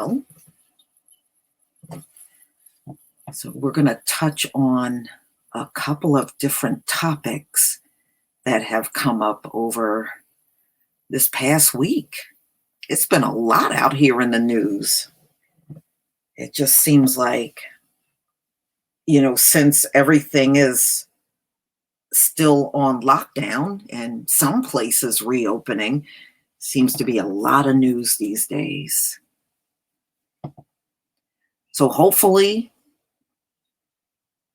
So we're going to touch on a couple of different topics that have come up over this past week. It's been a lot out here in the news. It just seems like, since everything is still on lockdown and some places reopening, seems to be a lot of news these days. So hopefully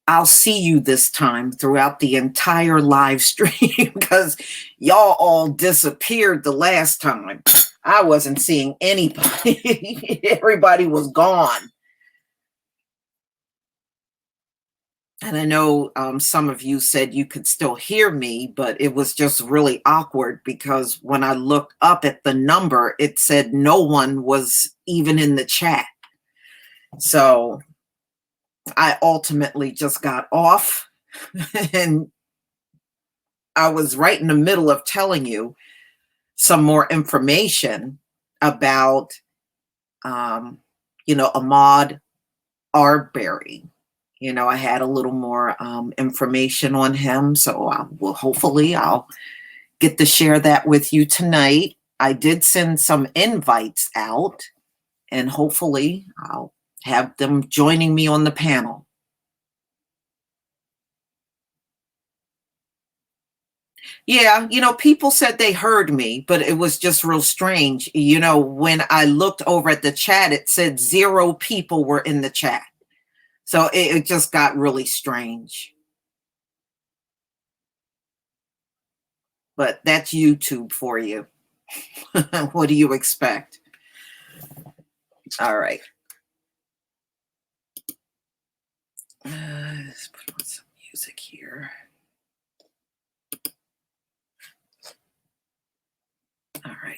I'll see you this time throughout the entire live stream because y'all all disappeared the last time. I wasn't seeing anybody. Everybody was gone. And I know some of you said you could still hear me, but it was just really awkward because when I looked up at the number, it said no one was even in the chat. So I ultimately just got off and I was right in the middle of telling you some more information about, Ahmad Arbery. I had a little more information on him, so hopefully I'll get to share that with you tonight. I did send some invites out, and hopefully I'll have them joining me on the panel. Yeah, people said they heard me, but it was just real strange. When I looked over at the chat, it said 0 people were in the chat. So it just got really strange. But that's YouTube for you. What do you expect? All right. Let's put on some music here. All right.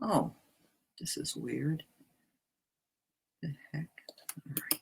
Oh, this is weird. The heck? All right.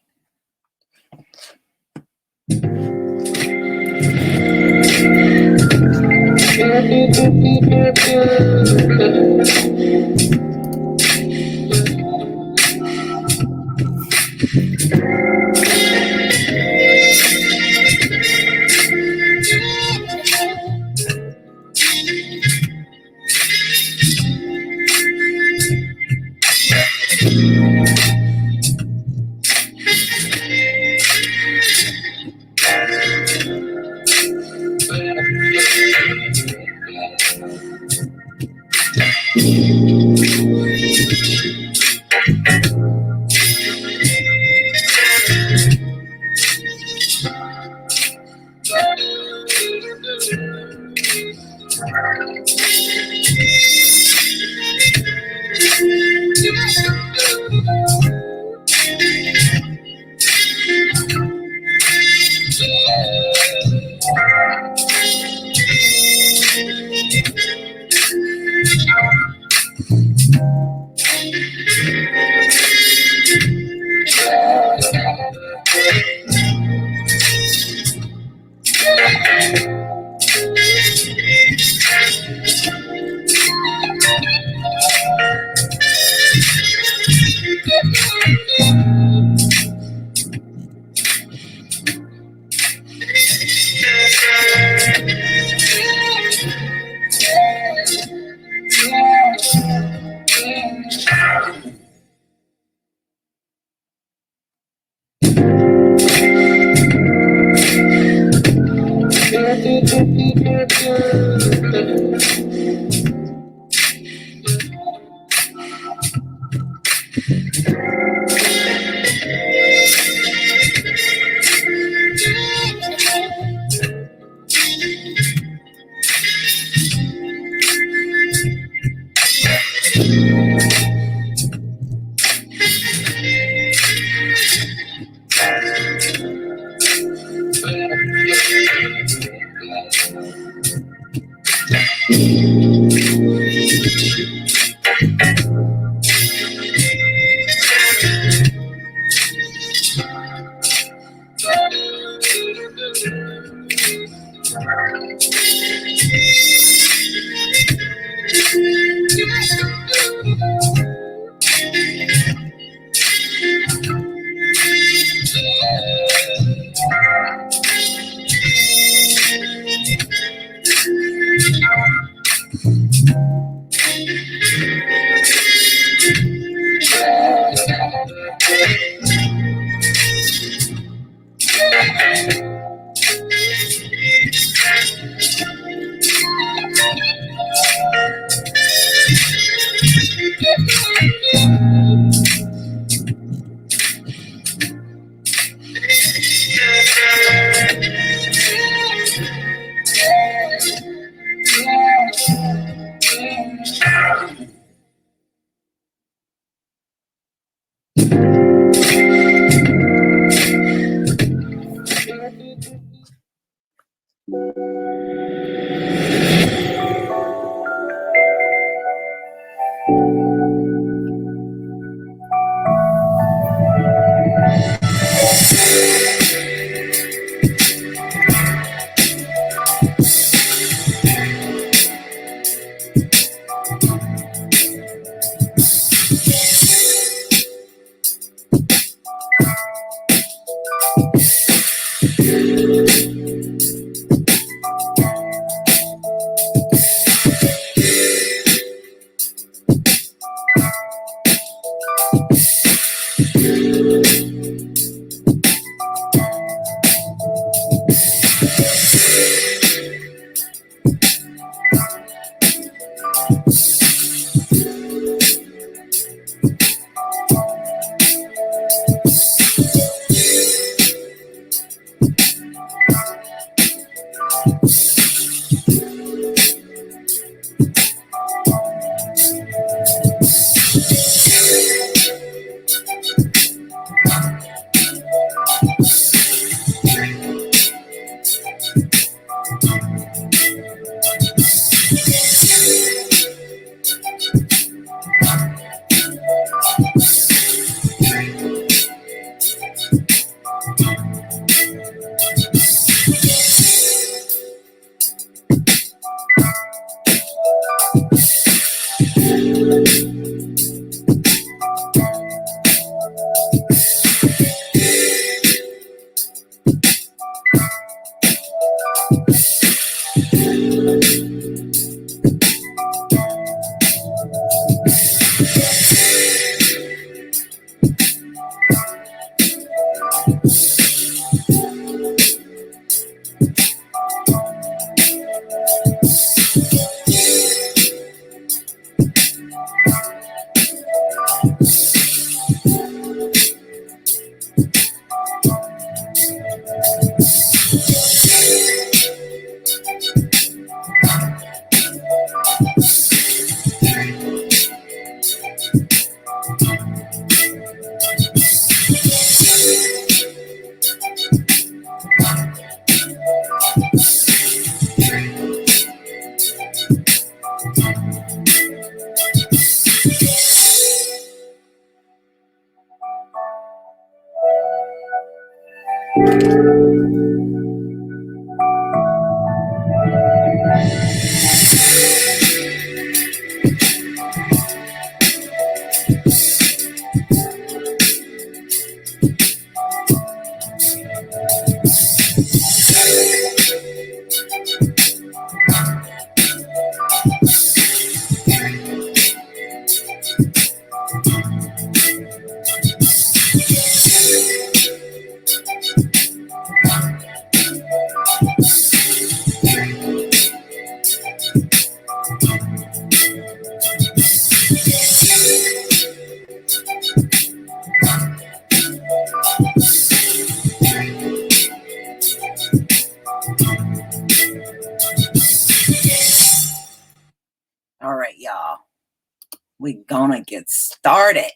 we're gonna get started.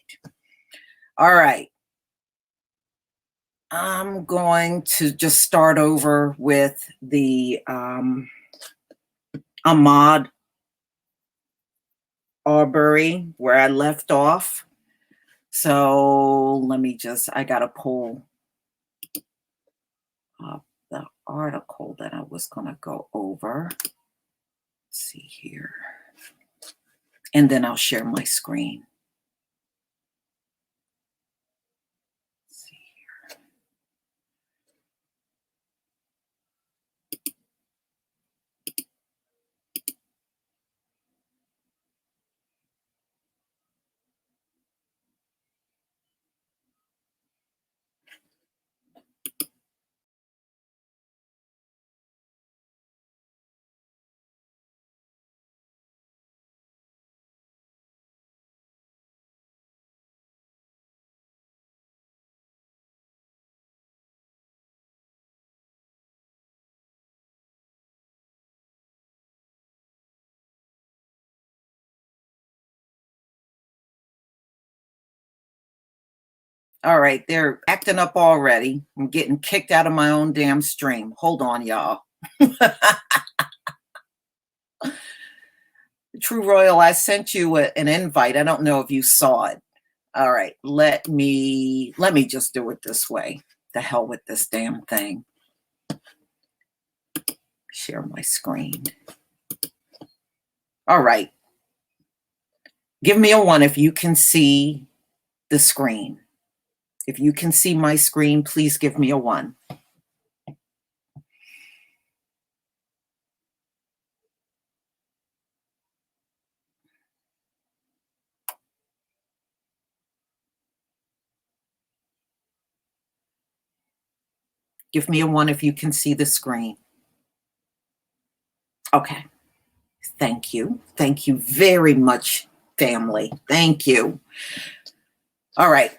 All right. I'm going to just start over with the Ahmad Arbery where I left off. So let me I got to pull up the article that I was going to go over. Let's see here. And then I'll share my screen. Let's see here. All right, they're acting up already. I'm getting kicked out of my own damn stream. Hold on, y'all. True Royal, I sent you an invite. I don't know if you saw it. All right, let me just do it this way. The hell with this damn thing. Share my screen. All right. Give me a 1 if you can see the screen. If you can see my screen, please give me a 1. Give me a 1 if you can see the screen. Okay. Thank you. Thank you very much, family. Thank you. All right.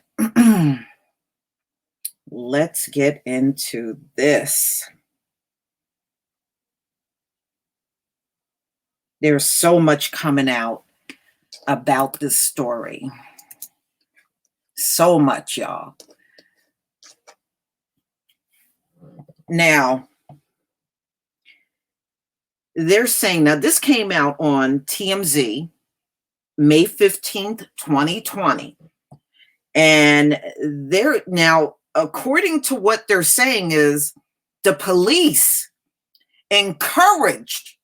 Let's get into this. There's so much coming out about this story. So much, y'all. Now, they're saying, now this came out on TMZ, May 15th, 2020. And they're now, according to what they're saying, is the police encouraged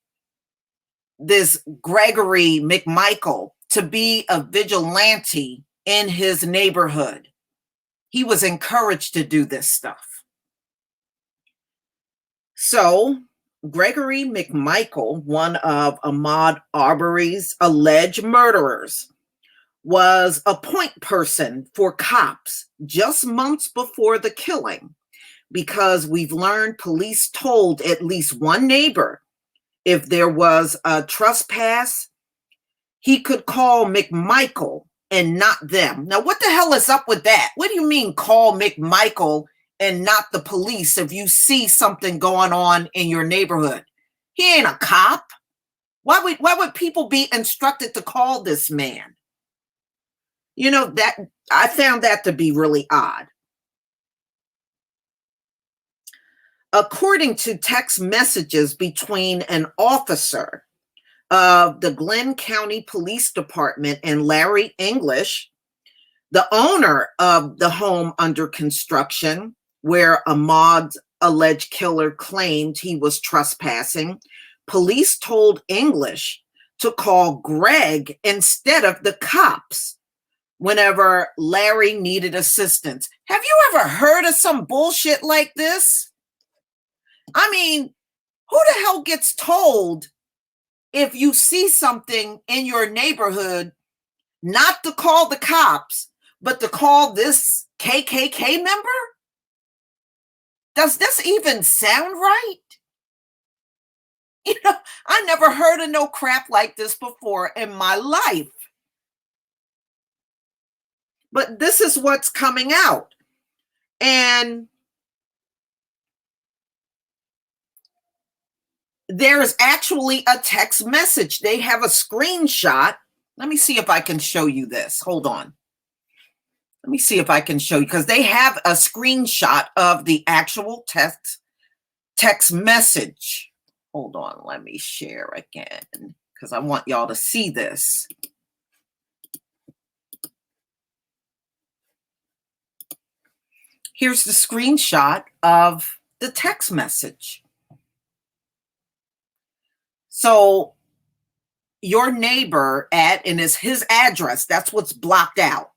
this Gregory McMichael to be a vigilante in his neighborhood. He was encouraged to do this stuff. So Gregory McMichael, one of Ahmad Arbery's alleged murderers, was a point person for cops just months before the killing, because we've learned police told at least one neighbor if there was a trespass, he could call McMichael and not them. Now, what the hell is up with that? What do you mean call McMichael and not the police if you see something going on in your neighborhood? He ain't a cop. Why would people be instructed to call this man? You know, that I found that to be really odd. According to text messages between an officer of the Glenn County Police Department and Larry English, the owner of the home under construction where Ahmad's alleged killer claimed he was trespassing, police told English to call Greg instead of the cops whenever Larry needed assistance. Have you ever heard of some bullshit like this? I mean, who the hell gets told if you see something in your neighborhood not to call the cops, but to call this KKK member? Does this even sound right? You know, I never heard of no crap like this before in my life. But this is what's coming out. And there is actually a text message. They have a screenshot Let me see if I can show you this. Hold on. Let me see if I can show you because they have a screenshot of the actual text message. Hold on, let me share again because I want y'all to see this. Here's the screenshot of the text message. So your neighbor and is his address, that's what's blocked out.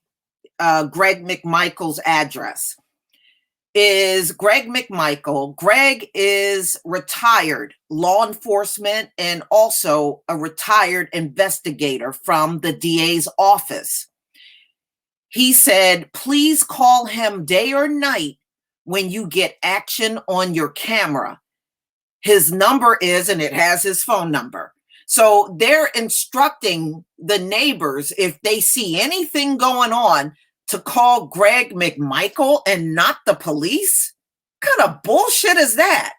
Greg McMichael's address is Greg McMichael. Greg is retired law enforcement and also a retired investigator from the DA's office. He said, please call him day or night when you get action on your camera. His number is, and it has his phone number. So they're instructing the neighbors, if they see anything going on, to call Greg McMichael and not the police? What kind of bullshit is that?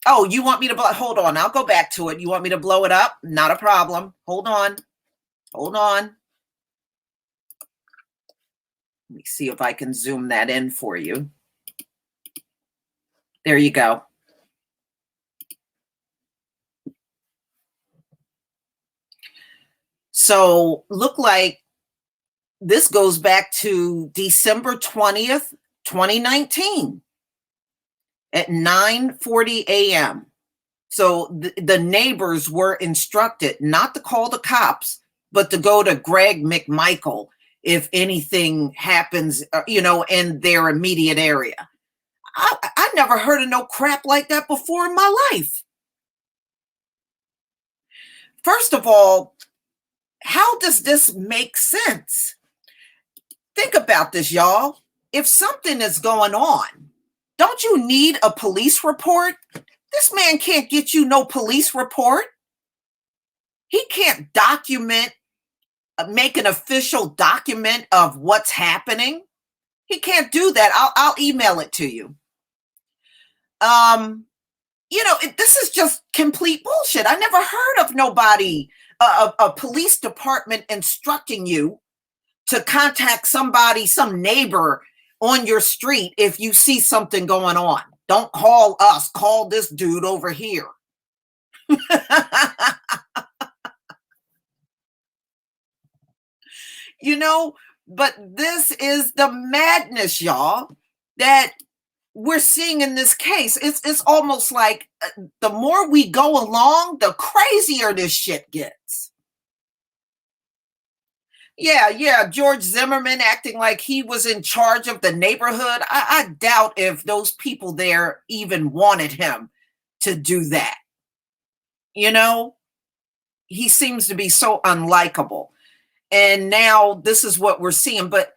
Oh, you want me to hold on, I'll go back to it. You want me to blow it up? Not a problem. Hold on. Hold on. Let me see if I can zoom that in for you. There you go. So look like this goes back to December 20th, 2019 at 9:40 a.m. So the neighbors were instructed not to call the cops, but to go to Greg McMichael if anything happens, in their immediate area. I never heard of no crap like that before in my life. First of all, how does this make sense? Think about this, y'all. If something is going on, don't you need a police report? This man can't get you no police report. He can't make an official document of what's happening. He can't do that. I'll email it to you. This is just complete bullshit. I never heard of nobody, a police department instructing you to contact somebody, some neighbor on your street if you see something going on. Don't call us, call this dude over here. But this is the madness, y'all, that we're seeing in this case. It's almost like the more we go along, the crazier this shit gets. Yeah, George Zimmerman acting like he was in charge of the neighborhood. I doubt if those people there even wanted him to do that. He seems to be so unlikable. And now this is what we're seeing. But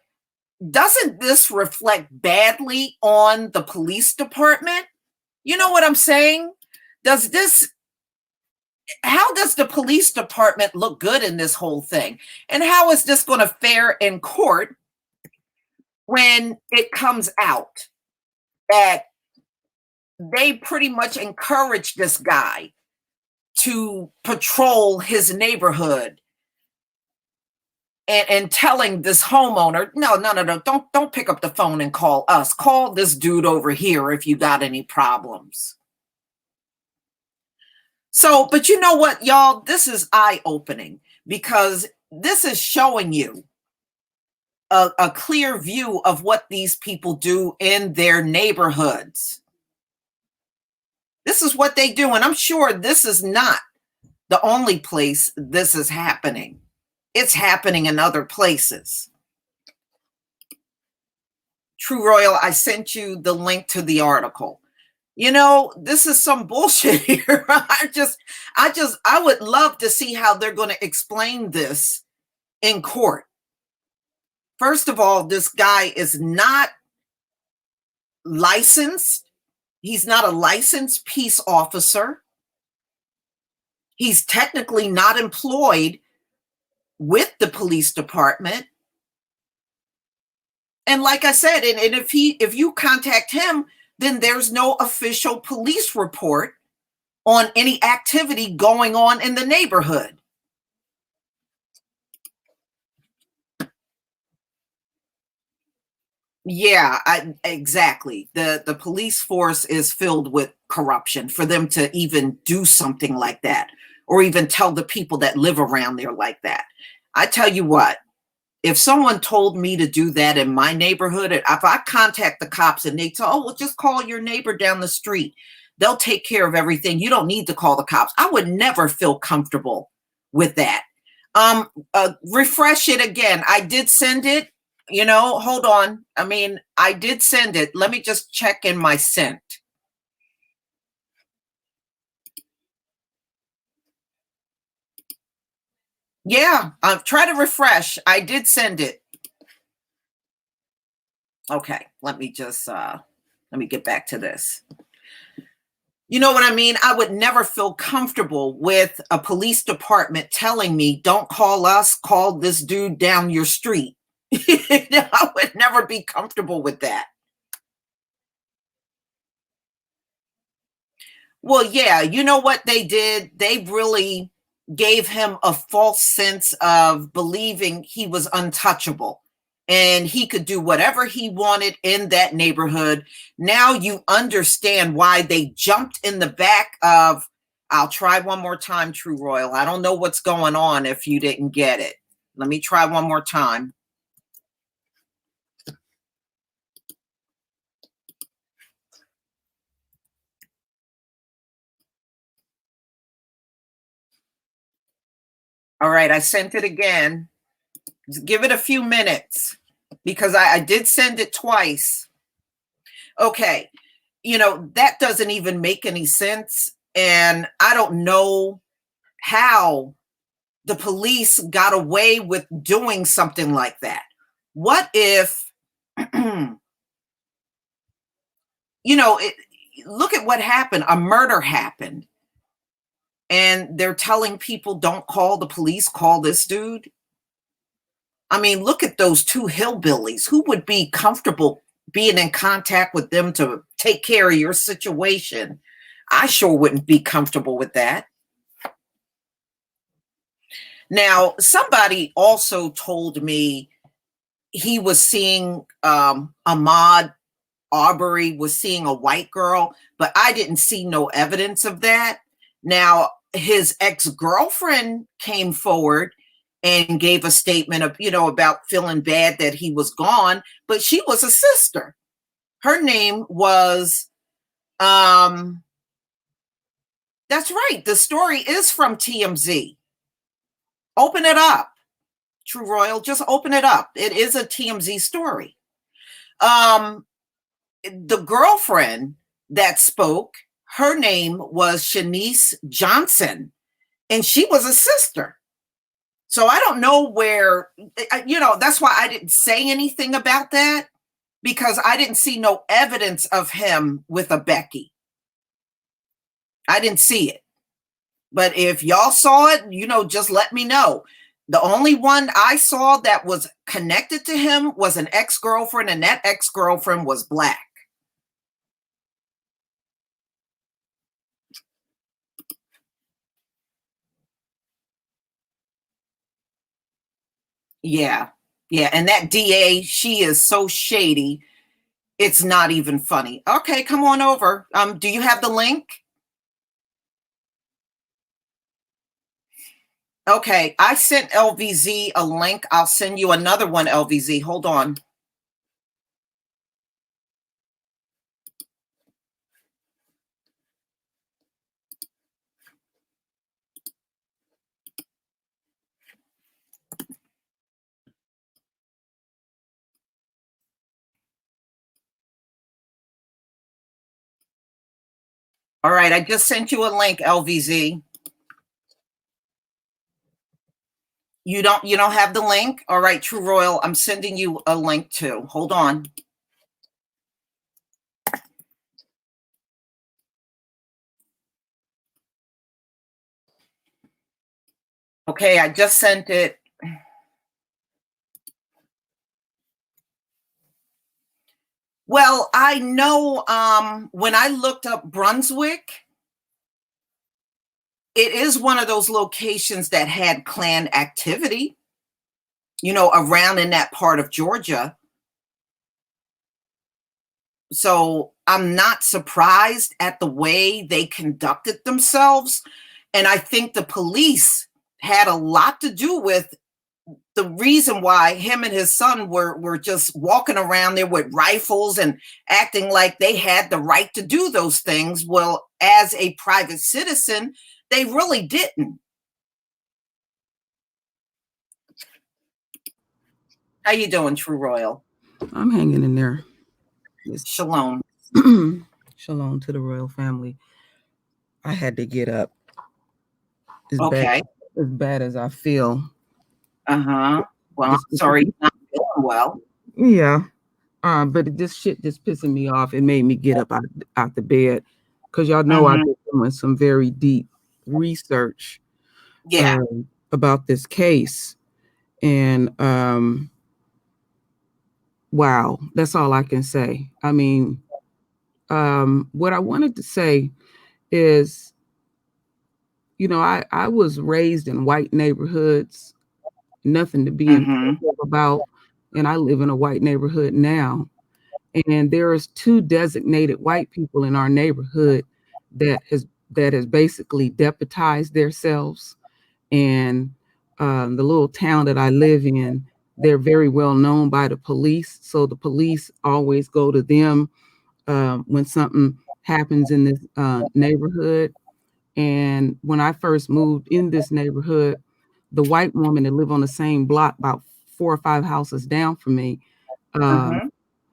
doesn't this reflect badly on the police department? You know what I'm saying? How does the police department look good in this whole thing? And how is this going to fare in court when it comes out that they pretty much encouraged this guy to patrol his neighborhood and telling this homeowner, no, don't pick up the phone and call us. Call this dude over here if you got any problems. So, but you know what, y'all? This is eye-opening because this is showing you a clear view of what these people do in their neighborhoods. This is what they do. And I'm sure this is not the only place this is happening. It's happening in other places. True Royal, I sent you the link to the article. This is some bullshit here. I would love to see how they're going to explain this in court. First of all, this guy is not licensed. He's not a licensed peace officer. He's technically not employed with the police department. And like I said, and if you contact him, then there's no official police report on any activity going on in the neighborhood. Yeah, exactly. The police force is filled with corruption for them to even do something like that, or even tell the people that live around there like that. I tell you what, if someone told me to do that in my neighborhood, if I contact the cops and they tell, oh, well, just call your neighbor down the street, they'll take care of everything. You don't need to call the cops. I would never feel comfortable with that. Refresh it again. I did send it. Hold on. I mean, I did send it. Let me just check in my sent. Yeah, try to refresh. I did send it. Okay, let me get back to this. You know what I mean? I would never feel comfortable with a police department telling me, don't call us, call this dude down your street. I would never be comfortable with that. Well, yeah, you know what they did? They really gave him a false sense of believing he was untouchable and he could do whatever he wanted in that neighborhood. Now you understand why they jumped in the back of, I'll try one more time, True Royal. I don't know what's going on if you didn't get it. Let me try one more time. All right, I sent it again. Give it a few minutes because I did send it twice. Okay, that doesn't even make any sense. And I don't know how the police got away with doing something like that. What if, it, look at what happened. A murder happened. And they're telling people, don't call the police, call this dude. I mean, look at those two hillbillies. Who would be comfortable being in contact with them to take care of your situation? I sure wouldn't be comfortable with that. Now, somebody also told me he was seeing Ahmad Arbery was seeing a white girl, but I didn't see no evidence of that. Now, his ex-girlfriend came forward and gave a statement of, about feeling bad that he was gone, but she was a sister. Her name was, that's right. The story is from TMZ. Open it up, True Royal. Just open it up. It is a TMZ story. The girlfriend that spoke, her name was Shanice Johnson, and she was a sister. So I don't know where, that's why I didn't say anything about that, because I didn't see no evidence of him with a Becky. I didn't see it. But if y'all saw it, just let me know. The only one I saw that was connected to him was an ex-girlfriend, and that ex-girlfriend was Black. Yeah. Yeah. And that DA, she is so shady. It's not even funny. Okay, come on over. Do you have the link? Okay, I sent LVZ a link. I'll send you another one, LVZ. Hold on. All right, I just sent you a link, LVZ. You don't have the link? All right, True Royal, I'm sending you a link too. Hold on. Okay, I just sent it. Well, I know, when I looked up Brunswick, it is one of those locations that had Klan activity, around in that part of Georgia. So I'm not surprised at the way they conducted themselves. And I think the police had a lot to do with the reason why him and his son were just walking around there with rifles and acting like they had the right to do those things. Well, as a private citizen, they really didn't. How you doing, True Royal? I'm hanging in there. Shalom. Shalom to the royal family. I had to get up as bad Okay. as bad as I feel. Uh-huh. Well, I'm This, sorry you're not feeling well. yeah. But this shit just pissing me off. It made me get up out the bed because y'all know I've Hmm. been doing some very deep research Yeah. about this case, and wow, that's all I can say. I mean, what I wanted to say is, I was raised in white neighborhoods, nothing to be Hmm. impressive about, and I live in a white neighborhood now. And there is two designated white people in our neighborhood that has basically deputized themselves. And the little town that I live in, they're very well known by the police, so the police always go to them when something happens in this neighborhood. And when I first moved in this neighborhood, the white woman that lived on the same block, about 4 or 5 houses down from me, um, Hmm.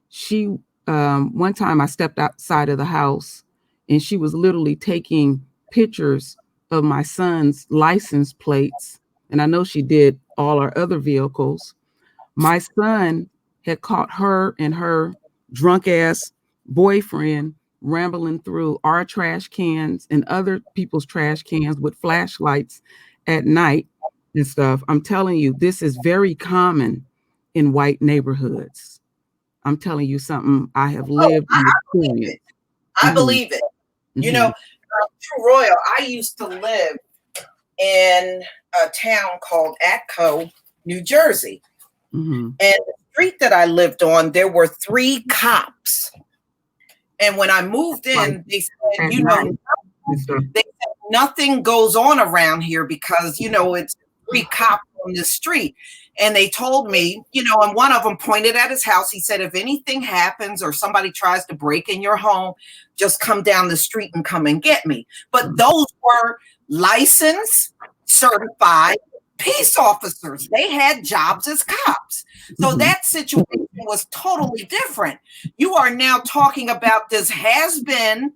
she one time I stepped outside of the house, and she was literally taking pictures of my son's license plates. And I know she did all our other vehicles. My son had caught her and her drunk ass boyfriend rambling through our trash cans and other people's trash cans with flashlights at night and stuff. I'm telling you, this is very common in white neighborhoods. I'm telling you something I have Oh, lived I and believe it. experienced. I Hmm. believe it. Hmm. True Royal, I used to live in a town called Atco, New Jersey. Hmm. And the street that I lived on, there were three cops. And when I moved Like in, they said, at night and stuff. nothing goes on around here because, it's three cops on the street. And they told me, and one of them pointed at his house. He said, if anything happens or somebody tries to break in your home, just come down the street and come and get me. But those were licensed, certified peace officers. They had jobs as cops. So Hmm. that situation was totally different. You are now talking about this has been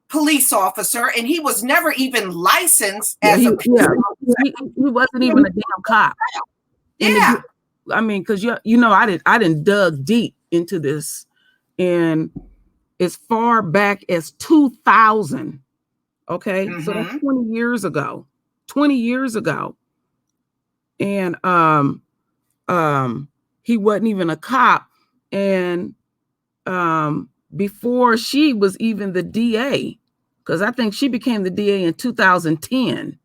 police officer, and he was never even licensed Yeah, as a he peace yeah officer. he wasn't even a damn cop. And Yeah. I mean, because I didn't dug deep into this, and as far back as 2000. Okay, so that's Mm-hmm. 20 years ago. 20 years ago, and um, he wasn't even a cop, and before she was even the DA, because I think she became the DA in 2010,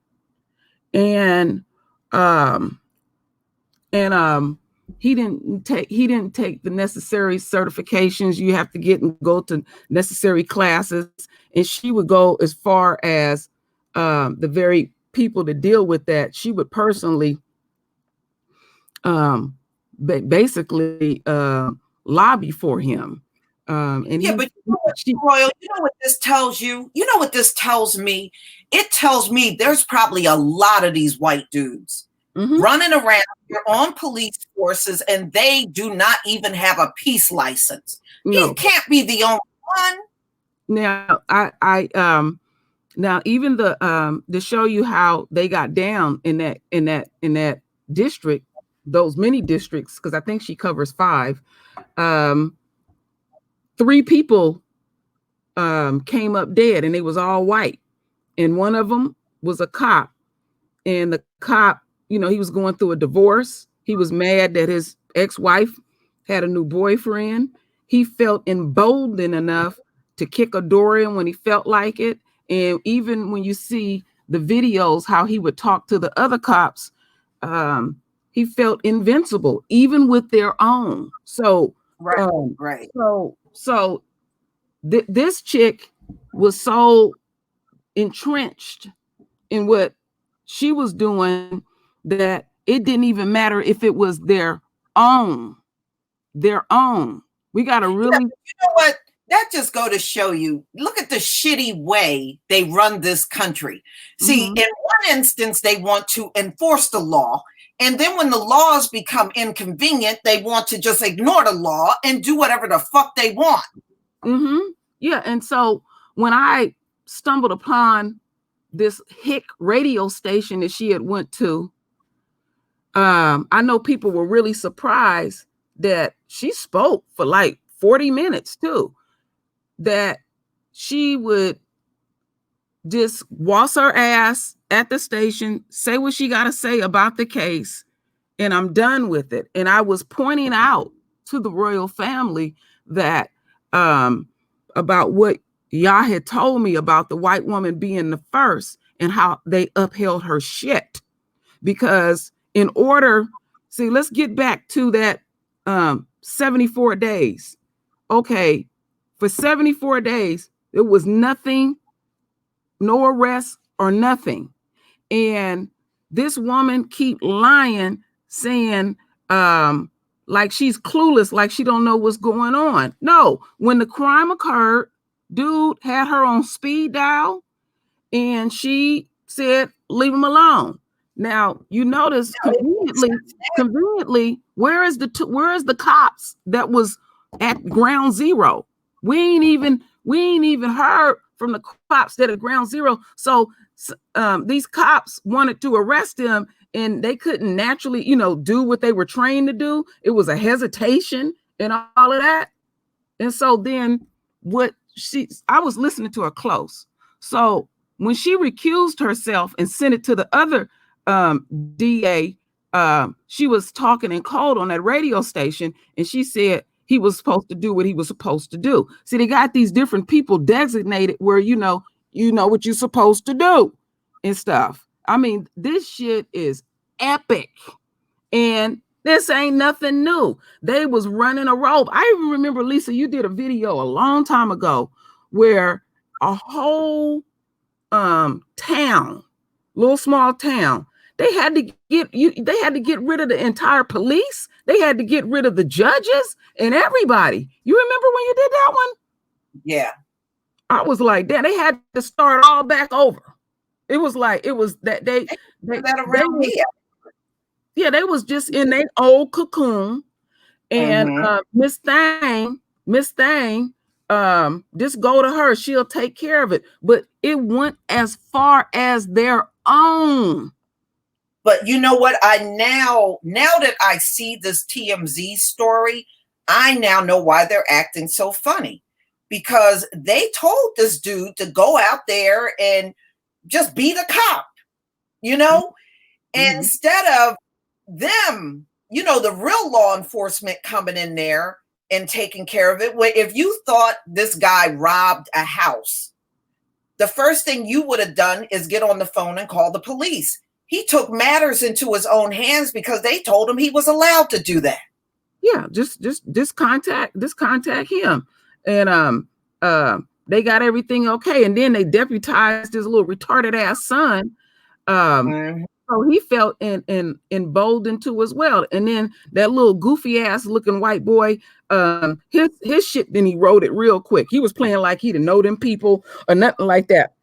and um, and he didn't take the necessary certifications you have to get and go to necessary classes, and she would go as far as the very people to deal with that she would personally um basically lobby for him, and Yeah, he but you know what, she Royal, you know what this tells you? You know what this tells me? It tells me there's probably a lot of these white dudes mhm, running around here on police forces, and they do not even have a peace license. He no. can't be the only one. Now now even the to show you how they got down in that district, those many districts, because I think she covers five. um 3 people came up dead, and they was all white, and one of them was a cop. And the cop, he was going through a divorce. He was mad that his ex-wife had a new boyfriend. he felt emboldened enough to kick a door in when he felt like it. And even when you see the videos, how he would talk to the other cops, um, he felt invincible, even with their own. So, Right, um, right. this chick was so entrenched in what she was doing that it didn't even matter if it was own, their own. We got to Yeah, really. but you know what? That just go to show you. Look at the shitty way they run this country. See, Mm-hmm, in one instance, they want to enforce the law, and then when the laws become inconvenient, they want to just ignore the law and do whatever the fuck they want. mm-hmm. Yeah, and so when I stumbled upon this hick radio station that she had went to, I know people were really surprised that she spoke for like 40 minutes too. That she would just wash her ass at the station, say what she got to say about the case, and I'm done with it. And I was pointing out to the royal family that um, about what y'all had told me about the white woman being the first and how they upheld her shit. Because in order, see, let's get back to that 74 days. Okay, for 74 days, it was nothing, no arrest or nothing. And this woman keep lying, saying like she's clueless, like she don't know what's going on. No, when the crime occurred, dude had her on speed dial, and she said, leave him alone. Now you notice No, it makes sense. conveniently, where is the cops that was at ground zero? We ain't even heard from the cops that at ground zero. So these cops wanted to arrest him, and they couldn't naturally, do what they were trained to do. It was a hesitation and all of that. And so then I was listening to her close. So when she recused herself and sent it to the other DA, she was talking in code on that radio station, and she said he was supposed to do what he was supposed to do. See, they got these different people designated where you know what you're supposed to do and stuff. I mean, this shit is epic. And this ain't nothing new. They was running a rope. I even remember, Lisa, you did a video a long time ago where a whole town, little small town, they had to get rid of the entire police. They had to get rid of the judges and everybody. You remember when you did that one? Yeah. I was like, damn, they had to start all back over. It was like it was that They they do that they around was here. yeah, they was just in their old cocoon. And Mm-hmm. Miss Thang, just go to her. She'll take care of it. But it went as far as their own. But you know what? Now that I see this TMZ story, I now know why they're acting so funny. Because they told this dude to go out there and just be the cop, you know? Mm-hmm. Instead of them, the real law enforcement coming in there and taking care of it. If you thought this guy robbed a house, the first thing you would have done is get on the phone and call the police. He took matters into his own hands because they told him he was allowed to do that. Yeah, just contact him. And they got everything okay. And then they deputized his little retarded ass son. Um, Mhm. So he felt emboldened too as well. And then that little goofy ass looking white boy, his shit, then he wrote it real quick. He was playing like he didn't know them people or nothing like that.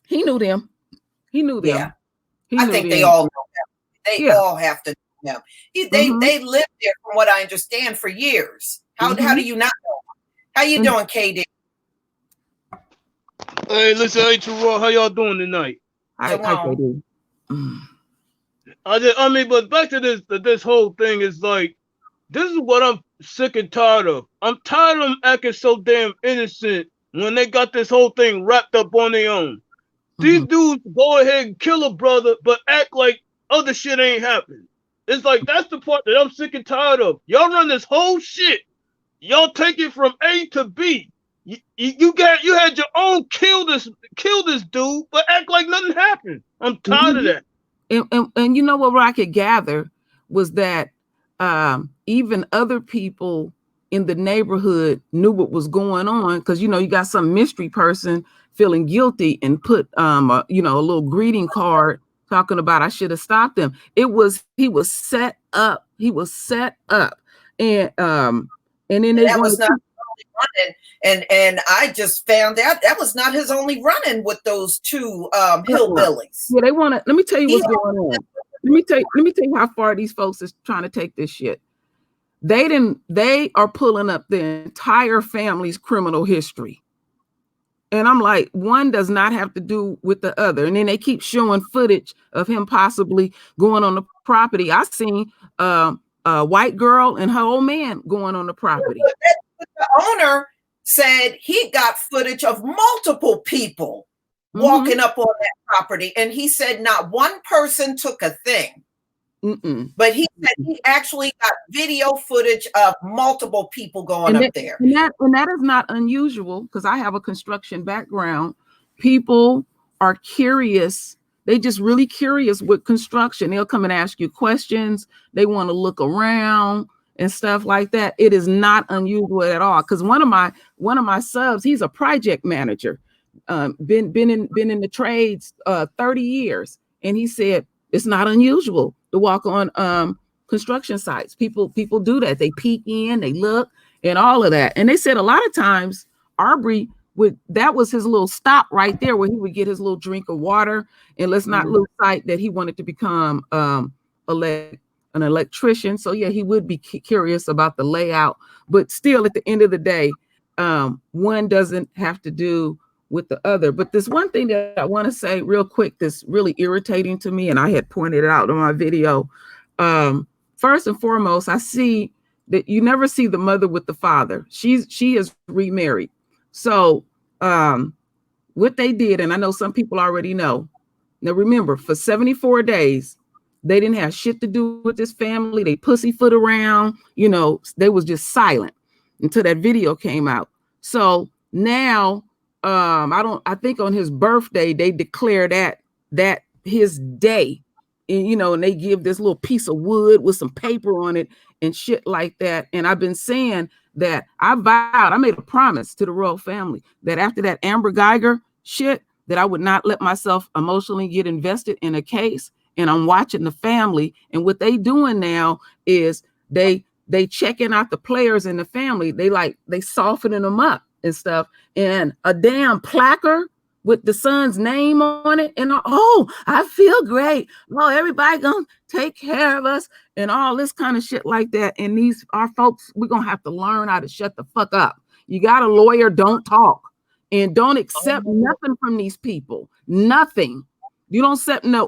He knew them. He knew Yeah, them. He I knew think they them. all know him. They Yeah. all have to know him. Mm-hmm. They lived there, from what I understand, for years. How Mm-hmm. do you not know him? How you And doing, KD? Hey, listen, hey, Terrell, how y'all doing tonight? I Shalom. do. Mm. I mean, but back to this whole thing is like, this is what I'm sick and tired of. I'm tired of them acting so damn innocent when they got this whole thing wrapped up on their own. These Mm-hmm. dudes go ahead and kill a brother, but act like other shit ain't happened. It's like that's the part that I'm sick and tired of. Y'all run this whole shit. y'all take it from A to B. You had your own kill this dude, but act like nothing happened. I'm tired of that. And you know what I could gather was that even other people in the neighborhood knew what was going on, because you got some mystery person feeling guilty and put a little greeting card talking about I should have stopped him. He was set up. He was set up, and then they that was wanted not running, and I just found out that was not his only running with those two hillbillies. Yeah, they want to. Let me tell you what's going on. Let me tell you how far these folks is trying to take this shit. They are pulling up the entire family's criminal history. And I'm like, one does not have to do with the other. And then they keep showing footage of him possibly going on the property. I seen a white girl and her old man going on the property. The owner said he got footage of multiple people walking up on that property, and he said not one person took a thing. But he said he actually got video footage of multiple people going up there. And that is not unusual, because I have a construction background. People are curious. They just really curious with construction. They'll come and ask you questions. They want to look around and stuff like that. It is not unusual at all. Because one of my subs, he's a project manager, been in the trades 30 years, and he said it's not unusual to walk on construction sites. People do that. They peek in, they look, and all of that. And they said a lot of times Arbery that was his little stop right there where he would get his little drink of water. And let's not lose sight that he wanted to become an electrician. So yeah, he would be curious about the layout. But still, at the end of the day, one doesn't have to do with the other. But this one thing that I want to say real quick that's really irritating to me, and I had pointed it out in my video. First and foremost, I see that you never see the mother with the father. She is remarried. So what they did, and I know some people already know. Now remember, for 74 days, they didn't have shit to do with this family. They pussyfoot around, they was just silent until that video came out. So now I think on his birthday, they declare that his day, and and they give this little piece of wood with some paper on it and shit like that. And I've been saying that I made a promise to the royal family that after that Amber Geiger shit, that I would not let myself emotionally get invested in a case. And I'm watching the family, and what they doing now is they checking out the players in the family. They softening them up and stuff, and a damn placard with the son's name on it, and I feel great. Oh, everybody gonna take care of us and all this kind of shit like that. And our folks, we're gonna have to learn how to shut the fuck up. You got a lawyer, don't talk, and don't accept nothing from these people. Nothing. You don't accept no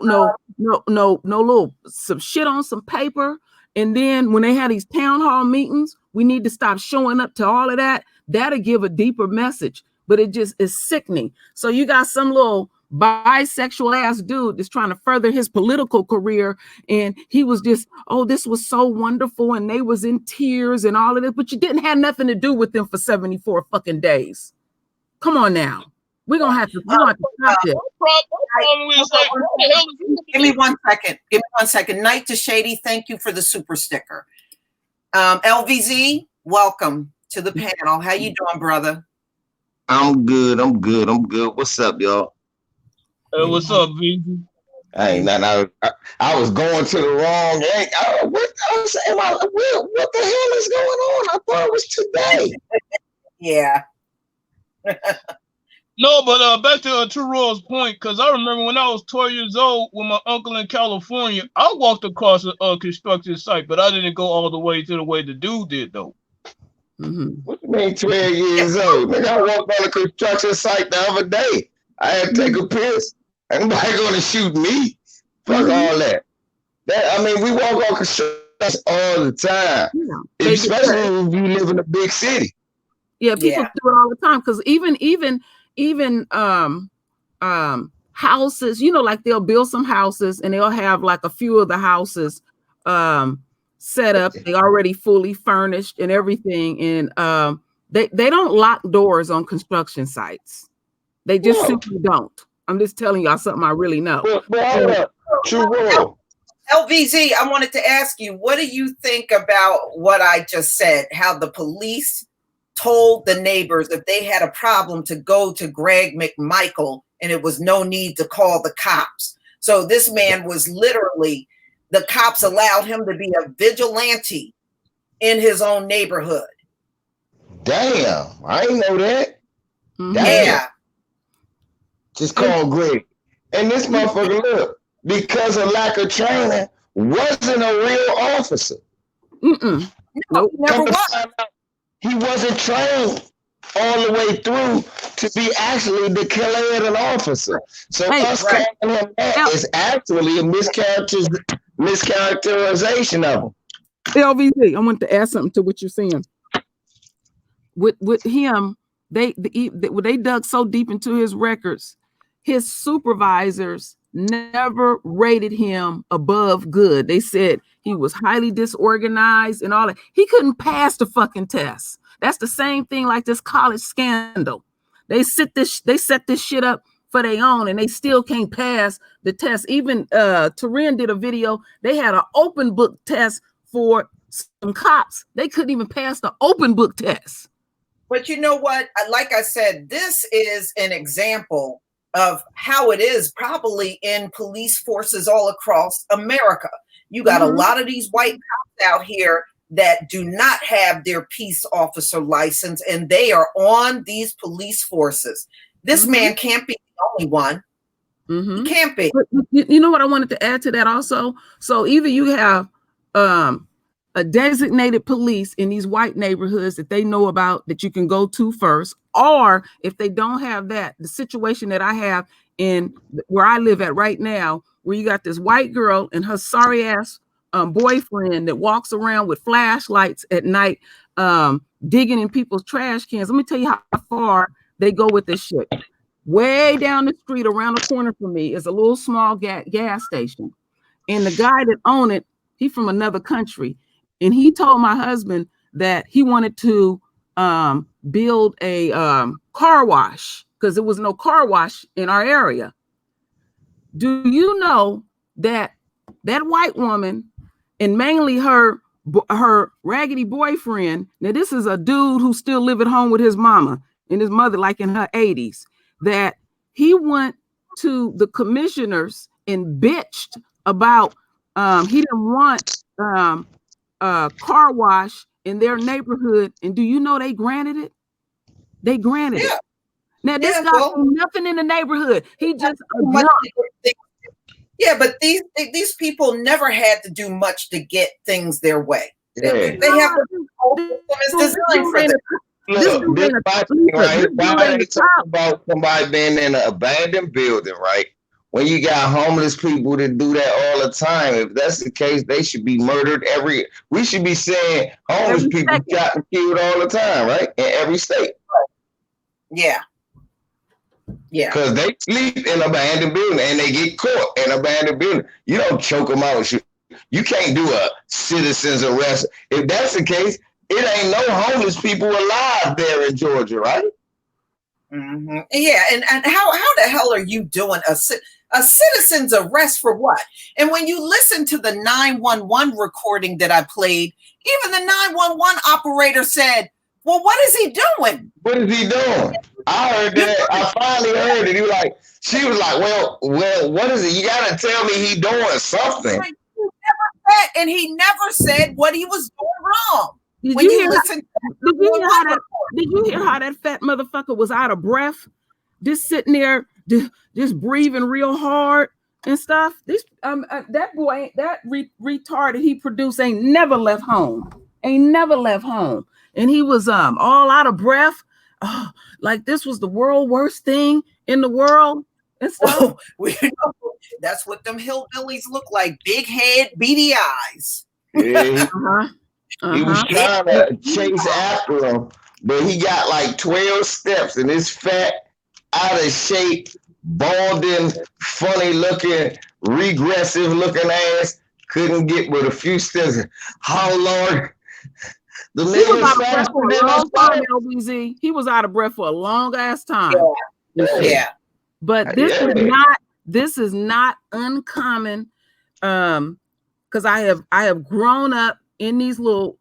little some shit on some paper. And then when they have these town hall meetings, we need to stop showing up to all of that. That'll give a deeper message, but it just is sickening. So you got some little bisexual ass dude that's trying to further his political career, and he was just, this was so wonderful, and they was in tears and all of this, but you didn't have nothing to do with them for 74 fucking days. Come on now. We're gonna have to stop this. Give me 1 second. Give me 1 second. Night to Shady, thank you for the super sticker. LVZ, welcome to the panel. How you doing, brother? I'm good. What's up, y'all? Hey, what's up, VZ? Ain't nothing. I was going to the wrong. What the hell is going on? I thought it was today. Yeah. No, but back to Roy's point, because I remember when I was 12 years old with my uncle in California, I walked across a construction site, but I didn't go all the way to the way the dude did, though. What you mean 12 years old? Nigga, I walked on a construction site the other day. I had to take a piss. Ain't nobody gonna shoot me. Fuck all that. We walk on construction all the time. Yeah. Especially if you live in a big city. Yeah, people do it all the time. Because even houses, like they'll build some houses and they'll have like a few of the houses set up. They already fully furnished and everything. And they don't lock doors on construction sites. They just simply don't. I'm just telling y'all something I really know. But hold up, True World. LVZ, I wanted to ask you, what do you think about what I just said? How the police told the neighbors that they had a problem to go to Greg McMichael and it was no need to call the cops. So this man was literally, the cops allowed him to be a vigilante in his own neighborhood. Damn, I didn't know that. Yeah. Just call Greg. And this motherfucker, look, because of lack of training, wasn't a real officer. No, never was. He wasn't trained all the way through to be actually declared an officer. So us calling him that is actually a mischaracterization of him. LVZ, I want to add something to what you're saying. With him, they dug so deep into his records, his supervisors never rated him above good. They said he was highly disorganized and all that. He couldn't pass the fucking test. That's the same thing like this college scandal. They set this shit up for their own and they still can't pass the test. Even Turin did a video. They had an open book test for some cops. They couldn't even pass the open book test. But you know what? Like I said, this is an example of how it is probably in police forces all across America. You got a lot of these white cops out here that do not have their peace officer license, and they are on these police forces. This man can't be the only one. He can't be. But you know what I wanted to add to that also? So either you have a designated police in these white neighborhoods that they know about that you can go to first, or if they don't have that, the situation that I have in where I live at right now, where you got this white girl and her sorry ass boyfriend that walks around with flashlights at night, digging in people's trash cans. Let me tell you how far they go with this shit. Way down the street around the corner from me is a little small gas station. And the guy that owned it, he's from another country. And he told my husband that he wanted to build a car wash because there was no car wash in our area. Do you know that white woman and mainly her raggedy boyfriend, now this is a dude who still live at home with his mama and his mother like in her 80s, that he went to the commissioners and bitched about he didn't want car wash in their neighborhood, and do you know they granted it? They granted it. Now this guy knew nothing in the neighborhood. He just but these people never had to do much to get things their way. Yeah. They have designed for them. Look, this right? Why they talk about somebody being in an abandoned building, right? When you got homeless people that do that all the time, if that's the case, they should be murdered we should be saying homeless people shot and killed all the time, right? In every state. Yeah. Yeah. Because they sleep in abandoned building and they get caught in abandoned building. You don't choke them out. You can't do a citizen's arrest. If that's the case, it ain't no homeless people alive there in Georgia, right? Yeah, and how the hell are you doing a citizen's arrest for what? And when you listen to the 911 recording that I played, even the 911 operator said, well, what is he doing? What is he doing? I heard that. I finally heard it. She was like, well, what is it? You got to tell me he doing something. And he never said what he was doing wrong. Did you hear how that fat motherfucker was out of breath? Just sitting there, just breathing real hard and stuff. That boy, that retarded he produced ain't never left home. And he was all out of breath. Oh, like this was the worst thing in the world and stuff. That's what them hillbillies look like. Big head, beady eyes. Yeah. He was trying to chase after him, but he got like 12 steps, and this fat, out of shape, balding, funny looking, regressive looking ass couldn't get but a few steps. How Lord, the He was nigga's out of breath faster for a than us. long time, LBZ. He was out of breath for a long ass time. Yeah. But this is not uncommon. Because I have grown up in these little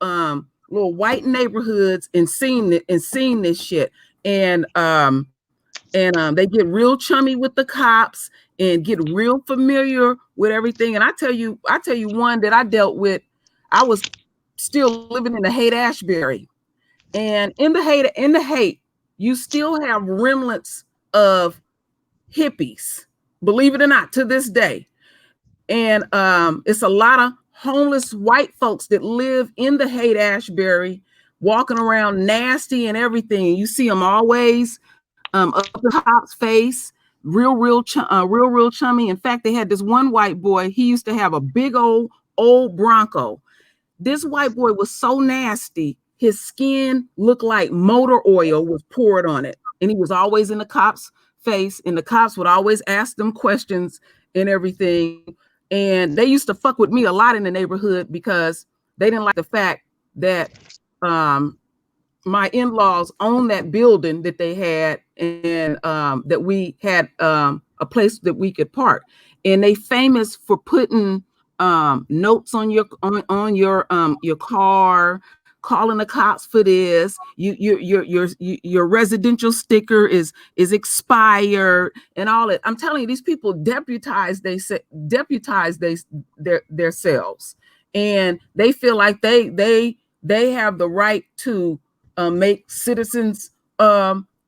white neighborhoods and seen this shit. And they get real chummy with the cops and get real familiar with everything. And I tell you one that I dealt with. I was still living in the Haight-Ashbury, and in the Haight, you still have remnants of hippies, believe it or not, to this day. And it's a lot of homeless white folks that live in the Haight-Ashbury, walking around nasty and everything. You see them always up the cop's face, real chummy. In fact, they had this one white boy. He used to have a big old Bronco. This white boy was so nasty, his skin looked like motor oil was poured on it. And he was always in the cop's face, and the cops would always ask them questions and everything. And they used to fuck with me a lot in the neighborhood because they didn't like the fact that my in-laws owned that building that they had, and that we had a place that we could park. And they famous for putting notes on your car, calling the cops for this. Your residential sticker is expired and all that. I'm telling you, these people deputize themselves, and they feel like they have the right to make citizens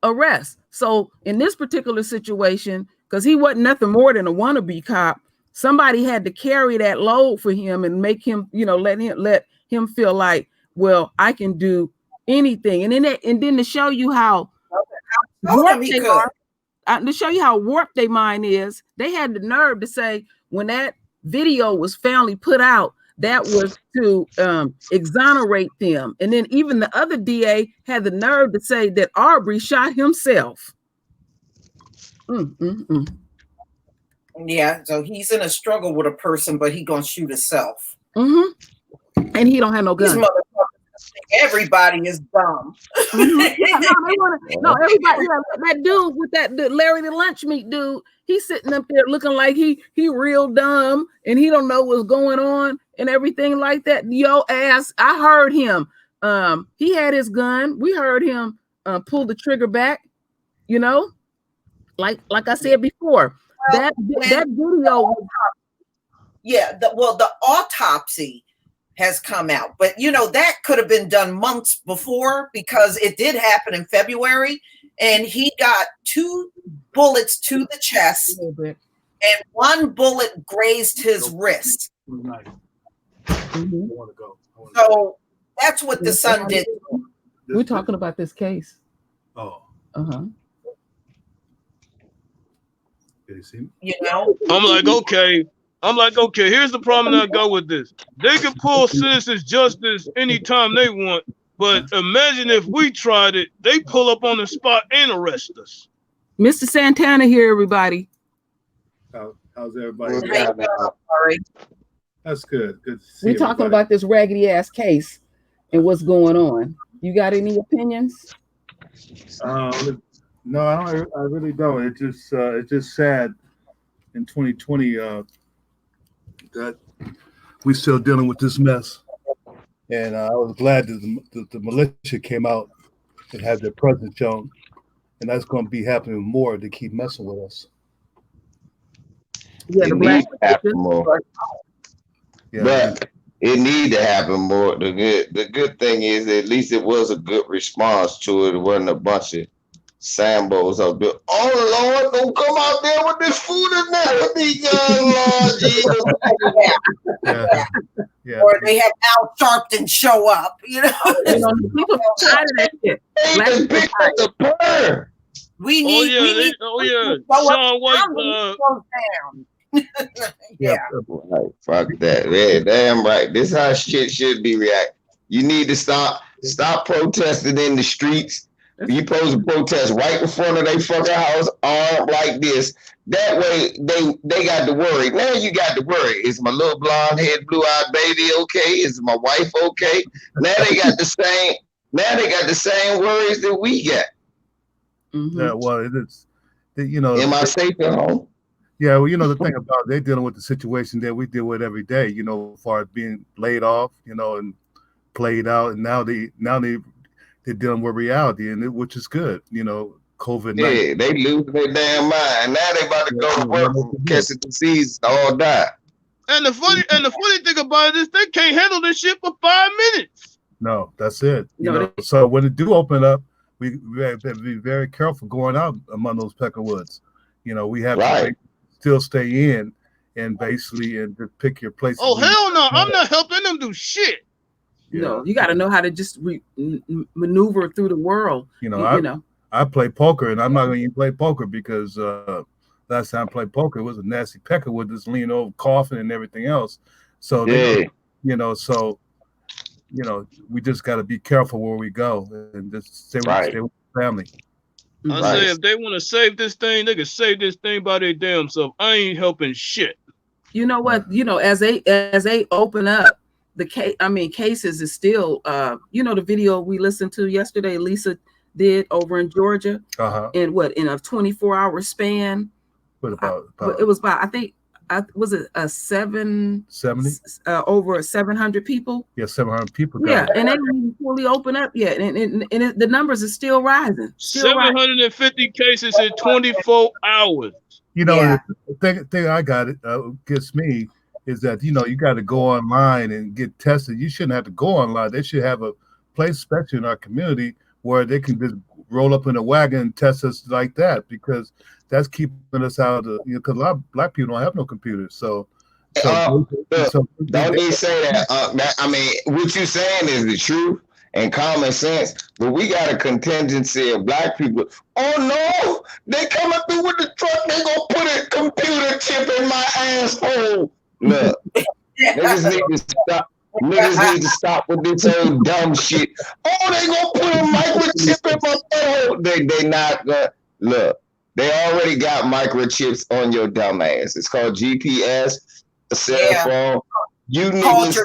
arrest. So in this particular situation, because he wasn't nothing more than a wannabe cop, somebody had to carry that load for him and make him, let him feel like, well, I can do anything. And then to show you how warped they are, to show you how warped their mind is, they had the nerve to say, when that video was finally put out, that was to exonerate them. And then even the other DA had the nerve to say that Arbery shot himself. Yeah, so he's in a struggle with a person, but he gonna shoot himself. And he don't have no gun. Everybody is dumb. Everybody. Yeah, that dude with the Larry the lunch meat dude, he's sitting up there looking like he real dumb and he don't know what's going on and everything like that. Yo ass, I heard him. He had his gun. We heard him pull the trigger back. Like I said before, that video. The autopsy has come out, but that could have been done months before, because it did happen in February, and he got 2 bullets to the chest and 1 bullet grazed his wrist. So that's what the son did. We're talking about this case. Oh. Did you see me? I'm like, okay, here's the problem that I got with this. They can pull citizens justice anytime they want, but imagine if we tried it, they pull up on the spot and arrest us. Mr. Santana here, everybody. How's everybody? That's good. Good to see We're talking about this raggedy ass case and what's going on. You got any opinions? No, I really don't. It's just sad in 2020 that we're still dealing with this mess. And I was glad that the militia came out and had their presence shown. And that's going to be happening more to keep messing with us. Yeah, it needs to happen more. Yeah, but it need to happen more. The good thing is that at least it was a good response to it. It wasn't a bunch of Sambos out there. Oh Lord, don't come out there with this food in there with these Lord Jesus. Yeah. Or they have Al Sharpton show up, people tired of that shit. Pick up the purr. We need Sean White Right, fuck that. Yeah, damn right. This is how shit should be react. You need to stop protesting in the streets. You supposed to protest right in front of their fucking house, armed like this. That way, they got to worry. Now you got to worry. Is my little blonde head, blue eyed baby okay? Is my wife okay? Now they got the same. Now they got the same worries that we got. Yeah, well, it's you know. Am I safe at home? Yeah, well, the thing about they're dealing with the situation that we deal with every day. As far as being laid off, and played out, and now they're dealing with reality, which is good. COVID-19. Yeah, they losing their damn mind. Now they about to go to work and catch the disease, all die. And the funny thing about it is they can't handle this shit for 5 minutes. No, that's it. So when it do open up, we have to be very careful going out among those peckerwoods. We have to still stay in and basically and just pick your place. Oh hell no! I'm not helping them do shit. No, you got to know how to just maneuver through the world. I play poker, and I'm not going to even play poker because last time I played poker, it was a nasty peckerwood that's leaning over, coughing and everything else. So we just got to be careful where we go and just stay with the family. I say if they want to save this thing, they can save this thing by their damn self. I ain't helping shit. You know what? As they open up the cases is still. The video we listened to yesterday, Lisa did over in Georgia, in a 24-hour span. What about? It was about, I think, was it a 70 over 700 people? Yeah, 700 people. Yeah, and they didn't fully open up yet, and the numbers are still rising. 750 cases in 24 hours. The thing I got gets me is that you got to go online and get tested. You shouldn't have to go online. They should have a place, especially in our community, where they can just roll up in a wagon and test us like that, because that's keeping us out of because a lot of black people don't have no computers. So don't need to say that. What you're saying is the truth and common sense, but we got a contingency of black people. Oh no, they coming through with the truck. They gonna put a computer chip in my asshole. Look, niggas need to stop. Niggas need to stop with this old dumb shit. Oh, they gonna put a microchip in my asshole. They not gonna look. They already got microchips on your dumb ass. It's called GPS, a cell phone. You niggas,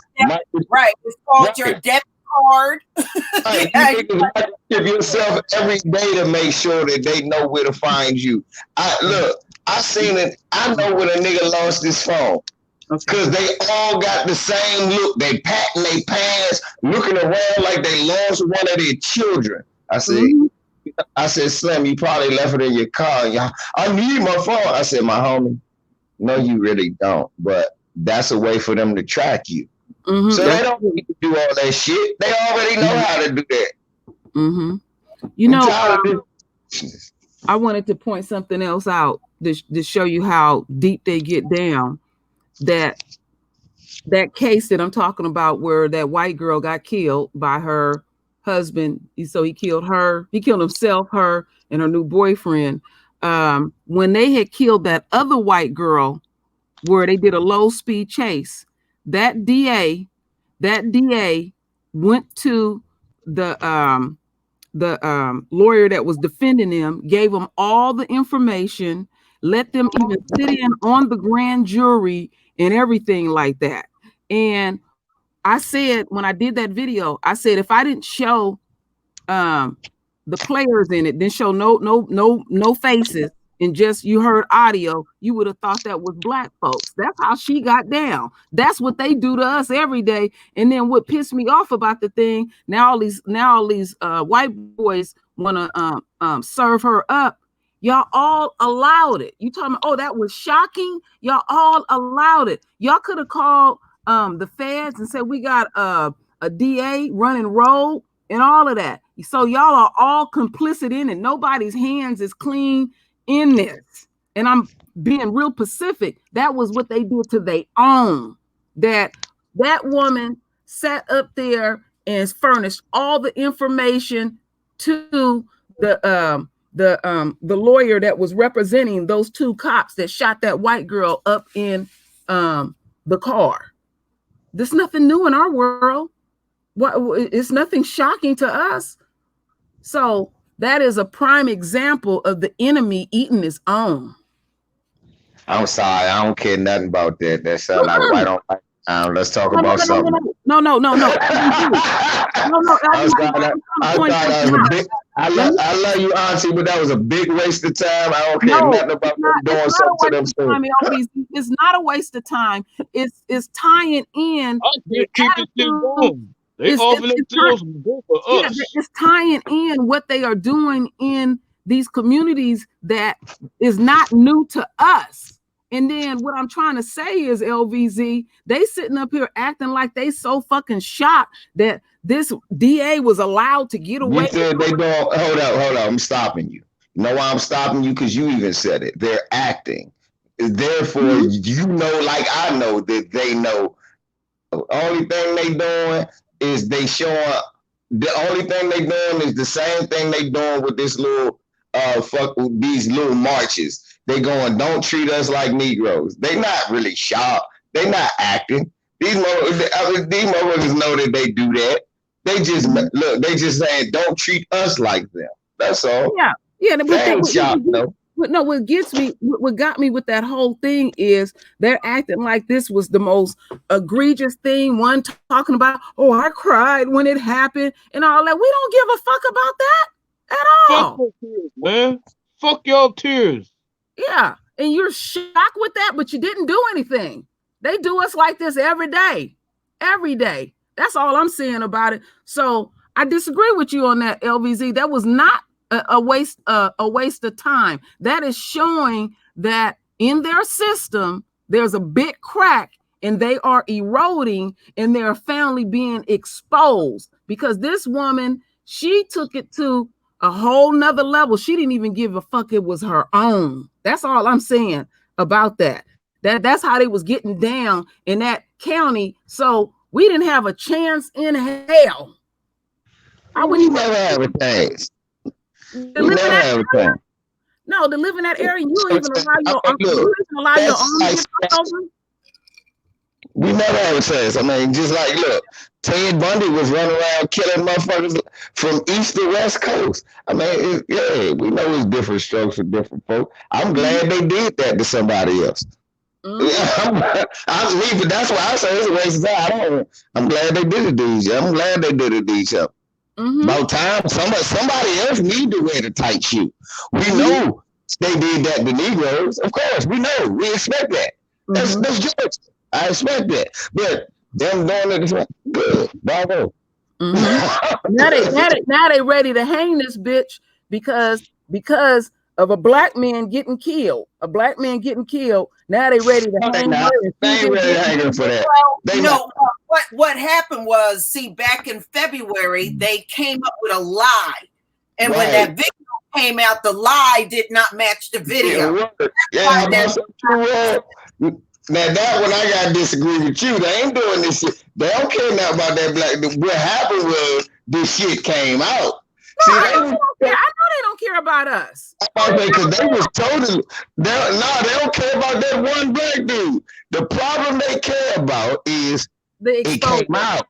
it's called your debit card. You niggas microchip yourself every day to make sure that they know where to find you. I seen it. I know when a nigga lost his phone. Because they all got the same look. They patting their pants, looking around like they lost one of their children. I said, Slim, you probably left it in your car. I need my phone. I said, my homie, no, you really don't. But that's a way for them to track you. So they don't need to do all that shit. They already know how to do that. I wanted to point something else out to show you how deep they get down. That case that I'm talking about, where that white girl got killed by her husband. So he killed her, he killed himself, her, and her new boyfriend. When they had killed that other white girl, where they did a low speed chase, that DA went to the lawyer that was defending them, gave them all the information, let them even sit in on the grand jury and everything like that. And I said, when I did that video, I said, if I didn't show the players in it, didn't show no faces, and just you heard audio, you would have thought that was black folks. That's how she got down. That's what they do to us every day. And then what pissed me off about the thing, now all these white boys want to serve her up. Y'all all allowed it. You talking about, oh, that was shocking? Y'all all allowed it. Y'all could have called the feds and said, we got a DA running road and all of that. So y'all are all complicit in it. Nobody's hands is clean in this. And I'm being real specific. That was what they did to their own. That woman sat up there and furnished all the information to the lawyer that was representing those two cops that shot that white girl up in the car. There's nothing new in our world. It's nothing shocking to us. So That is a prime example of the enemy eating his own. I'm sorry, I don't care nothing about that. That sound like white on white. Let's talk about something. No. No. I'm sorry. I thought that was a big. I love you, Auntie, but that was a big waste of time. I don't care nothing about them doing something to themselves. It's not a waste of time. It's tying in. I can't keep this shit going. They offering themselves good for us. Yeah, it's tying in what they are doing in these communities that is not new to us. And then what I'm trying to say is, LVZ, they sitting up here acting like they so fucking shocked that this DA was allowed to get away. You said they don't. Hold up. I'm stopping you. You know why I'm stopping you? Because you even said it. They're acting. Therefore, you know, like I know that they know. The only thing they doing is they showing. The only thing they doing is the same thing they doing with this little these little marches. They going, don't treat us like Negroes. They not really shocked. They not acting. These motherfuckers know that they do that. They just look. They just saying, don't treat us like them. That's all. Yeah. They ain't shocked though. No, what got me with that whole thing is they're acting like this was the most egregious thing. One talking about, oh, I cried when it happened and all that. We don't give a fuck about that at all. Fuck your tears, man. Fuck y'all tears. Yeah, and you're shocked with that, but you didn't do anything. They do us like this every day. Every day. That's all I'm saying about it. So I disagree with you on that, LVZ. That was not a waste of time. That is showing that in their system, there's a big crack and they are eroding and they're finally being exposed because this woman, she took it to a whole nother level. She didn't even give a fuck it was her own. That's all I'm saying about that. That's how they was getting down in that county. So we didn't have a chance in hell. We never have a chance. No, to live in that area, you don't even allow your own to get over. We never have a chance. I mean, just like, look, Ted Bundy was running around killing motherfuckers from east to west coast. I mean, we know it's different strokes for different folks. I'm glad they did that to somebody else. But that's why I say it's a waste of time. I'm glad they did it to each other. I'm glad they did it to each other. About time somebody else need to wear the tight shoe. We know they did that to Negroes. Of course, we know. We expect that. That's Georgia. I expect that. But them doing it, good. Bravo. Now they ready to hang this bitch because of a black man getting killed. A black man getting killed. Now they ready to hang her. They ain't ready to hang her for that. Well, what happened was, see, back in February, they came up with a lie. And when that video came out, the lie did not match the video. Now that one I gotta disagree with you. They ain't doing this shit. They don't care nothing about that black. What happened was this shit came out. No, I know they don't care about us. Because they was totally they don't care about that one black dude. The problem they care about is it came out.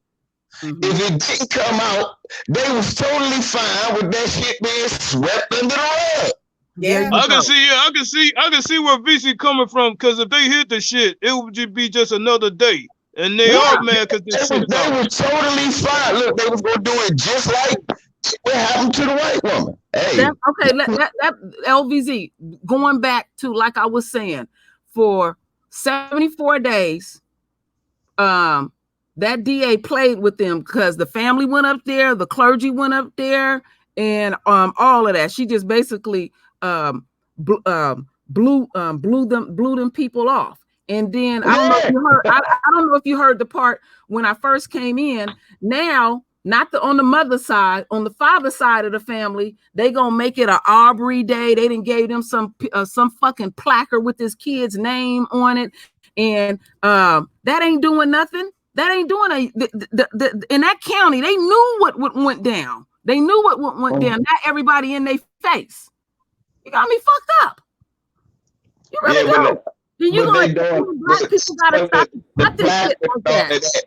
If it didn't come out, they was totally fine with that shit being swept under the rug. Yeah, I can see where VC coming from, because if they hit the shit, it would just be just another day. And they are mad because they was totally fine. Look, they was gonna do it just like what happened to the white woman. Hey. That LVZ, going back to, like I was saying, for 74 days, that DA played with them because the family went up there, the clergy went up there, and all of that. She just basically blew them people off. And then I don't know if you heard. I don't know if you heard the part when I first came in. Now, not on the mother side, on the father side of the family, they gonna make it an Arbery Day. They didn't gave them some fucking placard with this kid's name on it, and that ain't doing nothing. That ain't doing in that county. They knew what went down. They knew what went down. Not everybody in their face. You got me fucked up. You really do. Black people gotta stop this shit like that.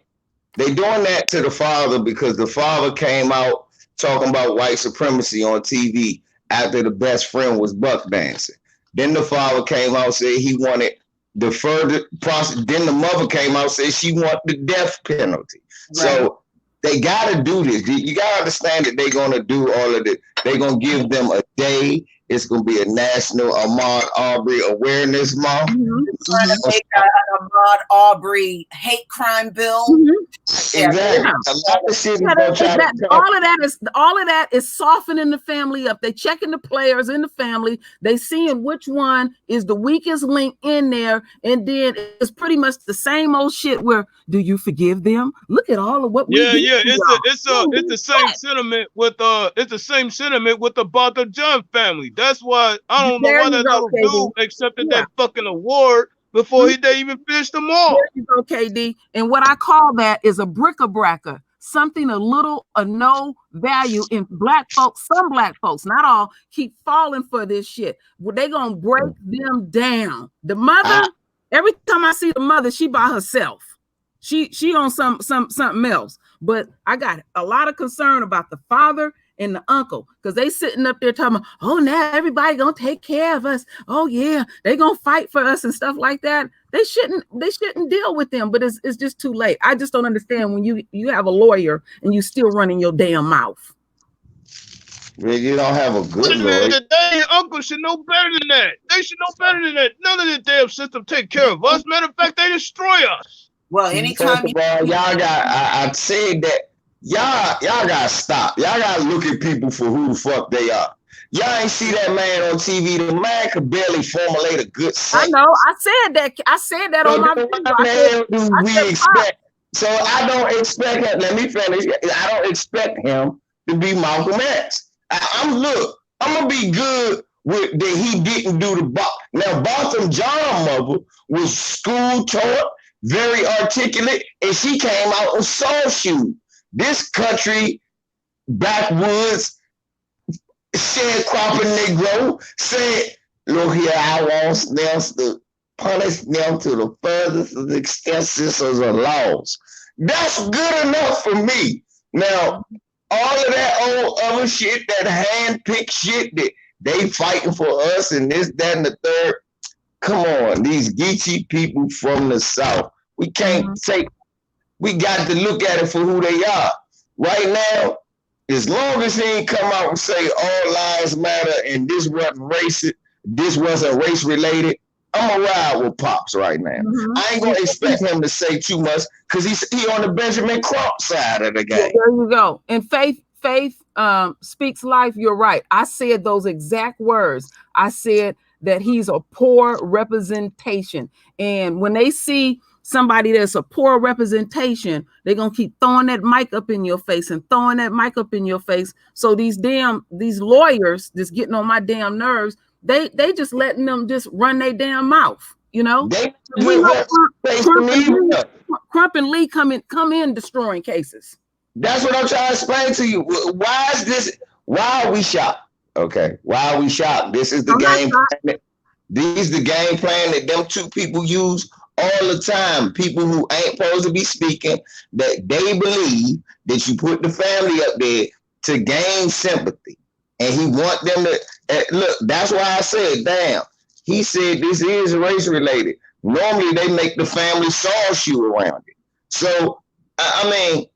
They doing that to the father because the father came out talking about white supremacy on TV after the best friend was buck dancing. Then the father came out and said he wanted the further process. Then the mother came out and said she wanted the death penalty. Right. So they got to do this. You got to understand that they're going to do all of this. They're going to give them a day. It's going to be a National Ahmad Arbery Awareness Month. Trying to make an Ahmad Arbery hate crime bill. Exactly. Yeah. A lot of shit all of that is softening the family up. They checking the players in the family. They seeing which one is the weakest link in there, and then it's pretty much the same old shit. Where do you forgive them? Look at all of what we do. Yeah. It's the same sentiment with the Bother John family. That's why I don't know why that little dude accepted that fucking award before they even finished them all. There you go, KD. And what I call that is a bric-a-bracker, something a no value in black folks. Some black folks, not all, keep falling for this shit. Well, they gonna break them down. The mother, every time I see the mother, she by herself. She on something else. But I got a lot of concern about the father and the uncle, because they sitting up there talking about, oh, now everybody gonna take care of us. Oh yeah, they gonna fight for us and stuff like that. They shouldn't deal with them, but it's just too late. I just don't understand when you have a lawyer and you still running your damn mouth. Well, you don't have a good lawyer. They uncle should know better than that. They should know better than that. None of the damn system take care of us. Matter of fact, they destroy us. Well, anytime y'all got, I said that. Y'all gotta stop. Y'all gotta look at people for who the fuck they are. Y'all ain't see that man on TV. The man could barely formulate a good sentence. I know. I said that on my video. So I don't expect him. Let me finish. I don't expect him to be Malcolm X. I'm gonna be good with that. He didn't do the now. Botham John mother was school taught, very articulate, and she came out and saw shoes. This country, backwoods, sharecropping Negro said, look here, I want them to punish them to the furthest extent of the laws. That's good enough for me. Now, all of that old other shit, that hand-picked shit that they fighting for us and this, that, and the third, come on, these geeky people from the South. We can't take. We got to look at it for who they are. Right now, as long as he ain't come out and say all lives matter and this wasn't race related, I'm gonna ride with Pops right now. I ain't gonna expect him to say too much because he on the Benjamin Crump side of the game. Yeah, there you go. And faith speaks life. You're right. I said those exact words. I said that he's a poor representation, and when they see somebody that's a poor representation, they're gonna keep throwing that mic up in your face and throwing that mic up in your face. So these lawyers just getting on my damn nerves, they just letting them just run their damn mouth, you know. Crump and Lee come in destroying cases. That's what I'm trying to explain to you. Why is this? Why are we shocked? Okay, why are we shocked? This is the game plan. This is the game plan that them two people use all the time. People who ain't supposed to be speaking, that they believe that you put the family up there to gain sympathy. And he want them to look. That's why I said, damn. He said this is race related. Normally they make the family saw shoe around it. So I mean,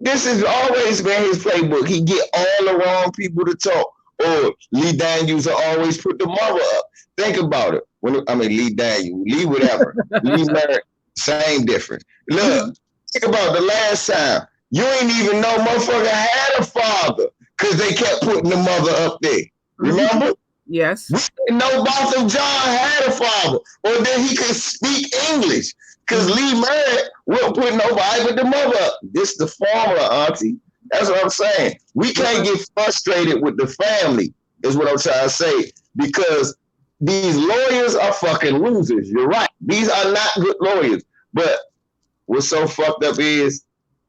this has always been his playbook. He get all the wrong people to talk. Or Lee Daniels will always put the mother up. Think about it. Lee Daniels, Lee whatever. Lee Merritt, same difference. Look, think about the last time. You ain't even know motherfucker had a father because they kept putting the mother up there. Remember? Yes. We didn't know Botham John had a father or that he could speak English because Lee Merritt wouldn't put nobody but the mother up. This the formula, auntie. That's what I'm saying. We can't get frustrated with the family, is what I'm trying to say, because these lawyers are fucking losers. You're right. These are not good lawyers. But what's so fucked up is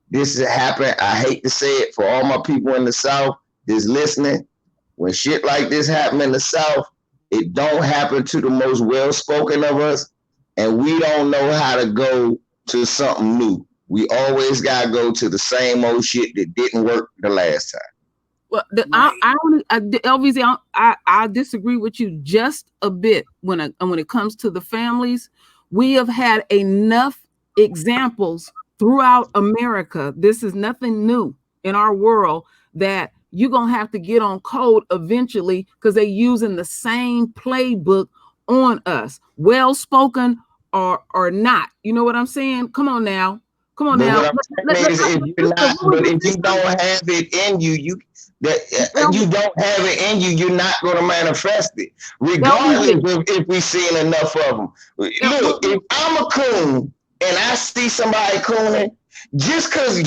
this has happened. I hate to say it for all my people in the South that's listening. When shit like this happen in the South, it don't happen to the most well-spoken of us, and we don't know how to go to something new. We always got to go to the same old shit that didn't work the last time. Well, Right. LVZ, I disagree with you just a bit when it comes to the families. We have had enough examples throughout America. This is nothing new in our world that you're gonna have to get on code eventually because they're using the same playbook on us, well spoken or not. You know what I'm saying? Come on now. Come on But now. what I'm saying is, if you're not, but if you don't have it in you, you don't have it in you, you're not going to manifest it, regardless of if we've seen enough of them. Look, if I'm a coon and I see somebody cooning, just because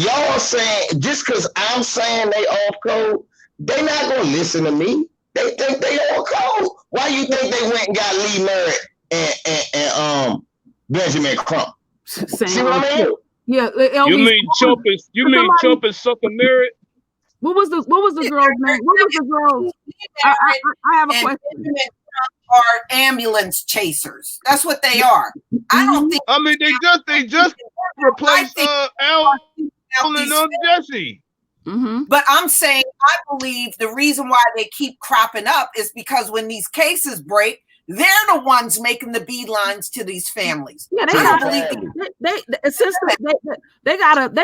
I'm saying they off code, they not going to listen to me. They think they on code. Why you think they went and got Lee Merritt and Benjamin Crump? See what I mean? Yeah, You Elvis. mean Trump and sucker merit? What was the girl's name? What was the girl? I have a question. Are ambulance chasers. That's what they are. I don't think. I mean, they just replaced Al and Jesse. But I'm saying I believe the reason why they keep cropping up is because when these cases break, they're the ones making the beelines to these families. Yeah, they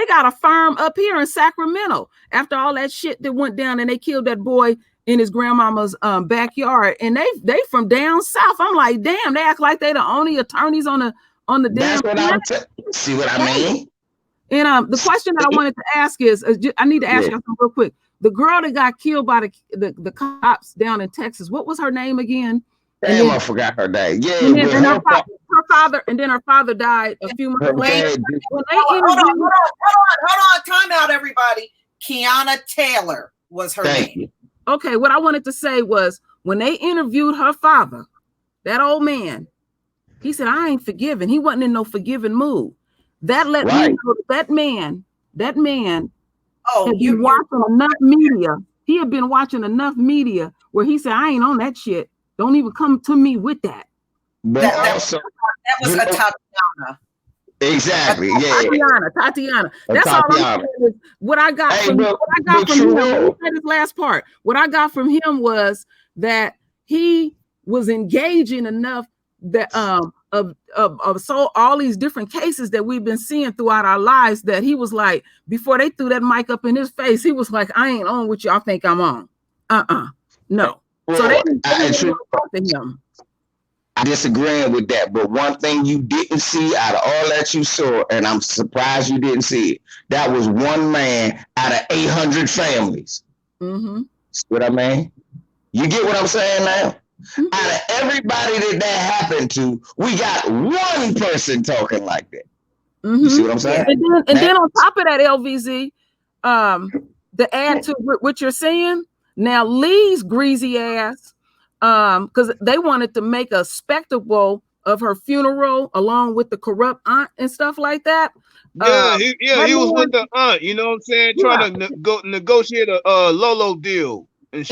got a farm up here in Sacramento after all that shit that went down and they killed that boy in his grandmama's backyard, and they from down south. I'm like, damn, they act like they the only attorneys on the That's damn. What I'm see what I mean? And the question that I wanted to ask is, I need to ask you something real quick. The girl that got killed by the cops down in Texas, what was her name again? Damn, I forgot her name. Yeah, and her father died a few months later. Hold on, time out, everybody. Kiana Taylor was her name. Okay, what I wanted to say was when they interviewed her father, that old man, he said, I ain't forgiving. He wasn't in no forgiving mood. That let me know that man had been watching enough media. He had been watching enough media where he said, I ain't on that shit. Don't even come to me with that. But that was a Tatiana. Exactly. Tatiana. That's all I'm saying is what I got from him. This last part. What I got from him was that he was engaging enough that of so all these different cases that we've been seeing throughout our lives that he was like, before they threw that mic up in his face, he was like, I ain't on what y'all think I'm on. No. Well, so they didn't talk to him. I disagree with that, but one thing you didn't see out of all that you saw, and I'm surprised you didn't see it, that was one man out of 800 families. See what I mean? You get what I'm saying now? Out of everybody that happened to, we got one person talking like that. You see what I'm saying? And then on top of that, LVZ, to add to what you're saying, now Lee's greasy ass, because they wanted to make a spectacle of her funeral along with the corrupt aunt and stuff like that. He was with the aunt, you know what I'm saying, trying to negotiate a Lolo deal. And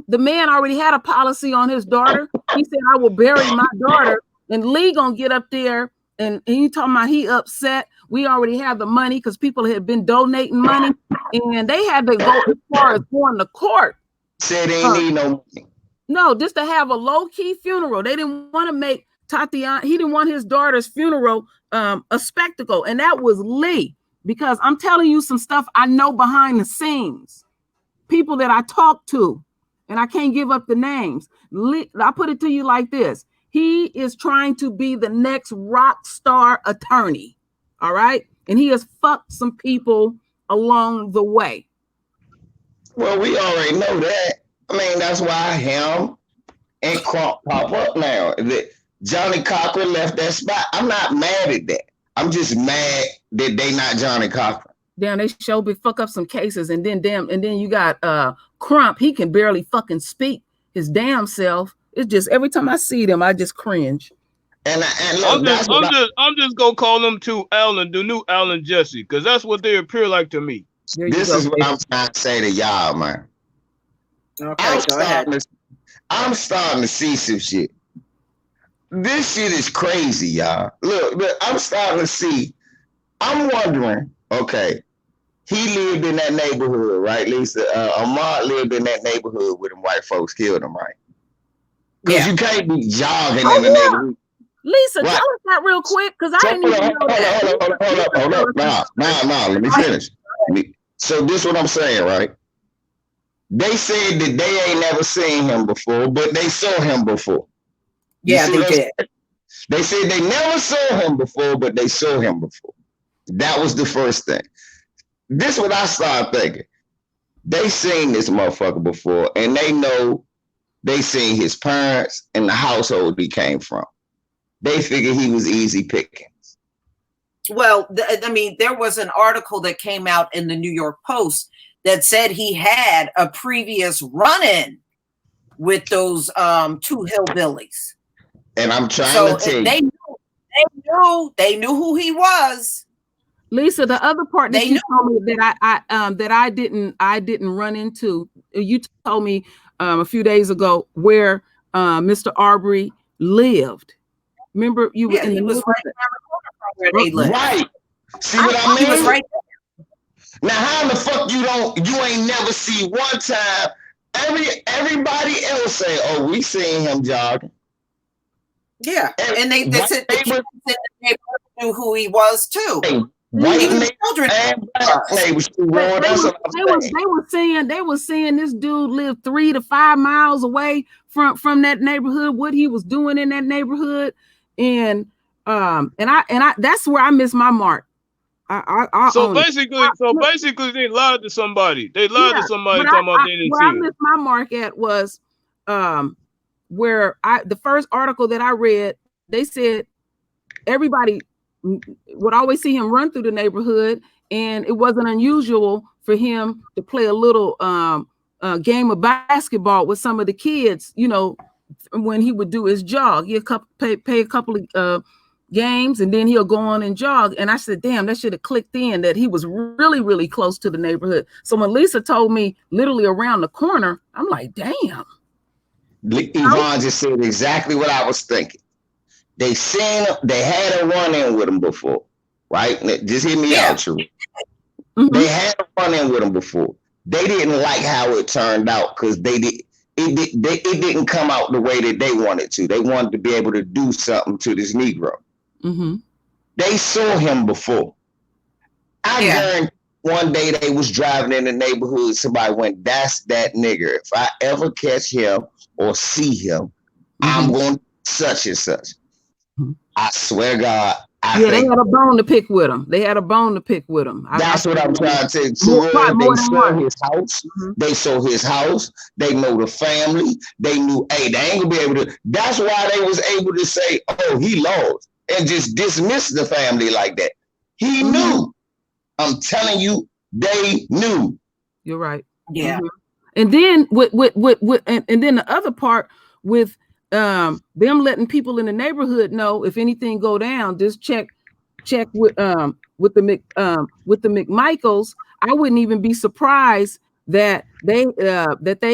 the man already had a policy on his daughter. He said, I will bury my daughter. And Lee gonna get up there and he talking about he upset. We already have the money because people had been donating money, and they had to go as far as going to court. Said they ain't need no money. No, just to have a low-key funeral. They didn't want to make Tatiana, he didn't want his daughter's funeral a spectacle. And that was Lee, because I'm telling you some stuff I know behind the scenes. People that I talk to, and I can't give up the names. Lee, I put it to you like this. He is trying to be the next rock star attorney. All right. And he has fucked some people along the way. Well, we already know that. I mean, that's why him and Crump pop up now. Johnny Cochran left that spot. I'm not mad at that. I'm just mad that they not Johnny Cochran. Damn, they sure be fuck up some cases, and then you got Crump. He can barely fucking speak his damn self. It's just every time I see them, I just cringe. And look, I'm just gonna call them two the new Alan Jesse, because that's what they appear like to me. This is what I'm trying to say to y'all, man. Okay, go ahead. I'm starting to see some shit. This shit is crazy, y'all. Look, I'm starting to see. I'm wondering, okay, He lived in that neighborhood, right, Lisa? Ahmad lived in that neighborhood where them white folks killed him, right? Because you can't be jogging in the neighborhood. Lisa, right. tell us that real quick, because I didn't even know that. Hold up. Nah, let me finish. So this is what I'm saying, right? They said that they ain't never seen him before, but they saw him before. Yeah, they did. They said they never saw him before, but they saw him before. That was the first thing. This is what I started thinking. They seen this motherfucker before, and they know they seen his parents and the household he came from. They figured he was easy pickings. Well, I mean, there was an article that came out in the New York Post that said he had a previous run-in with those two hillbillies. And I'm trying to tell you, they knew who he was. Lisa, the other part that you told me that I didn't run into, you told me a few days ago where Mr. Arbery lived. Remember, you were in the was right around the corner from where they lived. Right. See what I mean? He was right there. Now, how the fuck you ain't never see one time everybody else say, "Oh, we seen him jogging." Yeah, and they said the kids in the neighborhood knew who he was too. White children and black neighbors. They were saying this dude lived 3 to 5 miles away from that neighborhood. What he was doing in that neighborhood, and I that's where I missed my mark. So basically, they lied to somebody. They lied to somebody talking about they didn't see where I missed my mark at was where the first article that I read, they said everybody would always see him run through the neighborhood, and it wasn't unusual for him to play a little game of basketball with some of the kids, you know, when he would do his jog. He'd pay a couple of games, and then he'll go on and jog. And I said, damn, that should have clicked in that he was really, really close to the neighborhood. So when Lisa told me literally around the corner, I'm like, damn. Yvonne just said exactly what I was thinking. They seen him, they had a run-in with him before, right? Just hear me out, True. They had a run-in with him before. They didn't like how it turned out because it didn't come out the way that they wanted to. They wanted to be able to do something to this Negro. They saw him before. I guarantee one day they was driving in the neighborhood, somebody went, "That's that nigger. If I ever catch him or see him, I'm going to such and such." I swear to God. They had a bone to pick with him. That's what I'm trying to say. They saw his house. They saw his house. They know the family. They knew, hey, they ain't gonna be able to. That's why they was able to say, "Oh, he lost," and just dismiss the family like that. He knew. I'm telling you, they knew. You're right. Yeah. And then and then the other part with them letting people in the neighborhood know if anything go down, just check with the McMichaels. I wouldn't even be surprised that they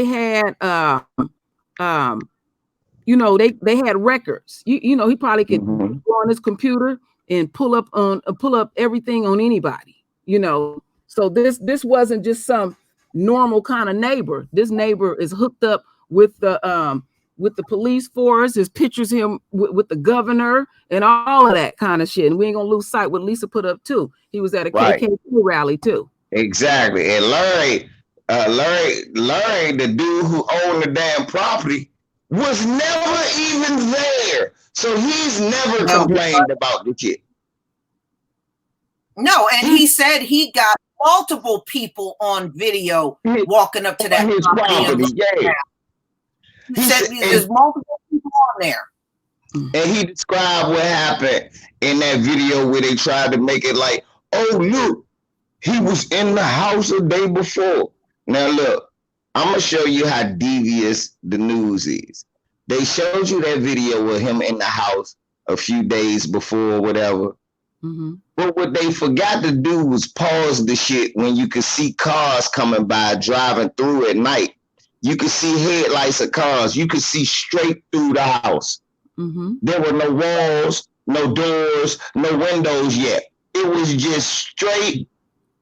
had you know, they had records. You know, he probably could go on his computer and pull up everything on anybody, you know. So this wasn't just some normal kind of neighbor. This neighbor is hooked up with the police force. There's pictures of him with the governor and all of that kind of shit. And we ain't gonna lose sight what Lisa put up too. He was at a KKK rally too. Exactly. And Larry, the dude who owned the damn property, was never even there. So he's never complained about the kid. No, and he said he got multiple people on video walking up to that property. He said there's multiple people on there. And he described what happened in that video where they tried to make it like, "Oh, look, he was in the house a day before." Now, look, I'm going to show you how devious the news is. They showed you that video of him in the house a few days before or whatever. But what they forgot to do was pause the shit when you could see cars coming by, driving through at night. You could see headlights of cars. You could see straight through the house. There were no walls, no doors, no windows yet. It was just straight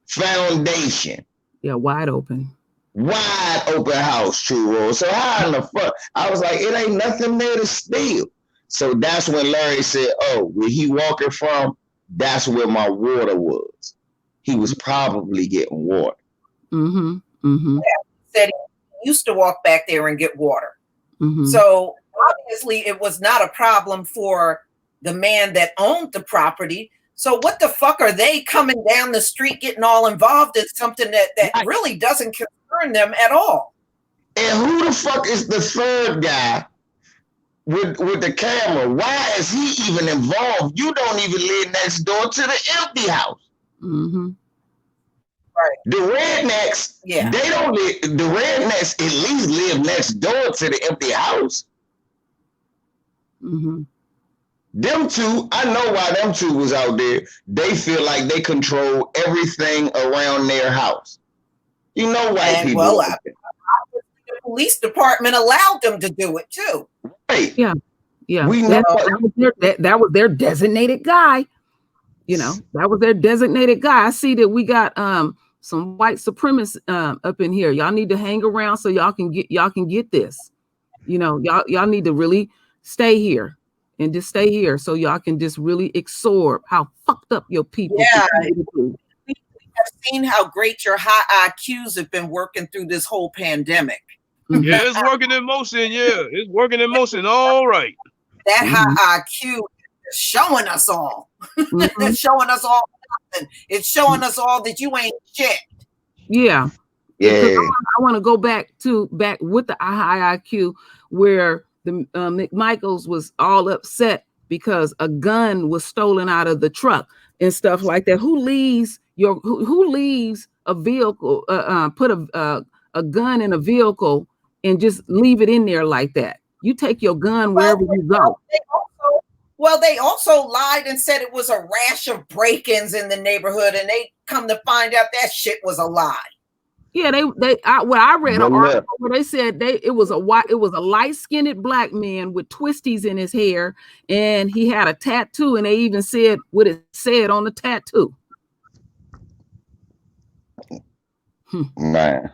foundation. Yeah, wide open. Wide open house, true. So how in the fuck? I was like, it ain't nothing there to steal. So that's when Larry said, oh, where he walking from, that's where my water was. He was probably getting water. Mm-hmm. Mm-hmm. Said he used to walk back there and get water. Mm-hmm. So obviously it was not a problem for the man that owned the property. So what the fuck are they coming down the street getting all involved in something that Right. really doesn't concern them at all? And who the fuck is the third guy with the camera? Why is he even involved? You don't even live next door to the empty house. Mm-hmm. Right. The rednecks, Yeah. they don't live. The rednecks at least live next door to the empty house. Mm-hmm. Them two, I know why them two was out there. They feel like they control everything around their house. You know, white And people. well, the police department allowed them to do it too. Right. Yeah. Yeah. We know that was their designated guy. You know, that was their designated guy. I see that we got some white supremacists up in here. Y'all need to hang around so y'all can get this. You know, y'all need to really stay here and just stay here so y'all can just really absorb how fucked up your people. Yeah. We have seen how great your high IQs have been working through this whole pandemic. Yeah, it's working in motion. Yeah, it's working in motion. All right. That high IQ is showing us all. It's showing us all nothing. It's showing us all that you ain't shit. Yeah. Yeah. I want to go back with the high IQ where the McMichaels was all upset because a gun was stolen out of the truck and stuff like that. Who leaves a vehicle, put a gun in a vehicle and just leave it in there like that? You take your gun wherever you go. They also lied and said it was a rash of break-ins in the neighborhood, and they come to find out that shit was a lie. Yeah, I read an article where they said it was a light-skinned black man with twisties in his hair, and he had a tattoo, and they even said what it said on the tattoo. Man.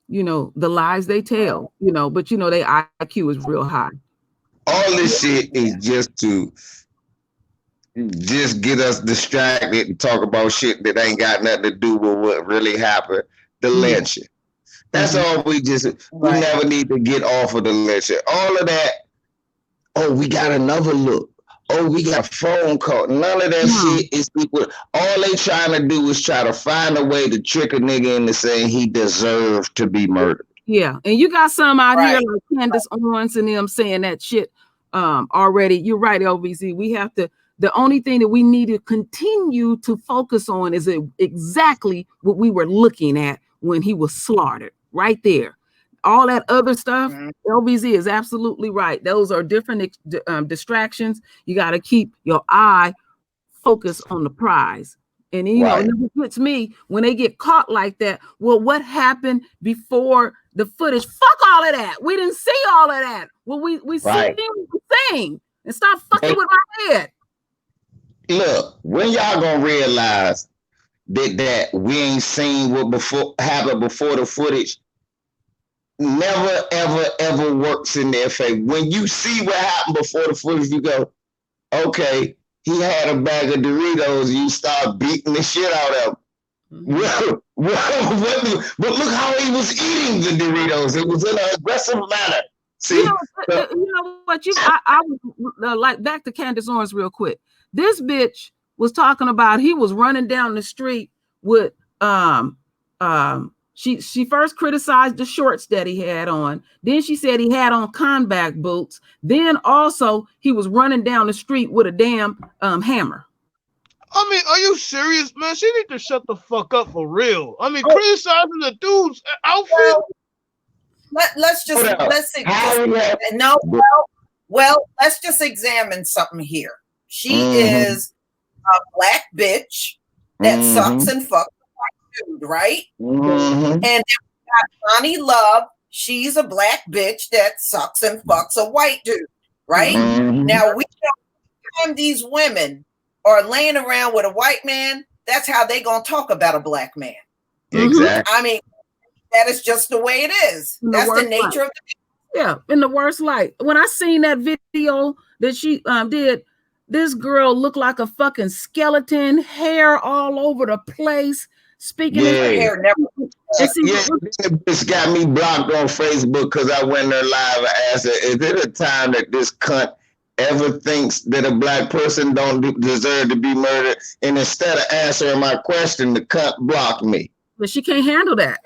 You know, the lies they tell, you know, but you know, their IQ is real high. All this shit is just to get us distracted and talk about shit that ain't got nothing to do with what really happened. The lynching. That's all we never need to get off of the lynching. All of that, oh, we got another look. Oh, we got a phone call. None of that shit is equal. All they trying to do is try to find a way to trick a nigga into saying he deserved to be murdered. Yeah, and you got some out here like Candace Owens and them saying that shit already. You're right, LBZ. We have to. The only thing that we need to continue to focus on is exactly what we were looking at when he was slaughtered, right there. All that other stuff, LBZ is absolutely right. Those are different distractions. You got to keep your eye focused on the prize. And you know, it puts me when they get caught like that. Well, what happened before the footage? Fuck all of that. We didn't see all of that. Well, we see the thing and stop fucking with my head. Look, when y'all gonna realize that we ain't seen what happened before the footage? Never, ever, ever works in their favor. When you see what happened before the footage, you go, okay, he had a bag of Doritos, and you start beating the shit out of him. But look how he was eating the Doritos. It was in an aggressive manner. See, you know what? I was like back to Candace Owens real quick. This bitch was talking about he was running down the street with she first criticized the shorts that he had on. Then she said he had on combat boots. Then also he was running down the street with a damn hammer. I mean, are you serious, man? She need to shut the fuck up for real. I mean, criticizing the dude's outfit. Let's just examine something here. She is a black bitch that sucks and fucks a white dude, right? And then we got Bonnie Love. She's a black bitch that sucks and fucks a white dude, right? Now we know these women are laying around with a white man that's how they gonna talk about a black man. Exactly. I mean, that is just the way it is. That's the nature of the Yeah, in the worst light. When I seen that video that she did, this girl looked like a fucking skeleton, hair all over the place, speaking Yeah. her hair never. This got me blocked on Facebook because I went there live and asked her, is it a time that this cunt ever thinks that a black person don't deserve to be murdered? And instead of answering my question, the cunt blocked me. But she can't handle that.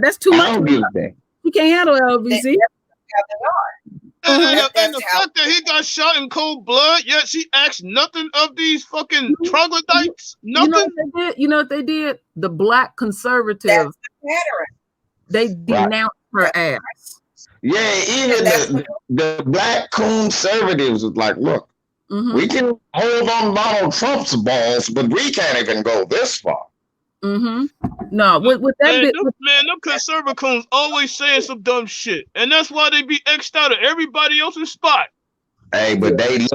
That's too much. I don't give a damn. She can't handle LBC. And the fact that he got shot in cold blood, yet she asked nothing of these fucking troglodytes. Nothing. You know what they did? The black conservatives. They denounced her ass. Yeah, even the black conservatives was like, look, we can hold on Donald Trump's balls, but we can't even go this far. No, with that them conservatives always saying some dumb shit, and that's why they be X'd out of everybody else's spot. Hey, but they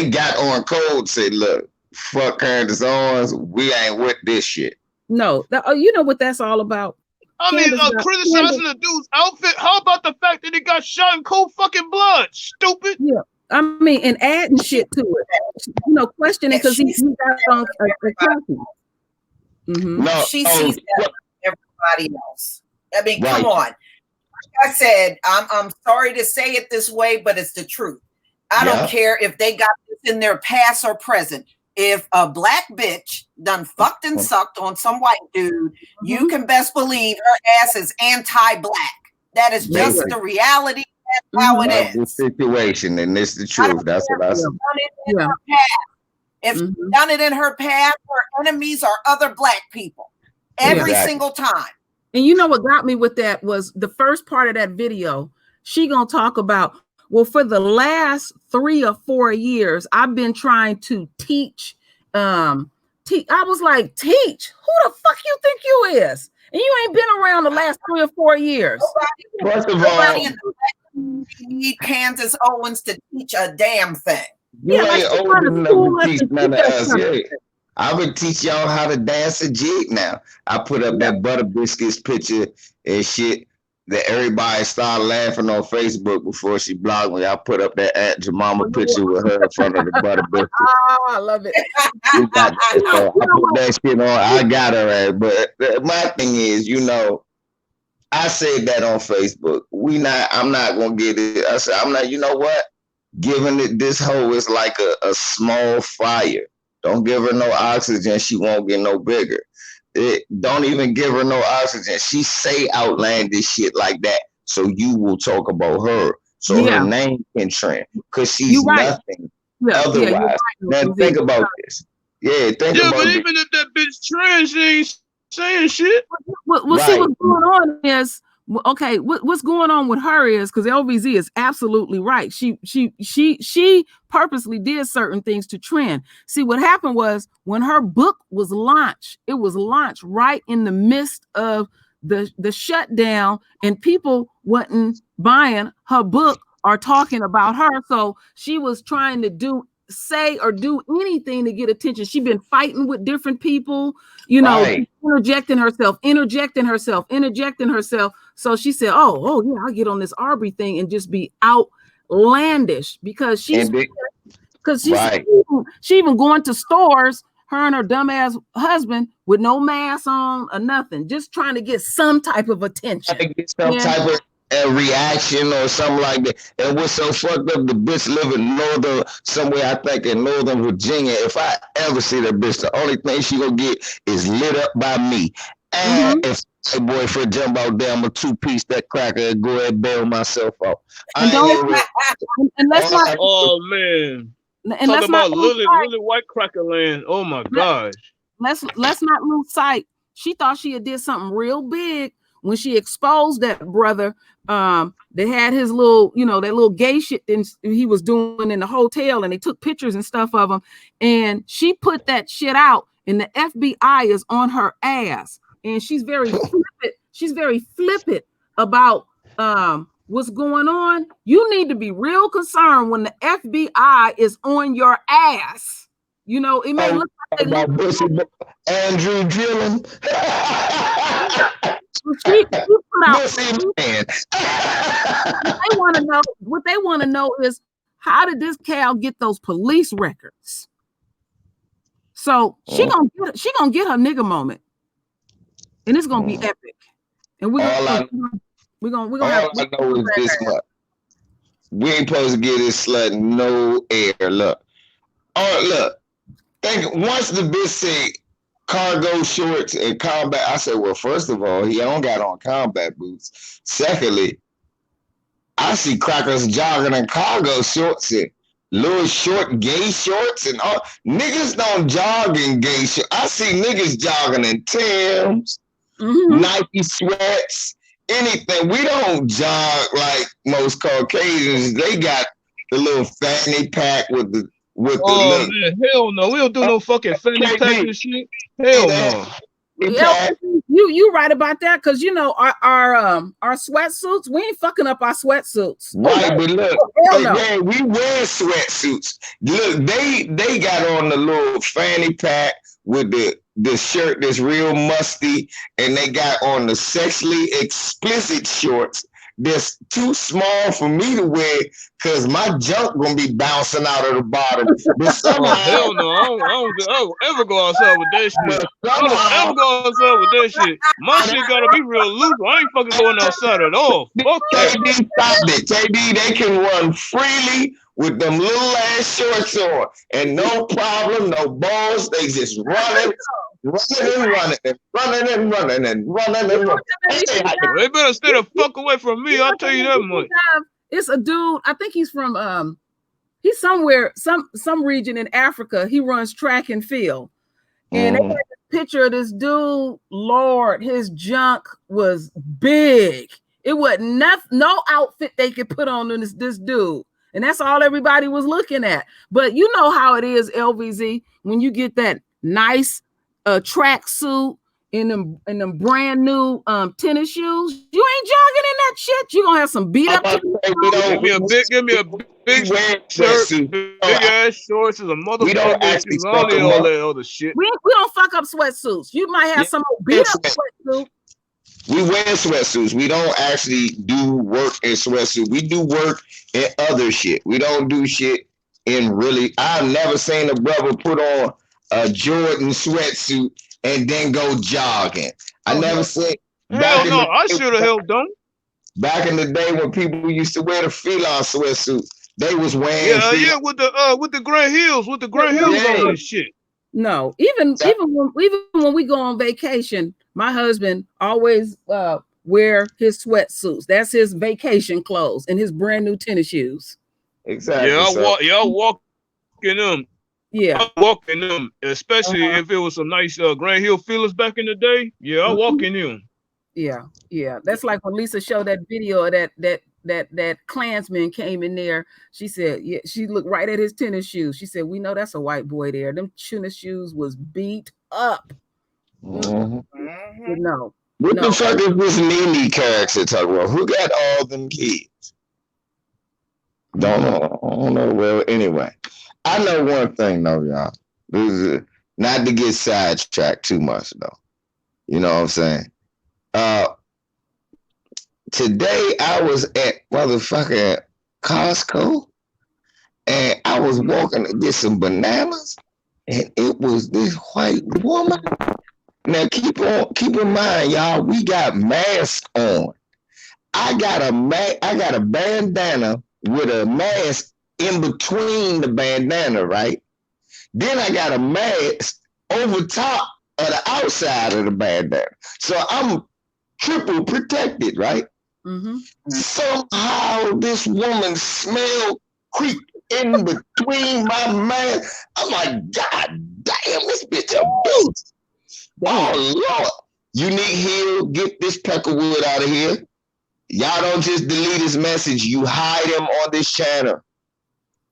got on code, said, look, fuck Candace Owens, we ain't with this shit. No, you know what that's all about. I mean, criticizing the dude's outfit. How about the fact that he got shot in cold fucking blood? Stupid. Yeah, I mean, and adding shit to it. You know, questioning because he got on a turkey. No, she sees that everybody else. I mean, come on. Like I said, I'm sorry to say it this way, but it's the truth. I don't care if they got this in their past or present. If a black bitch done fucked and sucked on some white dude, you can best believe her ass is anti-black. That is just the reality. That's how it is. The situation, and it's the truth. That's what I said. If done it in her past, her enemies are other black people every single time. And you know what got me with that was the first part of that video. She gonna talk about, well, for the last 3 or 4 years, I've been trying to teach. I was like, teach? Who the fuck you think you is? And you ain't been around the last 3 or 4 years. Nobody in the need Candace Owens to teach a damn thing. You ain't old enough to teach none of us. Yeah. I would teach y'all how to dance a jig now. I put up that Butter Biscuits picture and shit that everybody started laughing on Facebook before she blocked me. I put up that Aunt Jemima picture with her in front of the Butter Biscuits. Oh, I love it. I put that shit on. I got her at. But my thing is, you know, I said that on Facebook. I'm not gonna get it. I said, I'm not, you know what? Giving it this hoe is like a small fire. Don't give her no oxygen, she won't get no bigger. Don't even give her no oxygen. She say outlandish shit like that, so you will talk about her, so her name can trend, because she's nothing otherwise. Now think about this. Yeah, think about but this. even if that bitch trans, she ain't saying shit. Well, see what's going on is, okay, what's going on with her is, because LVZ is absolutely right. She purposely did certain things to trend. See, what happened was when her book was launched, it was launched right in the midst of the shutdown, and people wasn't buying her book or talking about her. So she was trying to say or do anything to get attention. She's been fighting with different people, you know, interjecting herself. So she said, oh yeah, I'll get on this Arbery thing and just be outlandish because she even going to stores, her and her dumbass husband with no mask on or nothing, just trying to get some type of attention. Type of reaction or something like that. And what's so fucked up, the bitch live in somewhere I think in Northern Virginia. If I ever see that bitch, the only thing she gonna get is lit up by me. And if my boyfriend jump out there, I'm a 2-piece that cracker and go ahead and bail myself out. Oh man. And talk about Lily White Cracker Land. Oh my gosh. Let's not lose sight. She thought she had did something real big when she exposed that brother. They had his little, that little gay shit that he was doing in the hotel, and they took pictures and stuff of him. And she put that shit out, and the FBI is on her ass. And she's very flippant. She's very flippant about what's going on. You need to be real concerned when the FBI is on your ass. You know, it may look like they look. Andrew Dillon. She put out. Man. What they want to know is, how did this cow get those police records? So she gonna get her nigga moment, and it's gonna be epic. And we're gonna have. I know is this much. We ain't supposed to give this slut no air. Look. Once the bitch say cargo shorts and combat, I said, well, first of all, he don't got on combat boots. Secondly, I see crackers jogging in cargo shorts and little short gay shorts and all. Niggas don't jog in gay shorts. I see niggas jogging in Timbs, Nike sweats, anything. We don't jog like most Caucasians. They got the little fanny pack with the little. Man, hell no. We don't do no fucking fanny pack and shit. Hell no. Yeah, you right about that, because you know our sweatsuits, we ain't fucking up our sweatsuits. Right, but look, we wear sweatsuits. Look, they got on the little fanny pack with the shirt that's real musty, and they got on the sexually explicit shorts that's too small for me to wear, because my junk gonna be bouncing out of the bottom. But somehow, hell no, I don't ever go outside with that shit. I don't ever go outside with that shit. My shit gotta be real loose. I ain't fucking going outside at all. Fuck that. KD, stop it. KD, they can run freely with them little ass shorts on, and no problem, no balls. They just running. They better stay the fuck away from me. I'll tell you that much. It's a dude. I think he's from he's somewhere, some region in Africa. He runs track and field, and they had this picture of this dude. Lord, his junk was big. It wasn't no outfit they could put on this dude, and that's all everybody was looking at. But you know how it is, LVZ, when you get that nice track suit in them brand new tennis shoes, you ain't jogging in that shit. You gonna have some beat up. Give me a big shirt, big ass shorts, is a motherfucker. Shoes, all that other shit. We don't fuck up sweatsuits. You might have some beat up sweatsuit. We wear sweatsuits. We don't actually do work in sweatsuits. We do work in other shit. We don't do shit in really. I've never seen a brother put on a Jordan sweatsuit and then go jogging. I never seen. Hell no, I should have held done. Back in the day when people used to wear the Felon sweatsuit, they was wearing with the gray heels, on this shit. No, even when we go on vacation, my husband always wear his sweatsuits. That's his vacation clothes and his brand new tennis shoes. Exactly. Yeah, I walk in them. Yeah, I walk in them, especially if it was some nice Grand Hill feelers back in the day. Yeah, I walk in them. Yeah. That's like when Lisa showed that video of that Klansman came in there. She said, yeah, she looked right at his tennis shoes. She said, we know that's a white boy there. Them tennis shoes was beat up. No. What the fuck is this Mimi character talking about? Who got all them kids? Don't know. Well, anyway. I know one thing though, y'all. This is not to get sidetracked too much though. You know what I'm saying? Today I was at motherfucking Costco, and I was walking to get some bananas, and it was this white woman. Now keep in mind, y'all, we got masks on. I got a bandana with a mask in between the bandana, right? Then I got a mask over top of the outside of the bandana. So I'm triple protected, right? Somehow this woman's smell creeped in between my mask. I'm like, God damn, this bitch a bitch. Oh, Lord. Unique Hill, get this Peckerwood out of here. Y'all don't just delete his message. You hide him on this channel.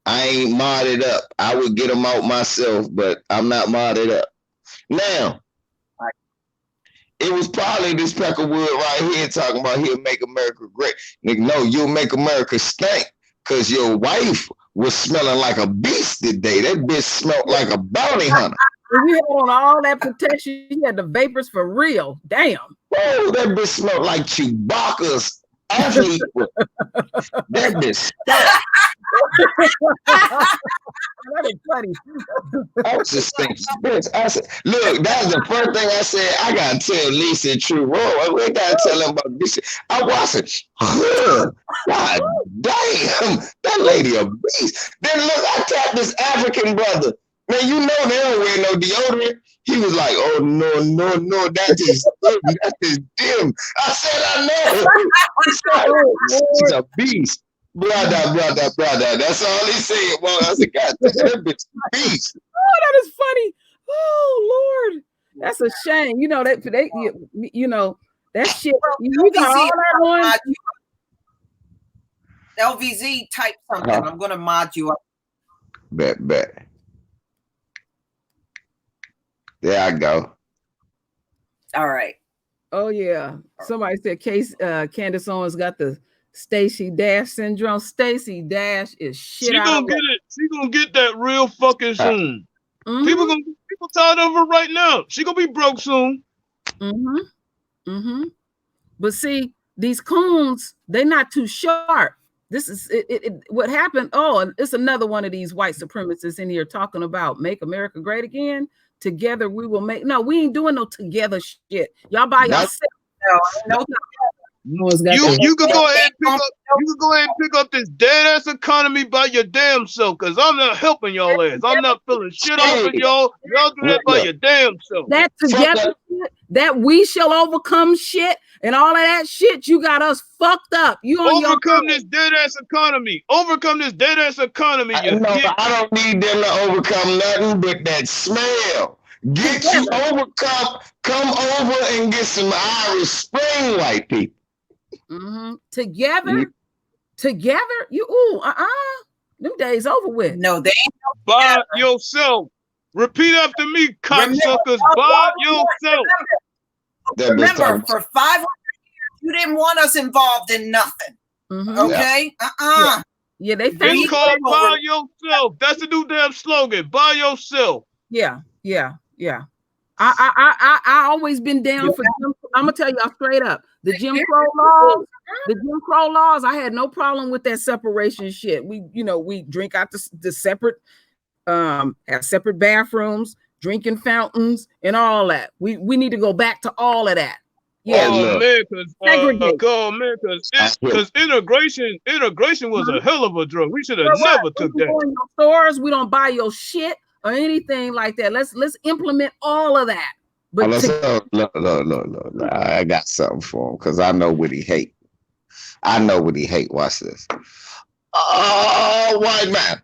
I ain't modded up. I would get him out myself, but I'm not modded up. Now, it was probably this Peckerwood right here talking about he'll make America great. Nigga, no, you'll make America stink because your wife was smelling like a beast today. That bitch smelled like a bounty hunter. We had on all that protection. He had the vapors for real. Damn. Oh, that bitch smelled like Chewbacca's athlete. That bitch. That is funny. I was just thinking, bitch. I said, look, that's the first thing I said. I gotta tell Lisa True. Whoa, we gotta tell him about this shit. I watched it. God damn, that lady a beast. Then look, I tapped this African brother. Man, you know they don't wear no deodorant. He was like, oh no, that is dim. I said, I know. She's a beast. Brother. That's all he said. Well, I said, God damn, that bitch a beast. Oh, that is funny. Oh Lord, that's a shame. You know that you know that shit. You got all that on. LVZ, type something. I'm gonna mod you up. Bet. There I go. All right. Oh yeah. Somebody said Candace Owens got the Stacey Dash syndrome. Stacey Dash is shit. She gonna get it. She gonna get that real fucking soon. Mm-hmm. People tired of her right now. She gonna be broke soon. But see, these coons, they're not too sharp. This is what happened. Oh, and it's another one of these white supremacists in here talking about make America great again. Together we will make. No, we ain't doing no together shit. Y'all by yourself. No. You could go ahead and pick up this dead ass economy by your damn self, because I'm not helping y'all ass. I'm not feeling shit off of y'all. Y'all do that by your damn self. That together shit, that we shall overcome shit and all of that shit, you got us fucked up. You overcome this dead ass economy. Overcome this dead ass economy. I don't need them to overcome nothing but that smell. Get you come over and get some Irish Spring white people. Together, them days over with. No, they ain't by yourself. Repeat after me, cocksuckers. By yourself. Remember, for 500 years, you didn't want us involved in nothing. Okay? Yeah, they think called by yourself. That's the new damn slogan. By yourself. Yeah. I always been down for Jim. I'm gonna tell y'all straight up. The Jim Crow laws, I had no problem with that separation shit. We drink out the separate, have separate bathrooms, drinking fountains, and all that. We need to go back to all of that. Yeah, because integration was a hell of a drug. We should have never took that. In stores, we don't buy your shit or anything like that. Let's implement all of that. But look, I got something for him because I know what he hate. Watch this. Oh, white man.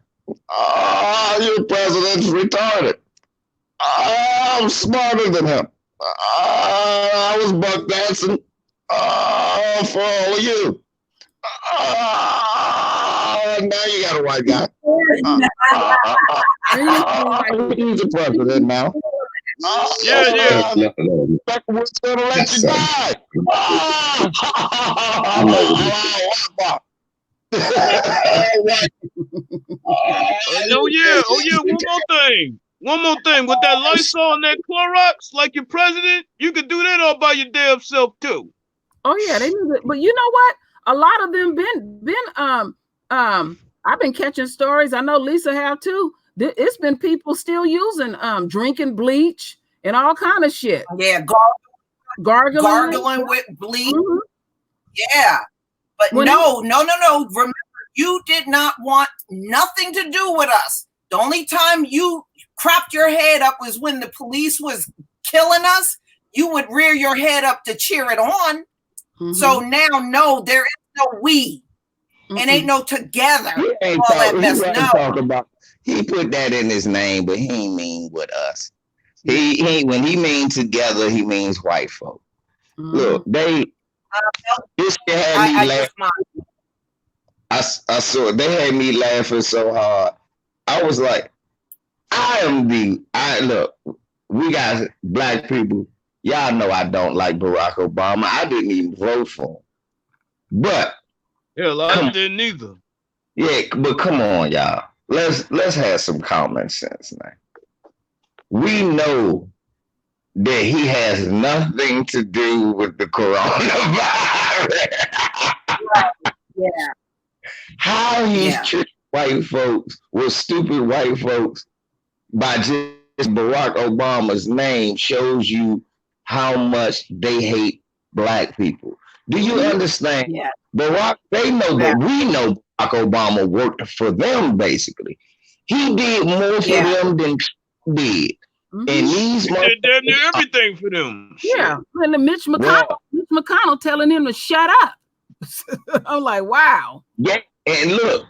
Oh, your president's retarded. Oh, I'm smarter than him. I was buck dancing for all of you. Now you got a white guy. He's the president now. Yeah. What's gonna let you die? One more thing. With that Lysol and that Clorox, like your president, you could do that all by your damn self too. Oh yeah, they need it. But you know what? A lot of them been I've been catching stories. I know Lisa have too. It's been people still using drinking bleach and all kind of shit. Yeah, gargling with bleach. Yeah, but no. Remember, you did not want nothing to do with us. The only time you crapped your head up was when the police was killing us. You would rear your head up to cheer it on. So now, no, there is no we. It ain't no together. All that mess. No. He put that in his name, but he ain't mean with us. He when he means together, he means white folk. Look, this had me laughing. I saw it. They had me laughing so hard. I was like, look, we got black people. Y'all know I don't like Barack Obama. I didn't even vote for him. But I didn't either. Yeah, but come on, y'all. Let's have some common sense now. We know that he has nothing to do with the coronavirus. Yeah. How he's Yeah. treating white folks with stupid white folks by just Barack Obama's name shows you how much they hate black people. Do you understand? Yeah. Barack, they know Yeah. that we know Barack Obama worked for them basically. He did more for Yeah. them than Trump did. And these He did damn near motherfuckers, everything for them. Yeah, Shit. and the Mitch well, McConnell telling him to shut up. I'm like, wow. yeah, and look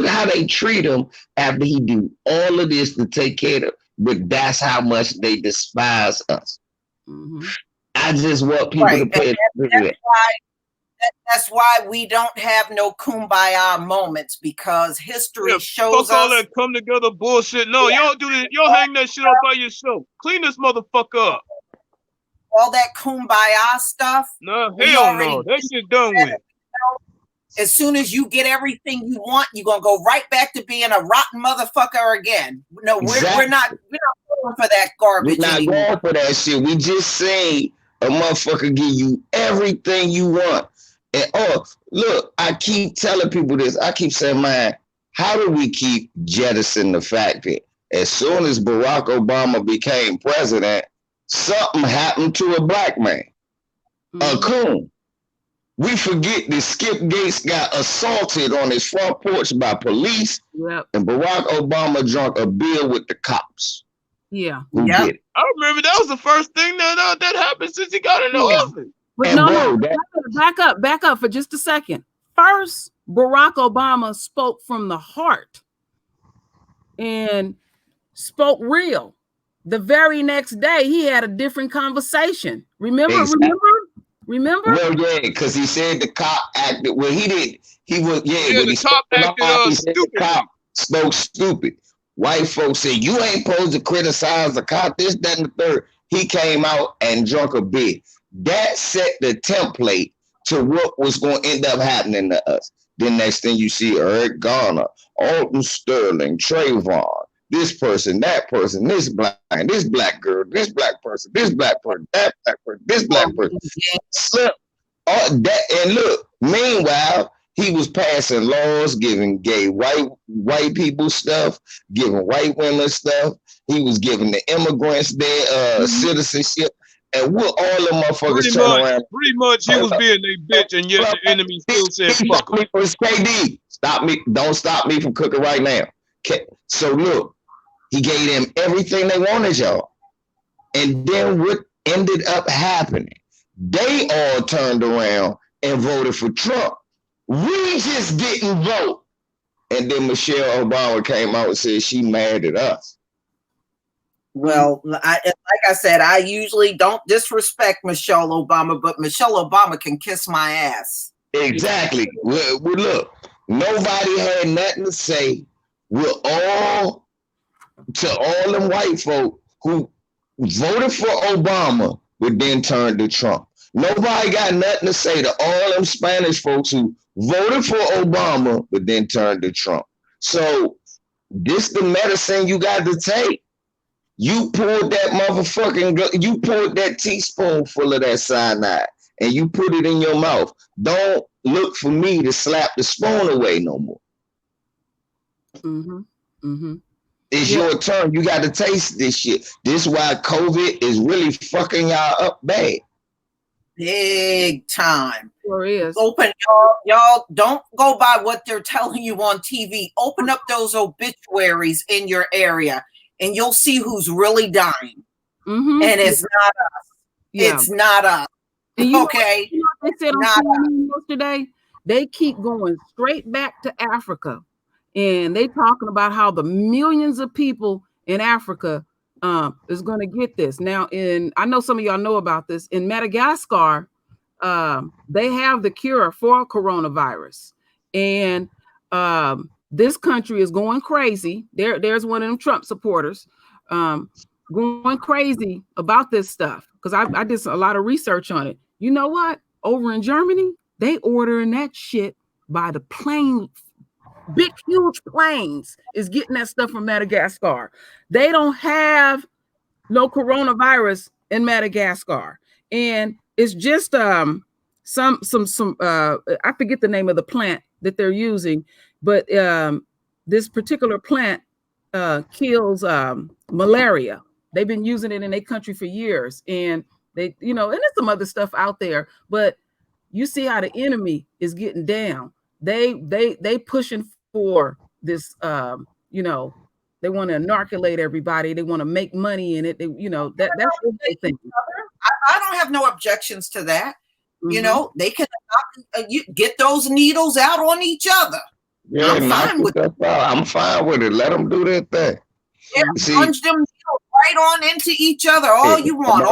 how they treat him after he do all of this to take care of them. But that's how much they despise us. Mm-hmm. I just want people to Right. pay attention to that. That's why we don't have no kumbaya moments, because history Yeah, shows fuck all us that come together bullshit. No, y'all do this. Y'all hang that shit up by yourself. Clean this motherfucker up. all that kumbaya stuff. No, We hell already no. That shit done with. As soon as you get everything you want, you're gonna go right back to being a rotten motherfucker again. No, we're not going for that We're garbage not anymore. going for that shit. We just say a motherfucker give you everything you want. And look, I keep telling people this. I keep saying, man, how do we keep jettisoning the fact that as soon as Barack Obama became president, something happened to a black man, a coon. We forget that Skip Gates got assaulted on his front porch by police, and Barack Obama drunk a beer with the cops. Yeah. Who did it? I remember that was the first thing that happened since he got in the office. But And no, bro, back up for just a second. First, Barack Obama spoke from the heart and spoke real. The very next day, he had a different conversation. Remember? Exactly. Remember? Well, yeah, because he said the cop acted. Well, he did. He was when the he cop acted he said the cop spoke stupid. White folks said you ain't supposed to criticize the cop. This, that, and the third. He came out and drunk a beer. That set the template to what was going to end up happening to us. Then next thing you see, Eric Garner, Alton Sterling, Trayvon, this person, that person, this black girl, this black person, that black person, this black person. Slip. And look, meanwhile, he was passing laws giving gay white people stuff, giving white women stuff. He was giving the immigrants their citizenship. And we'll all the motherfuckers turn around. Pretty much he was being a bitch, and yet the enemy still said fuck him. KD, stop me. Don't stop me from cooking right now. Okay. So look, he gave them everything they wanted, y'all. And then what ended up happening? They all turned around and voted for Trump. We just didn't vote. And then Michelle Obama came out and said she mad at us. Well, like I said, I usually don't disrespect Michelle Obama, but Michelle Obama can kiss my ass. Exactly. Well, look, nobody had nothing to say. We're all, to all them white folk who voted for Obama, but then turned to Trump. Nobody got nothing to say to all them Spanish folks who voted for Obama, but then turned to Trump. So this the medicine you got to take. You poured that teaspoonful of that cyanide and you put it in your mouth. Don't look for me to slap the spoon away no more. It's your turn. You got to taste this shit. This is why COVID is really fucking y'all up bad. Big time. Sure is. Open y'all don't go by what they're telling you on TV. Open up those obituaries in your area and you'll see who's really dying. And it's not us. Yeah. It's not us. And okay. You know what they said on CNN yesterday? They keep going straight back to Africa. And they talking about how the millions of people in Africa is going to get this. Now, I know some of y'all know about this. In Madagascar, they have the cure for coronavirus. And this country is going crazy. There's one of them Trump supporters going crazy about this stuff. Because I did a lot of research on it. You know what? Over in Germany, they ordering that shit by the plane big, huge planes is getting that stuff from Madagascar. They don't have no coronavirus in Madagascar, and it's just some I forget the name of the plant that they're using, but this particular plant kills malaria. They've been using it in their country for years, and they, and there's some other stuff out there, but you see how the enemy is getting down. They pushing for this, they want to inoculate everybody. They want to make money in it. That's what they think. I don't have no objections to that. Mm-hmm. They can get those needles out on each other. Yeah, I'm fine with that. I'm fine with it. Let them do their thing. Yeah, plunge them needles right on into each other. All you want.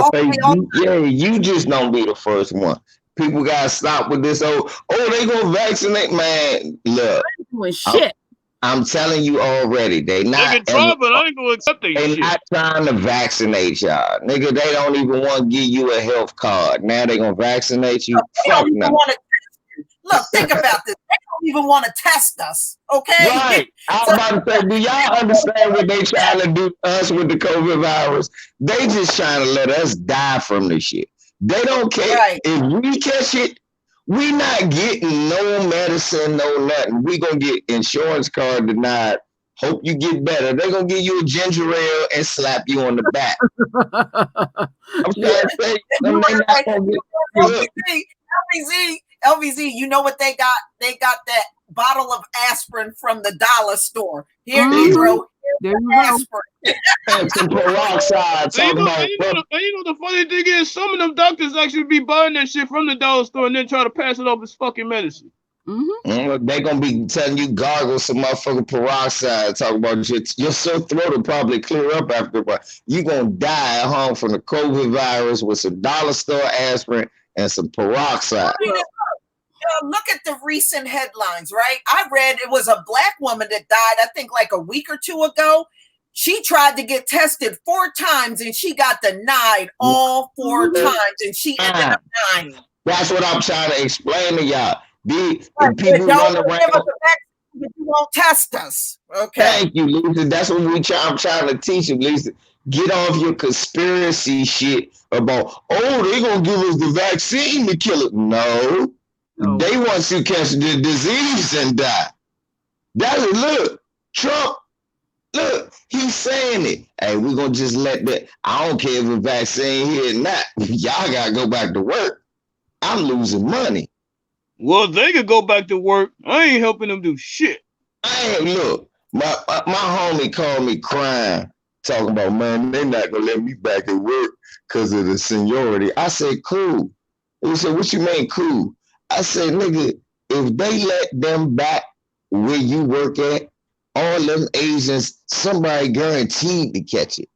You just don't be the first one. People gotta stop with this. They gonna vaccinate, man. Look, doing shit. I'm telling you already, they not. They can try, but I ain't gonna accept that shit. They not trying to vaccinate y'all, nigga. They don't even want to give you a health card. Now they gonna vaccinate you. Fuck no. Look, think about this. They don't even want to test us, okay? Right. I was about to say, do y'all understand what they trying to do to us with the COVID virus? They just trying to let us die from this shit. They don't care. Right. If we catch it, we not getting no medicine, no nothing. We gonna get insurance card denied. Hope you get better. They gonna give you a ginger ale and slap you on the back. I'm trying to say, LVZ, you know what they got? They got that bottle of aspirin from the dollar store. Here you go. Aspirin. And some peroxide. You know the funny thing is, some of them doctors actually be buying that shit from the dollar store and then try to pass it off as fucking medicine. Mm-hmm. They gonna be telling you gargle some motherfucking peroxide. Talk about your sore throat will probably clear up after a while. You gonna die at home from the COVID virus with some dollar store aspirin and some peroxide. Look at the recent headlines, right? I read it was a black woman that died, I think like a week or two ago. She tried to get tested 4 times and she got denied all 4 times and she ended up dying. That's what I'm trying to explain to y'all. People don't give us a vaccine, but you won't test us. Okay. Thank you, Lisa. That's what I'm trying to teach you, Lisa. Get off your conspiracy shit about, they're going to give us the vaccine to kill it. No. They want to catch the disease and die. Look, Trump, look, he's saying it. Hey, we're going to just let that. I don't care if a vaccine here or not. Y'all got to go back to work. I'm losing money. Well, they could go back to work. I ain't helping them do shit. Look, my homie called me crying, talking about, man, they're not going to let me back at work because of the seniority. I said, cool. He said, what you mean cool? I said, nigga, if they let them back where you work at, all them Asians, somebody guaranteed to catch it.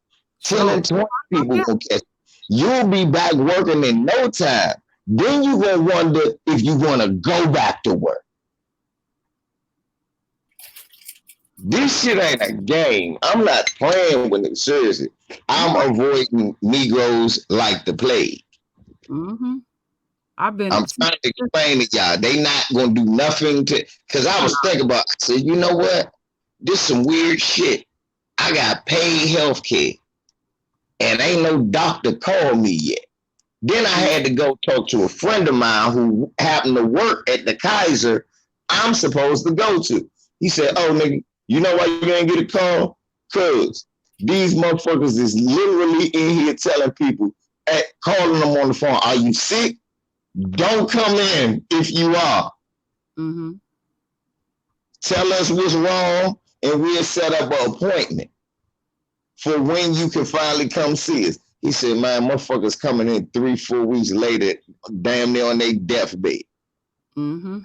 10 and 20 people gonna catch it. You'll be back working in no time. Then you gonna wonder if you wanna go back to work. This shit ain't a game. I'm not playing with it, seriously. I'm avoiding Negroes like the plague. Mm-hmm. I'm trying to explain to y'all. They not gonna do nothing because I was thinking about, I said, you know what? This some weird shit. I got paid health care and ain't no doctor called me yet. Then I had to go talk to a friend of mine who happened to work at the Kaiser I'm supposed to go to. He said, oh, nigga, you know why you ain't get a call? Because these motherfuckers is literally in here telling people, calling them on the phone, are you sick? Don't come in if you are. Mm-hmm. Tell us what's wrong, and we'll set up an appointment for when you can finally come see us. He said, man, motherfuckers coming in 3-4 weeks later, damn near on their deathbed. Mm-hmm.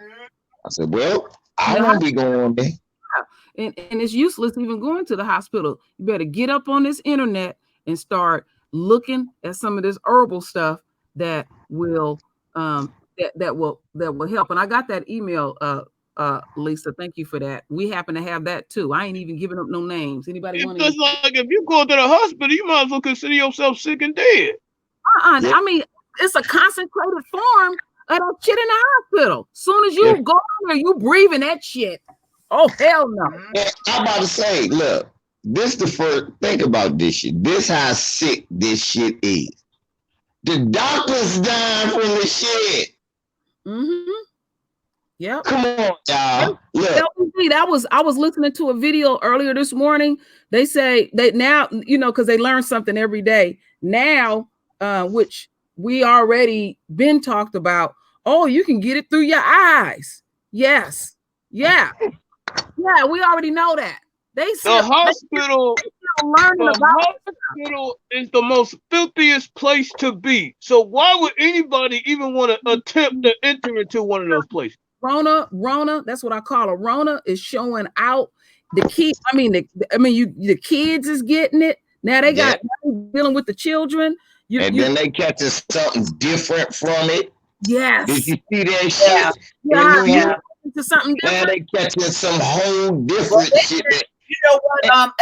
I said, well, I won't be going there. And it's useless even going to the hospital. You better get up on this internet and start looking at some of this herbal stuff that will that will help. And I got that email, Lisa. Thank you for that. We happen to have that too. I ain't even giving up no names. Anybody want to? It's like if you go to the hospital, you might as well consider yourself sick and dead. Yeah. I mean, it's a concentrated form of that shit in the hospital. Soon as you go in there, you breathing that shit. Oh, hell no. And I'm about to say, look, this the first. Think about this shit. This how sick this shit is. The doctors dying from the shit. Mm-hmm. Yep. Come on, y'all. Look. I was listening to a video earlier this morning. They say that now, because they learn something every day. Now, which we already been talked about. Oh, you can get it through your eyes. Yes. Yeah. Yeah, we already know that. The hospital is the most filthiest place to be. So why would anybody even want to attempt to enter into one of those places? Rona, that's what I call a Rona, is showing out. The kids is getting it. Now they got dealing with the children. Then they catching something different from it. Yes. Did you see that shit? Yeah. To something different. Now they catching some whole different shit. You know what,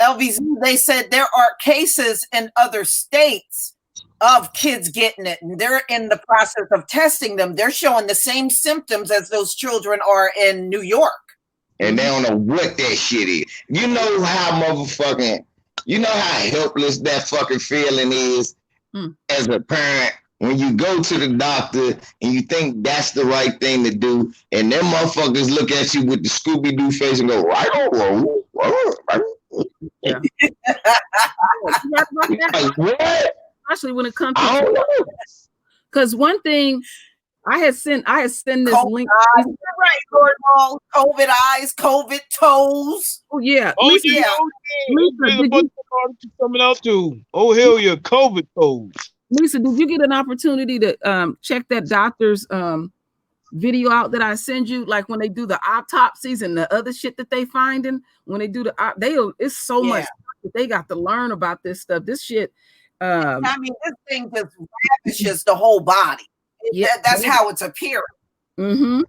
LVZ, they said there are cases in other states of kids getting it, and they're in the process of testing them. They're showing the same symptoms as those children are in New York. And they don't know what that shit is. You know how helpless that fucking feeling is as a parent when you go to the doctor and you think that's the right thing to do, and them motherfuckers look at you with the Scooby-Doo face and go, right on. Yeah. Like, what? Especially when it comes to, because one thing I had sent this COVID link. Eyes. You're right, Lord Ball. COVID eyes, COVID toes. Oh yeah. Lisa, coming out too. Oh hell yeah, COVID toes. Lisa, did you get an opportunity to check that doctor's video out that I send you? Like when they do the autopsies and the other shit that they finding, when they do it's so much that they got to learn about this stuff. This shit. I mean, this thing just ravishes the whole body. That's how it's appearing. Mm-hmm.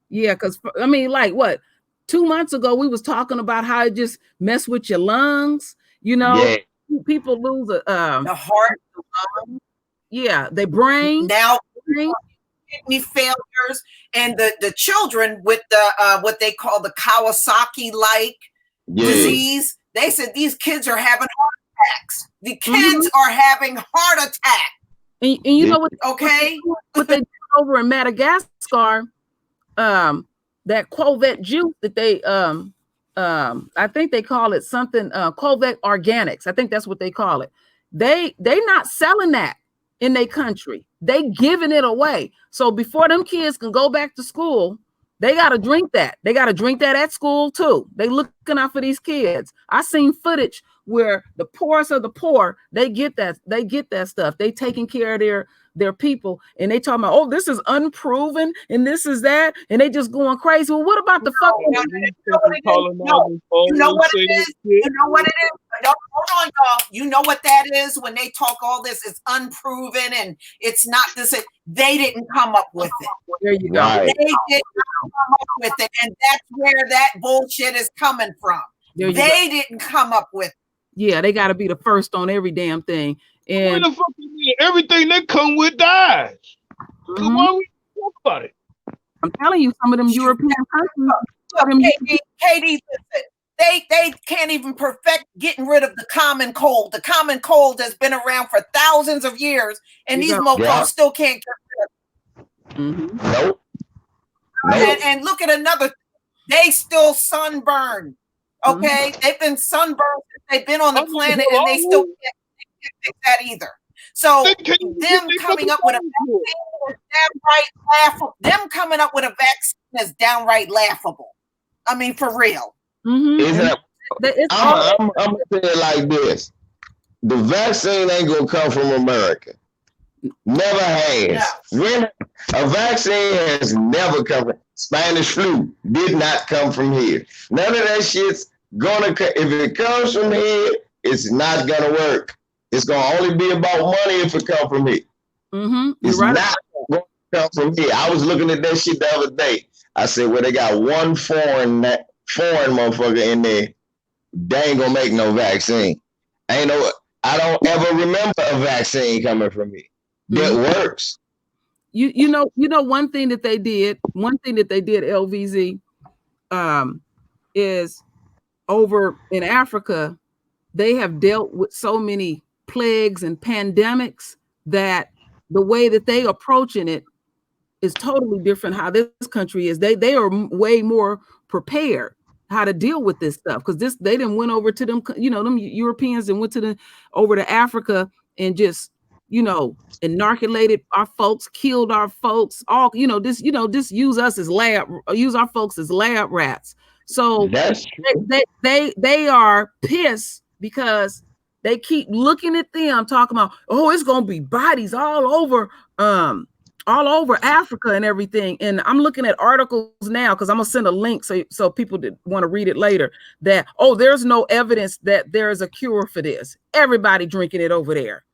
Yeah, because I mean, like what? 2 months ago, we was talking about how it just mess with your lungs. People lose the heart, the lungs. Yeah, their brain. Now kidney failures, and the children with the what they call the Kawasaki-like disease. They said these kids are having heart attacks. The kids are having heart attacks. And you know what? Okay, what they did over in Madagascar, that Quovet juice that they I think they call it something Quovet Organics. I think that's what they call it. They not selling that in their country. They giving it away. So before them kids can go back to school, they got to drink that. They got to drink that at school too. They looking out for these kids. I seen footage where the poorest of the poor, they get that stuff. They taking care of their people, and they talking about, oh, this is unproven and this is that, and they just going crazy. Well, what about the fucking you know what it is? You know what it is? No, hold on, y'all. You know what that is when they talk all this is unproven and it's not this. They didn't come up with it. There you go. Right. They did not come up with it, and that's where that bullshit is coming from. They didn't come up with it. Yeah, they got to be the first on every damn thing. And what the fuck you mean? Everything they come with dies. So why we talk about it? I'm telling you, some of them European countries. Katie, they can't even perfect getting rid of the common cold. The common cold has been around for thousands of years, and these mofos still can't get rid of it. Nope. And look at another thing. They still sunburn. Okay, they've been sunburned since they've been on the planet, and they still can't fix that either. So them coming up with a vaccine is downright laughable. Them coming up with a vaccine is downright laughable. I mean, for real. I'm gonna say it like this: the vaccine ain't gonna come from America. Never has. No. When a vaccine has never come from Spanish flu, did not come from here. None of that shit's gonna. If it comes from here, it's not gonna work. It's gonna only be about money if it comes from here. It's not gonna come from here. I was looking at that shit the other day. I said, well, they got one foreign motherfucker in there. They ain't gonna make no vaccine. I don't ever remember a vaccine coming from here that works. You know one thing that they did, LVZ, is over in Africa, they have dealt with so many plagues and pandemics that the way that they approaching it is totally different how this country is. They are way more prepared how to deal with this stuff, because they didn't went over to them, them Europeans, and went to over to Africa and just inoculated our folks, killed our folks, all just use our folks as lab rats. So That's true. they are pissed because they keep looking at them talking about, oh, it's gonna be bodies all over Africa and everything. And I'm looking at articles now, because I'm gonna send a link so people that want to read it later, that there's no evidence that there is a cure for this. Everybody drinking it over there.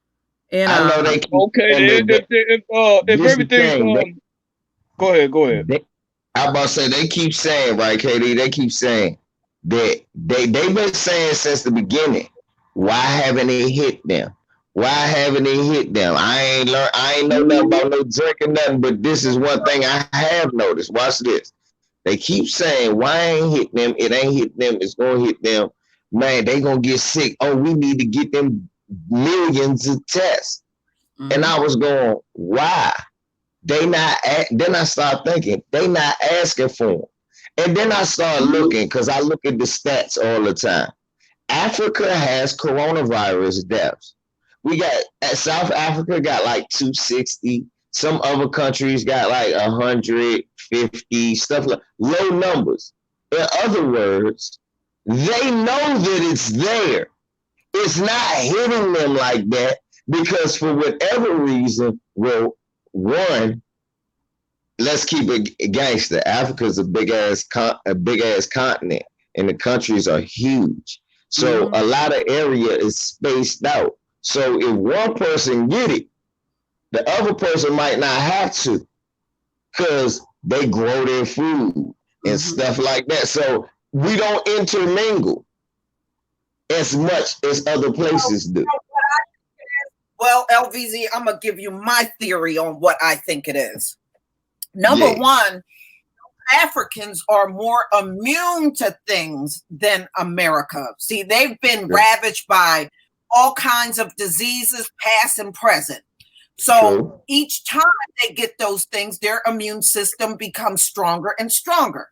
And I know they keep okay, if everything's go ahead. I'm about to say, they keep saying, right, KD? They keep saying that they've been saying since the beginning, why haven't it hit them? Why haven't it hit them? I ain't know nothing about no drinking nothing, but this is one thing I have noticed. Watch this. They keep saying, why ain't hit them? It ain't hit them. It's gonna hit them. Man, they gonna get sick. Oh, we need to get them millions of tests. Mm-hmm. And I was going, why? Then I start thinking, they not asking for them. And then I start looking, because I look at the stats all the time. Africa has coronavirus deaths. We got, South Africa got like 260. Some other countries got like 150, stuff like low numbers. In other words, they know that it's there. It's not hitting them like that because for whatever reason, well, one, let's keep it gangster. Africa's a big ass continent, and the countries are huge. So a lot of area is spaced out. So if one person get it, the other person might not have to, because they grow their food and stuff like that. So we don't intermingle as much as other places do. Well, LVZ, I'm going to give you my theory on what I think it is. Number one, Africans are more immune to things than America. See, they've been ravaged by all kinds of diseases, past and present. So each time they get those things, their immune system becomes stronger and stronger.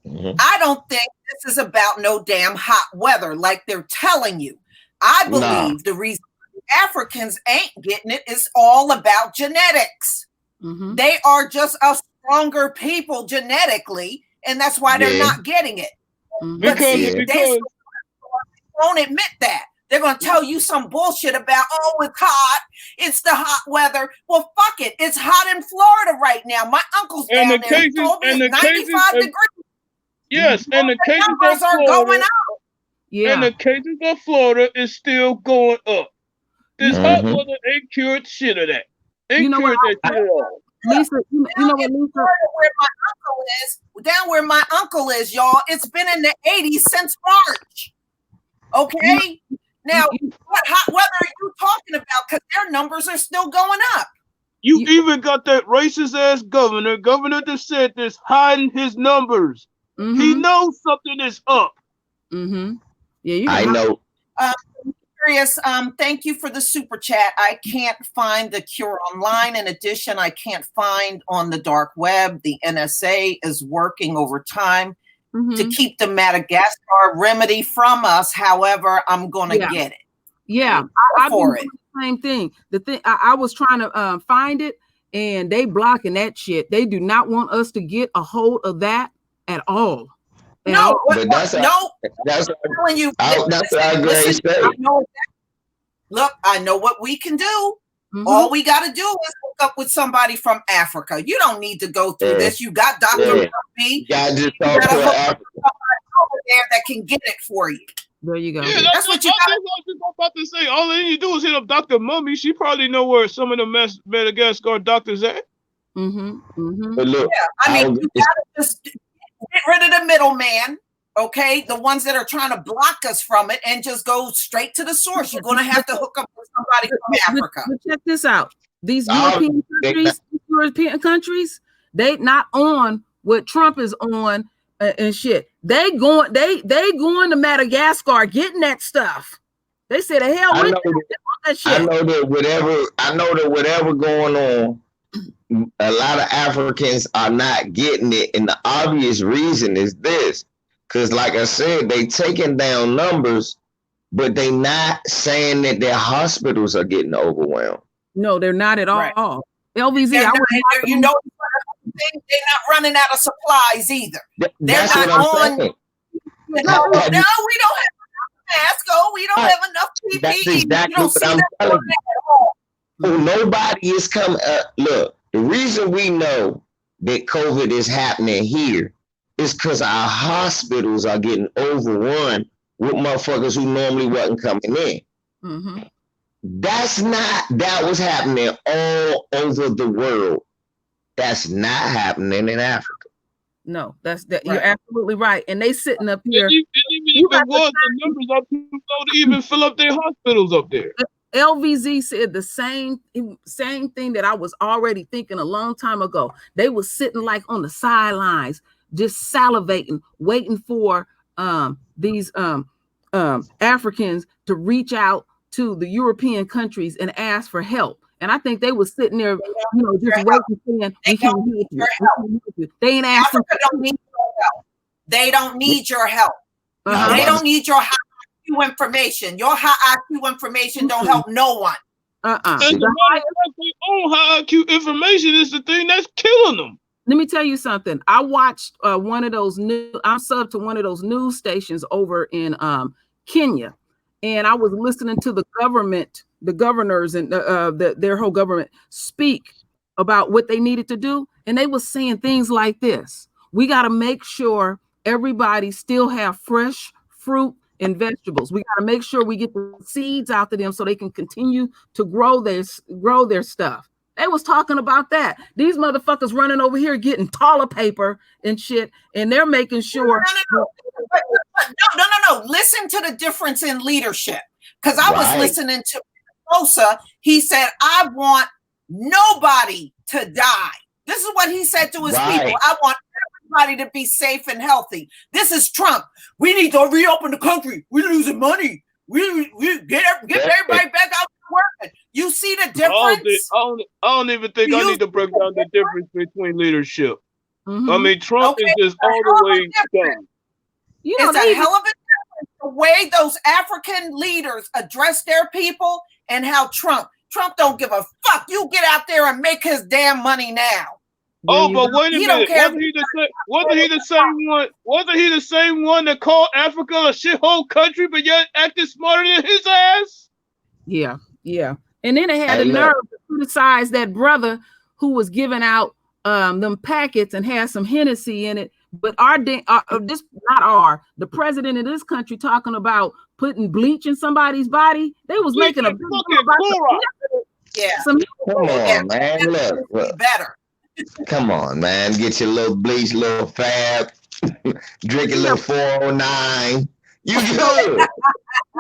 I don't think this is about no damn hot weather like they're telling you. I believe the reason Africans ain't getting it is all about genetics. They are just a stronger people genetically, and that's why they're not getting it. Because they won't admit that. They're going to tell you some bullshit about, oh, it's hot. It's the hot weather. Well, fuck it. It's hot in Florida right now. My uncle's down there. He told me it's 95 degrees. Yes, and the cases of Florida are going up. Yeah. And the cases of Florida is still going up. This hot weather ain't cured shit of that. Ain't cured that shit at all. Lisa, you know what, Lisa? Where my uncle is, down where my uncle is, y'all, it's been in the 80s since March. Okay? Now, what hot weather are you talking about? Because their numbers are still going up. You even got that racist ass governor that said this, hiding his numbers. He knows something is up. Yeah, I know. Curious. Thank you for the super chat. I can't find the cure online. In addition, I can't find on the dark web. The NSA is working overtime to keep the Madagascar remedy from us. However, I'm going to get it. Yeah, I've been doing the same thing. The thing I was trying to find it, and they blocking that shit. They do not want us to get a hold of that at all. No, that's telling you. Look, I know what we can do. All we got to do is hook up with somebody from Africa. You don't need to go through this. You got Dr. You got to talk to somebody over there that can get it for you. There you go. Yeah, that's what you got. I'm about to say. All they need to do is hit up Dr. Mummy. She probably know where some of the Madagascar doctors at. But look, I mean, you gotta just get rid of the middleman, okay? The ones that are trying to block us from it, and just go straight to the source. You're going to have to hook up with somebody from Africa. But check this out. These European countries, they not on what Trump is on and shit. They going to Madagascar getting that stuff. They said, the hell with that shit. I know that whatever going on, a lot of Africans are not getting it, and the obvious reason is this: because, like I said, they taking down numbers, but they not saying that their hospitals are getting overwhelmed. No, they're not at all. LVZ, they're not running out of supplies either. That's what I'm saying. No, we don't have enough masks. Oh, we don't have enough PPE. That's exactly what I'm telling you. Nobody is coming. Look, the reason we know that COVID is happening here is because our hospitals are getting overrun with motherfuckers who normally wasn't coming in. Mm-hmm. That was happening all over the world. That's not happening in Africa. No, that's that. Right. You're absolutely right. And they sitting up here. Even if it was, the numbers of people don't even fill up their hospitals up there. LVZ said the same thing that I was already thinking a long time ago. They were sitting like on the sidelines, just salivating, waiting for these Africans to reach out to the European countries and ask for help. And I think they were sitting there, just waiting, saying, "We can't help you. They ain't asking. Africa don't need your help. They don't need your help. They don't need your high IQ information. Your high IQ information don't help no one. And the own high IQ information is the thing that's killing them. Let me tell you something. I watched I'm subbed to one of those news stations over in Kenya, and I was listening to the governors and their whole government speak about what they needed to do. And they were saying things like this: we got to make sure everybody still have fresh fruit and vegetables. We got to make sure we get the seeds out to them so they can continue to grow their stuff. They was talking about that. These motherfuckers running over here getting toilet paper and shit, and they're making sure. No. Listen to the difference in leadership. Because I was listening to Bosa. He said, I want nobody to die. This is what he said to his people. I want everybody to be safe and healthy. This is Trump. We need to reopen the country. We're losing money. We get everybody back out working. You see the difference? I don't even think I need to break down the difference between leadership. Mm-hmm. I mean, Trump is just all the way done. It's a hell of a difference the way those African leaders address their people and how Trump don't give a fuck. You get out there and make his damn money now. Oh, but wait a minute. Wasn't he the same one that called Africa a shithole country, but yet acted smarter than his ass? Yeah. And then they had the nerve to criticize that brother who was giving out them packets and had some Hennessy in it. But the president of this country talking about putting bleach in somebody's body. They was making a big Come on, man. Look. Better. Come on, man. Get your little bleach, little fab, drink a little 409. You good.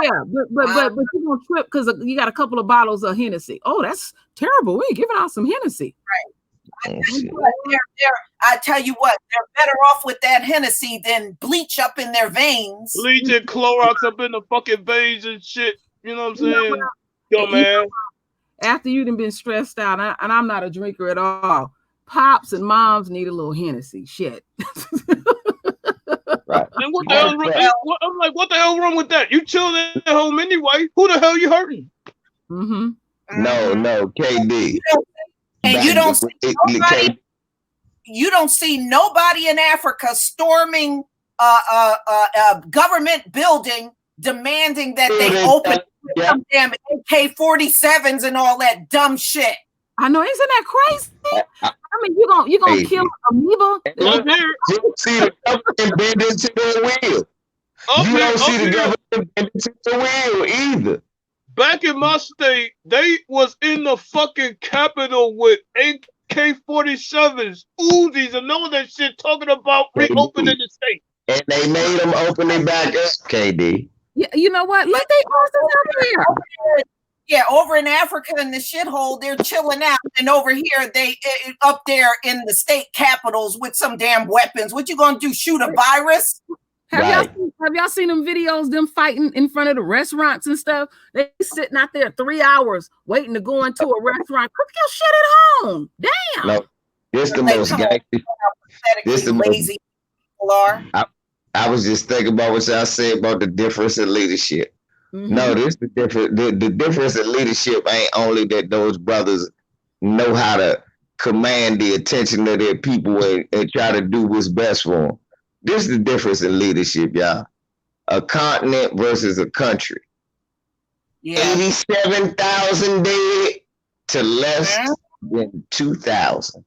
Yeah, but you gonna trip because you got a couple of bottles of Hennessy. Oh, that's terrible. We ain't giving out some Hennessy. Right. I tell you what, they're better off with that Hennessy than bleach up in their veins. Bleach and Clorox up in the fucking veins and shit. You know what I'm saying? Yo, man. After you done been stressed out, and I'm not a drinker at all, pops and moms need a little Hennessy. Shit. Right. And what the hell? I'm like, what the hell wrong with that? You chilling at home anyway. Who the hell you hurting? Mm-hmm. No, KD. And you don't see nobody in Africa storming a government building demanding that they open some damn AK-47s and all that dumb shit. I know, isn't that crazy? I mean, you gonna kill amoeba? You don't see the government bend into their wheel. You don't see the government bend into the wheel either. Back in my state, they was in the fucking Capitol with AK-47s, Uzis, and all that shit talking about reopening the state. And they made them open it back up, KD. Yeah, you know what? Let they horses out there. Yeah, over in Africa in the shithole, they're chilling out, and over here they up there in the state capitals with some damn weapons. What you gonna do? Shoot a virus? Have y'all seen them videos, them fighting in front of the restaurants and stuff? They sitting out there 3 hours waiting to go into a restaurant. Cook your shit at home. Damn. No, this the most gangster. This the lazy people are. I was just thinking about what y'all said about the difference in leadership. No, this the difference. The difference in leadership ain't only that those brothers know how to command the attention of their people and try to do what's best for them. This is the difference in leadership, y'all. A continent versus a country. Yeah. 87,000 dead to less than 2,000.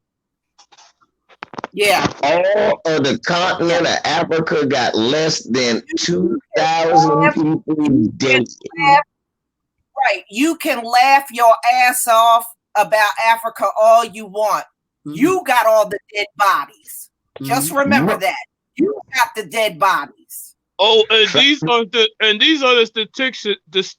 Yeah. All of the continent of Africa got less than 2,000 people dead. Right. You can laugh your ass off about Africa all you want. You got all the dead bodies. Just remember that. You got the dead bodies. Oh, and these are the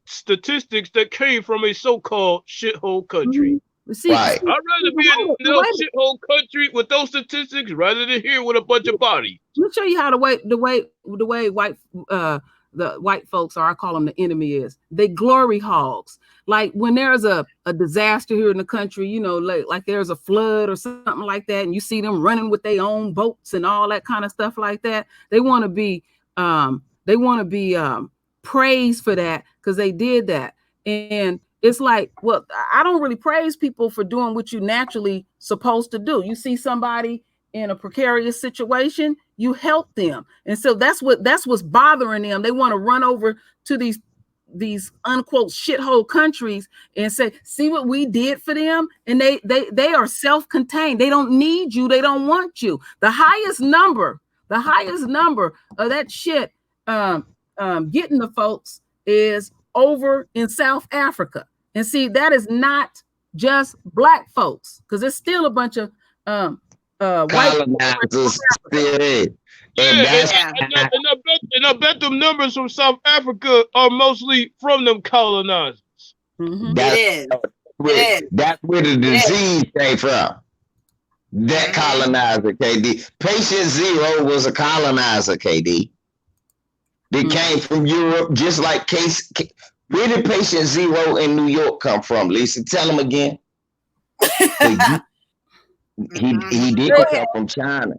statistics that came from a so-called shithole country. See, I'd rather be in no shithole country with those statistics rather than here with a bunch of bodies. Let me show you how the way white folks, or I call them the enemy, is. They glory hogs. Like when there's a disaster here in the country, you know, like there's a flood or something like that, and you see them running with their own boats and all that kind of stuff like that. They want to be praised for that because they did that. And it's like, well, I don't really praise people for doing what you naturally supposed to do. You see somebody in a precarious situation, you help them. And so that's what's bothering them. They want to run over to these unquote shithole countries and say, see what we did for them. And they are self-contained. They don't need you. They don't want you. The highest number of that shit getting the folks is over in South Africa. And see, that is not just black folks, because there's still a bunch of colonizers still. And I bet them numbers from South Africa are mostly from them colonizers. It is. That's where the disease came from. That colonizer, KD. Patient Zero was a colonizer, KD. They came from Europe, just like where did Patient Zero in New York come from, Lisa? Tell him again. He did come from China.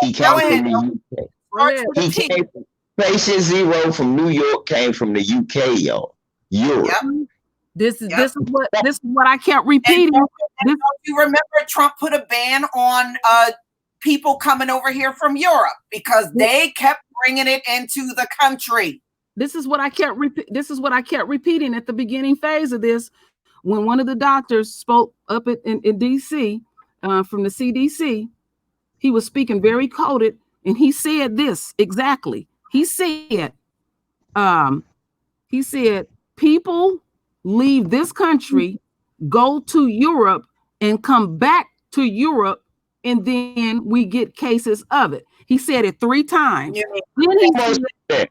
He came from the UK. Patient Zero from New York came from the UK, y'all. Europe. Yep. This is what I kept repeating. Don't you remember Trump put a ban on people coming over here from Europe because they kept bringing it into the country. This is what I kept repeating at the beginning phase of this, when one of the doctors spoke up in DC from the CDC. He was speaking very coded, and he said this exactly. He said, people leave this country, go to Europe, and come back to Europe, and then we get cases of it. He said it 3 times. Let me say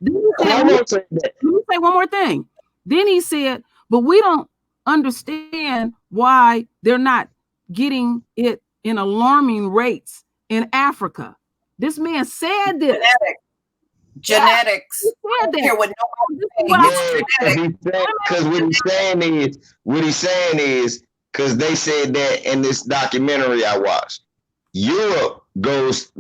one more thing. Then he said, but we don't understand why they're not getting it in alarming rates in Africa. This man said this. Genetics. Because what he's saying is, because they said that in this documentary I watched,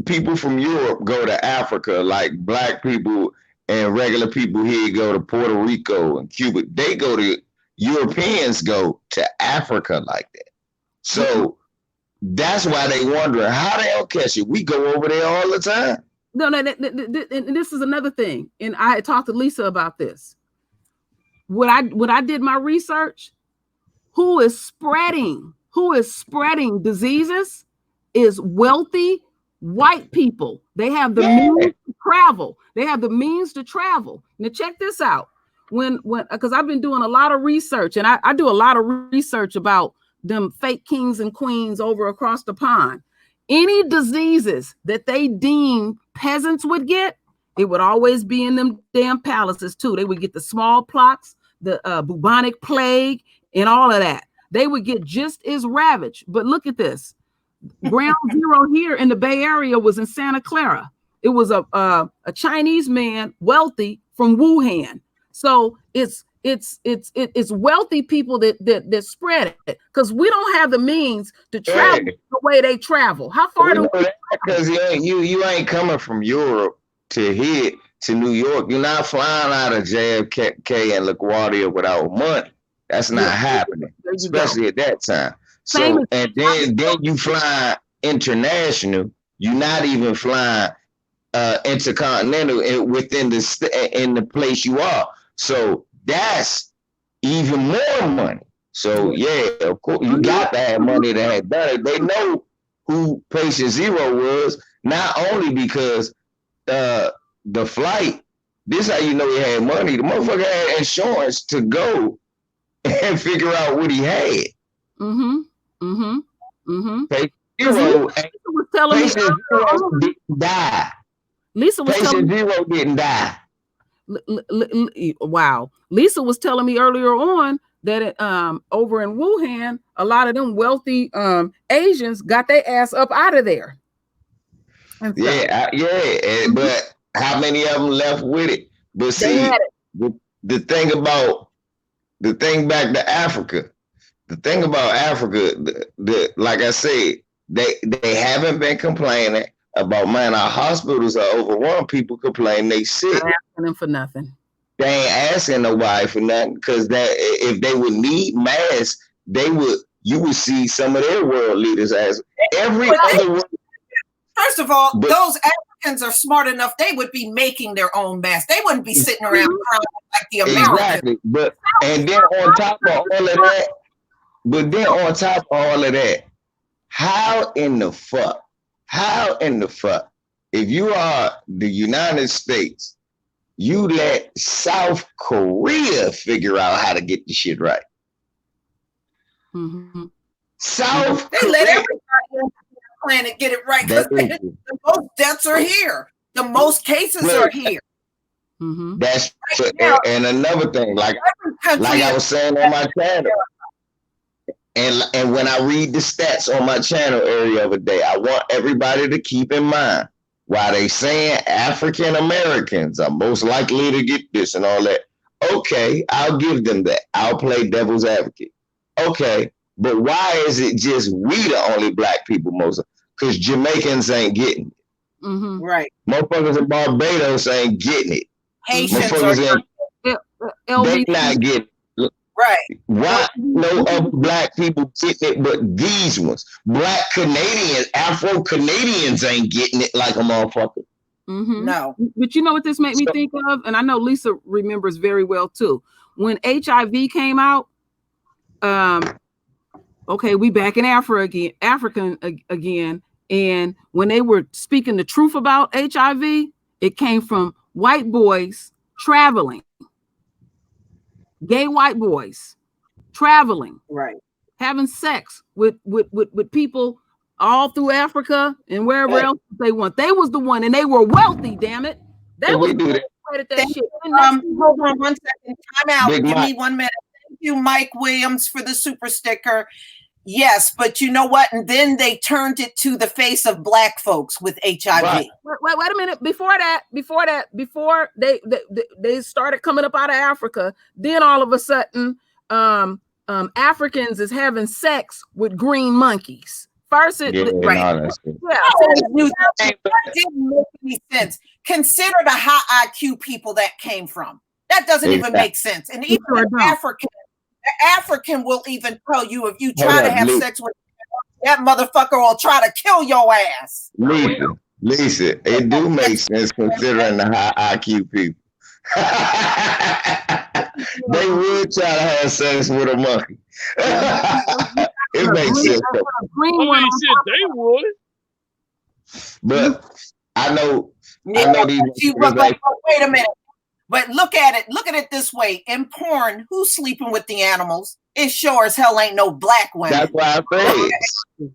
people from Europe go to Africa, like black people and regular people here go to Puerto Rico and Cuba. Europeans go to Africa like that. So that's why they wonder how the hell catch it. We go over there all the time. No, and this is another thing. And I had talked to Lisa about this. When I did my research, who is spreading diseases is wealthy white people. They have the means to travel. Now check this out. Because I've been doing a lot of research, and I do a lot of research about them fake kings and queens over across the pond. Any diseases that they deem peasants would get, it would always be in them damn palaces too. They would get the smallpox, bubonic plague and all of that. They would get just as ravaged. But look at this. Ground zero here in the Bay Area was in Santa Clara. It was a Chinese man, wealthy, from Wuhan. So it's wealthy people that spread it, because we don't have the means to travel the way they travel. How far do we? Because you ain't coming from Europe to here to New York. You're not flying out of JFK and LaGuardia without money. That's not happening, especially at that time. So, and then you fly international. You're not even flying intercontinental within in the place you are. So that's even more money. So yeah, of course you got to have money to have done it. They know who patient zero was, not only because the flight. This how you know he had money. The motherfucker had insurance to go and figure out what he had. Patient zero was telling me didn't die. Lisa was patient zero didn't die. Wow. Lisa was telling me earlier on that over in Wuhan, a lot of them wealthy Asians got their ass up out of there. But how many of them left with it? But see, the thing back to Africa, the thing about Africa, like I said, they haven't been complaining about, man, our hospitals are overrun. People complain they sick. Not asking them for nothing. They ain't asking nobody for nothing, because that if they would need masks, you would see some of their world leaders as First of all, those Africans are smart enough. They would be making their own masks. They wouldn't be sitting around crying like the Americans. Exactly. And then on top of all of that, how in the fuck, if you are the United States, you let South Korea figure out how to get the shit right? South They Korea. let everybody on the planet get it right, because the most deaths are here. The most cases are here. That's and another thing, like I was saying on my channel, and when I read the stats on my channel every other day, I want everybody to keep in mind, while they saying African Americans are most likely to get this and all that. Okay, I'll give them that. I'll play devil's advocate. Okay, but why is it just we the only black people most? Because Jamaicans ain't getting it. Right. Motherfuckers in Barbados ain't getting it. Haitians they not getting it. Right. Why no other black people getting it but these ones? Black Canadians, Afro-Canadians ain't getting it like a motherfucker. No. But you know what this made me think of? And I know Lisa remembers very well too. When HIV came out, okay, we back in African again. And when they were speaking the truth about HIV, it came from white boys traveling. Gay white boys traveling, right, having sex with people all through Africa and wherever else they want. They was the one, and they were wealthy. Damn it! That was that shit. Hold on 1 second. Time out. Give me 1 minute. Thank you, Mike Williams, for the super sticker. Yes, but you know what? And then they turned it to the face of black folks with HIV. Right. Wait a minute. Before they started coming up out of Africa, then all of a sudden, Africans is having sex with green monkeys. First, that didn't make any sense. Consider the high IQ people that came from. That doesn't even make sense. And even African will even tell you, if you try to have sex with that motherfucker, will try to kill your ass. Lisa, it do make sense considering the high IQ people. They would try to have sex with a monkey. It makes sense. They would. But I know these. Wait a minute. But look at it this way. In porn, who's sleeping with the animals? It sure as hell ain't no black women. That's why I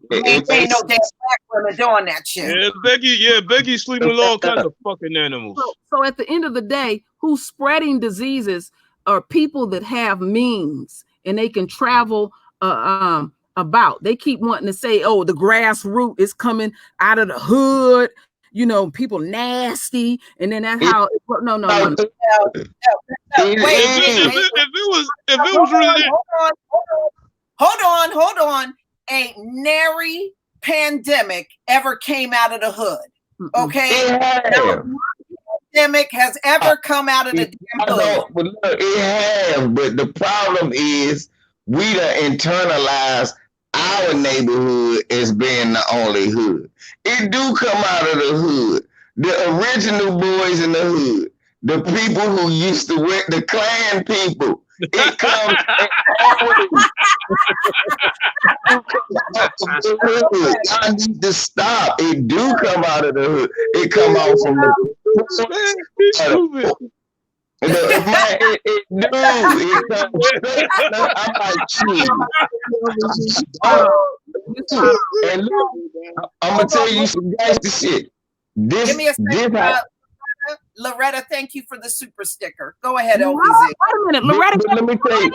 say ain't no damn black women doing that shit. Becky sleeping with all kinds of fucking animals. So at the end of the day, who's spreading diseases are people that have means and they can travel about. They keep wanting to say, oh, the grassroots is coming out of the hood, you know, people nasty, and then that's how no. If it was really hold on. Ain't nary pandemic ever came out of the hood. Okay? No pandemic has ever come out of the damn hood. But look, it has, but the problem is we done internalized our neighborhood as being the only hood. It do come out of the hood. The original boys in the hood, the people who used to wear the Klan people. It comes I need to stop. It do come out of the hood. It come out from the it do. It comes straight. I'm like, and look, I'm gonna tell you some gangster shit. Give me a second. Loretta, thank you for the super sticker. Go ahead, LBZ. Wait a minute, Loretta.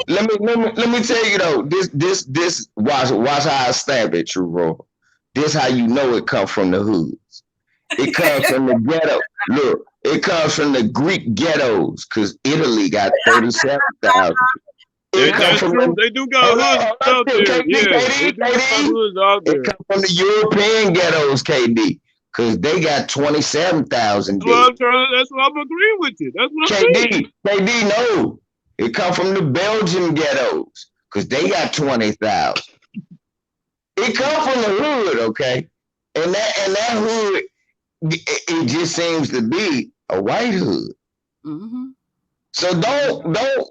Let me tell you though. This watch how I stab it, true bro. This how you know it comes from the hoods. It comes from the ghetto. Look, it comes from the Greek ghettos because Italy got 37,000. They do got hoods out there. It comes from the European ghettos, KD. Because they got 27,000. That's what I'm agreeing with you. That's what I'm saying. KD, no. It come from the Belgian ghettos. Because they got 20,000. It come from the hood, okay? And that hood, it just seems to be a white hood. Mm-hmm. So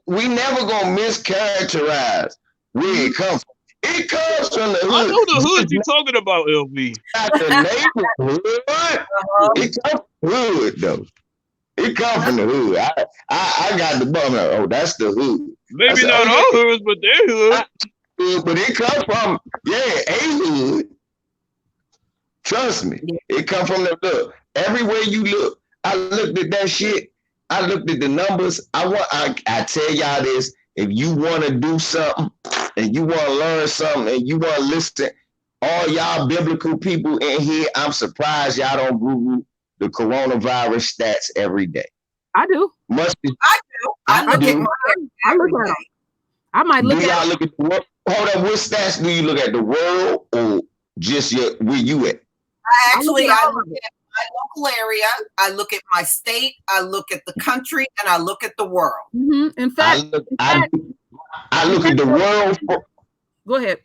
we never gonna mischaracterize where it comes from. It comes from the hood. I know the hood you're talking about, LB. Not the neighborhood. It comes from the hood, though. It comes from the hood. I got the bum. Oh, that's the hood. Maybe not our hoods, but their hood. But it comes from, a hood. Trust me. It comes from the look. Everywhere you look, I looked at that shit. I looked at the numbers. I tell y'all this. If you want to do something and you want to learn something and you want to listen, all y'all biblical people in here, I'm surprised y'all don't Google the coronavirus stats every day. I do. I look at them. I might look at y'all look at the world? Hold on, what stats do you look at? The world or just where you at? I look at my local area, I look at my state, I look at the country, and I look at the world. Mm-hmm. In fact, I look at the world. Go ahead.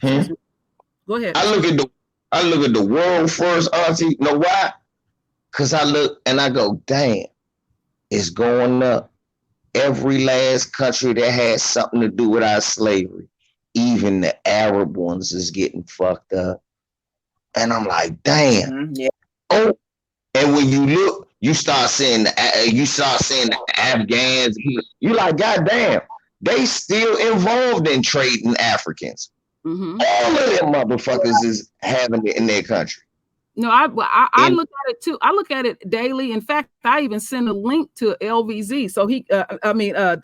Go ahead. I look at the world first, Auntie. You know why? Because I look and I go, damn, it's going up. Every last country that has something to do with our slavery, even the Arab ones, is getting fucked up. And I'm like, damn. Mm-hmm. Yeah. Oh, and when you look, you start seeing the Afghans. You like, goddamn, they still involved in trading Africans. Mm-hmm. All of them motherfuckers is having it in their country. No, I look at it too. I look at it daily. In fact, I even send a link to LVZ, so the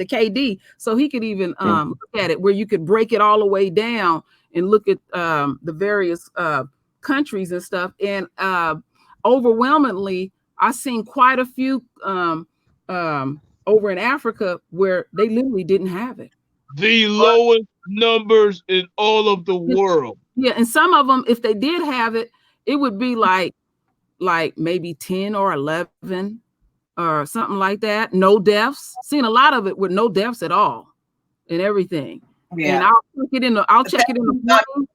KD, so he could even look at it, where you could break it all the way down and look at the various countries and stuff. And overwhelmingly, I've seen quite a few over in Africa where they literally didn't have it. The lowest numbers in all of the world. Yeah, and some of them, if they did have it, it would be like maybe 10 or 11 or something like that. No deaths. Seen a lot of it with no deaths at all and everything. Yeah. And I'll check it in the morning,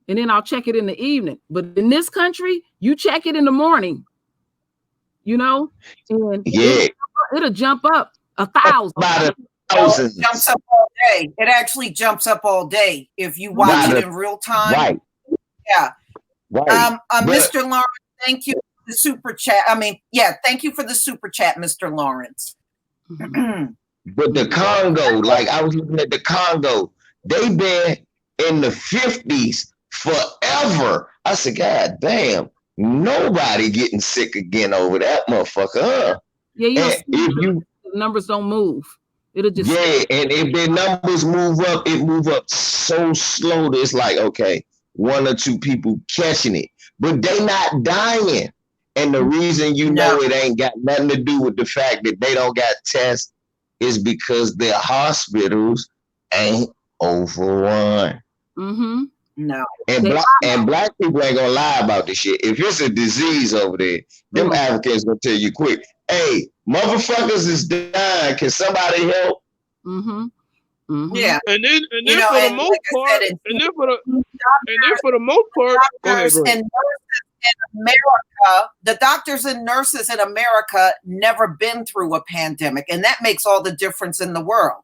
and then I'll check it in the evening. But in this country, you check it in the morning, and it'll jump up 1,000. About 1,000. It jumps up all day. It actually jumps up all day if you watch it in real time. Right. Yeah. Right. Mr. Lawrence, thank you for the super chat. Thank you for the super chat, Mr. Lawrence. But the Congo, like I was looking at the Congo, they been in the 50s forever. I said, God damn, nobody getting sick again over that motherfucker, huh? Yeah, the numbers don't move. It'll just Yeah, and if their numbers move up, it move up so slow that it's like, okay, one or two people catching it, but they not dying. And the reason you know No. it ain't got nothing to do with the fact that they don't got tests is because their hospitals ain't overrun. Mm-hmm. No. And black people ain't gonna lie about this shit. If it's a disease over there, them Africans gonna tell you quick, hey, motherfuckers is dying. Can somebody help? Mm-hmm. Mm-hmm. Yeah. And then You know, for the and most like I part, said, and then for the most part, go ahead, doctors go ahead. and nurses in America, the doctors and nurses in America never been through a pandemic, and that makes all the difference in the world.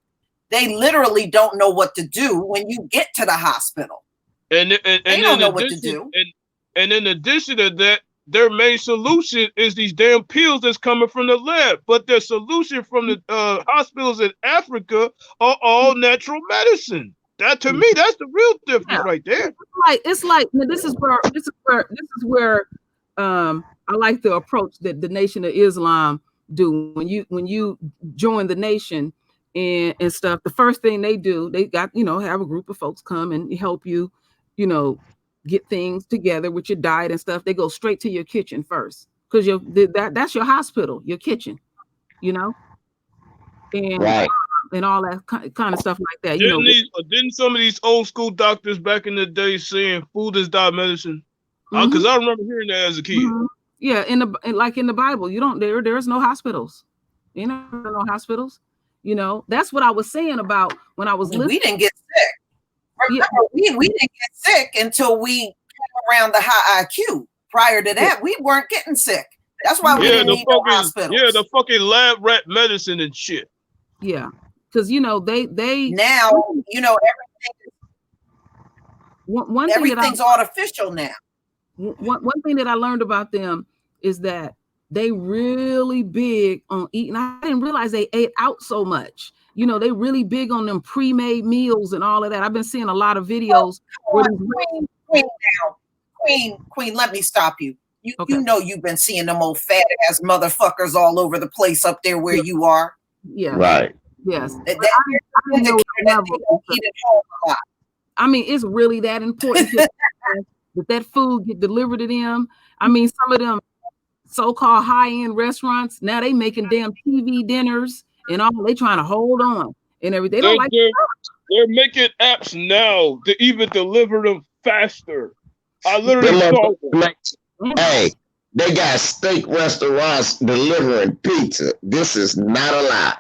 They literally don't know what to do when you get to the hospital. And They don't know what to do. And in addition to that, their main solution is these damn pills that's coming from the lab. But the solution from the hospitals in Africa are all natural medicine. That to me, that's the real difference right there. It's like this is where I like the approach that the Nation of Islam do when you join the nation and stuff. The first thing they do, they got have a group of folks come and help you, get things together with your diet and stuff. They go straight to your kitchen first because that's your hospital, your kitchen, and Right. and all that kind of stuff like that. Didn't some of these old school doctors back in the day saying food is thy medicine? Because I remember hearing that as a kid. Mm-hmm. Yeah, in the Bible, there's no hospitals. No hospitals. That's what I was saying about when I was listening. We didn't get sick. Remember, we didn't get sick until we came around the high IQ. Prior to that, we weren't getting sick. That's why we didn't need no hospitals. Yeah, the fucking lab rat medicine and shit. Yeah, because they now everything's artificial now. One thing that I learned about them is that they really big on eating. I didn't realize they ate out so much. They really big on them pre-made meals and all of that. I've been seeing a lot of videos. Queen, let me stop you. You know you've been seeing them old fat ass motherfuckers all over the place up there where you are. Yeah. Right. Yes. I didn't know I mean, it's really that important that food get delivered to them. I mean, some of them so-called high-end restaurants, now they making damn TV dinners and all. They trying to hold on and everything. They're making apps now to even deliver them faster. I literally saw them. Hey, they got steak restaurants delivering pizza. This is not a lie.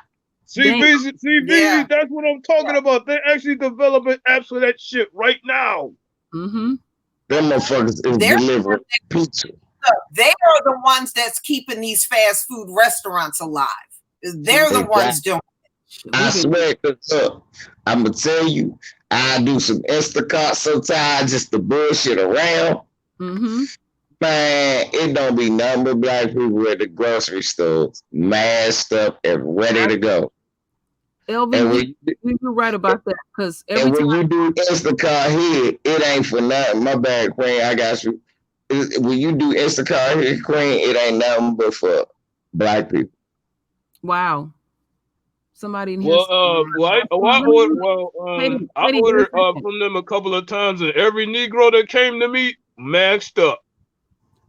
CBZ, that's what I'm talking about. They're actually developing apps for that shit right now. Mm-hmm. Them motherfuckers is delivering pizza. They are the ones that's keeping these fast food restaurants alive. They're the ones doing it. I swear, look, I'm gonna tell you, I do some Instacart sometimes just to bullshit around. Mm-hmm. Man, it don't be nothing but black people at the grocery stores, masked up and ready to go. LV, you're right about that because when you do Instacart here, it ain't for nothing. My bad, Queen. I got you. When you do Instacart here, Queen, it ain't nothing but for black people. Wow. Somebody in here. I ordered from them a couple of times, and every Negro that came to me maxed up.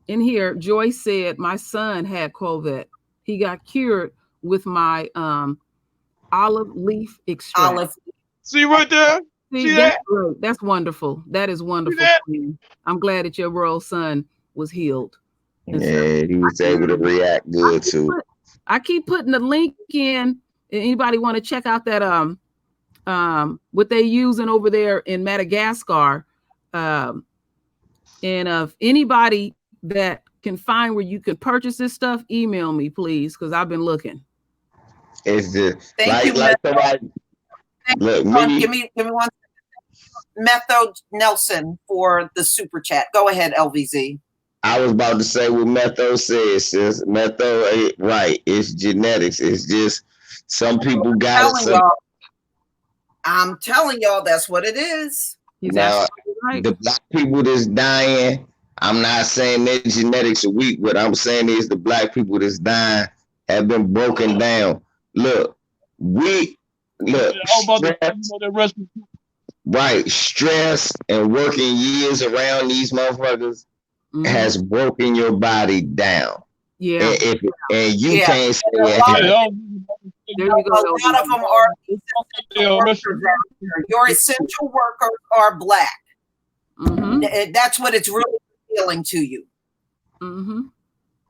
In here, Joyce said my son had COVID. He got cured with my olive leaf extract. See right there? See that's that? great. That's wonderful. That is wonderful. I'm glad that your old son was healed. Yeah, he was able to react good too. I keep putting the link in. Anybody want to check out that what they using over there in Madagascar? And if anybody that can find where you can purchase this stuff, email me, please, because I've been looking. It's just Thank you, somebody. Look, give me one. Metho Nelson for the super chat. Go ahead, LVZ. I was about to say what Metho says, sis. Metho ain't right. It's genetics. It's just some people got it. I'm telling y'all, that's what it is. Now, the black people that's dying, I'm not saying their genetics are weak. What I'm saying is the black people that's dying have been broken down. Look, we look, How about the, stress, the rest? right? Stress and working years around these motherfuckers has broken your body down. Yeah. And if and you Yeah. can't say And a it lot, has. There you go. a lot of them are essential workers out there. Your essential workers are Black. That's what it's really appealing to you.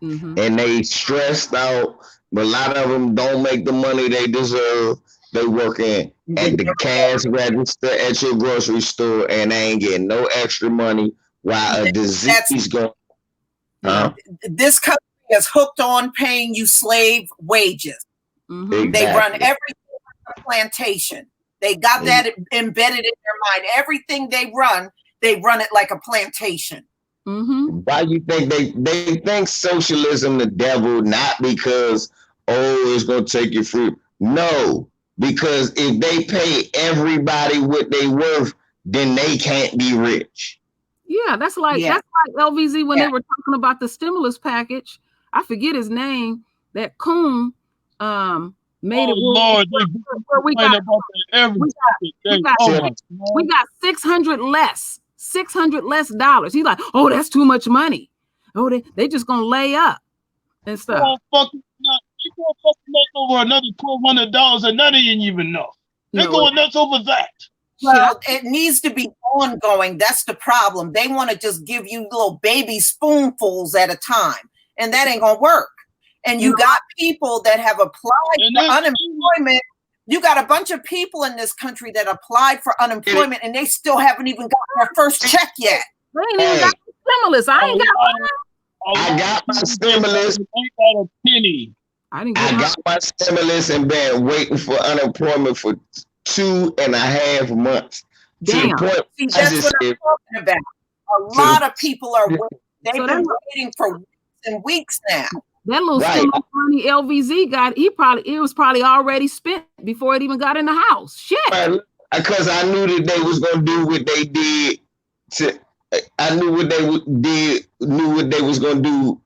And they stressed out, but a lot of them don't make the money they deserve. They working at the cash register at your grocery store, and they ain't getting no extra money while a disease going. This country is hooked on paying you slave wages. Exactly. They run everything like a plantation. They got that embedded in their mind. Everything they run it like a plantation. Why you think they think socialism the devil? Not because it's gonna take your fruit. No, because if they pay everybody what they worth, then they can't be rich. Yeah, that's like LVZ when they were talking about the stimulus package. I forget his name. That coon made it. Lord, we got 600 less. $600 less. He's like, oh, that's too much money. Oh, they just gonna lay up and stuff. You gonna make over another $1,200 and none of you even know. They're going nuts over that. Well, it needs to be ongoing. That's the problem. They want to just give you little baby spoonfuls at a time, and that ain't gonna work. And you got people that have applied for unemployment. You got a bunch of people in this country that applied for unemployment, and they still haven't even gotten their first check yet. They ain't even got the stimulus. I ain't got mine. I got my stimulus. Ain't got a penny. I got my stimulus and been waiting for unemployment for 2.5 months. Damn. See, that's what I'm talking about. A lot of people are waiting. They've been waiting for weeks and weeks now. That little stimulus money LVZ got, it was probably already spent before it even got in the house. Shit. Because I knew that they was gonna do what they did. I knew what they knew what they was gonna do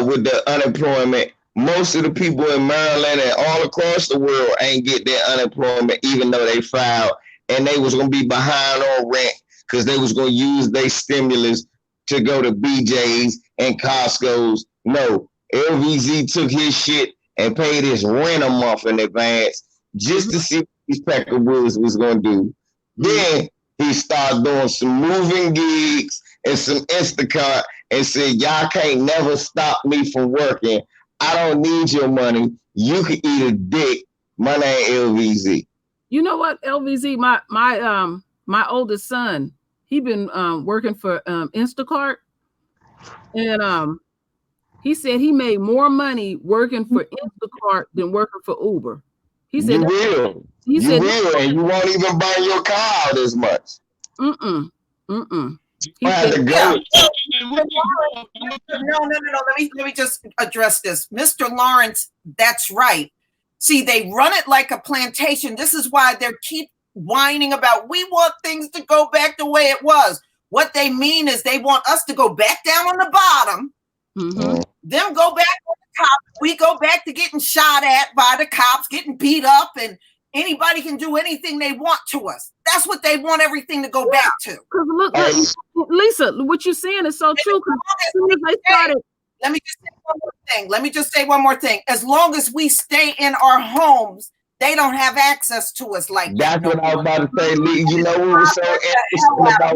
with the unemployment. Most of the people in Maryland and all across the world ain't get their unemployment, even though they filed, and they was gonna be behind on rent because they was gonna use their stimulus to go to BJ's and Costco's. No. LVZ took his shit and paid his rent a month in advance just to see what these Peckerwoods was going to do. Then he started doing some moving gigs and some Instacart and said, y'all can't never stop me from working. I don't need your money. You can eat a dick. My name LVZ. You know what, LVZ, my oldest son, he been working for Instacart, and he said he made more money working for Instacart than working for Uber. He said, you will, and you won't even buy your car out as much. No. Let me just address this. Mr. Lawrence, that's right. See, they run it like a plantation. This is why they keep whining about, we want things to go back the way it was. What they mean is they want us to go back down on the bottom. Them go back on the cops. We go back to getting shot at by the cops, getting beat up, and anybody can do anything they want to us. That's what they want everything to go back to. Because look, Lisa, what you're saying is so true. As soon as they started, let me just say one more thing. As long as we stay in our homes, they don't have access to us like that. That's what I was about to say. You know what was so interesting about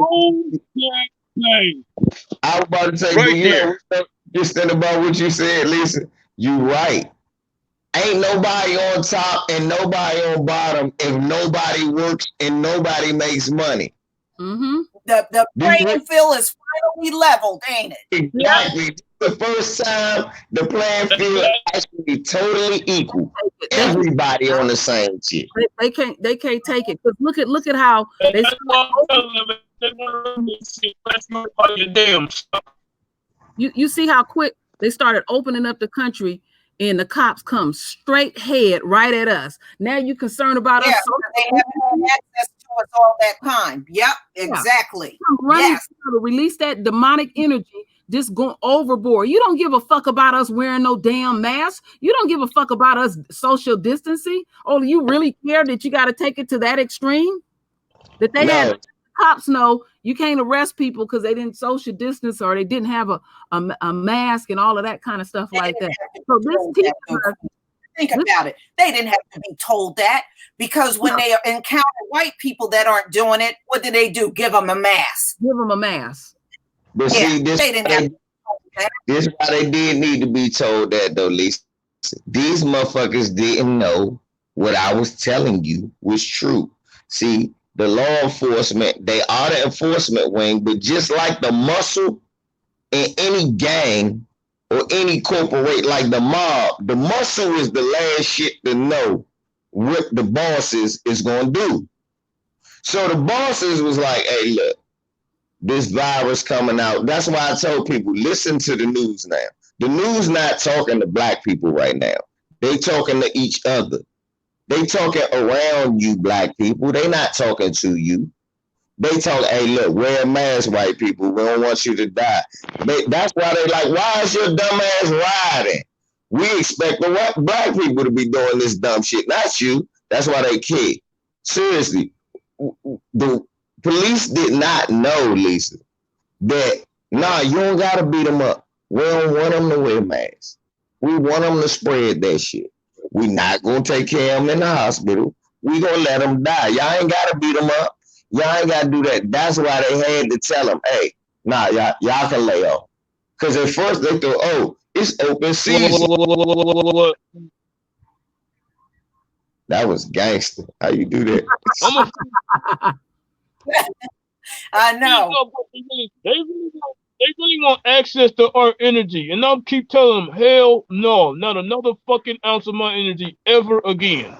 I was about to say, you know what's so interesting about what you said, Lisa? You right. Ain't nobody on top and nobody on bottom if nobody works and nobody makes money. The playing field is finally leveled, ain't it? Exactly. The first time the playing field actually totally equal. Everybody on the same shit. They can't take it. Because look at how they you see how quick they started opening up the country, and the cops come straight head right at us. Now you concerned about us. They haven't had access to us all that time. Yep, exactly. Running to release that demonic energy just going overboard. You don't give a fuck about us wearing no damn mask. You don't give a fuck about us social distancing. Oh, you really care that you got to take it to that extreme? That they had cops know you can't arrest people because they didn't social distance or they didn't have a mask and all of that kind of stuff like that. So this teacher, think about it. They didn't have to be told that, because when they encounter white people that aren't doing it, what do? Give them a mask. Give them a mask. But see, this is why they did need to be told that, though, Lisa. These motherfuckers didn't know what I was telling you was true. See, the law enforcement, they are the enforcement wing, but just like the muscle in any gang or any corporate, like the mob, the muscle is the last shit to know what the bosses is going to do. So the bosses was like, hey, look, this virus coming out. That's why I told people, listen to the news now. The news not talking to black people right now. They talking to each other. They talking around you, black people. They not talking to you. They talk, hey, look, wear a mask, white people. We don't want you to die. That's why they like, why is your dumb ass riding? We expect the black people to be doing this dumb shit, not you. That's why they kid. Seriously, the police did not know, Lisa, that, nah, you don't got to beat them up. We don't want them to wear masks. We want them to spread that shit. We not going to take care of them in the hospital. We going to let them die. Y'all ain't got to beat them up. Y'all ain't got to do that. That's why they had to tell them, hey, nah, y'all can lay off. Because at first they thought, oh, it's open season. That was gangster. How you do that? I know. They really want access to our energy. And I'll keep telling them, hell no, not another fucking ounce of my energy ever again.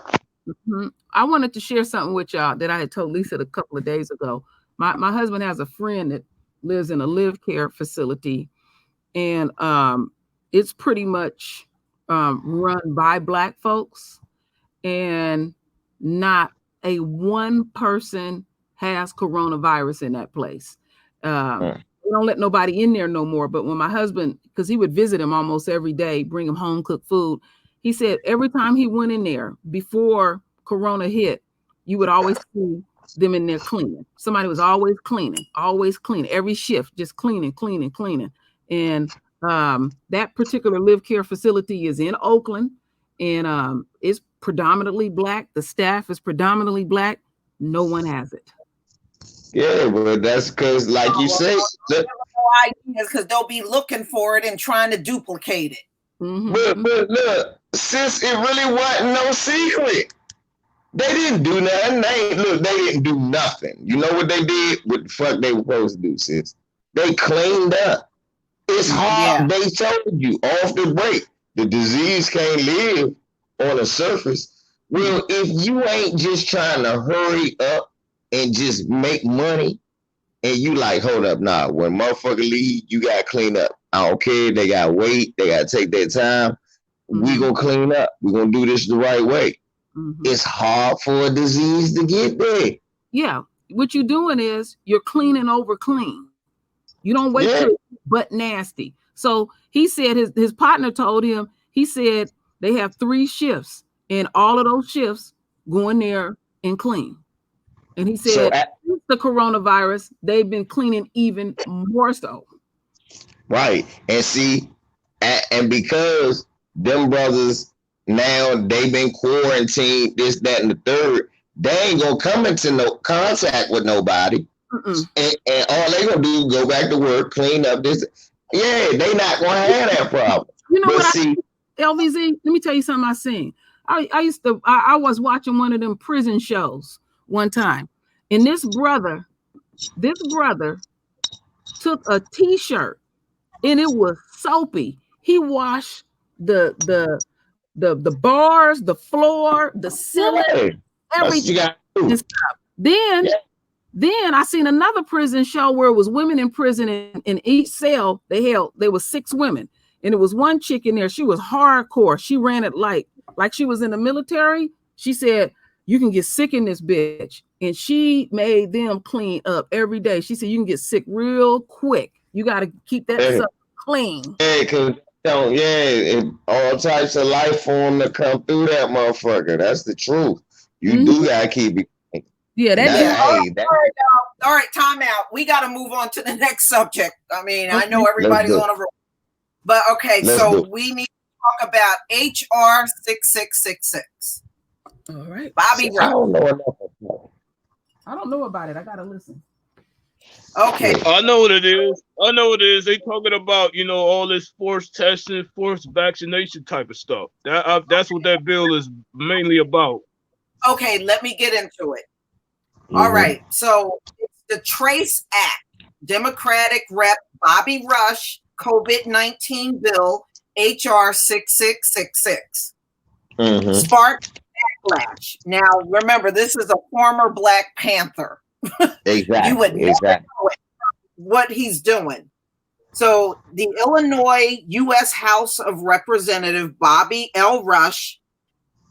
Mm-hmm. I wanted to share something with y'all that I had told Lisa a couple of days ago. My husband has a friend that lives in a live care facility, and it's pretty much run by black folks, and not a one person has coronavirus in that place. We don't let nobody in there no more. But when my husband, because he would visit him almost every day, bring him home cooked food, he said every time he went in there before Corona hit, you would always see them in there cleaning. Somebody was always cleaning, every shift, just cleaning. And that particular live care facility is in Oakland, and it's predominantly black. The staff is predominantly black. No one has it. Yeah, but that's because, like you say, because they'll be looking for it and trying to duplicate it. Mm-hmm. But look, sis, it really wasn't no secret. They didn't do nothing. They didn't do nothing. You know what they did? What the fuck they were supposed to do, sis? They cleaned up. It's hard. Yeah. They told you off the break, the disease can't live on the surface. Well, if you ain't just trying to hurry up and just make money, and you like, hold up, nah, when motherfucker leave, you gotta clean up. I don't care, they gotta wait, they gotta take their time. We gonna clean up. We gonna do this the right way. It's hard for a disease to get there. Yeah, what you're doing is you're cleaning over clean. You don't wait till it's butt nasty. So he said his partner told him, he said they have 3 shifts, and all of those shifts go in there and clean. And he said, since the coronavirus, they've been cleaning even more so. Right. And see, and because them brothers, now they've been quarantined, this, that, and the third, they ain't going to come into no contact with nobody. And all they going to do is go back to work, clean up this. Yeah, they not going to have that problem. You know what LVZ, let me tell you something I seen. I was watching one of them prison shows one time, and this brother took a t-shirt, and it was soapy. He washed the bars, the floor, the ceiling, everything. Then I seen another prison show where it was women in prison, and in each cell there was 6 women, and it was one chick in there. She was hardcore. She ran it like she was in the military. She said, you can get sick in this bitch. And she made them clean up every day. She said, you can get sick real quick You got to keep that sucker clean. Yeah, because all types of life form to come through that motherfucker. That's the truth. You do gotta keep it. Yeah, All right, time out. We got to move on to the next subject. I mean, I know everybody's on a roll, but okay. So we need to talk about HR 6666. All right, Bobby Rush. I don't know about it. I gotta listen. Okay. I know what it is. They talking about, all this forced testing, forced vaccination type of stuff. That's what that bill is mainly about. Okay, let me get into it. All right. So it's the Trace Act. Democratic Rep. Bobby Rush, COVID-19 bill, HR 6666. Sparked backlash. Now, remember, this is a former Black Panther. Exactly. You would never know what he's doing. So the Illinois U.S. House of Representative Bobby L. Rush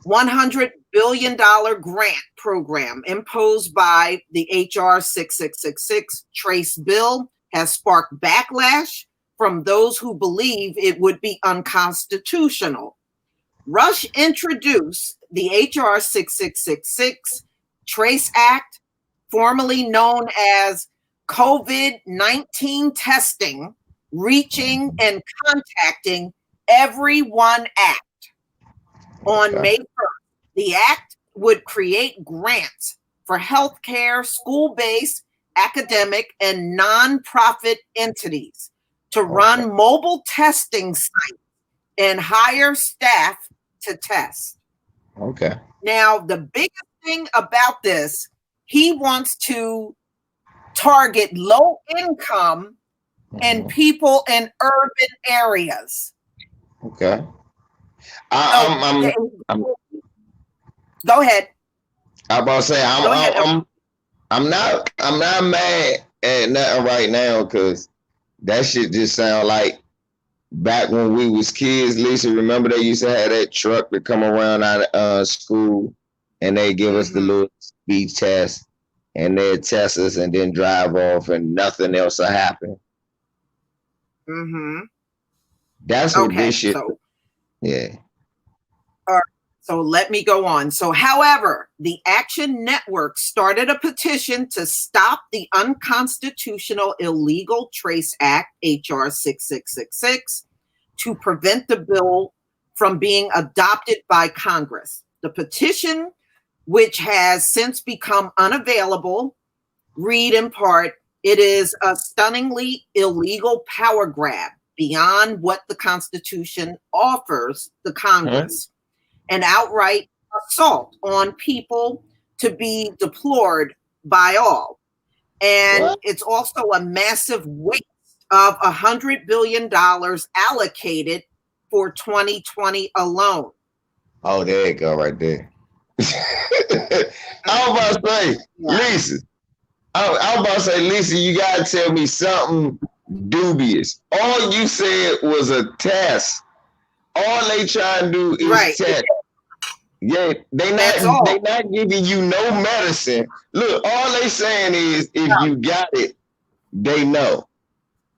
$100 billion grant program imposed by the HR 6666 Trace bill has sparked backlash from those who believe it would be unconstitutional. Rush introduced the HR 6666 Trace Act, formerly known as COVID-19 Testing, Reaching and Contacting Everyone Act. On May 1st, the act would create grants for healthcare, school-based, academic, and nonprofit entities to run mobile testing sites and hire staff to test. Okay. Now, the biggest thing about this, he wants to target low income and people in urban areas. Okay. Go ahead. I'm about to say I'm not mad at nothing right now because that shit just sound like back when we was kids. Lisa, remember they used to have that truck to come around out of school and they give us the little speed test and they'd test us and then drive off and nothing else will happen. That's what this shit. Yeah. All right. So let me go on. So, however, the Action Network started a petition to stop the unconstitutional illegal Trace Act, HR 6666, to prevent the bill from being adopted by Congress. The petition, which has since become unavailable, read in part, it is a stunningly illegal power grab beyond what the Constitution offers the Congress. An outright assault on people to be deplored by all. And it's also a massive waste of $100 billion allocated for 2020 alone. Oh, there you go, right there. I was about to say, Lisa. I was about to say, Lisa, you gotta tell me something dubious. All you said was a test. All they try to do is test. Yeah, they not giving you no medicine. Look, all they saying is if you got it, they know.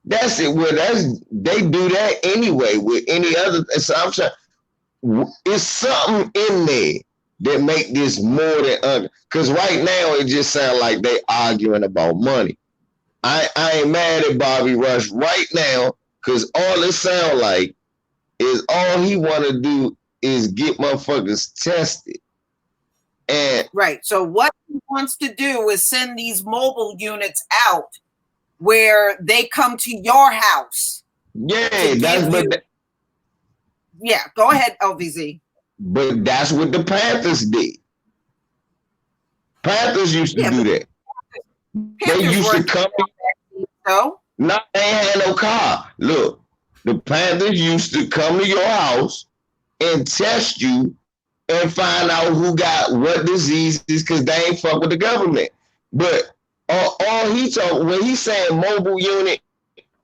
That's it. Well, they do that anyway with any other. So I'm saying it's something in there that make this more than because right now it just sounds like they arguing about money. I ain't mad at Bobby Rush right now because all it sound like is all he want to do is get motherfuckers tested. And so what he wants to do is send these mobile units out where they come to your house. Yeah, go ahead, LVZ. But that's what the Panthers did. Panthers used to do that. They used to come. No, they ain't had no car. Look, the Panthers used to come to your house and test you and find out who got what diseases because they ain't fuck with the government. But all he told when he saying mobile unit,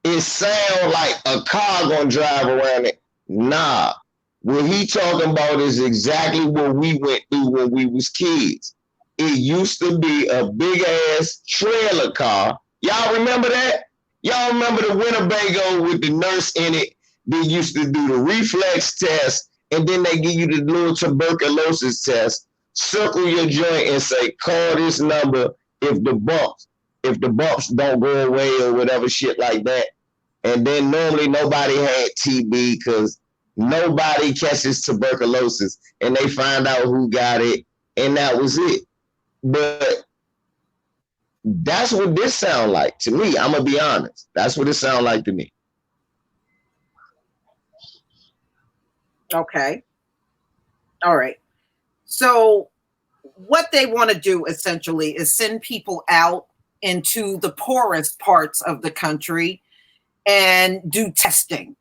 it sound like a car gonna drive around it. Nah. What he talking about is exactly what we went through when we was kids. It used to be a big ass trailer car. Y'all remember that? Y'all remember the Winnebago with the nurse in it? They used to do the reflex test, and then they give you the little tuberculosis test. Circle your joint and say, call this number if the bumps don't go away or whatever shit like that. And then normally nobody had TB because nobody catches tuberculosis, and they find out who got it, and that was it. But that's what this sound like to me. I'm gonna be honest. That's what it sound like to me. Okay. All right. So what they want to do essentially is send people out into the poorest parts of the country and do testing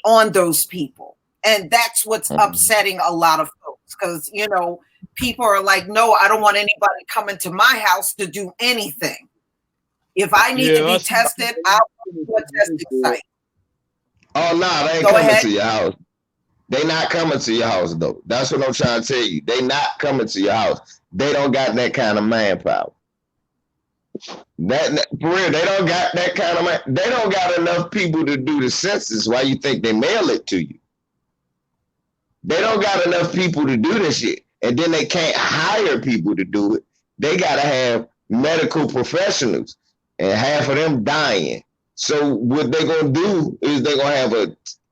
on those people. And that's what's upsetting a lot of folks because, you know, people are like, no, I don't want anybody coming to my house to do anything. If I need to be tested, I'll go to a testing site. Oh, no, they ain't coming to your house. They not coming to your house, though. That's what I'm trying to tell you. They not coming to your house. They don't got that kind of manpower. That for real, they don't got that kind of they don't got enough people to do the census. Why you think they mail it to you? They don't got enough people to do this shit. And then they can't hire people to do it. They gotta have medical professionals, and half of them dying. So what they gonna do is they gonna have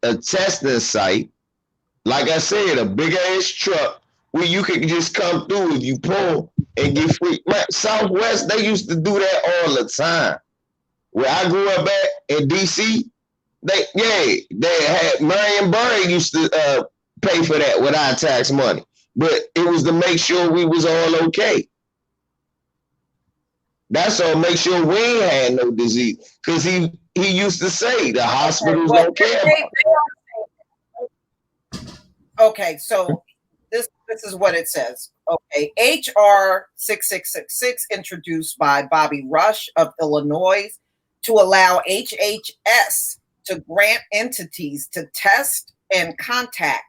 a testing site, like I said, a big ass truck where you can just come through if you pull and get free. Southwest, they used to do that all the time. Where I grew up at in DC, they had Marion Barry used to pay for that with our tax money. But it was to make sure we was all okay. That's all, make sure we ain't had no disease. Because he used to say the hospitals don't care about it. Okay, so this is what it says. Okay, HR 6666 introduced by Bobby Rush of Illinois to allow HHS to grant entities to test and contact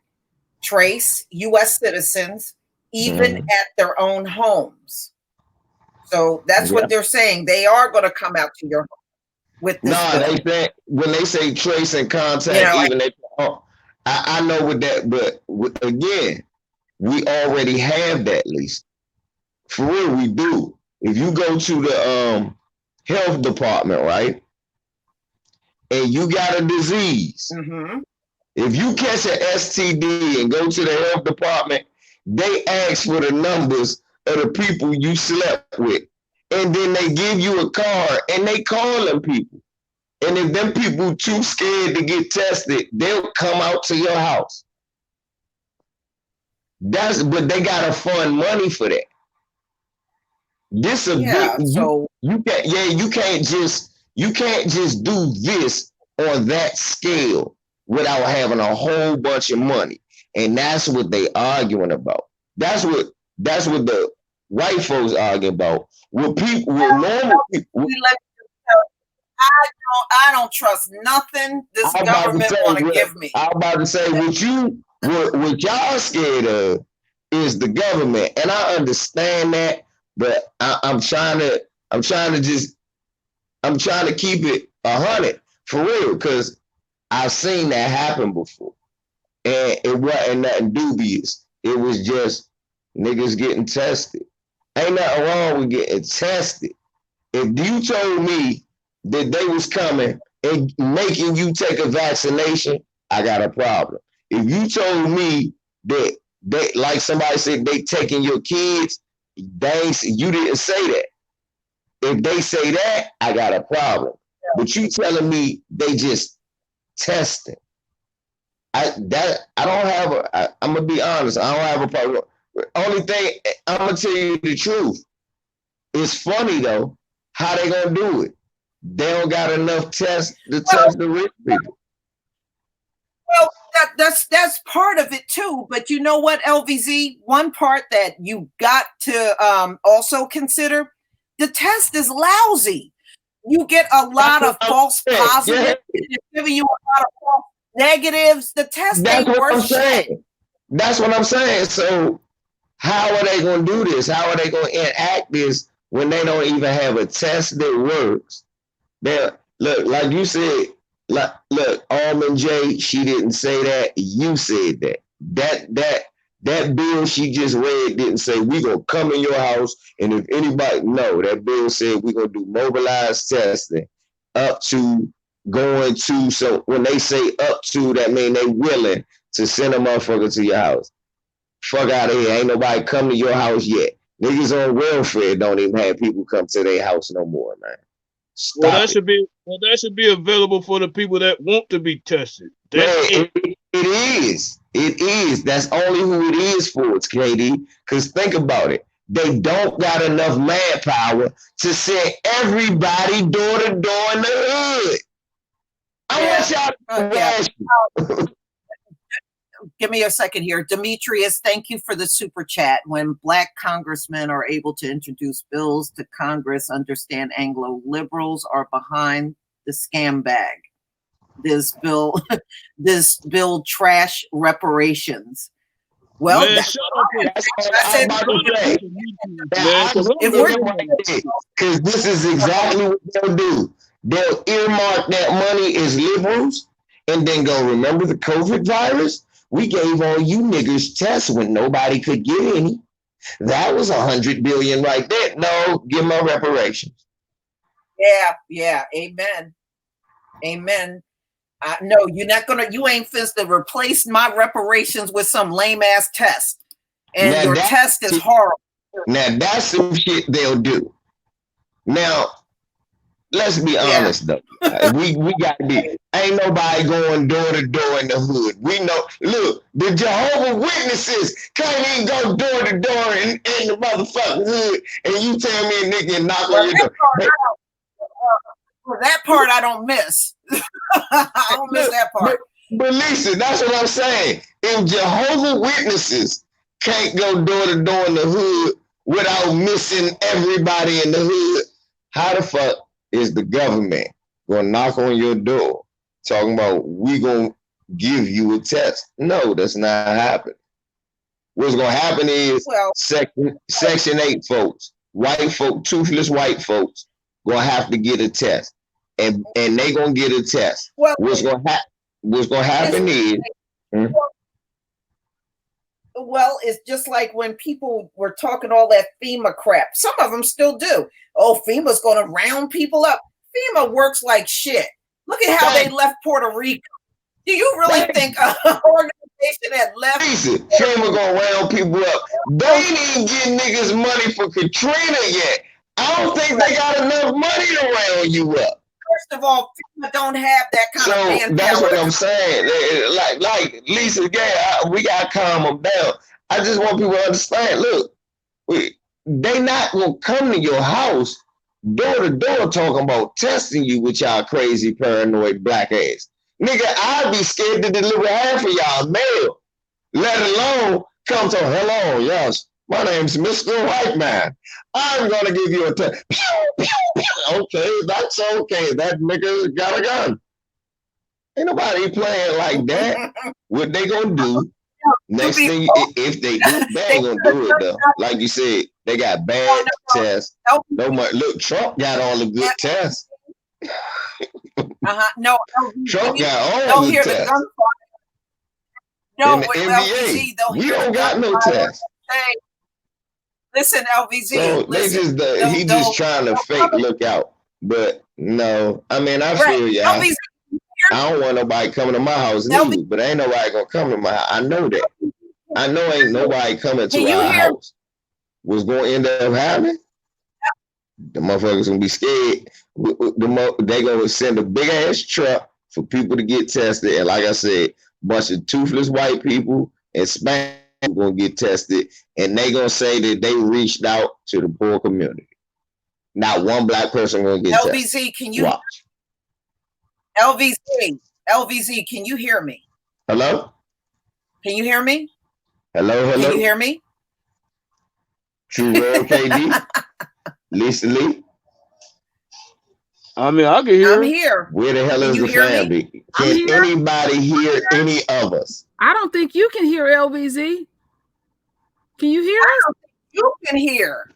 trace U.S. citizens even at their own homes. So that's what they're saying. They are going to come out to your home with this. No, they think when they say trace and contact, you know, even they. I know with that, but again, we already have that list. For real, we do. If you go to the health department, right, and you got a disease, if you catch an STD and go to the health department, they ask for the numbers of the people you slept with, and then they give you a card and they call them people. And if them people too scared to get tested, they'll come out to your house. But they gotta fund money for that. This a big, so you can't just do this on that scale without having a whole bunch of money. And that's what they arguing about. That's what the white folks argue about. With people, with normal people. I don't trust nothing this government want to give me. I'm about to say what y'all scared of is the government, and I understand that, but I'm trying to keep it 100 for real, because I've seen that happen before, and it wasn't nothing dubious. It was just niggas getting tested. Ain't nothing wrong with getting tested. If you told me that they was coming and making you take a vaccination, I got a problem. If you told me that they, like somebody said, they taking your kids, you didn't say that. If they say that, I got a problem. But you telling me they just testing. I'm gonna be honest, I don't have a problem. Only thing, I'm gonna tell you the truth. It's funny though, how they gonna do it? They don't got enough tests to test the rich people. Well, that's part of it too. But you know what, LVZ? One part that you got to also consider: the test is lousy. You get a lot of false positives. It's giving you a lot of false negatives. The test ain't worth shit. That's what I'm saying. So how are they going to do this? How are they going to enact this when they don't even have a test that works? Look, like you said, look, Almond J, she didn't say that. You said that. That bill she just read didn't say we gonna come in your house and if anybody no, that bill said we gonna do mobilized testing up to going to so when they say up to that mean they willing to send a motherfucker to your house. Fuck out of here. Ain't nobody come to your house yet. Niggas on welfare don't even have people come to their house no more, man. Well, Stop it. that should be available for the people that want to be tested. That's Man, it. it is. It is. That's only who it is for. It's KD. Because think about it. They don't got enough manpower to send everybody door to door in the hood. I want y'all to ask you. Give me a second here. Demetrius, thank you for the super chat. When Black congressmen are able to introduce bills to Congress, understand Anglo liberals are behind the scam bag. This bill trash repreparations. Well, Man, that's shut up. I'm about to say. Because this is exactly what they'll do. They'll earmark that money as liberals and then go, remember the COVID virus? We gave all you niggers tests when nobody could get any. That was $100 billion right there. No, give them reparations. Yeah. Amen. No, you ain't finna to replace my reparations with some lame ass test. And now your test is horrible. Now that's some shit they'll do. Now, let's be honest though. We gotta be. Ain't nobody going door to door in the hood. We know. Look, the Jehovah Witnesses can't even go door to door in the motherfucking hood, and you tell me a nigga knock on your door. That part I don't miss. I don't miss that part. But listen, that's what I'm saying. If Jehovah Witnesses can't go door to door in the hood without missing everybody in the hood, how the fuck is the government gonna knock on your door talking about we gonna give you a test? No, that's not happening. What's gonna happen is Section 8 folks, white folk, toothless white folks, gonna have to get a test. And they gonna get a test. What's gonna happen is well, it's just like when people were talking all that FEMA crap. Some of them still do. Oh, FEMA's going to round people up. FEMA works like shit. Look at how they left Puerto Rico. Do you really think an organization that left FEMA going to round people up? They ain't even getting niggas money for Katrina yet. I don't think they got enough money to round you up. First of all, FEMA don't have that kind of manpower. That's what I'm saying. Like Lisa, we got to calm them down. I just want people to understand. Look, they not going to come to your house door to door talking about testing you with y'all crazy paranoid black ass. Nigga, I'd be scared to deliver half of y'all mail, let alone come to, hello, yes, my name's Mr. White Man. I'm going to give you a test. Okay, that's okay. That nigga got a gun. Ain't nobody playing like that. What they gonna do? Next thing, if they do, they ain't gonna do it though. Like you said, they got bad tests. No much. Look, Trump got all the good tests. No, Trump got all the tests. No, in the NBA, we don't got no tests. Listen, LVZ. So he just trying to fake look out. But no, I mean, I feel y'all. I don't want nobody coming to my house neither, but ain't nobody gonna come to my house. I know that. I know ain't nobody coming to our house. What's gonna end up happening? The motherfuckers gonna be scared. They gonna send a big ass truck for people to get tested. And like I said, bunch of toothless white people and Spanish gonna get tested, and they gonna say that they reached out to the poor community. Not one black person gonna get tested. LVZ, can you watch? LVZ, can you hear me? Hello? Can you hear me? Hello? Can you hear me? True Real KD? Lisa Lee? I mean, I can hear. I'm here. Where the hell is the family? Can anybody hear any of us? I don't think you can hear LVZ. Can you hear us? You can hear.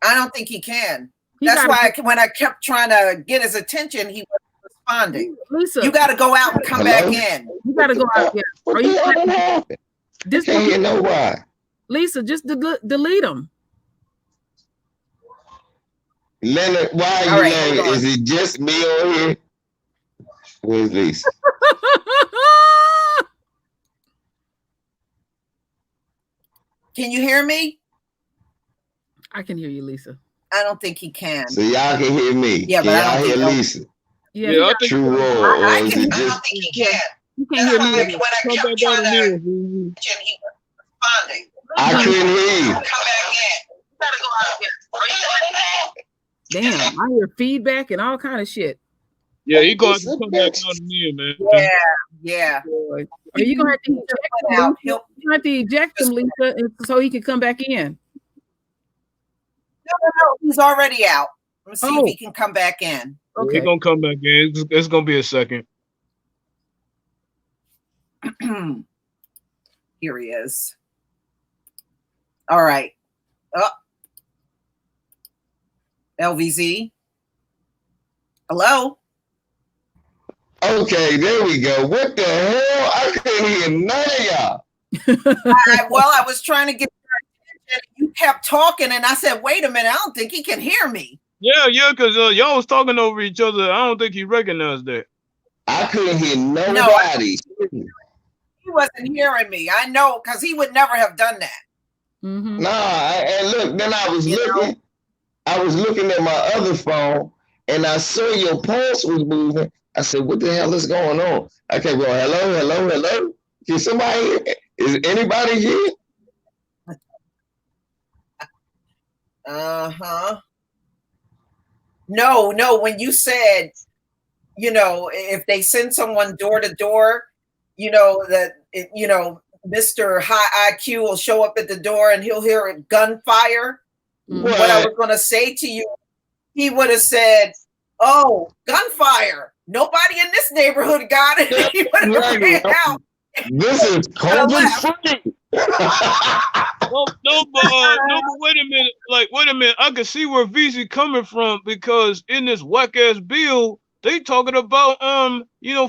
I don't think he can. That's why when I kept trying to get his attention, he wasn't responding. Lisa, you got to go out and come back in. You got to go out. Yeah. What the hell happened? I can't hear no why. Lisa, just delete them. Leonard, why are you laughing? Is it just me on here? Where's Lisa? Can you hear me? I can hear you, Lisa. I don't think he can. So y'all can hear me. Yeah, but I don't hear Lisa. Yeah, I think true roll. I don't think he can. You can't hear me. When I kept trying to he was responding. I couldn't hear you. Come back in. You gotta go out again. Damn, I hear feedback and all kind of shit. Yeah, he going to come back out again, man. Yeah. Are you gonna have to eject him? You have to eject him, Lisa, so he can come back in. No, he's already out. Let's see if he can come back in. Okay. He's gonna come back in. It's gonna be a second. Here he is. All right. LVZ. Hello. Okay, there we go. What the hell? I couldn't hear none of y'all. I was trying to get your attention. You kept talking, and I said, "Wait a minute! I don't think he can hear me." Yeah, because y'all was talking over each other. I don't think he recognized that. I couldn't hear nobody. He wasn't hearing me. I know, because he would never have done that. Mm-hmm. Nah, and look, then I was looking. I was looking at my other phone, and I saw your pulse was moving. I said, "What the hell is going on?" I kept going, "Hello, hello, hello." Can somebody hear? Is anybody here? No. When you said, if they send someone door to door, Mr. High IQ will show up at the door and he'll hear a gunfire. What I was going to say to you, he would have said, "Oh, gunfire. Nobody in this neighborhood got it." He would have ran out. This is COVID free. No, but wait a minute. Wait a minute. I can see where VZ coming from, because in this whack ass bill, they talking about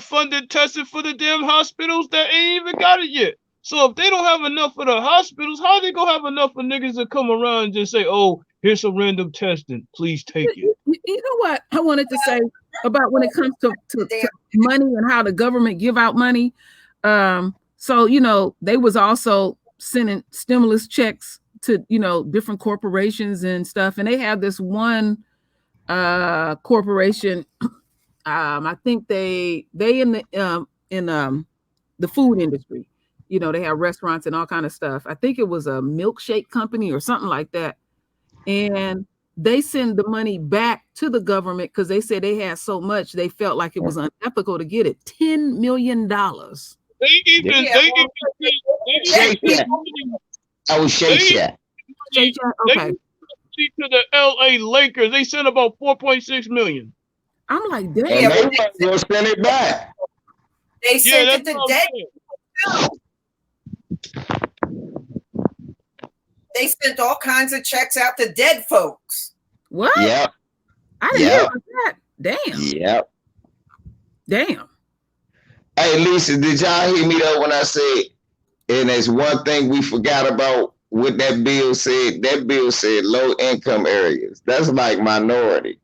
funded testing for the damn hospitals that ain't even got it yet. So if they don't have enough for the hospitals, how they gonna have enough for niggas to come around and just say, "Oh, here's some random testing, please take it"? You know what I wanted to say about when it comes to money and how the government give out money. So they was also sending stimulus checks to different corporations and stuff, and they have this one corporation. I think they in the food industry. They have restaurants and all kind of stuff. I think it was a milkshake company or something like that, and they send the money back to the government because they said they had so much they felt like it was unethical to get it. $10 million. They even Shake that. I was Shake that. Okay. To the LA Lakers, they sent about 4.6 million. I'm like, damn. And they might go send it back. They sent it to dead. They sent all kinds of checks out to dead folks. What? Yep. I didn't hear about that. Damn. Yep. Damn. Hey, Lisa, did y'all hear me though when I said, and there's one thing we forgot about what that bill said? That bill said low income areas. That's like minority.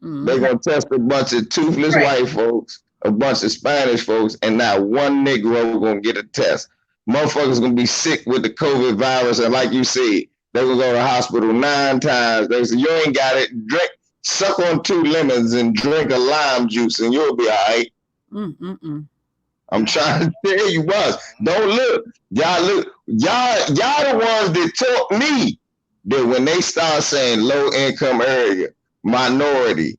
Mm-hmm. They're going to test a bunch of toothless white folks, a bunch of Spanish folks, and not one Negro going to get a test. Motherfuckers going to be sick with the COVID virus. And like you said, they're going to go to the hospital 9 times. They say, "You ain't got it. Suck on 2 lemons and drink a lime juice and you'll be all right." I'm trying to tell you what. Don't look. Y'all look. Y'all the ones that taught me that when they start saying low income area, minority,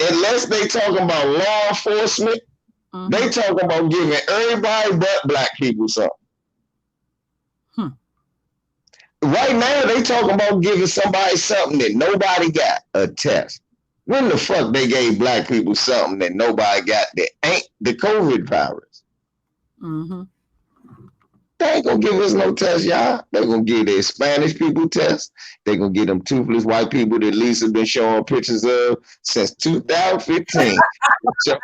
unless they talking about law enforcement, they talking about giving everybody but black people something. Right now, they talking about giving somebody something that nobody got, a test. When the fuck they gave black people something that nobody got that ain't the COVID virus? They ain't gonna give us no test, y'all. They gonna give their Spanish people tests. They gonna get them toothless white people that Lisa been showing pictures of since 2015. So,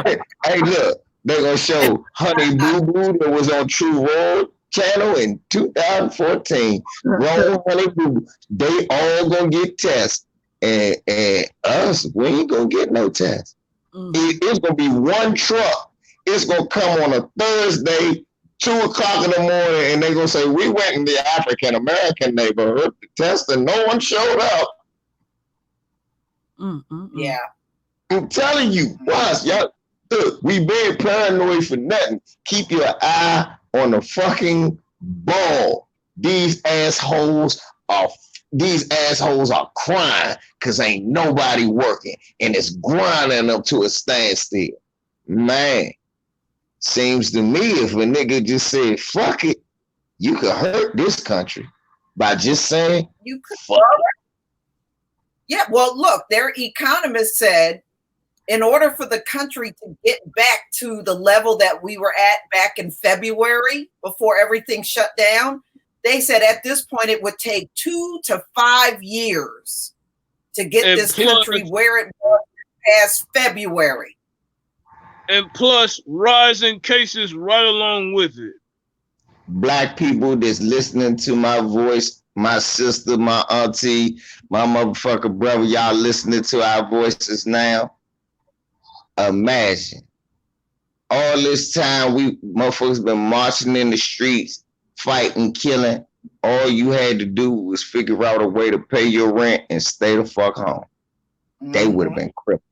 hey, look, they gonna show Honey Boo Boo that was on True World channel in 2014. Grown Honey Boo Boo. They all gonna get tests. And us, we ain't gonna get no test. It's gonna be one truck. It's gonna come on a Thursday, 2:00 in the morning, and they gonna say, we went in the African American neighborhood to test and no one showed up. Yeah. I'm telling you, watch, y'all. Look, we being paranoid for nothing. Keep your eye on the fucking ball. These assholes are crying because ain't nobody working, and it's grinding them to a standstill. Man, seems to me if a nigga just said fuck it, you could hurt this country by just saying you could fuck it. Yeah, well, look, their economist said in order for the country to get back to the level that we were at back in February before everything shut down, they said at this point it would take 2 to 5 years to get this country where it was past February. And plus rising cases right along with it. Black people that's listening to my voice, my sister, my auntie, my motherfucker brother, y'all listening to our voices now. Imagine all this time we motherfuckers been marching in the streets, fighting, killing. All you had to do was figure out a way to pay your rent and stay the fuck home. They would have been crippled.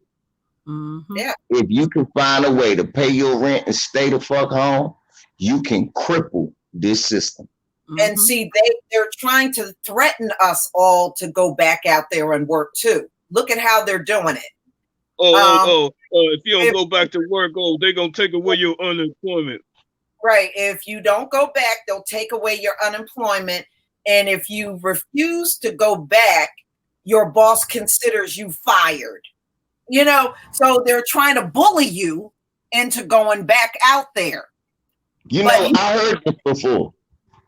Yeah. If you can find a way to pay your rent and stay the fuck home, you can cripple this system. And see, they're trying to threaten us all to go back out there and work too. Look at how they're doing it. If you don't go back to work, they're going to take away your unemployment. Right. If you don't go back, they'll take away your unemployment. And if you refuse to go back, your boss considers you fired. You know, so they're trying to bully you into going back out there. You know, I heard this before.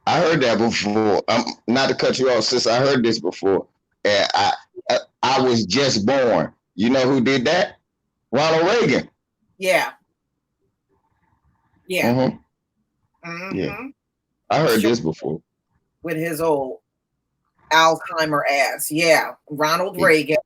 I heard that before. Not to cut you off, sis. I heard this before. And I was just born. You know who did that? Ronald Reagan. Yeah. Yeah. Yeah. I heard this before. With his old Alzheimer ass. Yeah. Ronald Reagan.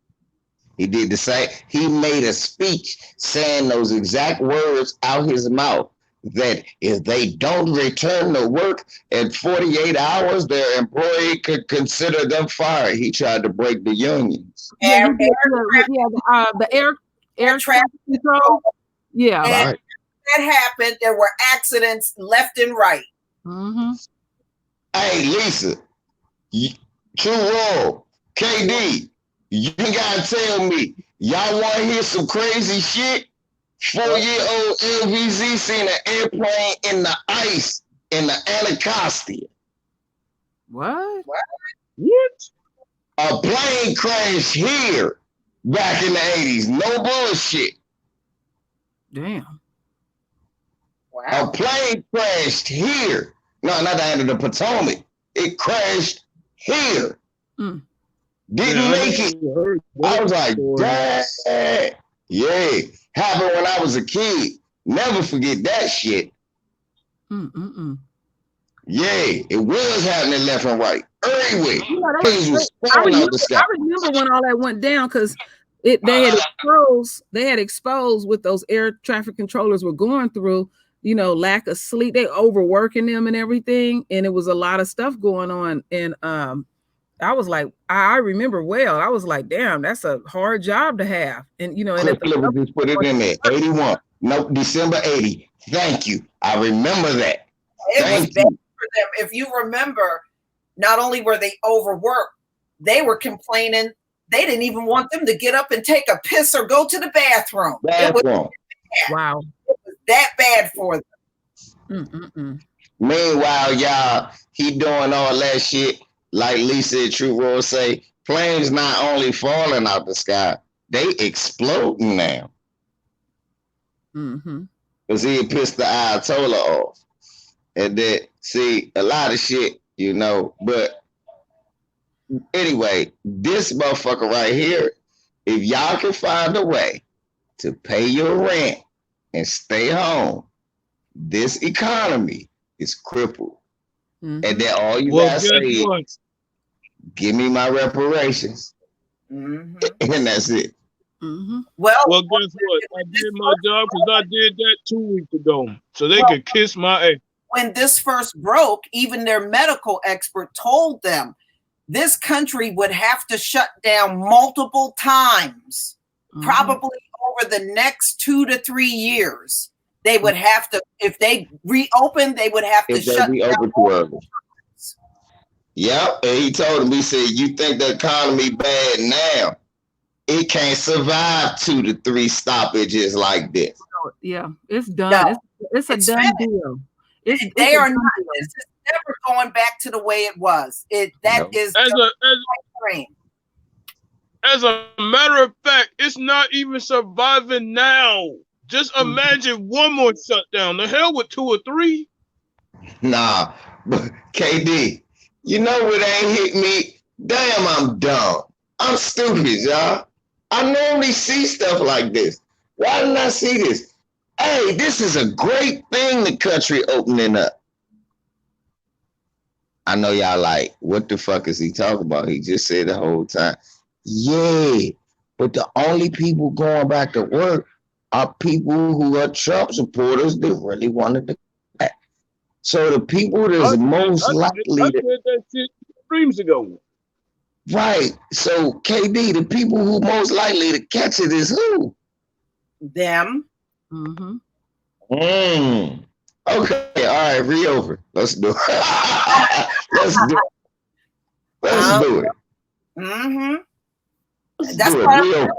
He did the same. He made a speech saying those exact words out his mouth, that if they don't return to work in 48 hours, their employee could consider them fired. He tried to break the unions. The air traffic control. Yeah. And right. That happened. There were accidents left and right. Hey, Lisa, True World, KD, you gotta tell me, y'all want to hear some crazy shit? 4-year-old LVZ seen an airplane in the ice in the Anacostia. What? A plane crashed here back in the 80s. No bullshit. Damn. A plane crashed here. No, not the end of the Potomac. It crashed here. Didn't make it. I was like, dang. Yeah. Happened when I was a kid. Never forget that shit. Yeah, it was happening left and right. Everywhere. I remember when all that went down because they had exposed what those air traffic controllers were going through, you know, lack of sleep, they overworking them and everything. And it was a lot of stuff going on. And I was like, I remember well, I was like, damn, that's a hard job to have. And, you know, and just put it in there. 81. No, December 80. Thank you. I remember that. It was bad for them. If you remember, not only were they overworked, they were complaining. They didn't even want them to get up and take a piss or go to the bathroom. It was wow. It was that bad for them. Meanwhile, y'all, he doing all that shit. Like Lisa at True World say, planes not only falling out the sky, they exploding now. Because he had pissed the Ayatollah off. And then see a lot of shit, you know. But anyway, this motherfucker right here, if y'all can find a way to pay your rent and stay home, this economy is crippled. Mm-hmm. And then all you Well, gotta guess say what? is, give me my reparations. Mhm. And that's it. Mm-hmm. Well, Well, guess what? I did my job because I did that 2 weeks ago. So they could kiss my ass. when this first broke, even their medical expert told them this country would have to shut down multiple times, probably over the next 2 to 3 years. They would have to, if they reopen, they would have to If they shut be down. open too early. Yep. And he told him, he said, you think the economy bad now? It can't survive 2 to 3 stoppages like this. Yeah, it's done. No, It's a it's done finished. deal. It's They a are done not. deal. This is never going back to the way it was. That No. is As just a frame. as a matter of fact, it's not even surviving now. Just imagine one more shutdown. The hell with 2 or 3. Nah, but KD, you know what ain't hit me? Damn, I'm dumb. I'm stupid, y'all. I normally see stuff like this. Why didn't I see this? Hey, this is a great thing, the country opening up. I know y'all like, what the fuck is he talking about? He just said the whole time. Yeah, but the only people going back to work are people who are Trump supporters that really wanted to. So the people that's most likely I to, said that shit dreams ago. right. So KD, the people who most likely to catch it is who? Them. Mm-hmm. Okay, all right, reopen. Let's do it. Let's do it. Let's do it. Mm-hmm. Let's That's do it. what I'm Reopen. doing.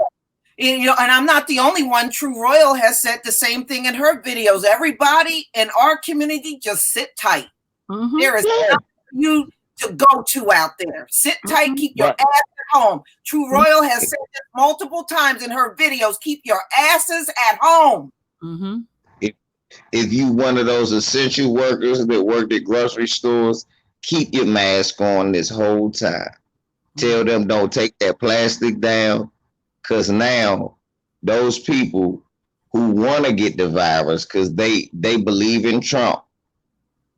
You know, and I'm not the only one. True Royal has said the same thing in her videos. Everybody in our community, just sit tight. Mm-hmm. There is Yeah. nothing for you to go to out there. Sit tight, keep your Right. ass at home. True Royal has said this multiple times in her videos. Keep your asses at home. Mm-hmm. If you one of those essential workers that worked at grocery stores, keep your mask on this whole time. Tell them don't take that plastic down, because now those people who want to get the virus because they believe in Trump,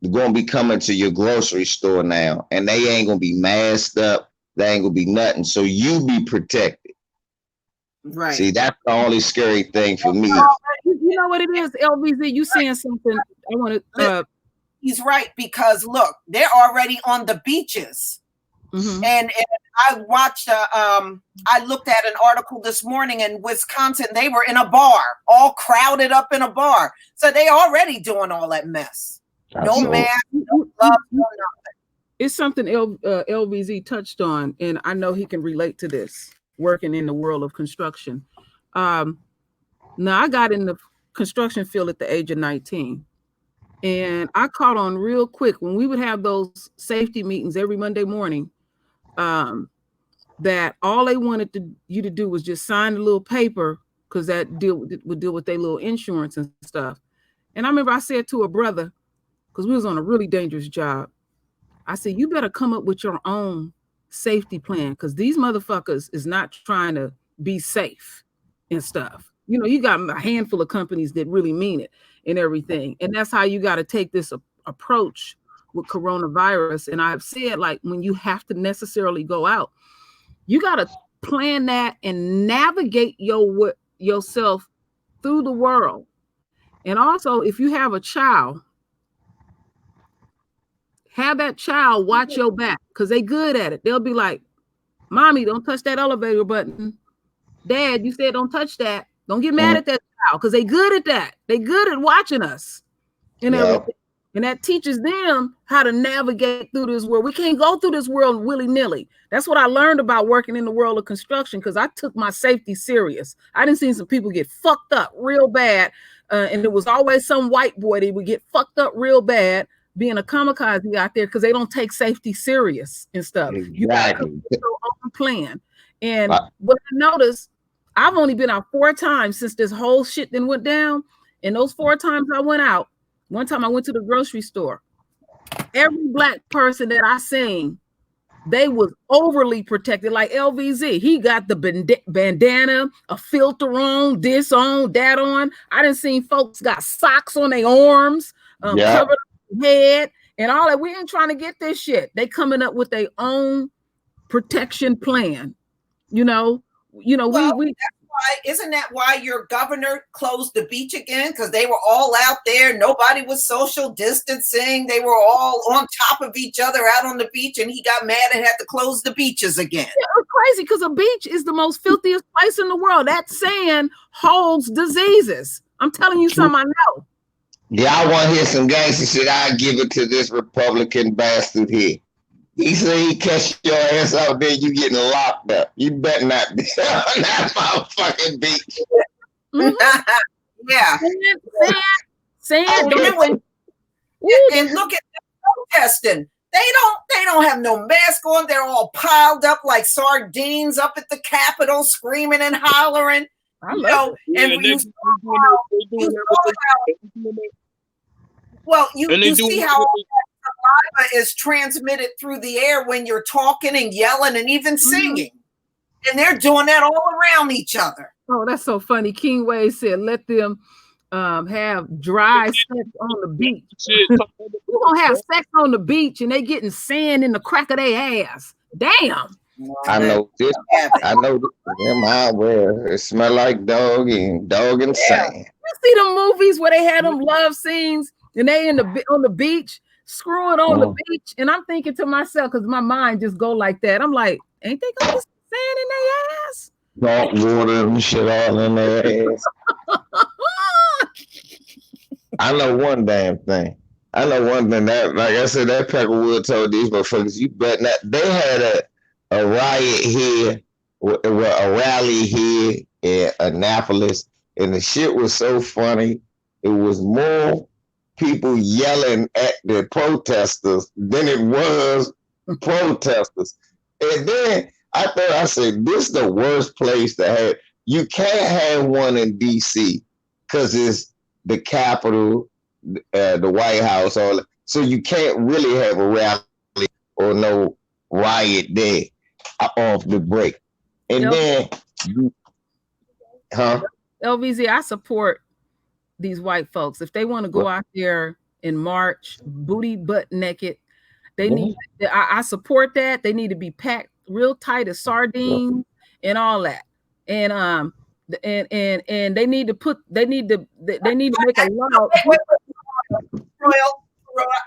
they're going to be coming to your grocery store now, and they ain't going to be masked up. They ain't going to be nothing. So you be protected. Right. See, that's the only scary thing for me. You know what it is, LVZ? You saying something? I want to. He's right, because look, they're already on the beaches. Mm-hmm. And I watched I looked at an article this morning in Wisconsin. They were in a bar, all crowded up in a bar. So they already doing all that mess. No mask, no gloves, no nothing. It's something LVZ touched on, and I know he can relate to this, working in the world of construction. Now, I got in the construction field at the age of 19, and I caught on real quick when we would have those safety meetings every Monday morning, that all they wanted you to do was just sign a little paper, because that would deal with their little insurance and stuff. And I remember I said to a brother, because we was on a really dangerous job, I said, you better come up with your own safety plan, because these motherfuckers is not trying to be safe and stuff. You know, you got a handful of companies that really mean it and everything. And that's how you got to take this approach with coronavirus. And I've said, like, when you have to necessarily go out, you got to plan that and navigate yourself through the world. And also, if you have a child, have that child watch your back, because they good at it. They'll be like, mommy, don't touch that elevator button. Dad, you said don't touch that. Don't get mad at that child, because they good at that. They good at watching us and everything. And that teaches them how to navigate through this world. We can't go through this world willy-nilly. That's what I learned about working in the world of construction, because I took my safety serious. I didn't see some people get fucked up real bad. And it was always some white boy that would get fucked up real bad being a kamikaze out there, because they don't take safety serious and stuff. Exactly. You got to come up with your own plan. And what I noticed, I've only been out 4 times since this whole shit then went down. And those 4 times I went out, one time I went to the grocery store. every black person that I seen, they was overly protected, like LVZ. He got the bandana, a filter on, this on, that on. I done seen folks got socks on their arms, covered up their head, and all that. We ain't trying to get this shit. They coming up with their own protection plan. Well, we that's why, isn't that why your governor closed the beach again? Because they were all out there. Nobody was social distancing. They were all on top of each other out on the beach, and he got mad and had to close the beaches again. Yeah, it's crazy because a beach is the most filthiest place in the world. That sand holds diseases. I'm telling you something I know. Yeah, I want to hear some gangster shit. I give it to this Republican bastard here. He said he catch your ass out there, you getting locked up. You better not be on that motherfucking beach. Yeah. Sand. And look at them protesting. They don't have no mask on. They're all piled up like sardines up at the Capitol, screaming and hollering. You see how saliva is transmitted through the air when you're talking and yelling and even singing. And they're doing that all around each other. Oh, that's so funny. King Wade said, let them have dry sex on the beach. We're gonna have sex on the beach and they getting sand in the crack of their ass. Damn. I know this. I know this. It smell like dog and sand. You see the movies where they had them love scenes and they on the beach, screwing on the beach, and I'm thinking to myself, because my mind just go like that. I'm like, ain't they gonna get sand in their ass? Salt water and shit all in their ass. I know one damn thing. That, like I said, that Peckerwood told these motherfuckers, you bet not. They had a riot here, a rally here in Annapolis, and the shit was so funny. It was more people yelling at the protesters than it was protesters. And then I said, this is the worst place to have. You can't have one in D.C. because it's the Capitol, the White House, all. So you can't really have a rally or no riot there off the break. And then, LVZ, I support these white folks. If they want to go out there in March, booty butt naked, they need. I support that. They need to be packed real tight as sardines and all that. And they need to make a law. Royal,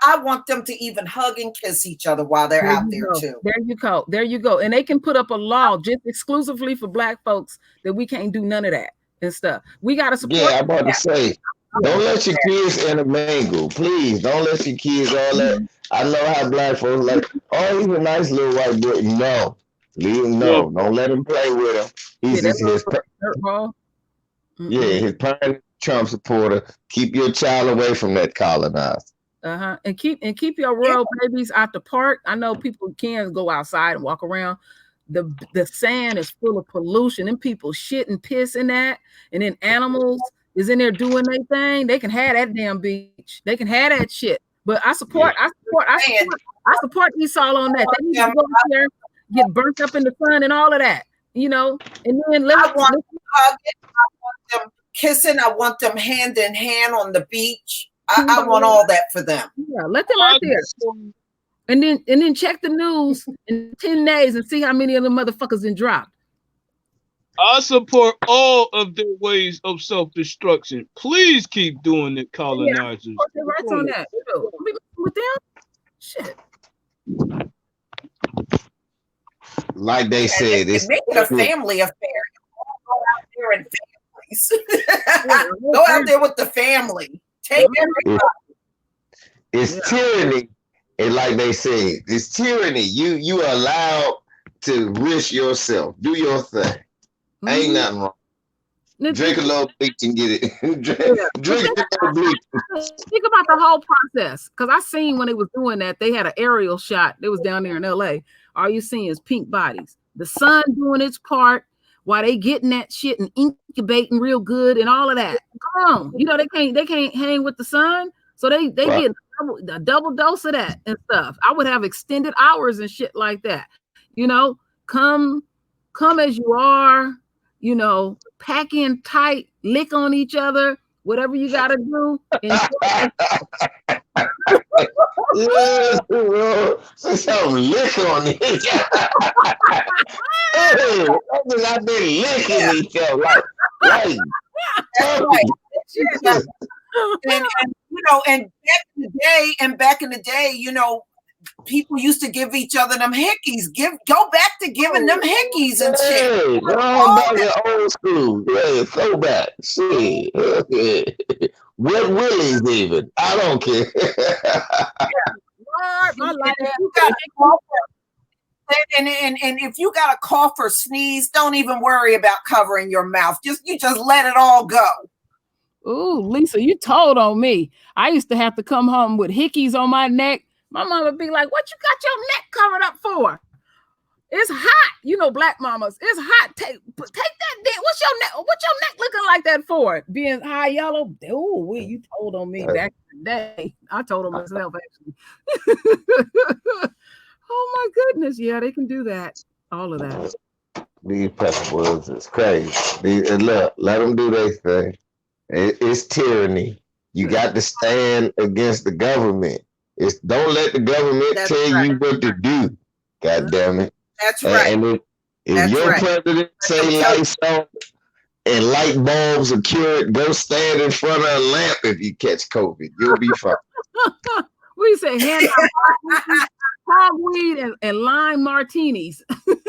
I want them to even hug and kiss each other while they're out there too. There you go. And they can put up a law just exclusively for black folks that we can't do none of that and stuff. We got to support. Yeah, I'm about to say, don't let your kids intermingle. Please, don't let your kids all that. I know how black folks like, oh, he's a nice little white boy. No. Leave him, no. Don't let him play with him. He's his parent Trump supporter. Keep your child away from that colonizer. And keep your royal babies out the park. I know people can go outside and walk around. The sand is full of pollution, and people shit and piss in that, and then animals is in there doing their thing. They can have that damn beach. They can have that shit. But I support Esau on that. They need to go out there, get burnt up in the sun and all of that, And then I want them hugging, I want them kissing, I want them hand in hand on the beach. I want all that for them. Yeah, let them out there. And then check the news in 10 days and see how many of them motherfuckers been dropped. I support all of their ways of self-destruction. Please keep doing it, colonizers. Yeah, they're right on that. With them? Shit. Like they said, it's make it a family affair. Go out there and families. Go out there with the family. Take everybody. It's tyranny. And like they said, it's tyranny. You are allowed to risk yourself. Do your thing. Ain't nothing wrong. Drink a little bleach and get it. drink a little bleach. Think about the whole process. Because I seen when they was doing that, they had an aerial shot. They was down there in LA. All you seeing is pink bodies. The sun doing its part while they getting that shit and incubating real good and all of that. Come on. They can't hang with the sun. So they get a double dose of that and stuff. I would have extended hours and shit like that. You know, come as you are, you know, pack in tight, lick on each other, whatever you got to do. Yes, bro. Some lick on it. Hey, I've been licking each other like That's right. And you know, and back in the day, you know, people used to give each other them hickeys. Go back to giving them hickeys and shit. Hey, go on back to old school. Yeah, throw back. Shit. Wet willies even. I don't care. My life. And if you got a cough or sneeze, don't even worry about covering your mouth. You just let it all go. Ooh, Lisa, you told on me. I used to have to come home with hickeys on my neck. My mom would be like, "What you got your neck covered up for? It's hot." You know, black mamas. It's hot. Take that. What's your neck looking like that for? Being high yellow. Ooh, you told on me back in the day. I told on myself actually. Oh my goodness, yeah, they can do that. All of that. These pepper is crazy. Look, let them do their thing. It's tyranny. You got to stand against the government. Don't let the government tell you what to do. God damn it. That's right. And if your president say lights on and light bulbs are cured, go stand in front of a lamp if you catch COVID. You'll be fine. We say hand out hogweed and lime martinis. That's right.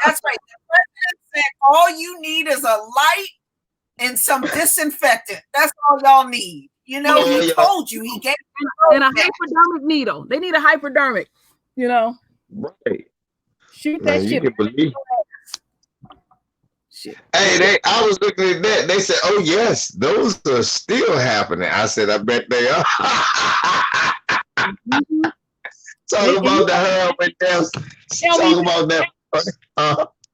The president said all you need is a light and some disinfectant. That's all y'all need. You know, he told you. He gave you and a hypodermic needle. They need a hypodermic, you know. Right. Shoot that shit. You can believe. Shit. Hey, I was looking at that. They said, "Oh yes, those are still happening." I said, "I bet they are." Talk about the heroin deaths. Talk about that.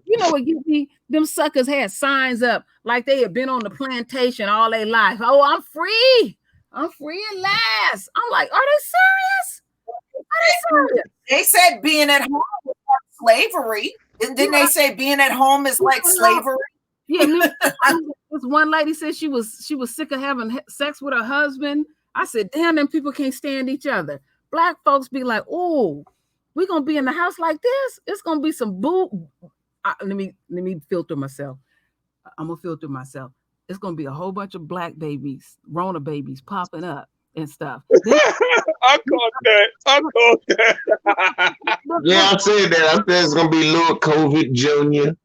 You know what gives me? Them suckers had signs up like they had been on the plantation all their life. Oh, I'm free. I'm free at last. I'm like, are they serious? Are they serious? They said being at home was like slavery. Didn't they say being at home is like slavery? Yeah, this one lady said she was sick of having sex with her husband. I said, damn, them people can't stand each other. Black folks be like, oh, we're gonna be in the house like this. It's gonna be some boo. Let me filter myself. I'm gonna filter myself. It's gonna be a whole bunch of black babies, Rona babies popping up and stuff. I caught that. Yeah, I said that. I said it's gonna be little COVID Junior.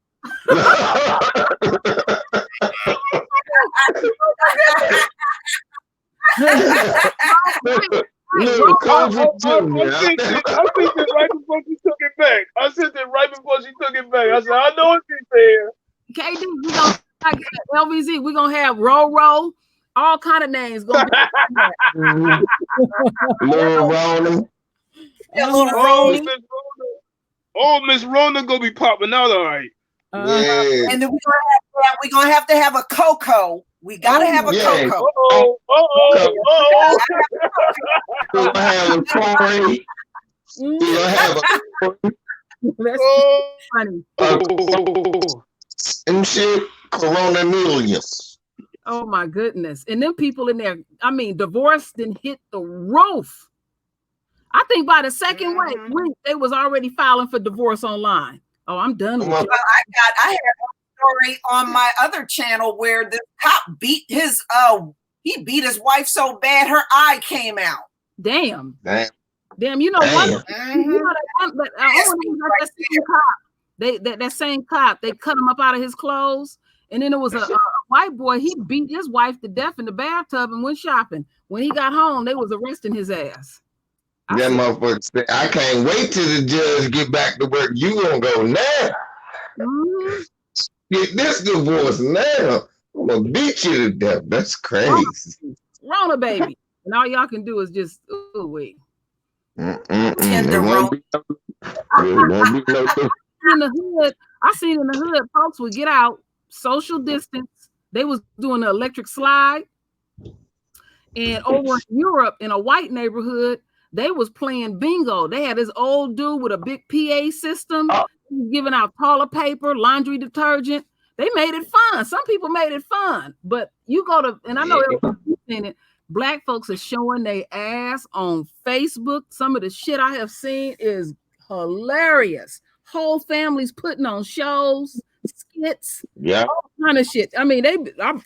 Little COVID Junior. I sent it right before she took it back. I said, I know what she's saying. KD, we gonna like LVZ. We're gonna have Roro, all kind of names. Gonna be Little Rona. Miss Rona gonna be popping out all right. Yeah. And then we're gonna have to have a Coco. We gotta have a Coco. We're gonna have a Corey. We're gonna have a funny. And shit, Corona millions. Oh my goodness. And them people in there, I mean, divorce didn't hit the roof. I think by the second week, they was already filing for divorce online. Oh, I'm done with you. Well, I had a story on my other channel where the cop beat his wife so bad her eye came out. Damn. You know what? That same cop, they cut him up out of his clothes. And then it was a white boy. He beat his wife to death in the bathtub and went shopping. When he got home, they was arresting his ass. That motherfucker said, I can't wait till the judge get back to work. You gonna go now. Get this divorce now. I'm gonna beat you to death. That's crazy. Rona baby. And all y'all can do is just, ooh, wait. In the hood, I seen in the hood, folks would get out, social distance. They was doing the electric slide. And over in Europe, in a white neighborhood, they was playing bingo. They had this old dude with a big PA system, giving out toilet paper, laundry detergent. They made it fun. Some people made it fun, but you go to, and I know everybody's seen it. Black folks are showing their ass on Facebook. Some of the shit I have seen is hilarious. Whole families putting on shows, skits, all kind of shit. I mean,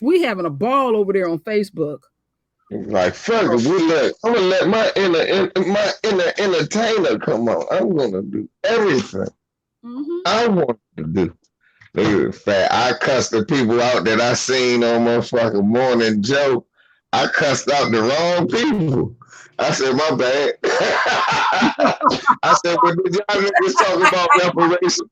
we having a ball over there on Facebook. Like fuck it, I'm gonna let my inner entertainer come on. I'm gonna do everything I want to do. Look at that. I cussed the people out that I seen on my fucking Morning Joe. I cussed out the wrong people. I said, my bad. I said, well, did y'all niggas talk about reparations?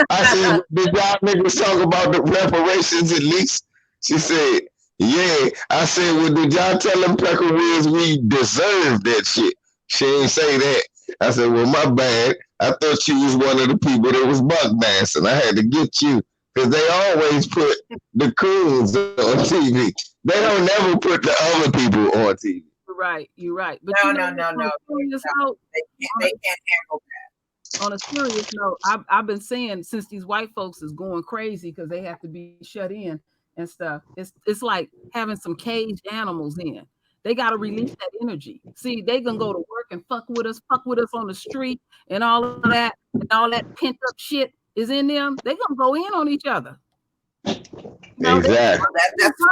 I said, did y'all niggas talk about the reparations at least? She said, yeah. I said, well, did y'all tell them Peckerwoods we deserve that shit? She ain't say that. I said, well, my bad. I thought you was one of the people that was buck dancing. I had to get you. Because they always put the coons on TV. They don't never put the other people on TV. Right, you're right. But No. They can't handle that. On a serious note, I've been saying since these white folks is going crazy because they have to be shut in and stuff. It's like having some caged animals in. They got to release that energy. See, they gonna go to work and fuck with us on the street and all of that, and all that pent up shit is in them. They gonna go in on each other. No, exactly. That's the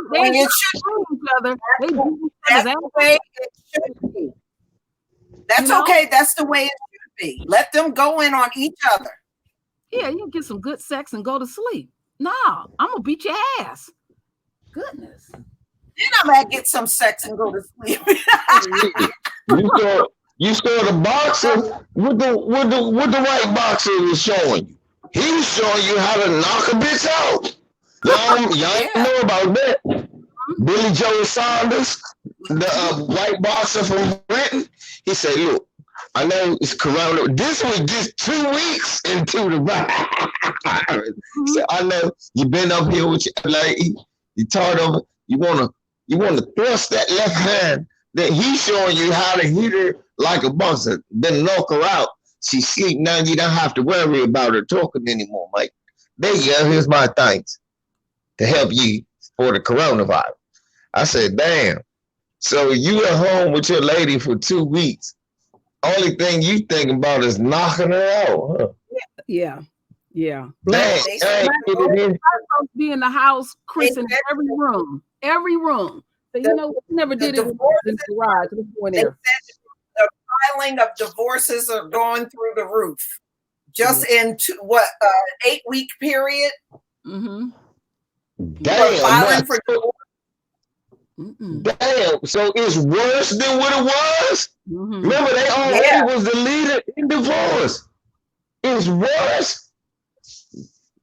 way it should be. That's okay. That's the way it should be. Let them go in on each other. Yeah, you can get some good sex and go to sleep. No, I'm gonna beat your ass. Goodness. Then I'm gonna get some sex and go to sleep. You saw the boxer what the white boxer was showing you. He was showing you how to knock a bitch out. Y'all know about that. Billy Joe Saunders, the white boxer from Britain. He said, "Look, I know it's corona. This was just 2 weeks into the virus. So I know you've been up here with your lady. You taught him. You wanna thrust that left hand. That he's showing you how to hit her like a boxer, then knock her out. She's sleep now. You don't have to worry about her talking anymore, Mike. There you go. Here's my thanks to help you for the coronavirus." I said, "Damn. So you at home with your lady for 2 weeks. Only thing you think about is knocking her out, huh?" Yeah. Black folks be in the house, Chris, in every room. So, we never did it in the garage. The filing of divorces are going through the roof. Just in 8-week period. Mm-hmm. Damn. Filing for divorce. Damn. So it's worse than what it was? Mm-hmm. Remember, they already was the leader in divorce. It's worse.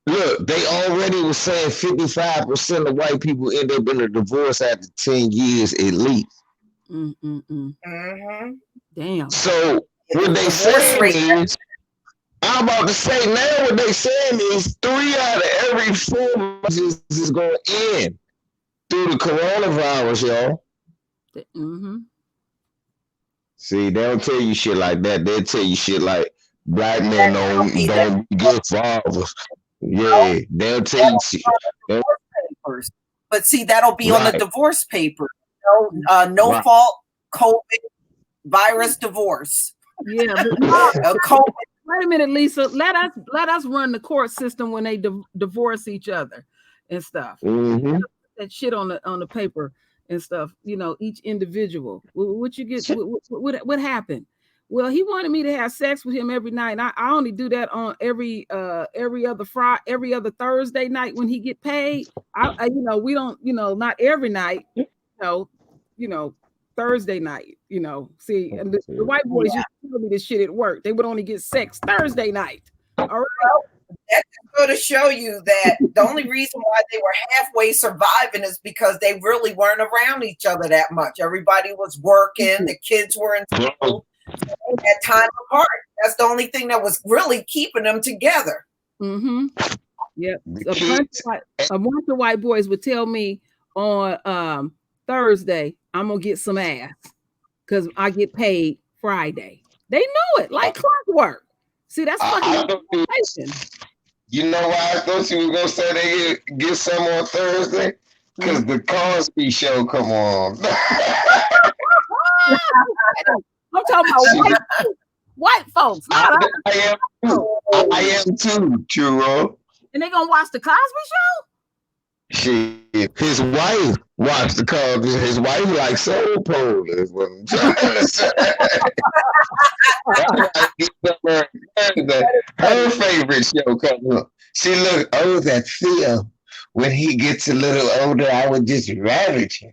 Look, they already was saying 55% of white people end up in a divorce after 10 years at least. Mm-hmm. Damn. So what they saying is, I'm about to say now what they saying is 3 out of every 4 marriages is going to end through the coronavirus, y'all. Mm-hmm. See, they don't tell you shit like that. They'll tell you shit like black men don't get fathers. Yeah, they'll tell you shit. But see, that'll be on the divorce paper. No fault, COVID, virus, divorce. Yeah, but COVID. Wait a minute, Lisa. Let us run the court system when they divorce each other and stuff. Mm-hmm. That shit on the paper and stuff. Each individual. What you get? What happened? Well, he wanted me to have sex with him every night. And I only do that on every other Thursday night when he get paid. We don't, not every night, Thursday night, see, and the white boys used to tell me this shit at work. They would only get sex Thursday night. All right. Well, that's going to show you that the only reason why they were halfway surviving is because they really weren't around each other that much. Everybody was working. The kids were in school. That time apart. That's the only thing that was really keeping them together. Mm-hmm. Yeah. A bunch of white boys would tell me, on Thursday, I'm gonna get some ass because I get paid Friday. They know it like clockwork. See, that's fucking manipulation. You know why I thought you was gonna say they get some on Thursday? Because the Cosby Show come on. I'm talking about white folks, not us. I am too, Churro. And they gonna watch the Cosby Show? Shit, his wife watched the Cosby. His wife like soul pole is what I'm trying to say. Her favorite show coming up. She look, oh, that Theo. When he gets a little older, I would just ravage him.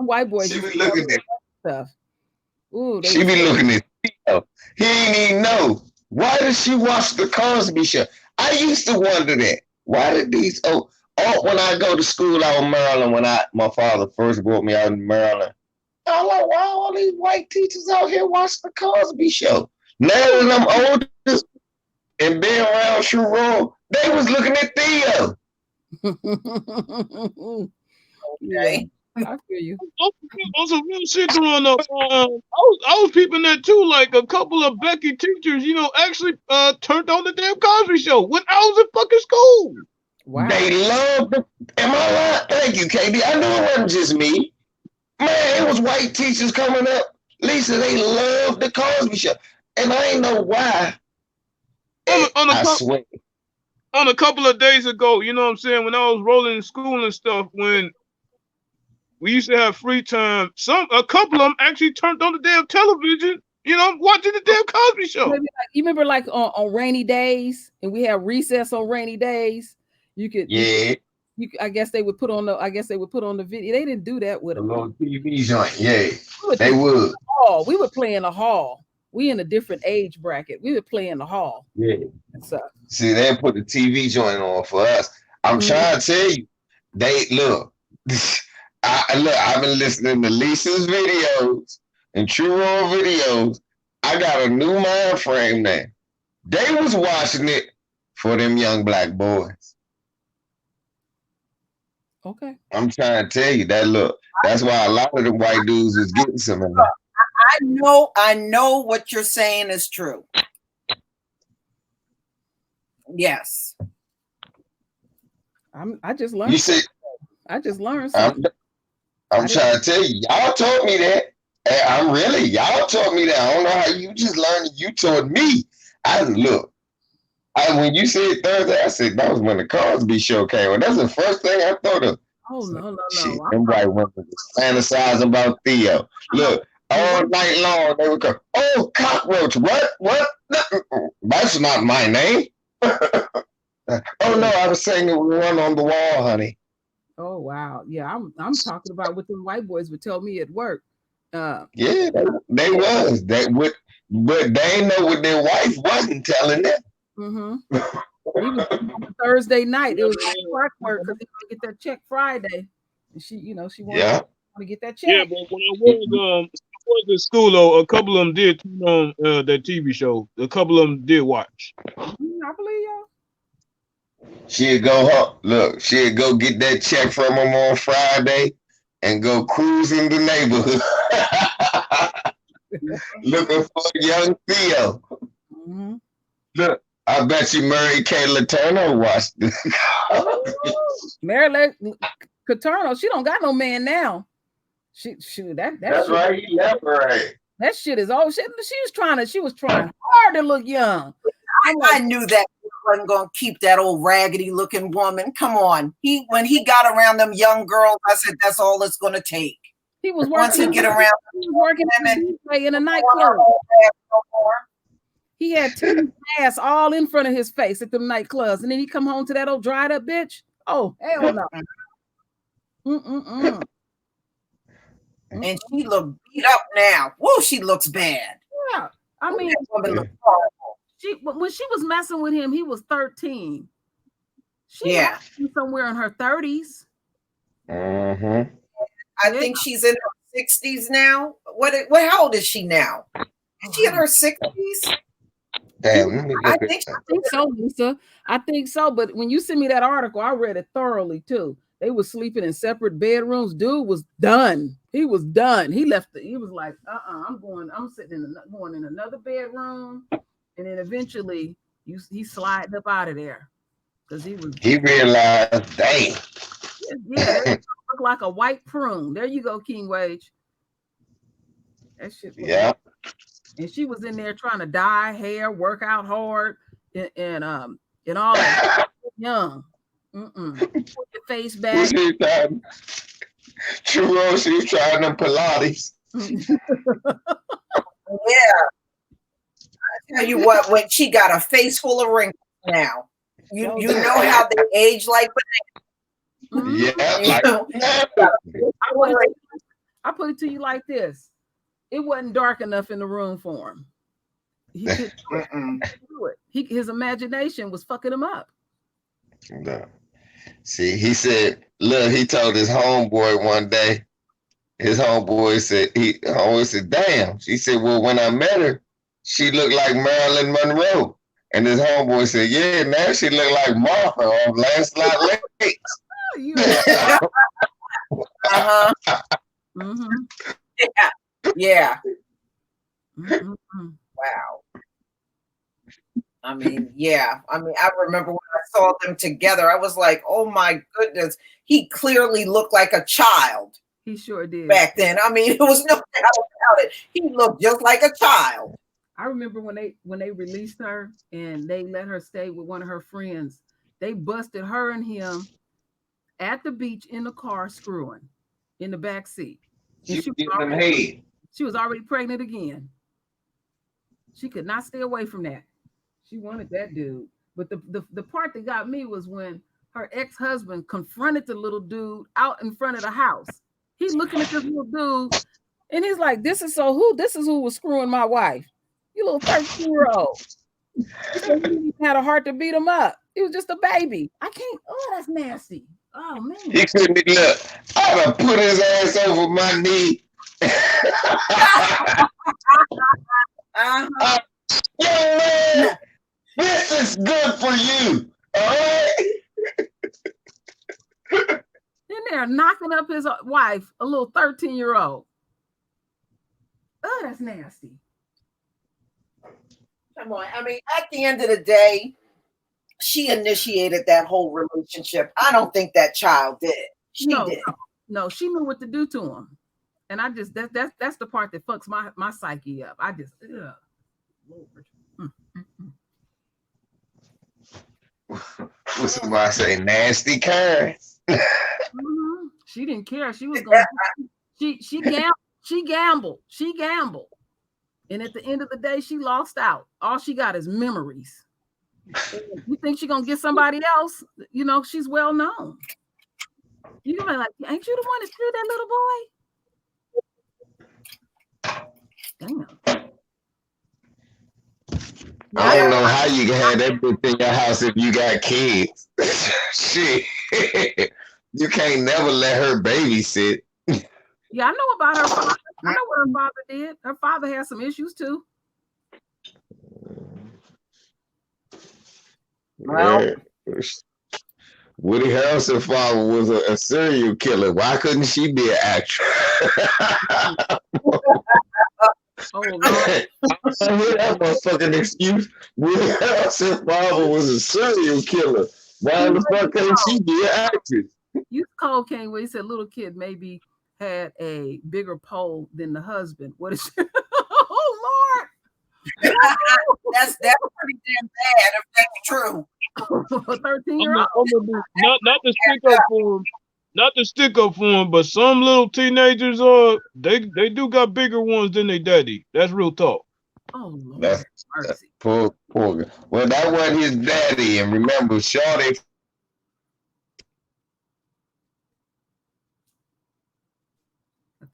White boys. She be looking at stuff. Ooh, she be looking at Theo. He ain't even know. Why does she watch the Cosby Show? I used to wonder that. Why did these when I go to school out in Maryland, when my father first brought me out in Maryland, I was like, why all these white teachers out here watch the Cosby Show? Now that I'm older and being around Sherrod, they was looking at Theo. Okay. I feel you. Also, real shit going on. I was peeping that too. Like a couple of Becky teachers, actually turned on the damn Cosby Show when I was in fucking school. Wow. They loved it. Am I lying? Thank you, KD. I knew it wasn't just me. Man, it was white teachers coming up. Lisa, they loved the Cosby Show, and I ain't know why. I swear. On a couple of days ago, you know what I'm saying, when I was rolling in school and stuff, when we used to have free time, a couple of them actually turned on the damn television, watching the damn Cosby Show. Maybe you remember like on rainy days, and we have recess on rainy days. You could, I guess they would put on the video. They didn't do that with a them. little TV joint, they would. We would play in the hall. We in a different age bracket. We would play in the hall. Yeah. See, they put the TV joint on for us. I'm trying to tell you, look. I've been listening to Lisa's videos and True Raw videos. I got a new mind frame now. They was watching it for them young black boys. Okay. I'm trying to tell you that. Look, that's why a lot of the white dudes is getting some of that. I know what you're saying is true. Yes. I just learned. You see, I just learned something. I'm trying to tell you, y'all taught me that. And y'all taught me that. I don't know how you just learned it. You taught me. When you said Thursday, I said that was when the Cosby Show came on. That's the first thing I thought of. Oh, no. Shit, them white women was fantasizing about Theo. Look, all night long they would go, oh, cockroach, what? That's not my name. Oh, no, I was saying it was one on the wall, honey. Oh, wow. Yeah, I'm talking about what the white boys would tell me at work. Yeah, they was. But they know what their wife wasn't telling them. Even Thursday night, it was clockwork because they want to get that check Friday. And she wanted to get that check. Yeah, but when I was in school, though, a couple of them did turn on that TV show. A couple of them did watch. I believe y'all. She'd go get that check from them on Friday and go cruising the neighborhood looking for young Theo. Look, I bet you Mary Kay Letourneau watched this. Mary Letourneau, she don't got no man now. That's shit, right. He left her. Right. That shit is old. She was trying hard to look young. I knew that he wasn't going to keep that old raggedy looking woman. Come on. When he got around them young girls, I said, that's all it's going to take. He was working. Once he get around, he was working in a nightclub. He had two ass all in front of his face at the nightclubs, and then he come home to that old dried up bitch. Oh, hell no. And she looked beat up now. Whoa, she looks bad. Yeah. I mean, when she was messing with him, he was 13. She was somewhere in her 30s. I think she's in her 60s now. How old is she now? Is she in her 60s? Damn, let me I look at think I think so, Lisa. I think so. But when you sent me that article, I read it thoroughly too. They were sleeping in separate bedrooms. Dude was done. He was done. He left. He was like, I'm going. I'm sitting in going in another bedroom, and then eventually, he sliding up out of there because he was. he realized, damn. Yeah, that looked like a white prune. There you go, King Wage. That shit looked Yeah. like. And she was in there trying to dye hair, work out hard, and all that. Young. Put your face Who's back. she trying? True, she was trying them Pilates. yeah. Tell you what, when she got a face full of wrinkles now. You know how they age like Yeah, you like know, I put it to you like this. It wasn't dark enough in the room for him. He couldn't do it. His imagination was fucking him up. no. See, he said, look, he told his homeboy one day, his homeboy said, damn. She said, well, when I met her, she looked like Marilyn Monroe. And his homeboy said, yeah, now she looked like Martha on Landslide Lakes. Yeah. Wow. I mean, yeah. I mean, I remember when I saw them together, I was like, oh my goodness, he clearly looked like a child. He sure did. Back then. I mean, it was no doubt about it. He looked just like a child. I remember when they released her and they let her stay with one of her friends. They busted her and him at the beach in the car screwing in the back seat. And she was already pregnant again. She could not stay away from that. She wanted that dude. But the part that got me was when her ex-husband confronted the little dude out in front of the house. He's looking at this little dude and he's like, this is who was screwing my wife. You little 13-year-old. He said he didn't even had a heart to beat him up. He was just a baby. I can't. Oh, that's nasty. Oh man. He couldn't look. I'd have put his ass over my knee. Young man, this is good for you. All right. In there knocking up his wife, a little 13-year-old. Oh, that's nasty. Come on. I mean, at the end of the day, she initiated that whole relationship. I don't think that child did. She did. No, she knew what to do to him. And I just that's the part that fucks my psyche up. I just What's somebody say? Nasty Karen. She didn't care. She was going. She gambled. And at the end of the day, she lost out. All she got is memories. You think she's gonna get somebody else? You know, she's well known. You gonna be like, ain't you the one that screwed that little boy? Damn. I don't know how you can have that bitch in your house if you got kids. Shit. You can't never let her babysit. Yeah, I know about her father. I know what her father did. Her father had some issues too. Well, Woody Harrelson's father was a serial killer. Why couldn't she be an actress? Oh, Lord. I hear that motherfucking excuse. Woody Harrelson's father was a serial killer. Why the fuck couldn't she be an actress? You Cole came where he said little kid maybe had a bigger pole than the husband. What is it? Oh, Lord. that's pretty damn bad if that's true. 13-year-old. Not to stick up for him. Not to stick up for him, but some little teenagers they do got bigger ones than their daddy. That's real talk. Oh Lord, that's mercy. Poor. Well, that wasn't his daddy, and remember, Shorty.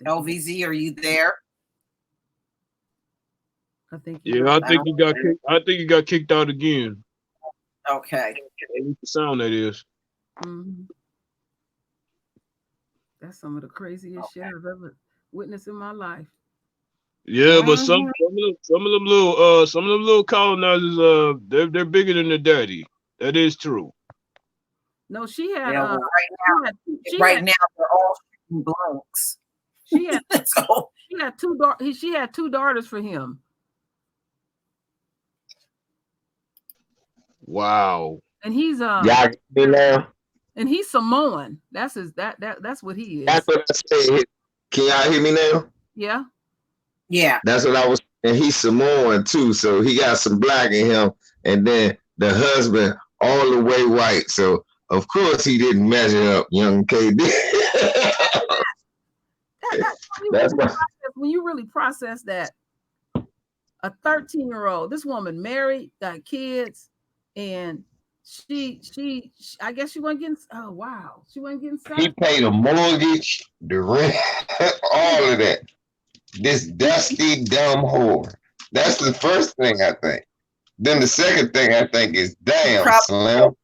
LVZ, are you there? I think I think he got kicked out again. Okay. The sound that is. Mm-hmm. That's some of the craziest shit I've ever witnessed in my life. Yeah, but some of them little colonizers, they're bigger than the daddy. That is true. No, she had Yeah, well, she right had now they're all shooting blanks. she had So she had two daughters for him. Wow. And he's Y'all get me now? and he's Samoan. That's his that's what he That's is. what I said. Can y'all hear me now? Yeah. yeah. That's what I was. And he's Samoan too, so he got some black in him. And then the husband all the way white. So of course he didn't measure up, young KD. That's what. When you really process that, a 13-year-old, this woman married, got kids, and she I guess she wasn't getting, oh wow, she wasn't getting He paid a mortgage, the rent, all of that. This dusty, dumb whore. That's the first thing I think. Then the second thing I think is, damn, Slim.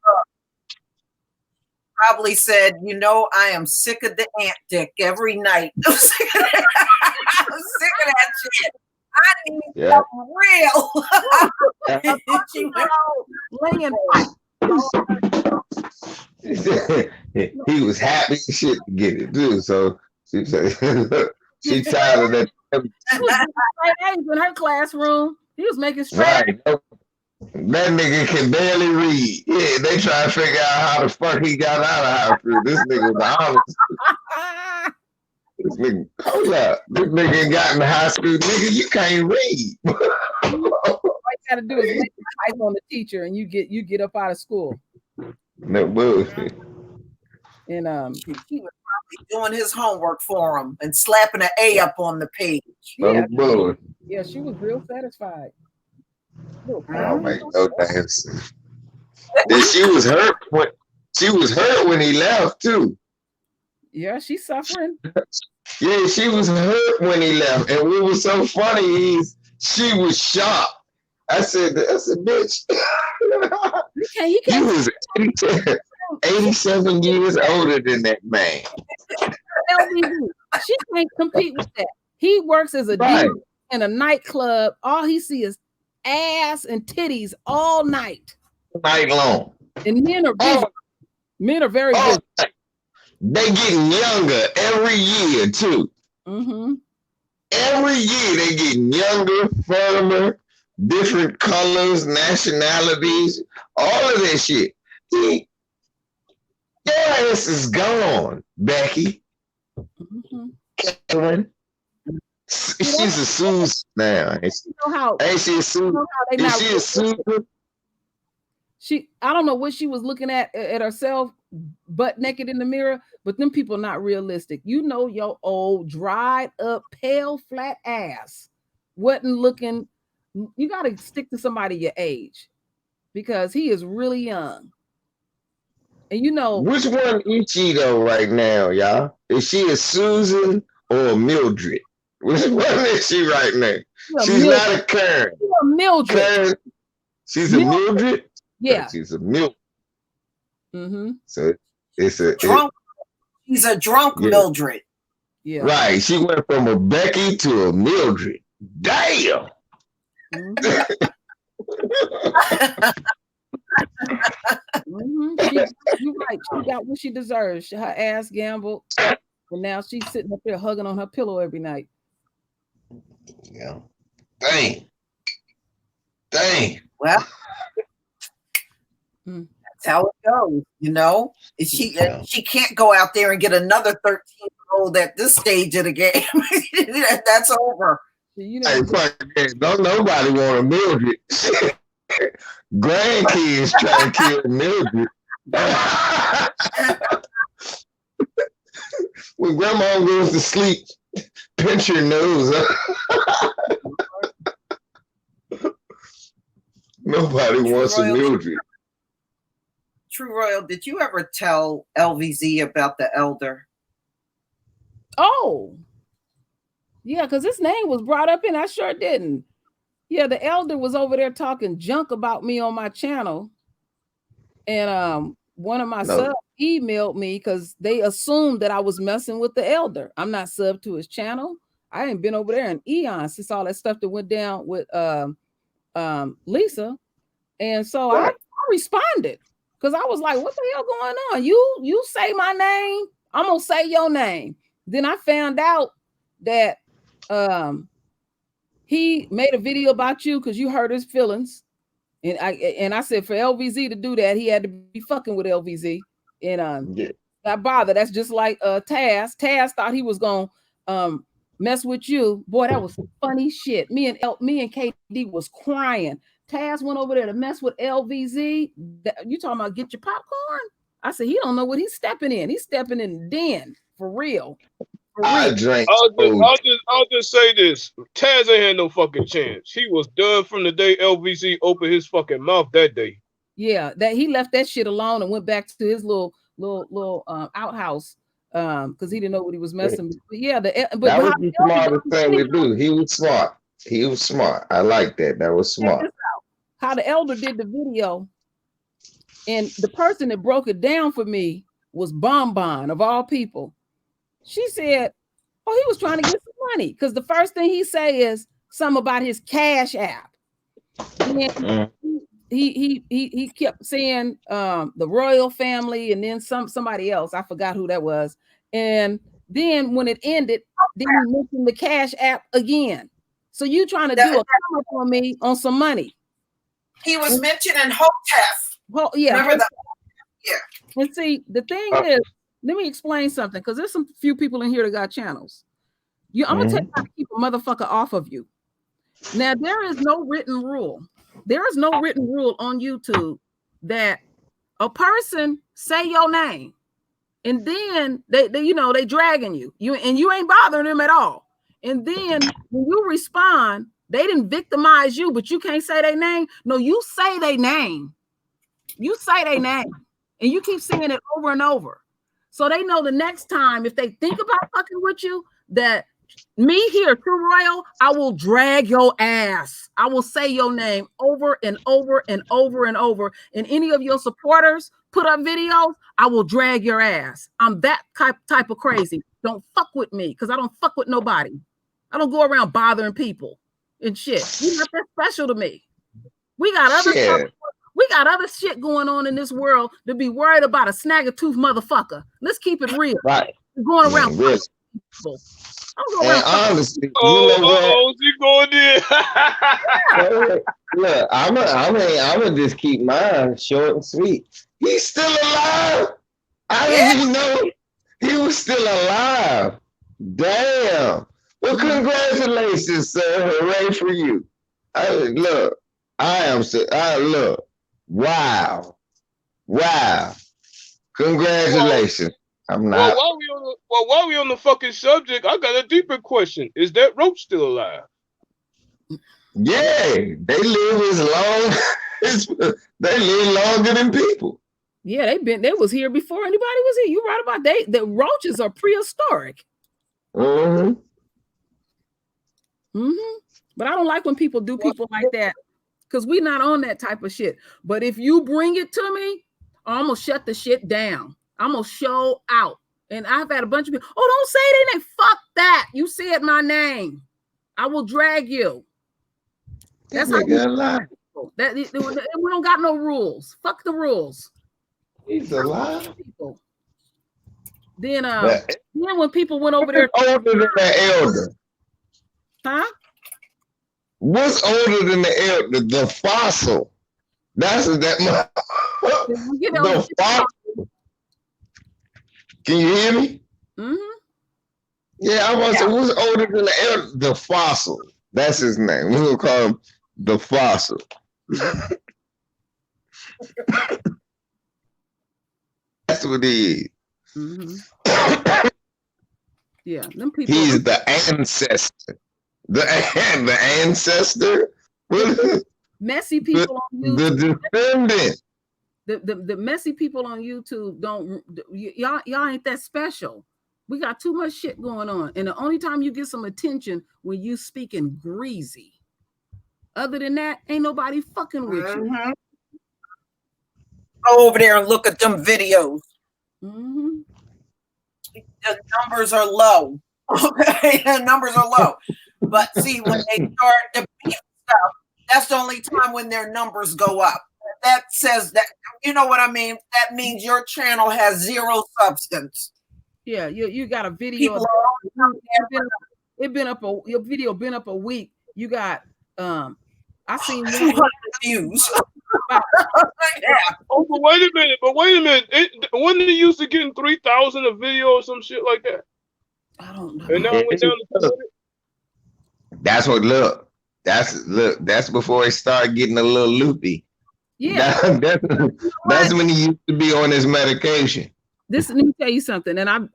Probably said, I am sick of the ant dick every night. I'm sick of that shit. I need something real. He was happy as shit to get it too. So she said she tired of that. In her classroom, he was making straight. Right. That nigga can barely read. Yeah, they try to figure out how the fuck he got out of high school. This nigga was honest. This nigga, hold up. This nigga got in high school. Nigga, you can't read. All you gotta do is make a type on the teacher, and you get up out of school. No bullshit. And he was probably doing his homework for him and slapping an A up on the page. Yeah, yeah, she was real satisfied. Don't make no damn sense. Then she was hurt when he left too. Yeah, she's suffering. Yeah, she was hurt when he left. And what was so funny is she was shocked. I said, bitch. He was 87 years older than that man. She can't compete with that. He works as a DJ in a nightclub. All he sees is ass and titties all night. Night long. And men are busy. Men are very busy. They getting younger every year too. Mm-hmm. Every year they getting younger, firmer, different colors, nationalities, all of that shit. Your ass is gone, Becky. Mm-hmm. Karen. She's a Susan now. Ain't she a Susan? Is she a Susan? I don't know what she was looking at herself, butt naked in the mirror, but them people are not realistic. Your old, dried up, pale, flat ass wasn't looking. You got to stick to somebody your age because he is really young. And which one is she though right now, y'all? Is she a Susan or a Mildred? Which one is she right now? She's not a Karen. She's a Mildred. Karen, she's a Mildred? Yeah. She's a Mildred. Mm-hmm. So it's a drunk. She's a drunk Mildred. Yeah. Right. She went from a Becky to a Mildred. Damn. Mm-hmm. You're right. She got what she deserves. Her ass gambled, and now she's sitting up there hugging on her pillow every night. Yeah. Dang. Well, that's how it goes. She can't go out there and get another 13-year-old at this stage of the game. That's over. Hey, don't nobody want a Mildred. Grandkids trying to kill Mildred. When grandma goes to sleep, pinch your nose. Nobody wants a Mildred. True Royal, did you ever tell LVZ about the elder? Oh, yeah, because his name was brought up and I sure didn't. Yeah, the elder was over there talking junk about me on my channel. And one of my subs emailed me because they assumed that I was messing with the elder. I'm not subbed to his channel. I ain't been over there in eons since all that stuff that went down with Lisa. And so I responded because I was like, what the hell going on? You say my name, I'm gonna say your name. Then I found out that he made a video about you because you hurt his feelings. And I said for LVZ to do that, he had to be fucking with LVZ. And not bother. That's just like Taz. Taz thought he was gonna mess with you. Boy, that was funny shit. Me and KD was crying. Taz went over there to mess with LVZ. You talking about get your popcorn? I said he don't know what he's stepping in. He's stepping in the den for real. I drank. I'll just say this: Taz ain't had no fucking chance. He was done from the day LVZ opened his fucking mouth that day. Yeah, that he left that shit alone and went back to his little outhouse because he didn't know what he was messing with. But yeah, that was the smartest thing to do. He was smart. He was smart. I like that. That was smart. How the elder did the video, and the person that broke it down for me was Bonbon of all people. She said, "Oh, he was trying to get some money because the first thing he say is something about his Cash App." And he kept saying the royal family, and then somebody else. I forgot who that was. And then when it ended, then he mentioned the Cash App again. So you trying to do a come up on me on some money? He was mentioning Hotef. Well, yeah. Remember that? Yeah. And see, the thing is, let me explain something because there's some few people in here that got channels. I'm gonna tell you how to keep a motherfucker off of you. Now there is no written rule. There is no written rule on YouTube that a person say your name and then they dragging you and you ain't bothering them at all. And then when you respond, they didn't victimize you, but you can't say their name. No, you say their name. You say their name and you keep saying it over and over. So they know the next time if they think about fucking with you that me here, True Royal, I will drag your ass. I will say your name over and over and over and over. And any of your supporters put up videos, I will drag your ass. I'm that type of crazy. Don't fuck with me because I don't fuck with nobody. I don't go around bothering people and shit. You're not that special to me. We got other stuff. We got other shit going on in this world to be worried about a snag-a-tooth motherfucker. Let's keep it real. Right. Going around people. And honestly, you know she going there. Look, I'm just keep mine short and sweet. He's still alive. I didn't even know he was still alive. Damn. Well, congratulations, sir. Hooray for you. Wow. Congratulations. I'm not. While we on the fucking subject, I got a deeper question. Is that Roach still alive? Yeah, they live as long. They live longer than people. Yeah, they was here before anybody was here. You right about the roaches are prehistoric. But I don't like when people do people like that because we're not on that type of shit. But if you bring it to me, I'm gonna shut the shit down. I'm gonna show out. And I've had a bunch of people, don't say their name. Fuck that. You said my name. I will drag you. That's how you lie. We don't got no rules. Fuck the rules. He's alive. Then when people went over there, older than the elder. Huh? What's older than the elder? The fossil. That's that. The fossil. Can you hear me? Yeah, I want to say who's older than the elder? The fossil. That's his name. We're gonna call him the fossil. That's what he is. Yeah, them people. He's the ancestor. The ancestor. Messy people on YouTube. The descendant. The messy people on YouTube y'all ain't that special. We got too much shit going on, and the only time you get some attention when you speaking greasy. Other than that, ain't nobody fucking with you. Go over there and look at them videos. The numbers are low. Okay, the numbers are low. But see, when they start the beef stuff, that's the only time when their numbers go up. That says that, you know what I mean? That means your channel has zero substance. Yeah, you got a video. People are Your video been up a week. You got I seen 200 views. Yeah. Oh, but wait a minute. Wasn't it used to getting 3,000 a video or some shit like that? I don't know. And now it went down to 200. That's what that's before it started getting a little loopy. Yeah, That's when he used to be on his medication. Let me tell you something, and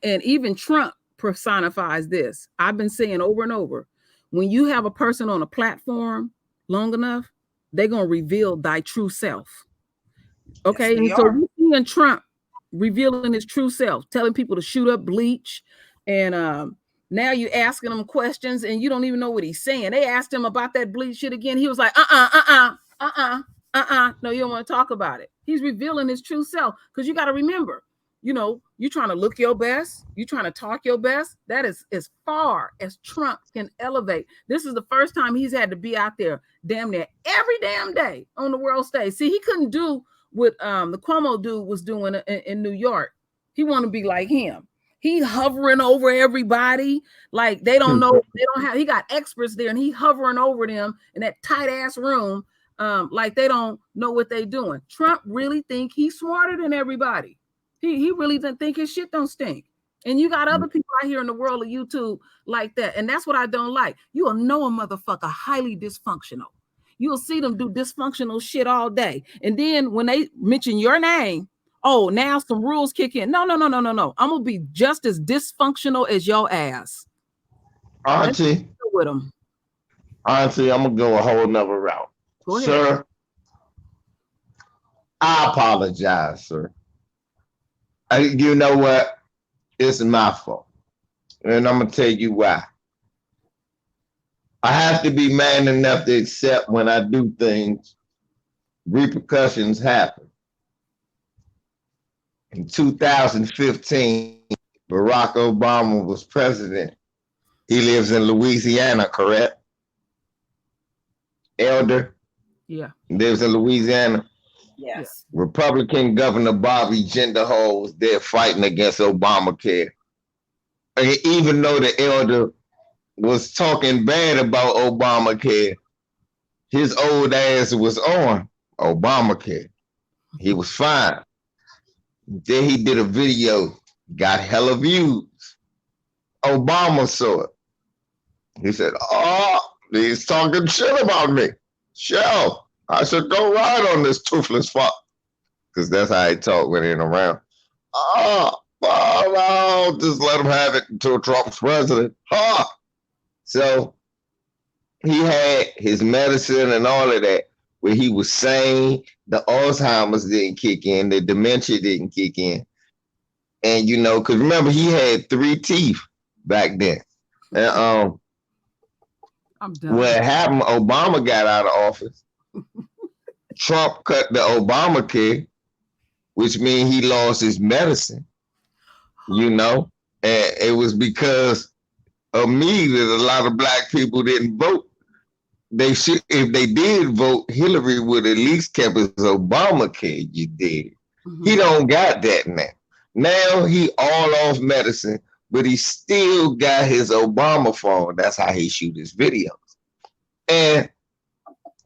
even Trump personifies this. I've been saying over and over, when you have a person on a platform long enough, they're gonna reveal thy true self. Okay, Yes, and so we seeing Trump revealing his true self, telling people to shoot up bleach, and now you asking him questions and you don't even know what he's saying. They asked him about that bleach shit again. He was like, no, you don't want to talk about it. He's revealing his true self, because you got to remember, you're trying to look your best, you're trying to talk your best. That is as far as Trump can elevate. This is the first time he's had to be out there damn near every damn day on the world stage. See, he couldn't do what the Cuomo dude was doing in New York. He want to be like him. He hovering over everybody like they don't know. He got experts there, and he hovering over them in that tight ass room, like they don't know what they doing. Trump really think he's smarter than everybody. He really doesn't think his shit don't stink. And you got other people out here in the world of YouTube like that, and that's what I don't like. You will know a motherfucker highly dysfunctional. You'll see them do dysfunctional shit all day, and then when they mention your name, oh, now some rules kick in. No. I'm gonna be just as dysfunctional as your ass. Auntie, with them. Auntie, I'm gonna go a whole nother route. Go ahead. Sir, I apologize, sir. You know what? It's my fault. And I'm gonna tell you why. I have to be man enough to accept when I do things, repercussions happen. In 2015, Barack Obama was president. He lives in Louisiana, correct? Elder? Yeah. Lives in Louisiana? Yes. Republican Governor Bobby Jindal was there fighting against Obamacare. And even though the elder was talking bad about Obamacare, his old ass was on Obamacare. He was fine. Then he did a video, got hella views. Obama saw it. He said, oh, he's talking shit about me. Shell, I should go ride on this toothless fuck. Because that's how he talk when he ain't around. Oh, just let him have it until Trump's president. So he had his medicine and all of that, where he was sane. The Alzheimer's didn't kick in, the dementia didn't kick in. And because remember, he had 3 teeth back then. And I'm done. what happened, Obama got out of office. Trump cut the Obamacare, which means he lost his medicine, and it was because of me that a lot of black people didn't vote. If they did vote, Hillary would at least kept his Obamacare. You did. Mm-hmm. He don't got that now. Now he all off medicine, but he still got his Obama phone. That's how he shoot his videos. And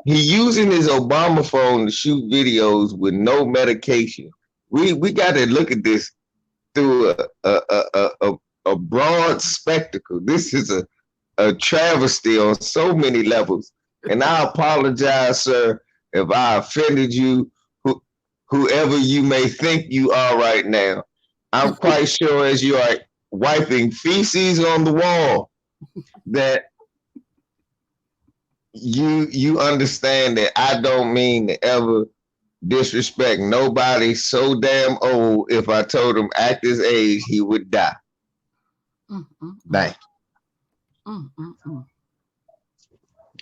he using his Obama phone to shoot videos with no medication. We got to look at this through a broad spectacle. This is a travesty on so many levels. And I apologize, sir, if I offended you, whoever you may think you are right now. I'm quite sure as you are wiping feces on the wall that you understand that I don't mean to ever disrespect nobody so damn old. If I told him at this age he would die. Thank you.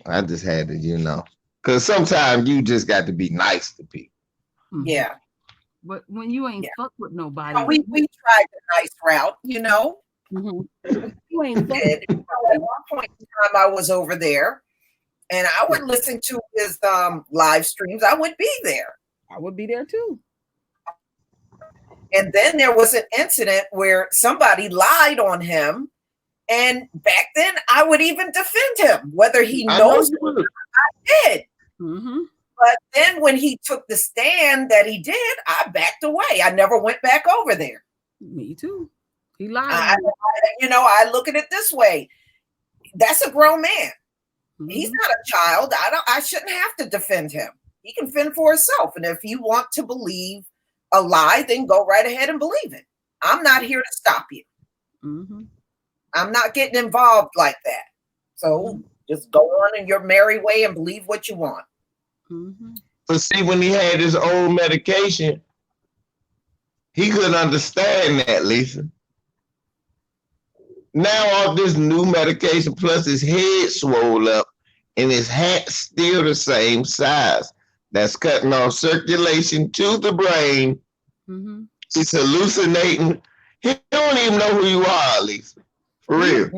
I just had to, because sometimes you just got to be nice to people. Yeah. But when you ain't fuck with nobody. We tried the nice route, Mm-hmm. You You ain't did. At one point in time, I was over there, and I would listen to his live streams. I would be there. I would be there too. And then there was an incident where somebody lied on him. And back then, I would even defend him, whether he knows or not, I did. Mm-hmm. But then when he took the stand that he did, I backed away. I never went back over there. Me too. He lied. I look at it this way. That's a grown man. Mm-hmm. He's not a child. I shouldn't have to defend him. He can fend for himself. And if you want to believe a lie, then go right ahead and believe it. I'm not here to stop you. Mm-hmm. I'm not getting involved like that. So just go on in your merry way and believe what you want. Mm-hmm. But see, when he had his old medication, he couldn't understand that, Lisa. Now off this new medication, plus his head swole up and his hat still the same size. That's cutting off circulation to the brain. Mm-hmm. He's hallucinating. He don't even know who you are, Lisa. For real.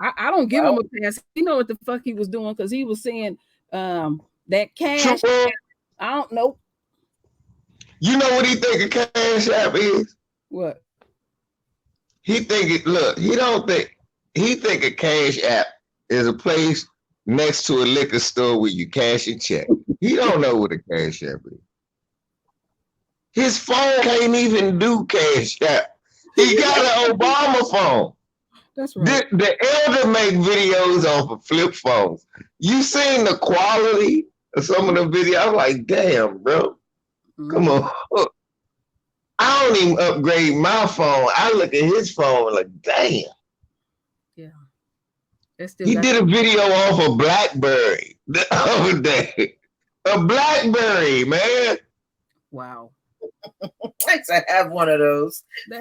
I don't give him a pass. You know what the fuck he was doing, because he was saying that cash. I don't know. You know what he think a cash app is? What? He think a cash app is a place next to a liquor store where you cash your check. He don't know what a cash app is. His phone can't even do cash app. He got an Obama phone. That's right. The elder make videos off of flip phones. You seen the quality of some of the videos? I'm like, damn, bro. Come on. I don't even upgrade my phone. I look at his phone like, damn. Yeah. He did a video off of BlackBerry the other day. A BlackBerry, man. Wow. Thanks, I have one of those. This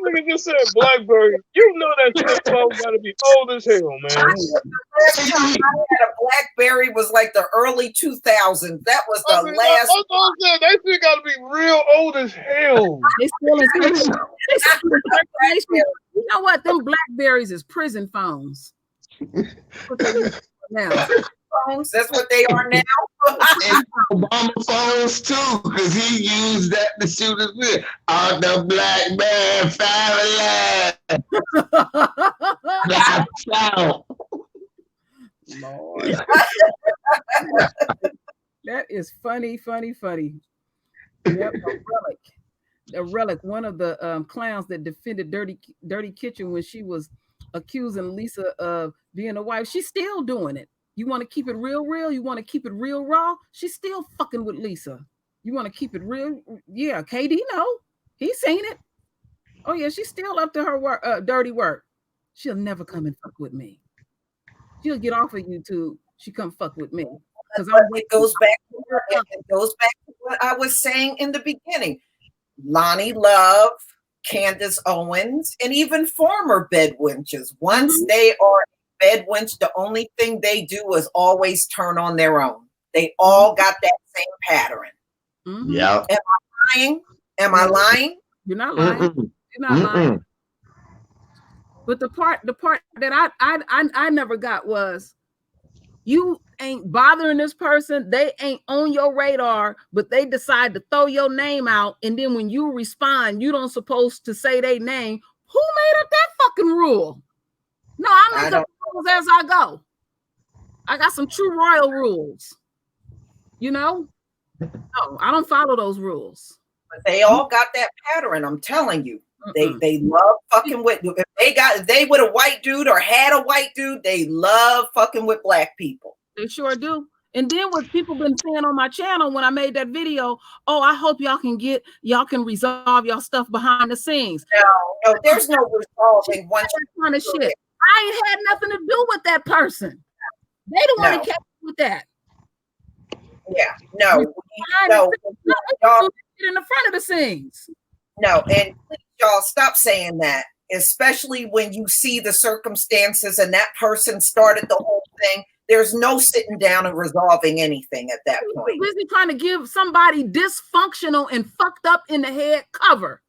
nigga just said BlackBerry. You know that shit phone gotta be old as hell, man. The last time I had a BlackBerry was like the early 2000s. That was the last. That shit gotta be real old as hell. They still you know what? Them BlackBerries is prison phones. Now. Phones, that's what they are now. And Obama phones too, because he used that to shoot his video. On the BlackBerry family. Lord. That is funny. Yep, a relic. One of the clowns that defended Dirty Kitchen when she was accusing Lisa of being a wife. She's still doing it. You want to keep it real? You want to keep it real raw? She's still fucking with Lisa. You want to keep it real? Yeah, KD, no. He's seen it. Oh, yeah, she's still up to her work, dirty work. She'll never come and fuck with me. She'll get off of YouTube. She come fuck with me. Because it goes back to what I was saying in the beginning. Lonnie Love, Candace Owens, and even former bedwenches. Once they are bedwench, the only thing they do is always turn on their own. They all got that same pattern. Mm-hmm. Yeah. Am I lying? You're not lying. You're not lying. But the part that I never got was, you ain't bothering this person. They ain't on your radar, but they decide to throw your name out. And then when you respond, you don't supposed to say their name. Who made up that fucking rule? No, I make up rules as I go. I got some true royal rules. You know? No, I don't follow those rules. But they all got that pattern, I'm telling you. They love fucking with, if they with a white dude or had a white dude, they love fucking with black people. They sure do. And then what people been saying on my channel when I made that video, oh, I hope y'all can resolve y'all stuff behind the scenes. No, there's no resolving once that kind of shit. I ain't had nothing to do with that person. They don't want to catch with that. Yeah, no. In the front of the scenes. No, and please, y'all stop saying that, especially when you see the circumstances and that person started the whole thing. There's no sitting down and resolving anything at that point. You're busy trying to give somebody dysfunctional and fucked up in the head cover.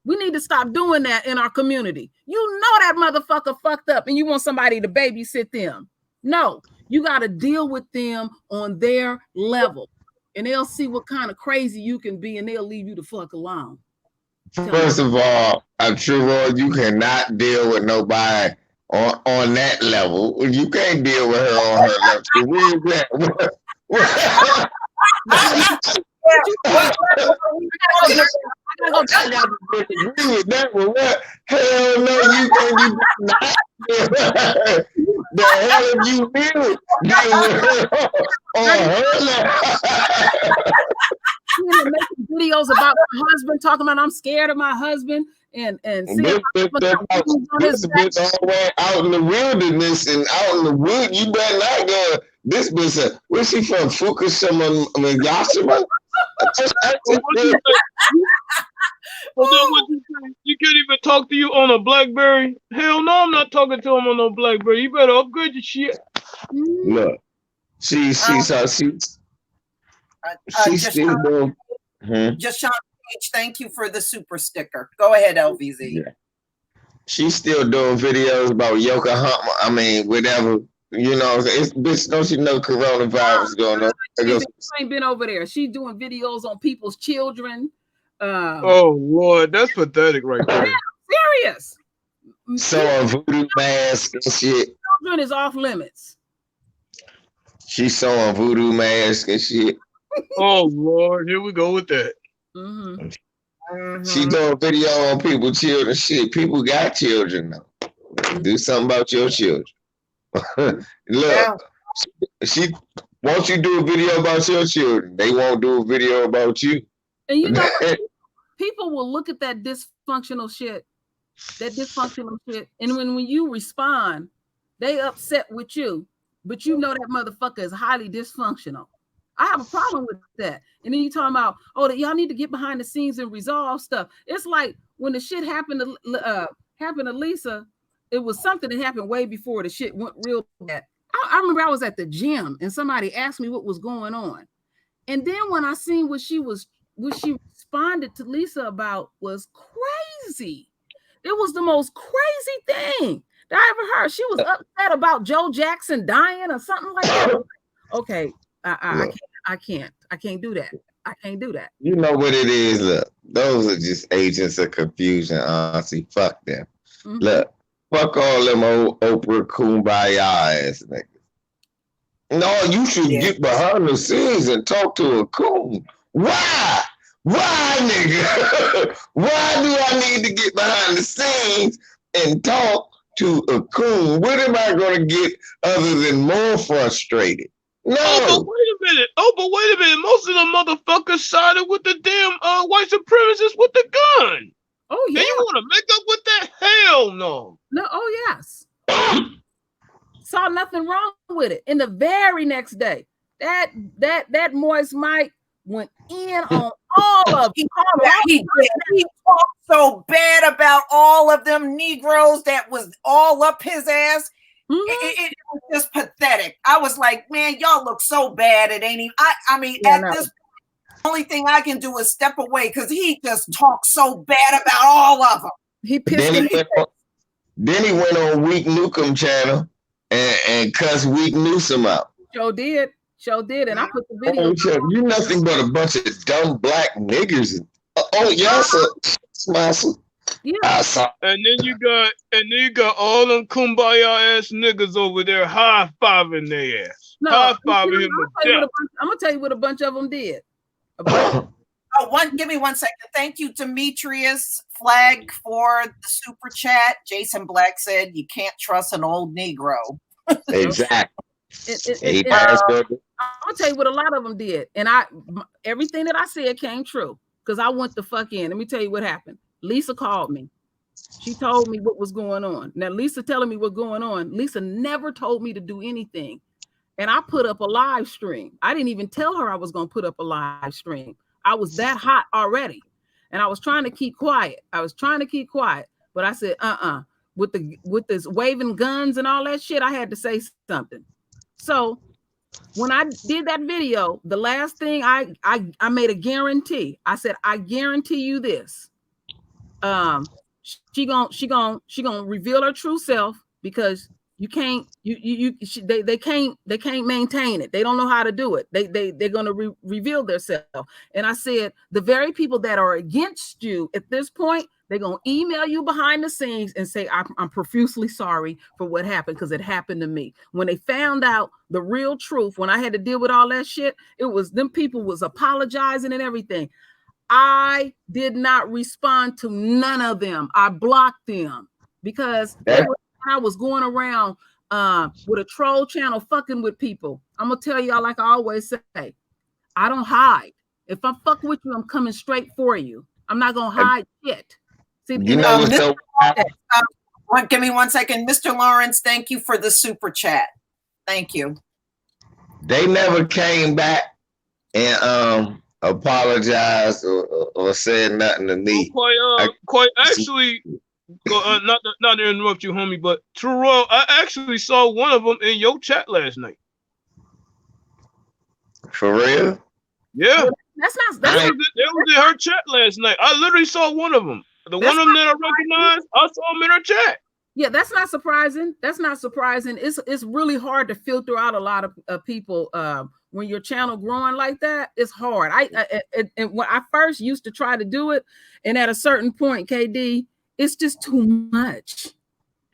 We need to stop doing that in our community. You know that motherfucker fucked up and you want somebody to babysit them. No, you got to deal with them on their level. And they'll see what kind of crazy you can be and they'll leave you the fuck alone. First of all, I'm sure you cannot deal with nobody on that level. You can't deal with her on her level. So where is that? I got to disagree with that one. What? Hell no, you can't be not. The hell if you deal with her on her level. Making videos about my husband, talking about I'm scared of my husband, and seeing this bitch all the way out in the wilderness and out in the wood. You better not go. This bitch, where's she from? Fukushima, Yashima? You can't even talk to you on a BlackBerry. Hell no, I'm not talking to him on no BlackBerry. You better upgrade your shit. Look, she's still doing. Just Sean Page, thank you for the super sticker. Go ahead, LVZ. Yeah. She's still doing videos about Yokohama. I mean, whatever. You know, it's bitch. Don't you know coronavirus going on? She ain't been over there. She's doing videos on people's children. Oh Lord, that's pathetic, right there. Yeah, serious. So a voodoo mask and shit. Children is off limits. She's sewing voodoo mask and shit. Oh Lord, here we go with that. She doing video on people, children shit. People got children now. Do something about your children. Look, she won't you do a video about your children. They won't do a video about you. And you know, people will look at that dysfunctional shit, and when you respond, they upset with you, but you know that motherfucker is highly dysfunctional. I have a problem with that. And then you talking about, oh, y'all need to get behind the scenes and resolve stuff. It's like when the shit happened to Lisa, it was something that happened way before the shit went real bad. I remember I was at the gym and somebody asked me what was going on. And then when I seen what she responded to Lisa about was crazy. It was the most crazy thing that I ever heard. She was upset about Joe Jackson dying or something like that. Okay, I can't do that. I can't do that. You know what it is? Look, those are just agents of confusion, honestly. Fuck them. Look, fuck all them old Oprah Kumbaya ass niggas. No, you should get behind the scenes and talk to a coon. Why? Why, nigga? Why do I need to get behind the scenes and talk to a coon? What am I going to get other than more frustrated? No. Oh, but wait a minute. Most of the motherfuckers sided with the damn white supremacists with the gun. Oh, yeah. And you want to make up with that? Hell no. No, oh, yes. Saw nothing wrong with it. And the very next day, that Moist Mike went in on all of them. He talked so bad about all of them Negroes that was all up his ass. It was just pathetic. I was like, man, y'all look so bad. It ain't even. I mean, at this point, the only thing I can do is step away because he just talked so bad about all of them. He pissed me. Then he went on Weak Nukem channel and cussed Weak Newsom out. Sure did. And I put the video. You nothing but a bunch of dumb black niggers. Y'all so yeah. And then you got all them kumbaya ass niggas over there high fiving their ass. No, high fiving him. I'm gonna tell you what a bunch of them did. Give me 1 second. Thank you, Demetrius Flag, for the super chat. Jason Black said you can't trust an old Negro. Exactly. I'm gonna tell you what a lot of them did, and everything that I said came true because I went the fuck in. Let me tell you what happened. Lisa called me. She told me what was going on. Now, Lisa telling me what's going on. Lisa never told me to do anything, and I put up a live stream. I didn't even tell her I was gonna put up a live stream. I was that hot already, and I was trying to keep quiet. But I said, with this waving guns and all that shit, I had to say something. So when I did that video, the last thing I made a guarantee. I said, I guarantee you this. she gonna reveal her true self, because you can't they can't maintain it. They don't know how to do it. They're gonna reveal themselves. And I said, the very people that are against you at this point, they're gonna email you behind the scenes and say, I'm profusely sorry for what happened, because it happened to me. When they found out the real truth, when I had to deal with all that shit, it was them people was apologizing and everything. I did not respond to none of them. I blocked them, because I was going around with a troll channel fucking with people. I'm gonna tell y'all, like I always say, I don't hide. If I fuck with you, I'm coming straight for you. I'm not gonna hide shit. See, you know what's so give me 1 second. Mr. Lawrence, thank you for the super chat. Thank you. They never came back and apologized or said nothing to me. Quite actually, not to interrupt you, homie, but Terrell, I actually saw one of them in your chat last night. For real? Yeah. That was in her chat last night. I literally saw one of them. One of them that I recognized, I saw him in her chat. Yeah, that's not surprising. It's really hard to filter out a lot of people when your channel growing like that. It's hard. And when I first used to try to do it, and at a certain point, KD, it's just too much.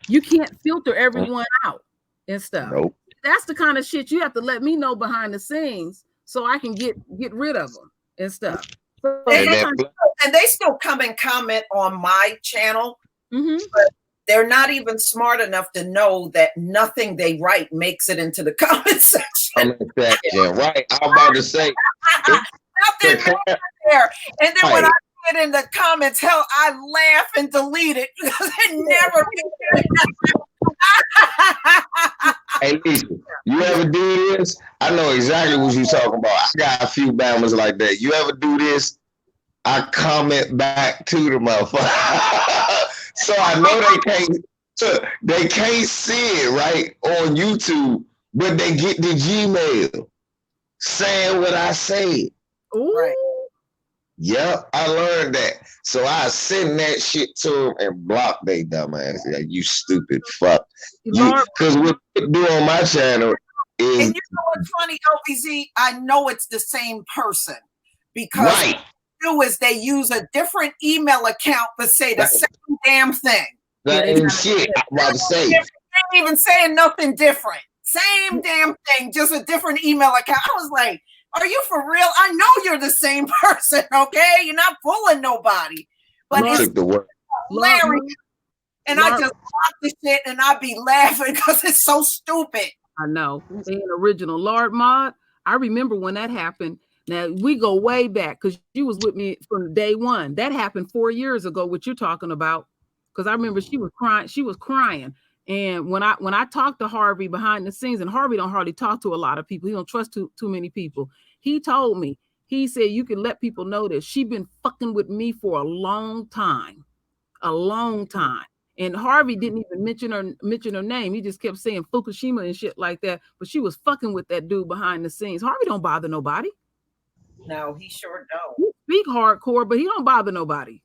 You can't filter everyone out and stuff. Nope. That's the kind of shit you have to let me know behind the scenes, so I can get rid of them and stuff. And they still come and comment on my channel, but they're not even smart enough to know that nothing they write makes it into the comment section. Right. I'm about to say nothing there. And then when I get in the comments, hell, I laugh and delete it because it never. Hey, Lisa, you ever do this? I know exactly what you're talking about. I got a few bammers like that. You ever do this? I comment back to the motherfucker. So I know they can't see it right on YouTube, but they get the Gmail saying what I said. Right. Yep, I learned that. So I send that shit to them and block they dumbass. Like, you stupid fuck. Because what you do on my channel is. And you know what's funny, LBZ? I know it's the same person, because what they do is they use a different email account but say the same damn thing. Same shit. I'm about to say. They ain't even saying nothing different. Same damn thing, just a different email account. I was like, are you for real? I know you're the same person, okay? You're not fooling nobody. But it's hilarious. And I just watch the shit and I be laughing because it's so stupid. I know. Being original. Lord Mod, I remember when that happened. Now, we go way back, because you was with me from day one. That happened 4 years ago, what you're talking about. Because I remember she was crying. And when I talked to Harvey behind the scenes, and Harvey don't hardly talk to a lot of people. He don't trust too many people. He told me, he said, you can let people know that she been fucking with me for a long time. And Harvey didn't even mention her name. He just kept saying Fukushima and shit like that. But she was fucking with that dude behind the scenes. Harvey don't bother nobody. No, he sure don't. He speak hardcore, but he don't bother nobody.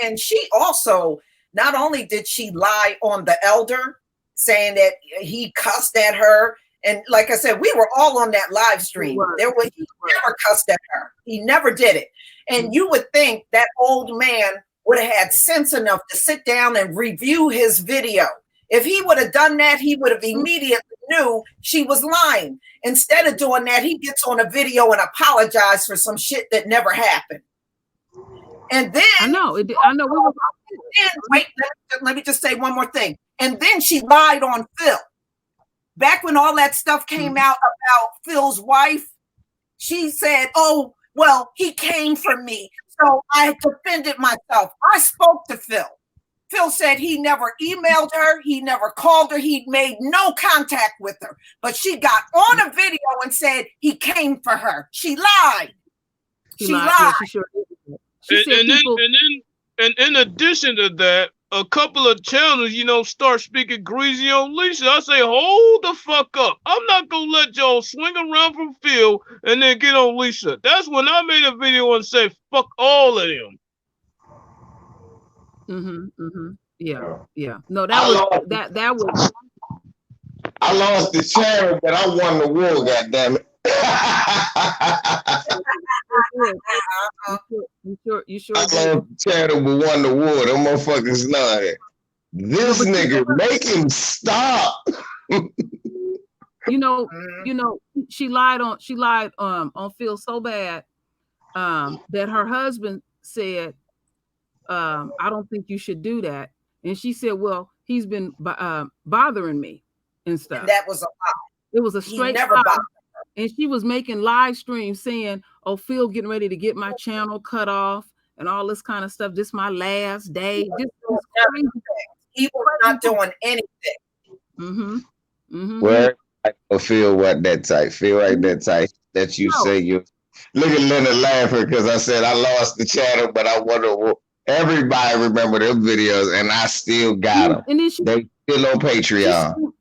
And she also, not only did she lie on the elder, saying that he cussed at her, and like I said, we were all on that live stream. He never cussed at her. He never did it. And you would think that old man would have had sense enough to sit down and review his video. If he would have done that, he would have immediately knew she was lying. Instead of doing that, he gets on a video and apologized for some shit that never happened. And then I know. Wait, let me just say one more thing. And then she lied on Phil. Back when all that stuff came out about Phil's wife, she said, "Oh, well, he came for me, so I defended myself." I spoke to Phil. Phil said he never emailed her, he never called her, he made no contact with her. But she got on a video and said he came for her. She lied. She lied. Yeah, she sure did. And in addition to that, a couple of channels, start speaking greasy on Lisa. I say, hold the fuck up. I'm not gonna let y'all swing around from Phil and then get on Lisa. That's when I made a video and said, fuck all of them. Yeah, yeah. No, that I was lost, that was. I lost the channel, but I won the war. Goddamn it! You I sure lost did. the channel, but won the war. Them motherfuckers know it. No, This but nigga, make him stop. you know, Mhm. you know, she lied on Phil so bad that her husband said, I don't think you should do that. And she said, well, he's been bothering me and And stuff. that was a lie. It was a He straight never lie. bothered. And she was making live streams saying, oh, Phil getting ready to get my channel cut off and all this kind of stuff. This my last day. Just crazy. He was not doing anything. Well, I don't feel what that type. Feel right that type that you No. say you. Look at Leonard laughing because I said I lost the channel, but I wonder. Everybody remember them videos, and I still got them. And then They still on Patreon.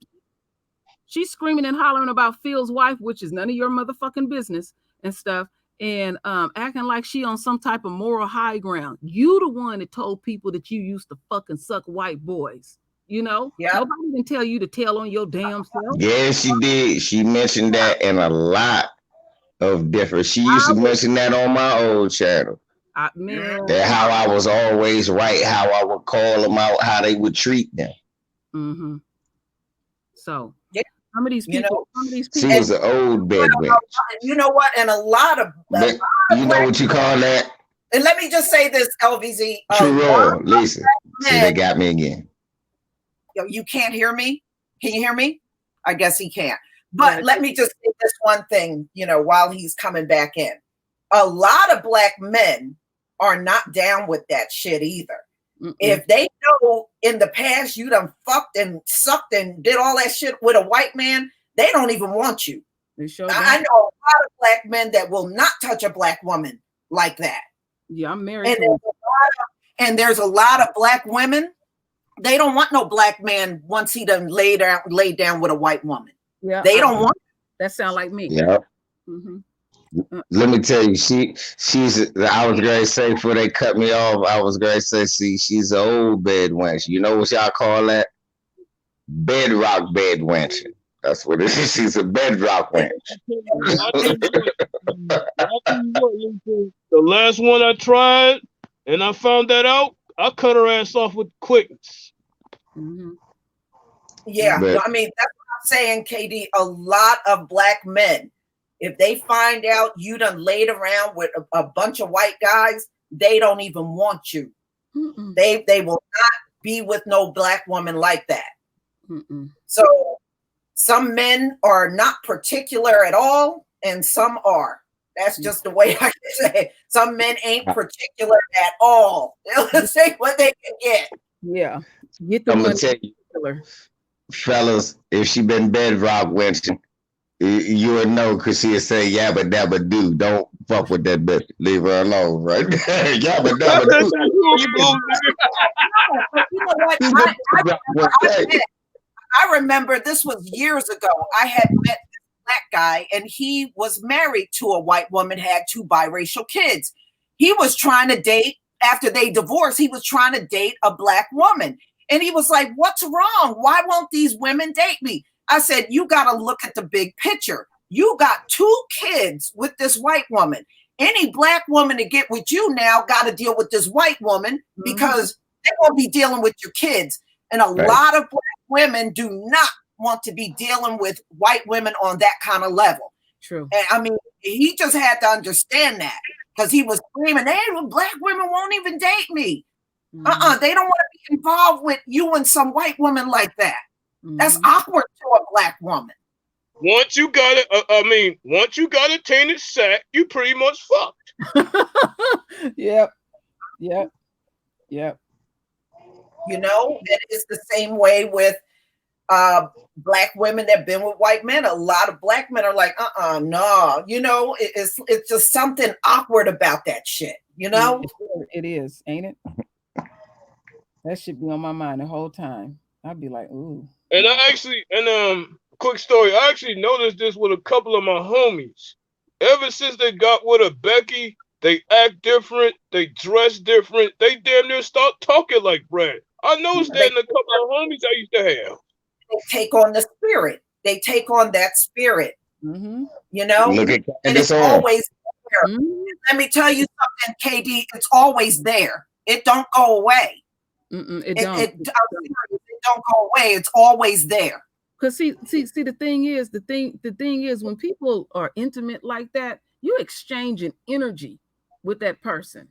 She's screaming and hollering about Phil's wife, which is none of your motherfucking business and stuff, and acting like she on some type of moral high ground. You the one that told people that you used to fucking suck white boys. You know, nobody can tell you to tell on your damn self. Yeah, she did. She mentioned that in a lot of different. She used to mention that on my old channel. Man, that how I was always right, how I would call them out, how they would treat them. So some of these people, she was an old bed witch. You know what? And a lot of you know what you call that? And let me just say this, LVZ. True roll, Lisa. See, they got me again. You can't hear me? Can you hear me? I guess he can't. But let me just say this one thing, while he's coming back in. A lot of black men are not down with that shit either. If they know in the past you done fucked and sucked and did all that shit with a white man, they don't even want you. I know a lot of black men that will not touch a black woman like that. Yeah, I'm married. And there's a lot of black women. They don't want no black man once he done laid down with a white woman. Yeah, they don't want. That sound like me. Yeah. Let me tell you, she's. I was going to say before they cut me off, I was going to say, see, she's an old bed wench. You know what y'all call that? Bedrock bed wench. That's what it is. She's a bedrock wench. The last one I tried, and I found that out, I cut her ass off with quickness. Yeah, I mean, that's what I'm saying, KD. A lot of black men, if they find out you done laid around with a bunch of white guys, they don't even want you. They will not be with no black woman like that. So some men are not particular at all, and some are. That's just the way I can say it. Some men ain't particular at all. They'll say what they can get. Yeah. Get the I'm one gonna tell you, fellas, if she been bedrock wenching, you would know because she'll say yabba dabba do. Don't fuck with that bitch. Leave her alone, right? Yabba dabba do. I remember this was years ago. I had met this black guy, and he was married to a white woman, had 2 biracial kids. He was trying to date, after they divorced, he was trying to date a black woman. And he was like, what's wrong? Why won't these women date me? I said, you got to look at the big picture. You got 2 kids with this white woman. Any black woman to get with you now got to deal with this white woman because they won't be dealing with your kids. And a lot of black women do not want to be dealing with white women on that kind of level. True. And I mean, he just had to understand that because he was screaming, hey, black women won't even date me. They don't want to be involved with you and some white woman like that. That's awkward to a black woman. Once you got it, once you got a tainted sack, you pretty much fucked. Yep. You know, and it's the same way with black women that have been with white men. A lot of black men are like, no. You know, it's just something awkward about that shit, you know? It is, ain't it? That should be on my mind the whole time. I'd be like, ooh. And I actually, quick story, I actually noticed this with a couple of my homies. Ever since they got with a Becky, They act different. They dress different. They damn near start talking like Brad. I noticed that They in a couple of homies I used to have. take on the spirit. They take on that spirit, you know, Look at and this it's on. always there. Let me tell you something, KD. It's always there. It don't go away. It don't. It don't go away. It's always there. Because see, the thing is, when people are intimate like that, you exchanging energy with that person.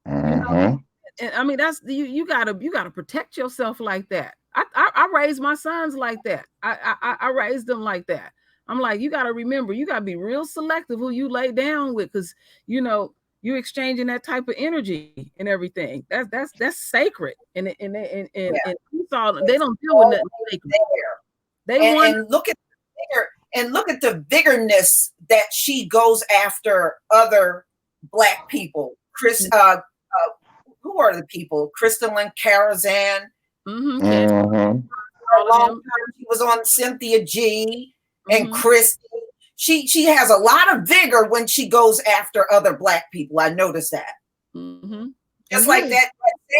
You know, and I mean that's you gotta protect yourself like that. I raised my sons like that. I raised them like that. I'm like, you gotta remember, you gotta be real selective who you lay down with, because you know you exchanging that type of energy and everything. That's sacred. And Esau, they don't deal with nothing sacred. They want and look at the vigorness that she goes after other Black people. Who are the people? Crystalline Karazan. For a long time, she was on Cynthia G and Christy. She has a lot of vigor when she goes after other Black people. I noticed that. Just like that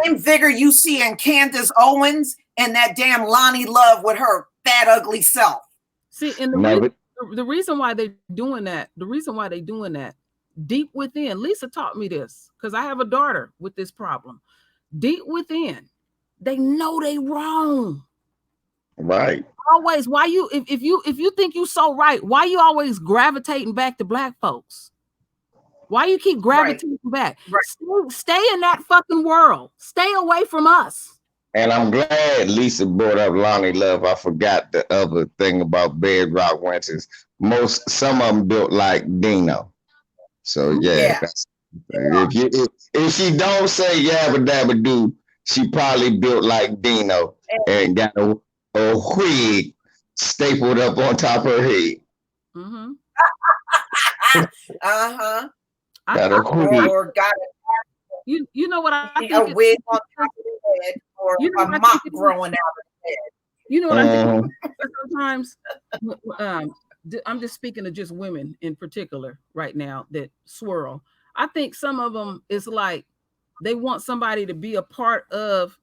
same vigor you see in Candace Owens and that damn Lonnie Love with her fat, ugly self. See, and the reason why they're doing that, deep within, Lisa taught me this because I have a daughter with this problem. Deep within, they know they wrong. Right. Always. Why you if you think you so right, why you always gravitating back to Black folks? Why you keep gravitating back? Stay in that fucking world. Stay away from us. And I'm glad Lisa brought up Lonnie Love. I forgot the other thing about bedrock wenches. Some of them built like Dino. So yeah. If she don't say yabba dabba do, she probably built like Dino and got a wig stapled up on top of her head. Got a wig. Or got you know what I think? A wig on top of the head, or a mop growing out of the head. You know what I think? Sometimes I'm just speaking of just women in particular right now that swirl. I think some of them is like they want somebody to be a part of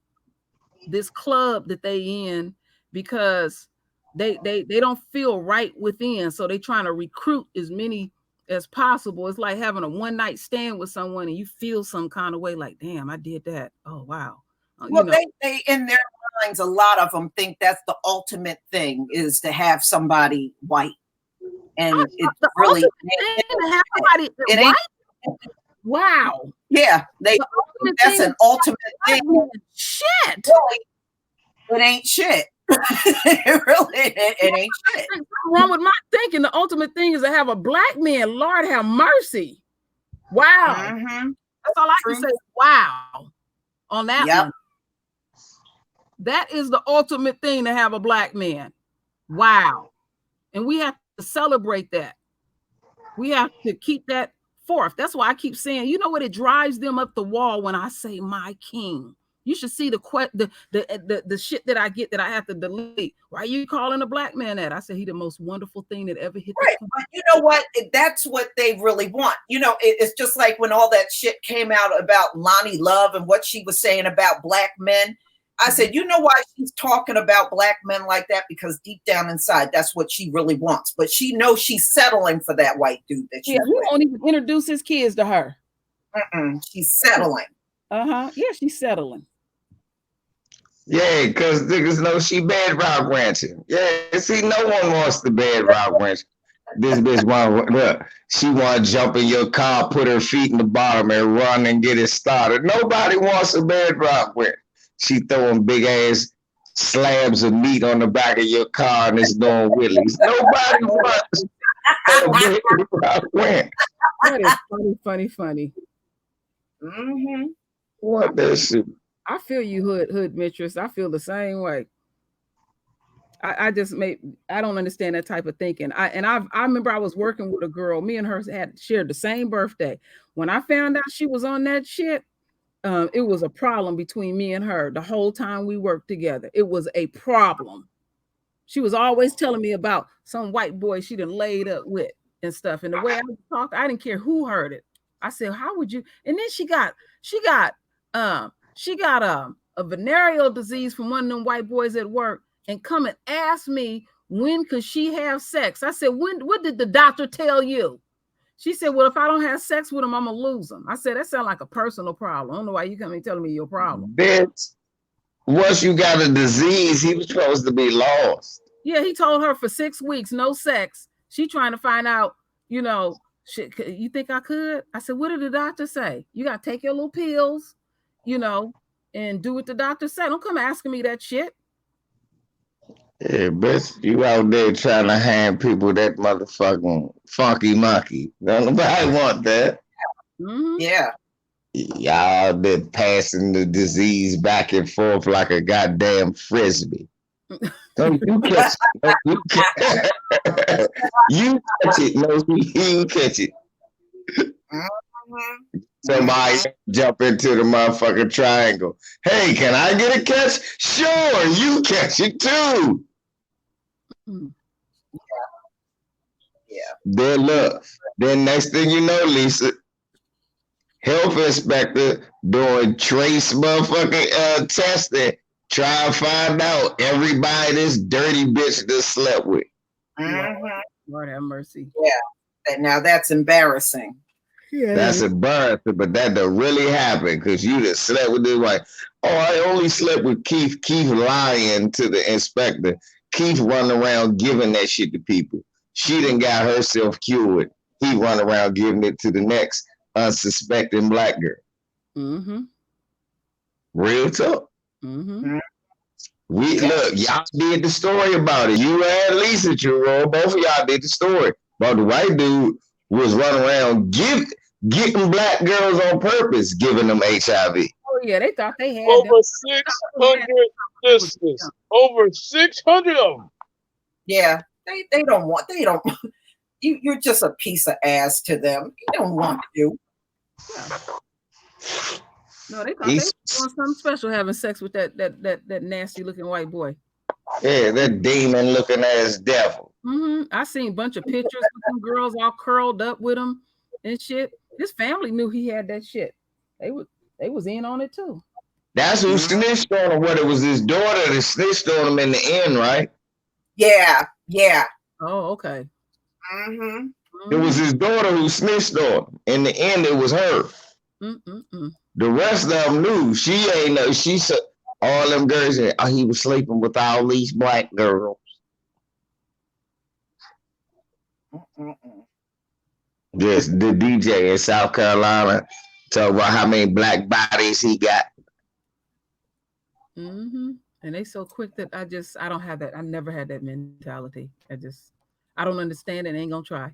this club that they in because they don't feel right within, so they trying to recruit as many as possible. It's like having a one night stand with someone and you feel some kind of way, like, damn, I did that. Oh wow. Well, they in their minds, a lot of them think that's the ultimate thing is to have somebody white, and it's really it ain't. Wow. Yeah, that's an ultimate thing. Shit. Really, it ain't shit. It ain't shit. What's wrong with my thinking? The ultimate thing is to have a Black man. Lord have mercy. Wow. That's all I can say. Wow. On that one. That is the ultimate thing, to have a Black man. Wow. And we have to celebrate that. We have to keep that forth. That's why I keep saying, you know what? It drives them up the wall when I say my king. You should see the shit that I get that I have to delete. Why are you calling a Black man that? I said he the most wonderful thing that ever hit. Right, but you know what? That's what they really want. You know, it's just like when all that shit came out about Lonnie Love and what she was saying about Black men. I said, you know why she's talking about Black men like that? Because deep down inside, that's what she really wants. But she knows she's settling for that white dude that he won't even introduce his kids to her. She's settling. Yeah, she's settling. Yeah, because niggas know she bedrock ranching. Yeah, see, no one wants the bedrock ranch. This bitch she want to jump in your car, put her feet in the bottom, and run and get it started. Nobody wants a bedrock ranch. She throwing big ass slabs of meat on the back of your car and it's doing wheelies. Nobody wants a bedrock ranch. That is funny. What that shit? I feel you, hood mistress. I feel the same way. I don't understand that type of thinking. I remember I was working with a girl. Me and her had shared the same birthday. When I found out she was on that shit, it was a problem between me and her the whole time we worked together. It was a problem. She was always telling me about some white boy she done laid up with and stuff. And the way I talked, I didn't care who heard it. I said, how would you? And then she got a venereal disease from one of them white boys at work and come and ask me when could she have sex. I said, what did the doctor tell you? She said, well, if I don't have sex with him, I'm gonna lose him. I said, that sounds like a personal problem. I don't know why you coming telling me your problem. Bitch, once you got a disease, he was supposed to be lost. Yeah, he told her for 6 weeks, no sex. She trying to find out, you know, shit, you think I could? I said, what did the doctor say? You got to take your little pills, you know, and do what the doctor said. Don't come asking me that shit. Yeah, bitch, you out there trying to hand people that motherfucking funky monkey. Don't nobody want that. Mm-hmm. Yeah. Y'all been passing the disease back and forth like a goddamn frisbee. Don't you catch it? Don't you catch it? You catch it. No, you catch it. Mhm. Somebody jump into the motherfucking triangle. Hey, can I get a catch? Sure, you catch it too. Yeah. Then look. Then next thing you know, Lisa, health inspector doing trace motherfucking testing, try to find out everybody this dirty bitch just slept with. Mhm. Lord have mercy. Yeah. And now that's embarrassing. Yeah, That's embarrassing, but that don't really happen because you just slept with this like, oh, I only slept with Keith. Keith lying to the inspector. Keith running around giving that shit to people. She done got herself cured. He run around giving it to the next unsuspecting black girl. Mm-hmm. Real talk. Mm-hmm. We look, y'all did the story about it. You and Lisa, Jerome, both of y'all did the story about the white dude was running around getting black girls on purpose, giving them HIV. Oh yeah, they thought they had Over them. 600 sisters. Over 600 of them. Yeah. They don't want, you're just a piece of ass to them. They don't want you. Yeah. No, they thought they were doing something special having sex with that nasty looking white boy. Yeah, that demon looking ass devil. Mm-hmm. I seen a bunch of pictures with them girls all curled up with him and shit. His family knew he had that shit. They was in on it too. That's who snitched on him. What, it was his daughter that snitched on him in the end, right? Yeah. Yeah. Oh, okay. Mm-hmm. It was his daughter who snitched on him. In the end, it was her. Mm-mm-mm. The rest of them knew. She ain't know. She said all them girls said, oh, he was sleeping with all these black girls. Just the DJ in South Carolina talk about how many black bodies he got. Mm-hmm. And they so quick that I don't have that. I never had that mentality. I don't understand it. Ain't gonna try.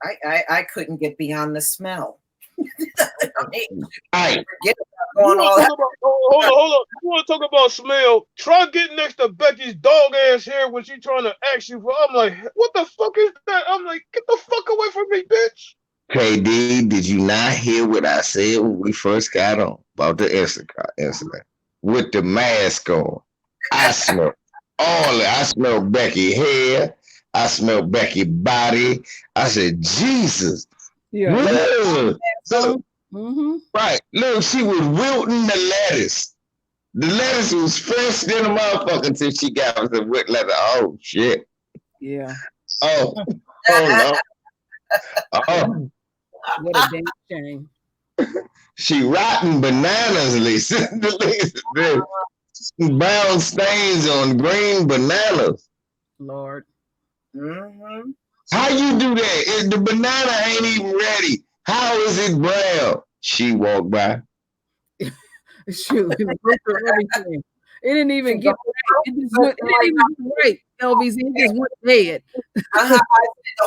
I couldn't get beyond the smell. Right. Forget about going all that. Hold on. You want to talk about smell? Try getting next to Becky's dog ass hair when she trying to ask you for. I'm like, what the fuck is that? I'm like, get the fuck away from me, bitch. KD, did you not hear what I said when we first got on about the incident? With the mask on, I smelled all that. I smelled Becky hair. I smelled Becky body. I said, Jesus. Yeah. Look. Mm-hmm. Right. Look, she was wilting the lettuce. The lettuce was fresh in the motherfucker until she got the wet leather. Oh, shit. Yeah. Oh, no. Oh. What a damn shame. She rotten bananas, Lisa. Brown stains on green bananas. Lord. Mm-hmm. How you do that? If the banana ain't even ready, how is it brown? She walked by. Shoot, it went through everything. It didn't even get right. It didn't even get right, Elvis. It just went dead. The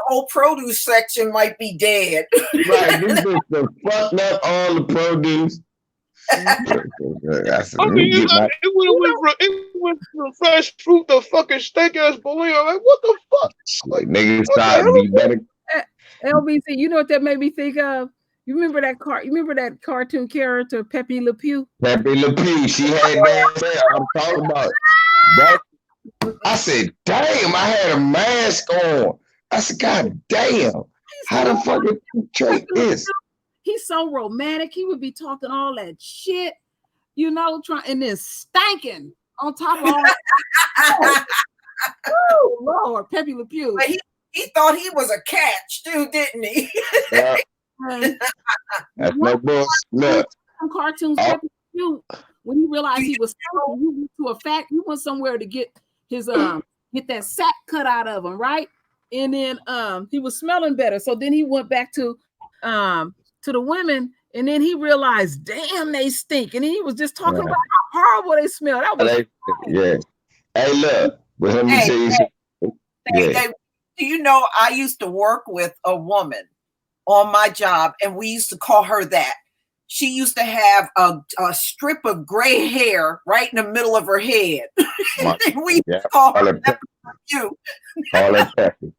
whole produce section might be dead. Right, this bitch done fucked up all the produce. I said, I mean, it went from fresh fruit to fucking steak ass bologna. I'm like, what the fuck? Like, niggas thought it'd be better. LBC, you know what that made me think of? You remember that cartoon character Pepe Le Pew? Pepe Le Pew, she had that. I'm talking about that. I said, damn, I had a mask on. I said, God damn. How the fuck did you trait this? He's so romantic. He would be talking all that shit, you know, trying and then stanking on top of all that. Oh, Lord, Pepe Le Pew. But he thought he was a catch too, didn't he? Yeah. That's no bullshit. Look. Some cartoons, Pepe Le Pew, when he realized he was stinking, he went to a fact, he went somewhere to get his get that sack cut out of him, right? And then he was smelling better. So then he went back to the women, and then he realized, damn, they stink. And then he was just talking about how horrible they smell. That was yeah. Hey, look, but let me tell you something. Do you know I used to work with a woman on my job, and we used to call her that. She used to have a strip of gray hair right in the middle of her head. We used to call her Pepper you. All that pepper.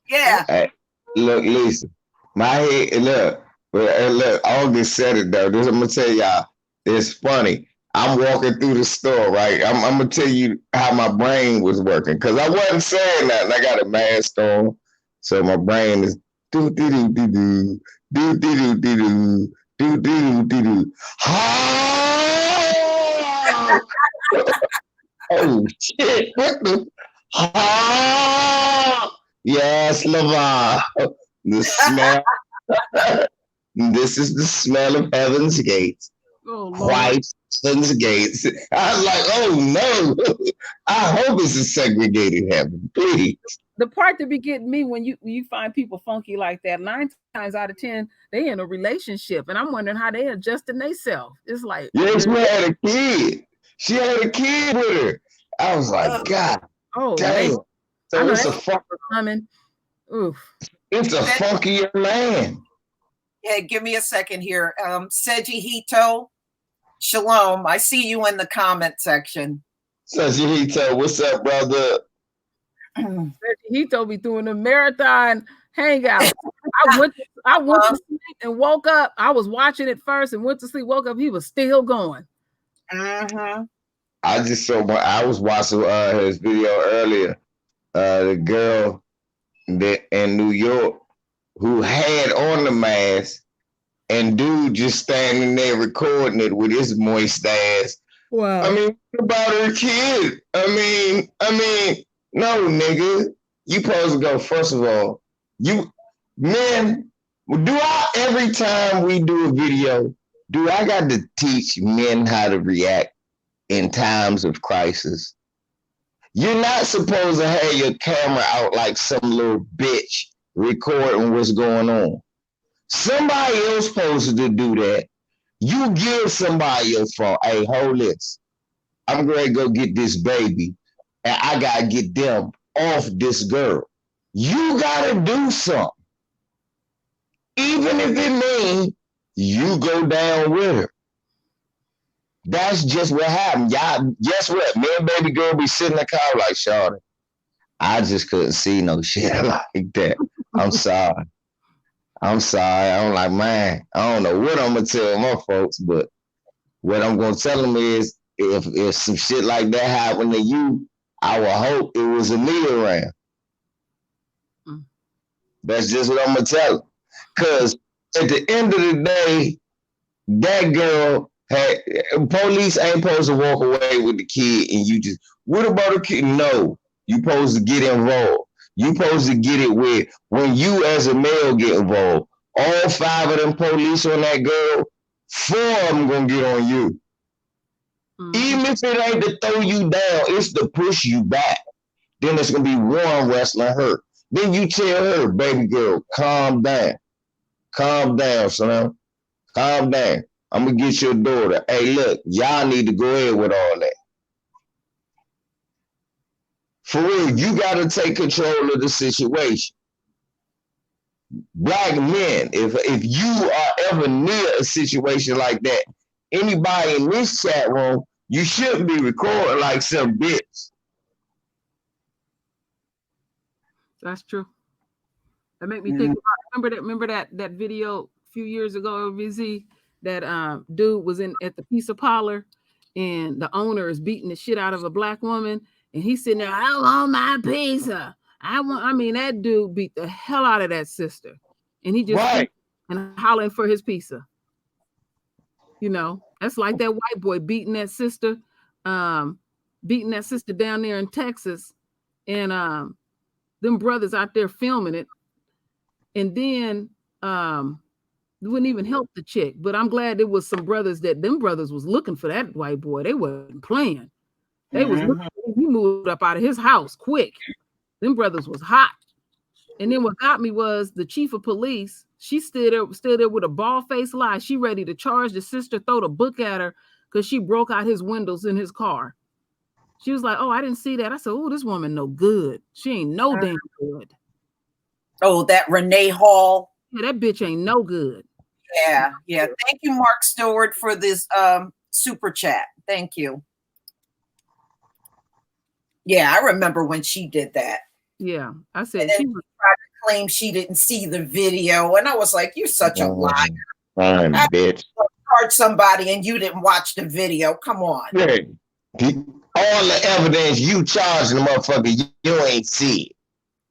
Yeah. Hey, look, Lisa, my head, look, August said it though. This I'm gonna tell y'all, it's funny. I'm walking through the store, right? I'm gonna tell you how my brain was working because I wasn't saying nothing. I got a mask on, so my brain is do do do do do do do do do do do do do. Oh shit! What the? Yes, Lavon. The smell. This is the smell of Heaven's Gates. Oh, White Heaven's Gates. I was like, oh no. I hope it's a segregated heaven, please. The part that be getting me when you find people funky like that, 9 times out of 10, they in a relationship, and I'm wondering how they adjusting themselves. It's like, yeah, she had a kid. She had a kid with her. I was like, God, damn. So it's a coming. Oof. It's a funkier man. Yeah, give me a second here. Seji Hito, shalom. I see you in the comment section. Seji Hito, what's up, brother? Seji Hito be doing the marathon hangout. I went to sleep and woke up. I was watching it first and went to sleep, woke up. He was still going. Mm-hmm. I was watching his video earlier. The girl in New York who had on the mask and dude just standing there recording it with his moist ass. Wow. I mean, what about her kid? I mean, no, nigga. You supposed to go, first of all, men, every time we do a video, do I got to teach men how to react in times of crisis? You're not supposed to have your camera out like some little bitch recording what's going on. Somebody else supposed to do that. You give somebody your phone. Hey, hold this. I'm going to go get this baby, and I got to get them off this girl. You got to do something. Even if it means you go down with her. That's just what happened. Y'all, guess what? Me and baby girl be sitting in the car like, Shawty, I just couldn't see no shit like that. I'm sorry. I'm like, man, I don't know what I'm going to tell my folks, but what I'm going to tell them is if some shit like that happened to you, I would hope it was a me around. That's just what I'm going to tell them. Because at the end of the day, that girl police ain't supposed to walk away with the kid and you just, what about the kid? No, you supposed to get involved. You supposed to get it with when you as a male get involved. All 5 of them police on that girl, 4 of them gonna get on you. Even if it ain't to throw you down, it's to push you back. Then it's gonna be one wrestling her. Then you tell her, baby girl, calm down. Calm down, son. Calm down. I'm gonna get your daughter. Hey, look, y'all need to go ahead with all that. For real, you gotta take control of the situation. Black men, if you are ever near a situation like that, anybody in this chat room, you shouldn't be recording like some bitch. That's true. That make me think about, remember that video a few years ago, VZ, that dude was at the pizza parlor and the owner is beating the shit out of a black woman and he's sitting there, I want my pizza. That dude beat the hell out of that sister. and he just Right. and hollering for his pizza. You know, that's like that white boy beating that sister down there in Texas, and them brothers out there filming it, and then it wouldn't even help the chick. But I'm glad there was some brothers them brothers was looking for that white boy. They wasn't playing. They was looking. He moved up out of his house quick. Them brothers was hot. And then what got me was the chief of police. She stood there with a bald-faced lie. She ready to charge the sister, throw the book at her because she broke out his windows in his car. She was like, "Oh, I didn't see that." I said, "Oh, this woman no good. She ain't no damn good." Oh, that Renee Hall. Yeah, that bitch ain't no good. Yeah. Thank you, Mark Stewart, for this super chat. Thank you. Yeah, I remember when she did that. Yeah, I said she was tried to claim she didn't see the video, and I was like, "You're such a liar, bitch! Charge somebody and you didn't watch the video. Come on." Yeah. All the evidence you charging the motherfucker, you ain't see it.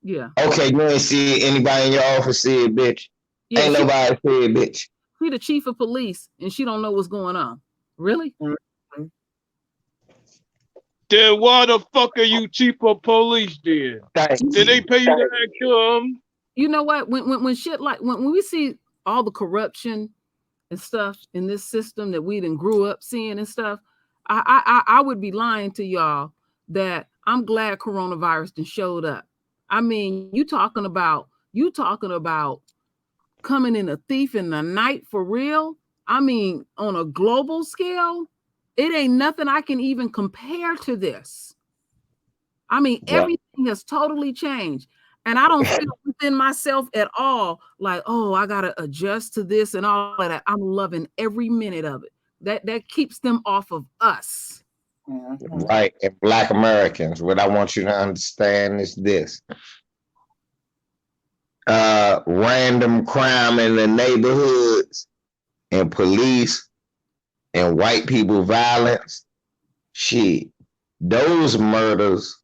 Yeah. Okay, you ain't see it. Anybody in your office see it, bitch? Yeah, ain't nobody see it, bitch. She the chief of police, and she don't know what's going on. Really? Mm-hmm. Then why the fuck are you chief of police then? Did they pay you to act You know what? When shit like when we see all the corruption and stuff in this system that we done grew up seeing and stuff, I would be lying to y'all that I'm glad coronavirus done showed up. I mean, you talking about coming in a thief in the night for real. I mean, on a global scale, it ain't nothing I can even compare to this. I mean, everything has totally changed. And I don't feel within myself at all like, oh, I got to adjust to this and all of that. I'm loving every minute of it. That keeps them off of us. Right. And Black Americans, what I want you to understand is this. Random crime in the neighborhoods and police and white people violence, shit, those murders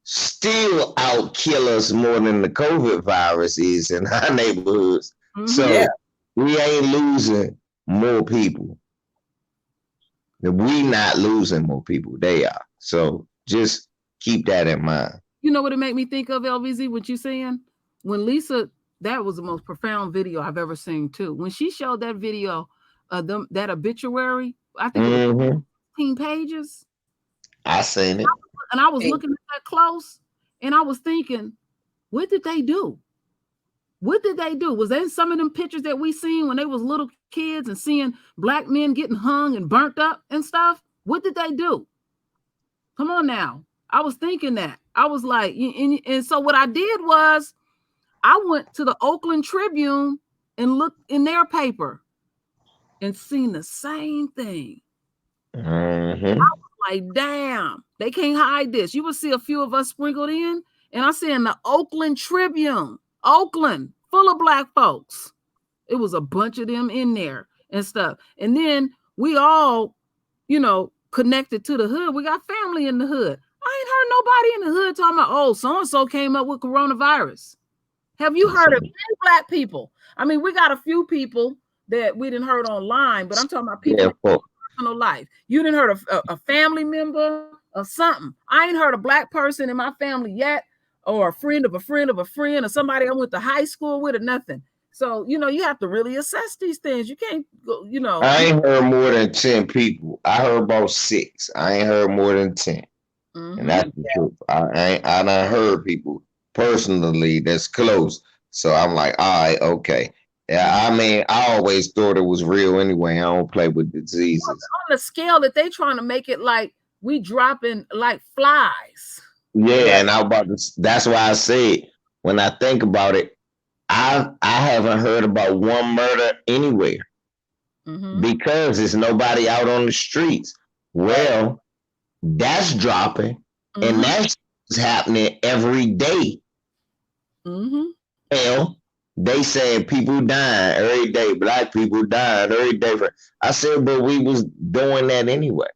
still outkill us more than the COVID virus is in our neighborhoods. So we ain't losing more people. We not losing more people. They are. So just keep that in mind. You know what it made me think of, LVZ, what you saying? When Lisa, that was the most profound video I've ever seen too. When she showed that video of them, that obituary, I think it was 15 pages. I seen it. And I was looking at that close and I was thinking, what did they do? What did they do? Was there some of them pictures that we seen when they was little kids and seeing black men getting hung and burnt up and stuff? What did they do? Come on now. I was thinking that. I was like, and so what I did was I went to the Oakland Tribune and looked in their paper and seen the same thing. I was like, damn, they can't hide this. You will see a few of us sprinkled in, and I see in the Oakland Tribune, Oakland, full of black folks. It was a bunch of them in there and stuff. And then we all, connected to the hood. We got family in the hood. I ain't heard nobody in the hood talking about, oh, so-and-so came up with coronavirus. Have you heard of any black people? I mean, we got a few people that we didn't heard online, but I'm talking about people in personal life. You didn't heard of a family member or something. I ain't heard a black person in my family yet, or a friend of a friend of a friend, or somebody I went to high school with, or nothing. So, you have to really assess these things. You can't go, I ain't heard more than 10 people. I heard about 6. I ain't heard more than 10. And that's the truth. I done heard people personally that's close. So I'm like, all right, okay. Yeah, I mean, I always thought it was real anyway. I don't play with diseases. On the scale that they trying to make it like we dropping like flies. Yeah, and that's why I said, when I think about it, I haven't heard about one murder anywhere because there's nobody out on the streets. Well, that's dropping, and that's happening every day. Well, they said people dying every day, black people dying every day. I said, but we was doing that anyway.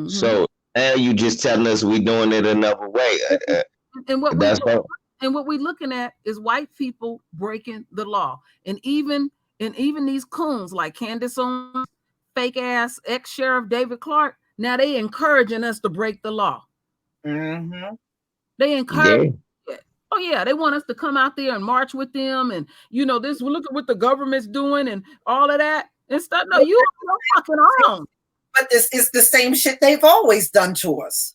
So now you just telling us we doing it another way. And what And what we're looking at is white people breaking the law. And even these coons like Candace Owens, fake ass ex-sheriff David Clark, now they encouraging us to break the law. Mm-hmm. They encourage it. Oh yeah, they want us to come out there and march with them, and this. Look at what the government's doing and all of that and stuff. No, you fucking on. But this is the same shit they've always done to us.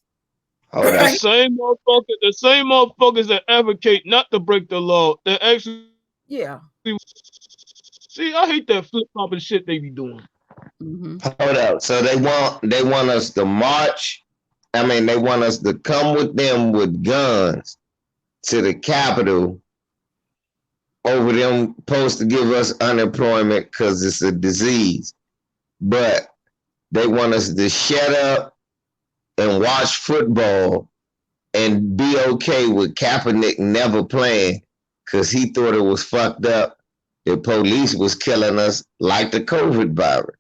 Hold The on. same motherfuckers that advocate not to break the law, that actually see, I hate that flip flopping shit they be doing. Hold up. So they want us to march. I mean, they want us to come with them with guns to the Capitol over them supposed to give us unemployment because it's a disease. But they want us to shut up and watch football and be okay with Kaepernick never playing because he thought it was fucked up. The police was killing us like the COVID virus.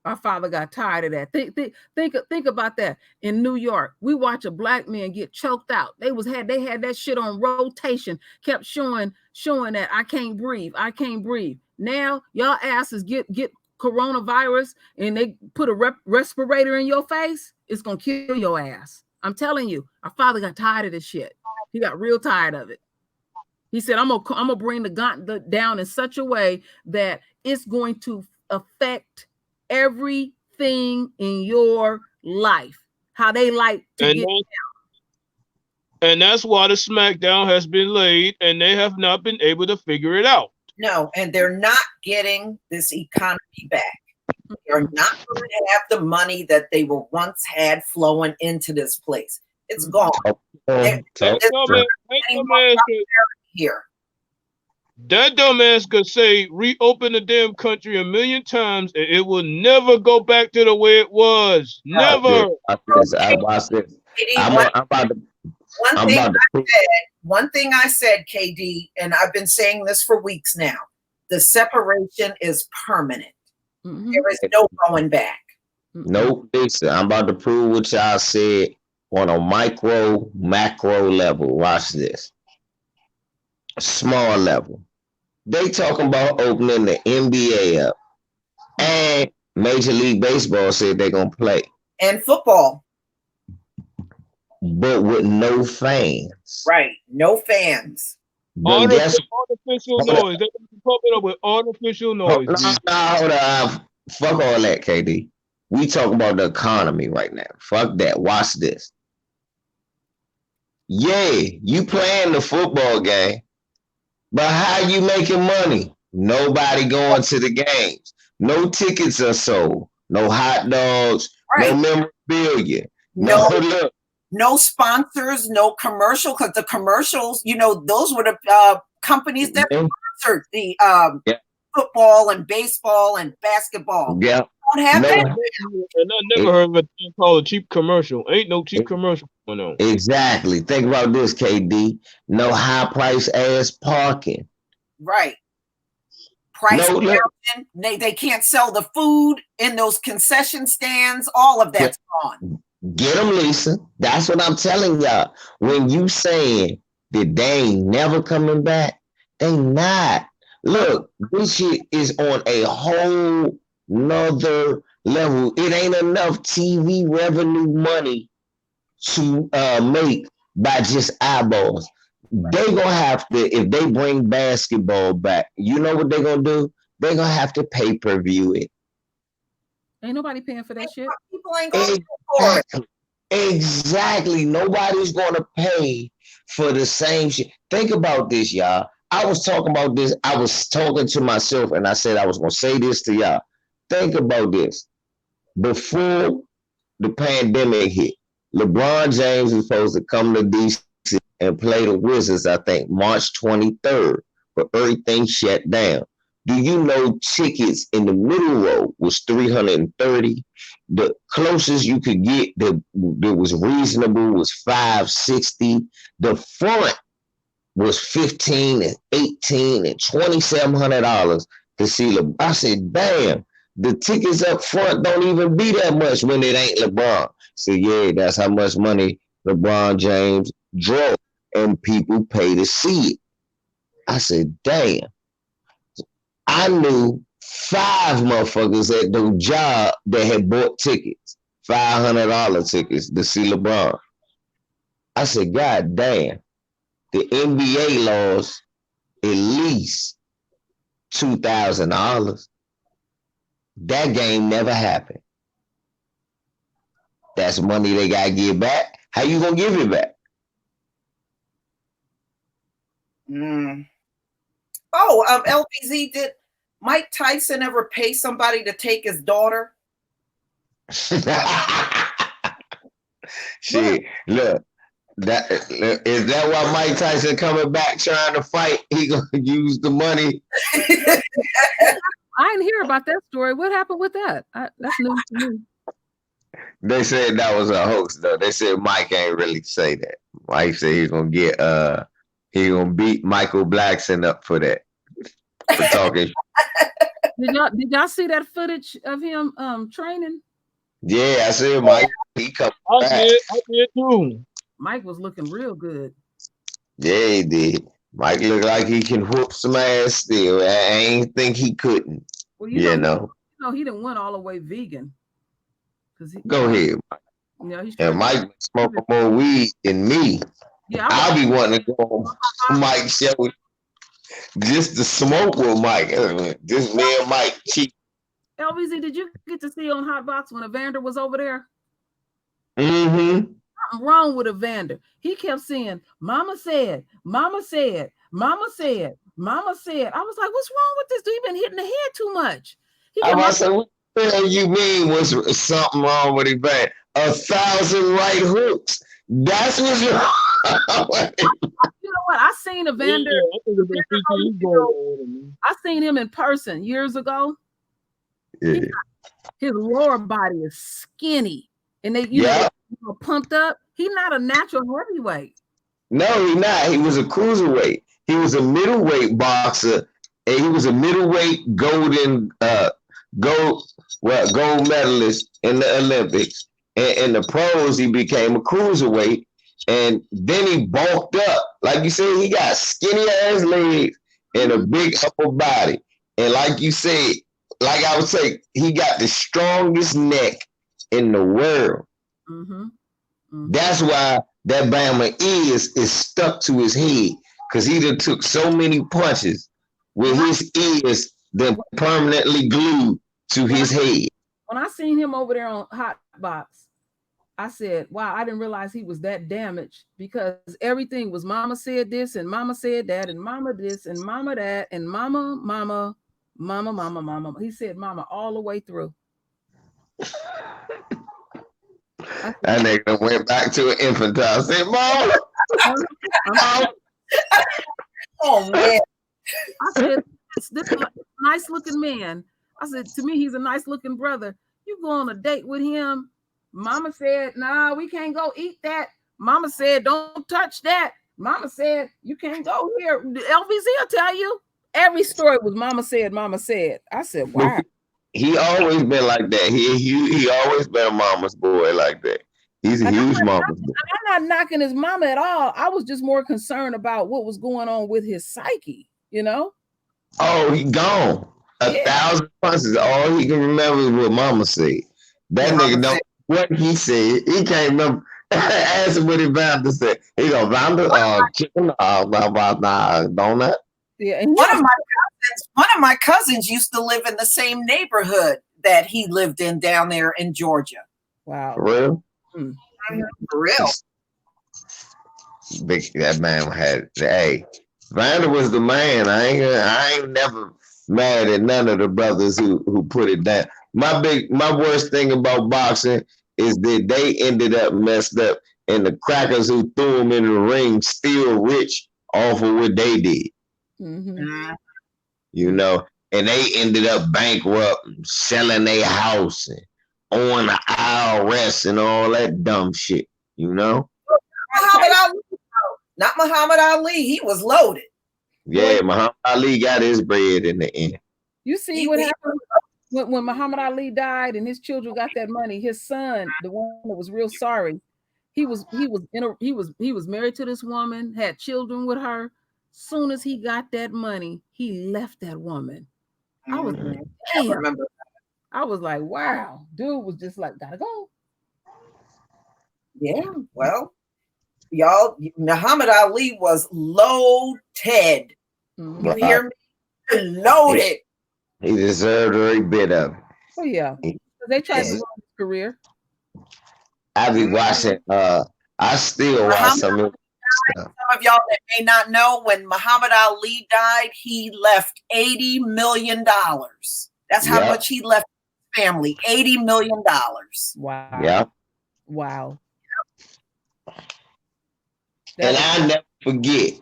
Our father got tired of that. Think about that. In New York, we watch a black man get choked out. They had that shit on rotation, kept showing that I can't breathe. Now y'all asses get coronavirus and they put a respirator in your face. It's gonna kill your ass. I'm telling you, our father got tired of this shit. He got real tired of it. He said, I'm gonna bring the gauntlet down in such a way that it's going to affect everything in your life. How they like to get down. And that's why the smackdown has been laid, and they have not been able to figure it out. No, and they're not getting this economy back. They're not going to have the money that they were once had flowing into this place. It's gone. Here. That dumbass could say reopen the damn country a million times and it will never go back to the way it was. Never. One thing I said, KD, and I've been saying this for weeks now. The separation is permanent. There is no going back. Nope, listen, I'm about to prove what y'all said on a micro, macro level. Watch this. Small level. They talking about opening the NBA up. And Major League Baseball said they're going to play. And football. But with no fans. Right, no fans. Artificial noise. They're pumping up with artificial noise. Hold on. Fuck all that, KD. We talking about the economy right now. Fuck that. Watch this. Yeah, you playing the football game, but how you making money? Nobody going to the games. No tickets are sold. No hot dogs. Right. No memorabilia. No sponsors. No commercial. Because the commercials, those were the companies that sponsored the football and baseball and basketball. Yeah. Don't have that. And I never heard of a thing called a cheap commercial. Ain't no cheap commercial going on. Exactly. Think about this, KD. No high price ass parking. Right. Price they can't sell the food in those concession stands. All of that's gone. Get them, Lisa. That's what I'm telling y'all. When you saying that they ain't never coming back, they not. Look, this shit is on a whole nother level. It ain't enough TV revenue money to make by just eyeballs. They gonna have to, if they bring basketball back, you know what they gonna do? They gonna have to pay-per-view it. Ain't nobody paying for that shit. People ain't going to for it. Exactly. Nobody's gonna pay for the same shit. Think about this, y'all. I was talking about this. I was talking to myself, and I said I was gonna say this to y'all. Think about this. Before the pandemic hit, LeBron James was supposed to come to DC and play the Wizards, I think, March 23rd, but everything shut down. Do you know tickets in the middle row was $330? The closest you could get that was reasonable was $560. The front was $1,500 and $1,800 and $2,700 to see LeBron. I said, damn, the tickets up front don't even be that much when it ain't LeBron. So yeah, that's how much money LeBron James drove. and people pay to see it. I said, damn. I knew 5 motherfuckers at the job that had bought tickets, $500 tickets to see LeBron. I said, God damn, the NBA lost at least $2,000. That game never happened. That's money they gotta give back. How you gonna give it back? Oh, LBZ, did Mike Tyson ever pay somebody to take his daughter? Shit, look. Is that why Mike Tyson coming back trying to fight? He gonna use the money. I didn't hear about that story. What happened with that? That's news to me. They said that was a hoax, though. They said Mike ain't really say that. Mike said he's gonna get he gonna beat Michael Blackson up for that, for talking. Did y'all see that footage of him training? Yeah, I said Mike. He come back. I did too. Mike was looking real good. Yeah, he did. Mike looked like he can whoop some ass still. I ain't think he couldn't. Well, you know he didn't went all the way vegan. Go ahead, Mike. He's Mike been smoking more weed than me. Yeah, I'll be wanting to go on Mike's show just to smoke with Mike. Just me and Mike cheap. LBZ, did you get to see on Hot Box when Evander was over there? Mm-hmm. Something wrong with Evander. He kept saying, Mama said, Mama said, Mama said, Mama said. I was like, what's wrong with this dude? He been hitting the head too much. I was like, what the hell you mean was something wrong with Evander? 1,000 right hooks. That's what's wrong. You know what? I seen Evander. I seen him in person years ago. Yeah. His lower body is skinny. And they, you know, pumped up. He's not a natural heavyweight. No, he's not. He was a cruiserweight. He was a middleweight boxer, and he was a middleweight gold medalist in the Olympics. And in the pros, he became a cruiserweight, and then he bulked up. Like you said, he got skinny ass legs and a big upper body. And like you said, like I would say, he got the strongest neck in the world. Mm-hmm. Mm-hmm. That's why that Bama is stuck to his head, because he done took so many punches with his ears then permanently glued to his head. When I seen him over there on Hot Box, I said, wow, I didn't realize he was that damaged, because everything was Mama said this and Mama said that and Mama this and Mama that and Mama, Mama, Mama, Mama, Mama. He said Mama all the way through. That nigga went back to an infantile. I said, Mama. Oh, man. I said, this nice looking man. I said, to me, he's a nice looking brother. You go on a date with him. Mama said, nah, we can't go eat that. Mama said, don't touch that. Mama said, you can't go here. LVZ will tell you. Every story was Mama said, Mama said. I said, wow. He always been like that. He always been a mama's boy like that. He's a huge mama's boy. I'm not knocking his mama at all. I was just more concerned about what was going on with his psyche, you know? Oh, he gone. 1,000 punches. All he can remember is what Mama said. That nigga know what he said. He can't remember. Ask him what he bound to say. He go, Vanda, chicken, donut. Yeah, and one of my cousins used to live in the same neighborhood that he lived in down there in Georgia. Wow. For real? For real. Big, that man had, hey, Vander was the man. I ain't never mad at none of the brothers who put it down. My worst thing about boxing is that they ended up messed up, and the crackers who threw them in the ring still rich off of what they did. Mm-hmm. You know, and they ended up bankrupt, selling their house and owing the IRS and all that dumb shit, you know? Not Muhammad Ali. He was loaded. Yeah, Muhammad Ali got his bread in the end. You see what happened when Muhammad Ali died and his children got that money? His son, the one that was real sorry, He was married to this woman, had children with her. Soon as he got that money, he left that woman. I was like, I damn. remember. I was like, wow. Dude was just like, gotta go. Yeah, well, y'all, Muhammad Ali was loaded. Mhm. You hear me? Loaded. He deserved every bit of it. Oh yeah. He- They tried to and ruin his career. I be watching. I still watch Muhammad, some of his stuff. some of y'all that may not know, when Muhammad Ali died, he left $80 million. That's how Yep. much he left his family. $80 million. Wow. Yeah. Wow. And I never forget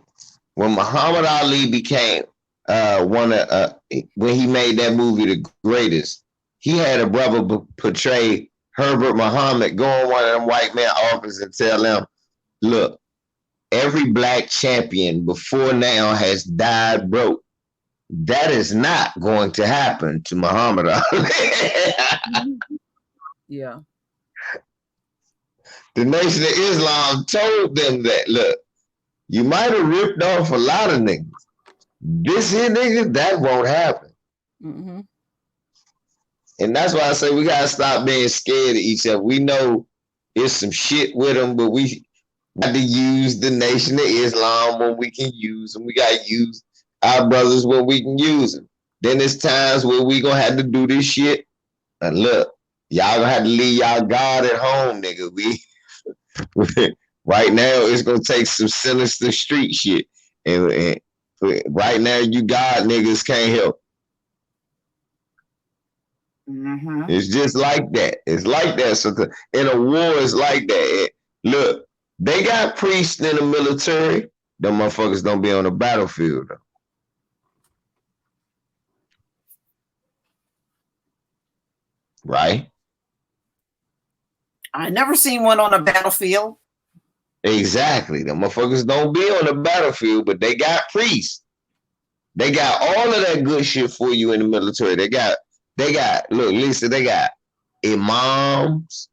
when Muhammad Ali became one of when he made that movie The Greatest. He had a brother portray Herbert Muhammad go in one of them white man offices and tell them, "Look, every black champion before now has died broke. That is not going to happen to Muhammad Ali." Yeah. The Nation of Islam told them that, look, you might have ripped off a lot of niggas. This here nigga, that won't happen. Mm-hmm. And that's why I say we gotta stop being scared of each other. We know it's some shit with them, but we got to use the Nation of Islam when we can use them. We gotta use our brothers when we can use them. Then there's times where we gonna have to do this shit. And look, y'all gonna have to leave y'all God at home, nigga. Right now it's gonna take some sinister street shit. And right now you God niggas can't help. Mm-hmm. It's just like that. It's like that. So in a war, it's like that. Look, they got priests in the military. Them motherfuckers don't be on the battlefield though. Right? I never seen one on a battlefield. Exactly. The motherfuckers don't be on the battlefield, but they got priests. They got all of that good shit for you in the military. They got, look, Lisa, they got imams.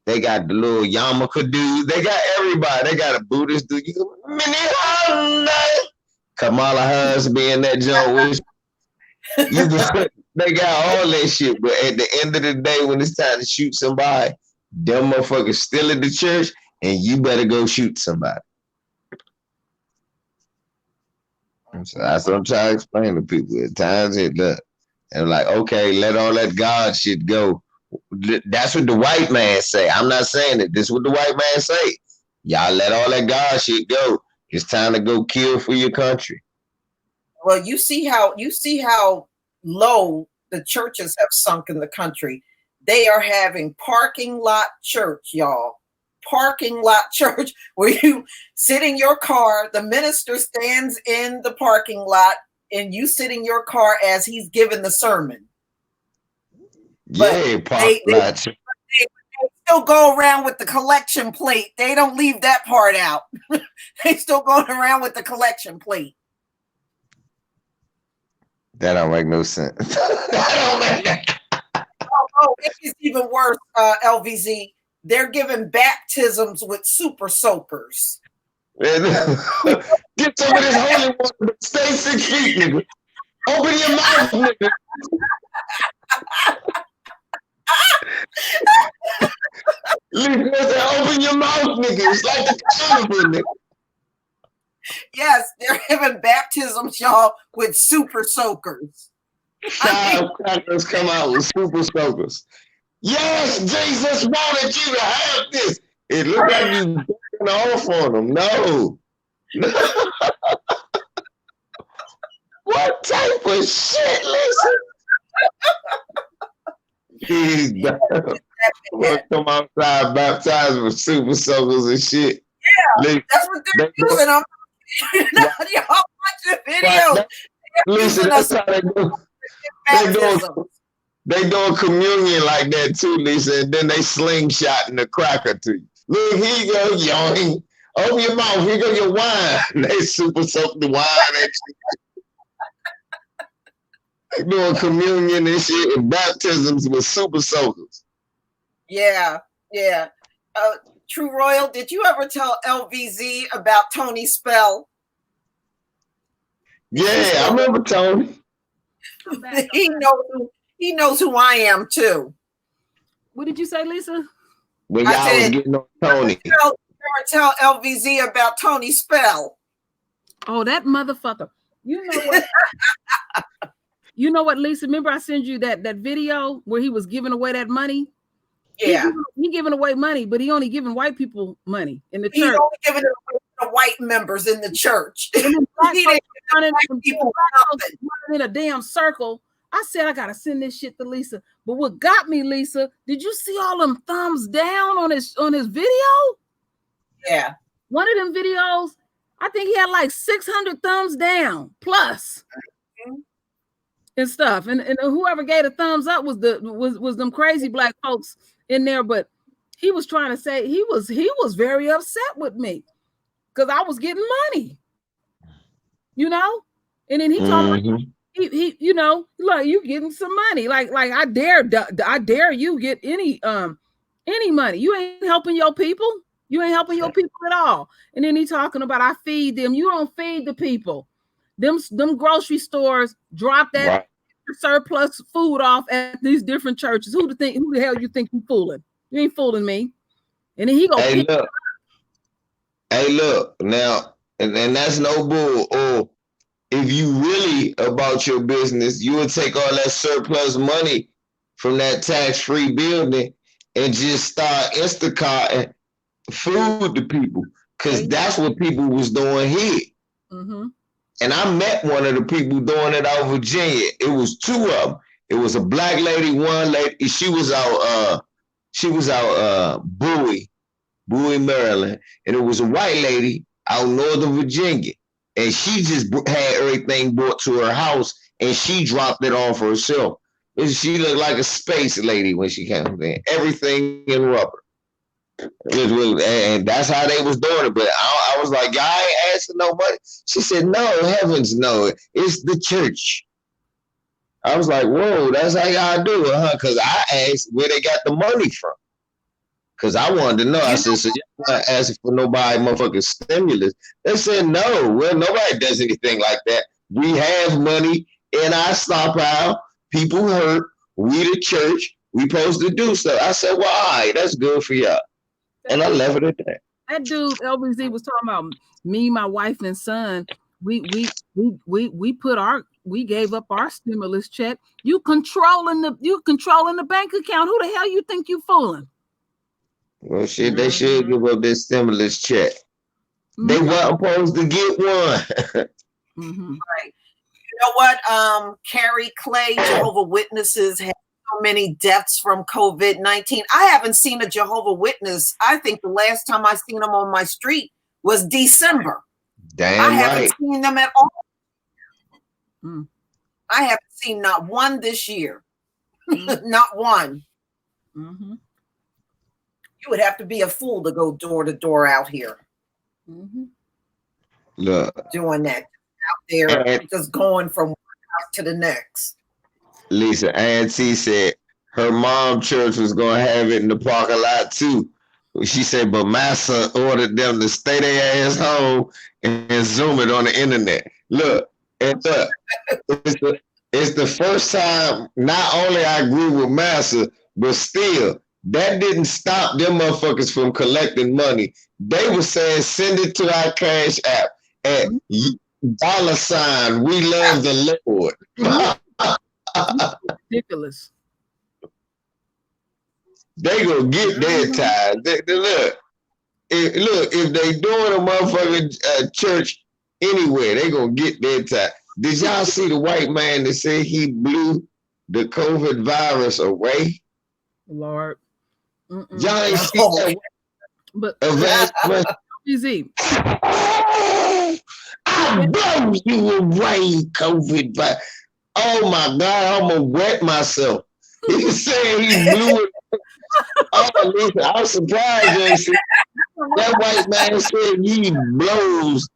They got the little yarmulke dude. They got everybody. They got a Buddhist dude. Kamala Harris being that joint with you. They got all that shit. But at the end of the day, when it's time to shoot somebody, them motherfuckers still in the church, and you better go shoot somebody. So that's what I'm trying to explain to people. At times it does. And like, okay, let all that God shit go. That's what the white man say. I'm not saying it. This is what the white man say. Y'all let all that God shit go. It's time to go kill for your country. Well, you see how low the churches have sunk in the country. They are having parking lot church, y'all. Parking lot church, where you sit in your car, the minister stands in the parking lot, and you sit in your car as he's giving the sermon. Yeah, parking lot church. They still go around with the collection plate. They don't leave that part out. They still going around with the collection plate. That don't make no sense. That don't make Oh, it's even worse, LVZ. They're giving baptisms with super soakers. Get some of this holy water. Stay 6 feet, nigga. Open your mouth, nigga. Open your mouth, nigga. It's like the carnival, nigga. Yes, they're having baptisms, y'all, with super soakers. Firecrackers come out with super soakers. Yes, Jesus wanted you to have this. It looked like you backing off on them. No. What type of shit, listen? He's gonna come outside baptized with super soakers and shit. Yeah, that's what they're using them. Y'all watch the video. Listen, that's how they do. They doing communion like that too, Lisa, and then they slingshotting the cracker to you. Look, here you go, young. Open your mouth. Here go your wine. They super soak the wine and shit. They doing communion and shit and baptisms with super soakers. Yeah. True Royal, did you ever tell LVZ about Tony Spell? Yeah, I remember Tony. He knows who I am too. What did you say, Lisa? When y'all was getting on Tony. You ever tell LVZ about Tony Spell? Oh, that motherfucker. You know what? You know what, Lisa? Remember I sent you that video where he was giving away that money? Yeah. He giving away money, but he only giving white people money in the church. He's only giving it away to white members in the church. He didn't give white people nothing. In a damn circle. I said I gotta send this shit to Lisa. But what got me, Lisa, did you see all them thumbs down on his video? Yeah. One of them videos, I think he had like 600 thumbs down plus. And stuff, and whoever gave a thumbs up was them crazy black folks in there. But he was trying to say he was very upset with me because I was getting money, you know. And then he told me he you know, like, you getting some money, like I dare you get any money. You ain't helping your people. You ain't helping your people at all. And then he talking about I feed them. You don't feed the people. Them grocery stores drop that surplus food off at these different churches. Who the hell you think you fooling? You ain't fooling me. And then he go, hey, look now, and that's no bull. Or if you really about your business, you would take all that surplus money from that tax-free building and just start Instacarting food to people, because that's what people was doing here. Mm-hmm. And I met one of the people doing it out of Virginia. It was two of them. It was a black lady, one lady. She was out Bowie, Maryland, and it was a white lady out Northern Virginia. And she just had everything brought to her house, and she dropped it off herself. And she looked like a space lady when she came in. Everything in rubber. And that's how they was doing it. But I was like, y'all ain't asking no money. She said, no, heavens no. It's the church. I was like, whoa, that's how y'all do it, huh? Because I asked where they got the money from. Because I wanted to know. I said, so you're not asking for nobody motherfucking stimulus. They said, no, well, nobody does anything like that. We have money in our stockpile. People hurt. We the church. We supposed to do stuff. I said, well, all right, that's good for y'all. And I left it at that. That dude LBZ was talking about me, my wife, and son. We gave up our stimulus check. You controlling the bank account. Who the hell you think you fooling? Well, shit, they should give up this stimulus check. They weren't supposed to get one. Right. You know what? Carrie Clay, Jehovah Witnesses have so many deaths from COVID-19. I haven't seen a Jehovah Witness. I think the last time I seen them on my street was December. Damn, I haven't seen them at all. I haven't seen not one this year. Not one. You would have to be a fool to go door to door out here. Look, doing that out there, just going from one house to the next. Lisa, Auntie said her mom church was gonna have it in the parking lot too. She said, but Massa ordered them to stay their ass home and Zoom it on the internet. Look, it's the first time not only I agree with Massa, but still, that didn't stop them motherfuckers from collecting money. They were saying, send it to our cash app at $, we love the Lord. Ridiculous. They gonna get their time. Look, if they doing a motherfucking church anywhere, they gonna get their time. Did y'all see the white man that said he blew the COVID virus away? Lord. Y'all ain't see that. But easy. I blow you away, COVID virus. Oh my God, I'm gonna wet myself. He said he blew it. Oh, listen, I'm surprised. That white man said he blows.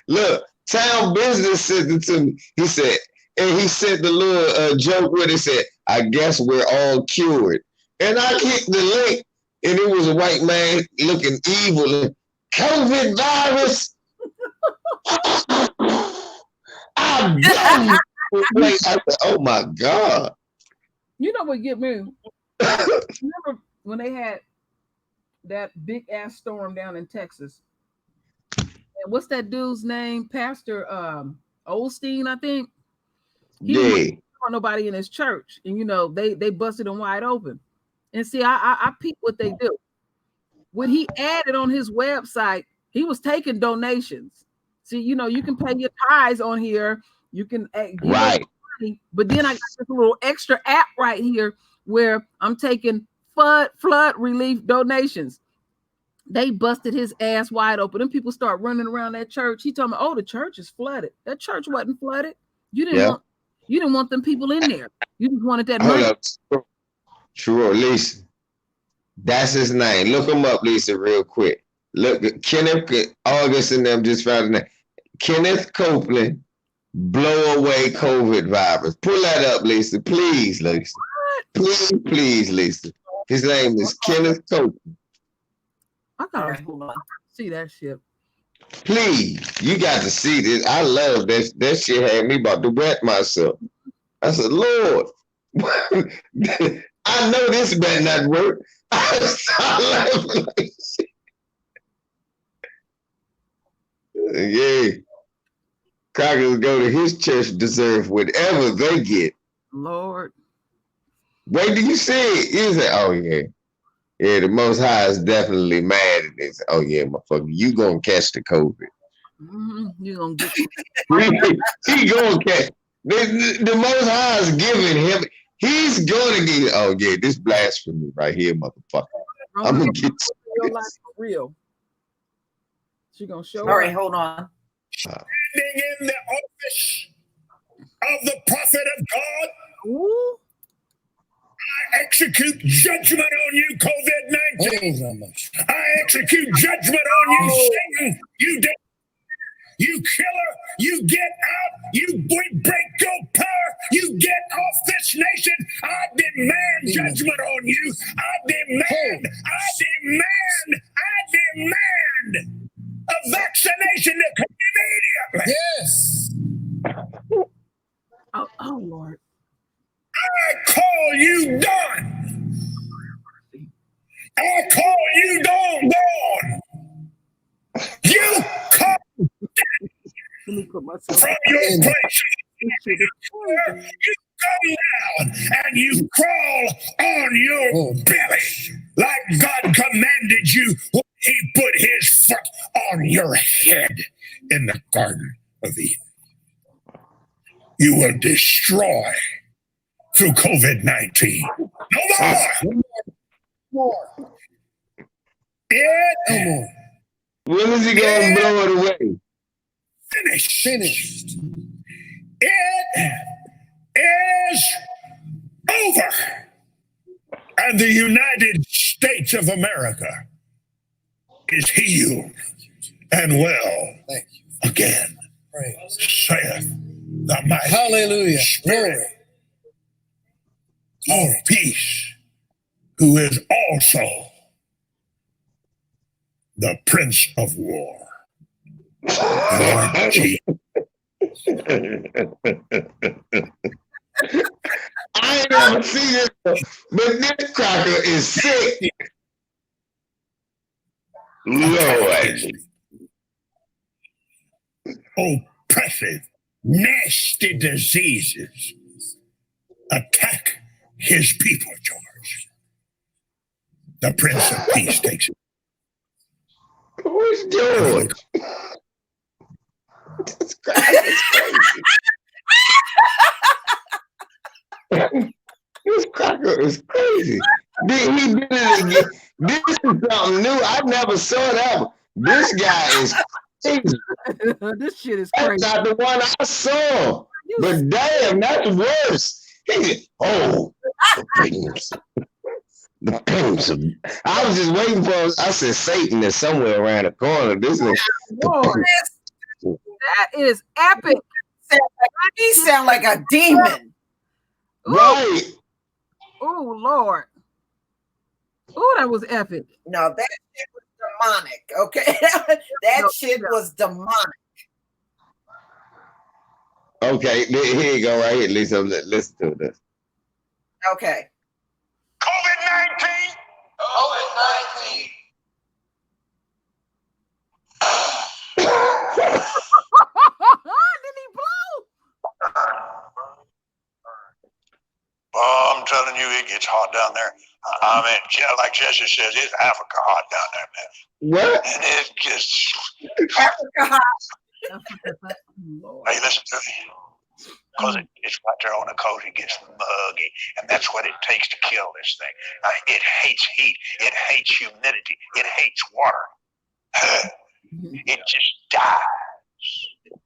Look, Town Business sent it to me. He said, and he sent the little joke where he said, I guess we're all cured. And I clicked the link. and it was a white man looking evil and COVID virus. I blow away. I said, oh my God. You know what get me? Remember when they had that big ass storm down in Texas? And what's that dude's name? Pastor Osteen, I think. He didn't want nobody in his church, and you know they busted him wide open. And see, I peep what they do. When he added on his website, he was taking donations. See, you know, you can pay your tithes on here. You can give right. money, but then I got this little extra app right here where I'm taking flood relief donations. They busted his ass wide open. Then people start running around that church. He told me, "Oh, the church is flooded." That church wasn't flooded. You didn't want them people in there. You just wanted that money. True, Lisa. That's his name. Look him up, Lisa, real quick. Look, Kenneth August and them just found the name. Kenneth Copeland, blow away COVID virus. Pull that up, Lisa. Please, Lisa. Please, Lisa. His name is Kenneth Copeland. I gotta see that shit. Please, you got to see this. I love this. That shit had me about to wet myself. I said, Lord, I know this better not work. I started laughing like shit. Yeah. Crackers go to his church deserve whatever they get. Lord. Wait till you see it. You say, oh yeah. Yeah, the Most High is definitely mad at this. Oh yeah, motherfucker, you gonna catch the COVID. You gonna get he gonna catch the Most High is giving him. He's gonna get. Oh yeah, this blasphemy right here, motherfucker. I'm gonna get your life for real. She gonna show. All right, hold on. Standing in the office of the prophet of God. Ooh. I execute judgment on you, COVID-19. I execute judgment on you, Satan. You killer. You get out. You break your power. You get off this nation. I demand judgment on you. I demand a vaccination to come immediately. Yes. Oh Lord. I call you done. I call you done. You come from your place. You come down and you crawl on your belly like God commanded you when he put his foot on your head in the Garden of Eden. You will destroy through COVID-19. No more. No more. When is he going to blow it away? Finished. It is over. And the United States of America is healed and well again. Saith the mighty. Hallelujah. Glory. Of peace, who is also the Prince of War. Lord Jesus. I ain't never seen this, but this cracker is sick. Lord. Oppressive, nasty diseases attack his people, George. The Prince of Peace takes it. Who's George? This cracker is crazy. This cracker is crazy. He did it again. This is something new. I never saw that. This guy is crazy. This shit is crazy. That's not the one I saw. But damn, that's worse. Oh, the prince of. I was just waiting for. I said Satan is somewhere around the corner. This is. That is epic. He sound like a demon. Right. Oh Lord. Oh, that was epic. No, that shit was demonic. Okay, that shit was demonic. Okay, here you go, right here, Lisa. Listen to this. Okay. COVID-19. Did he blow? Oh, I'm telling you, it gets hot down there. I mean, like Jesse says, it's Africa hot down there, man. What? And it just Africa hot. Hey, listen to me. Because it's right there on the coast, it gets muggy, and that's what it takes to kill this thing. It hates heat, it hates humidity, it hates water. It just dies.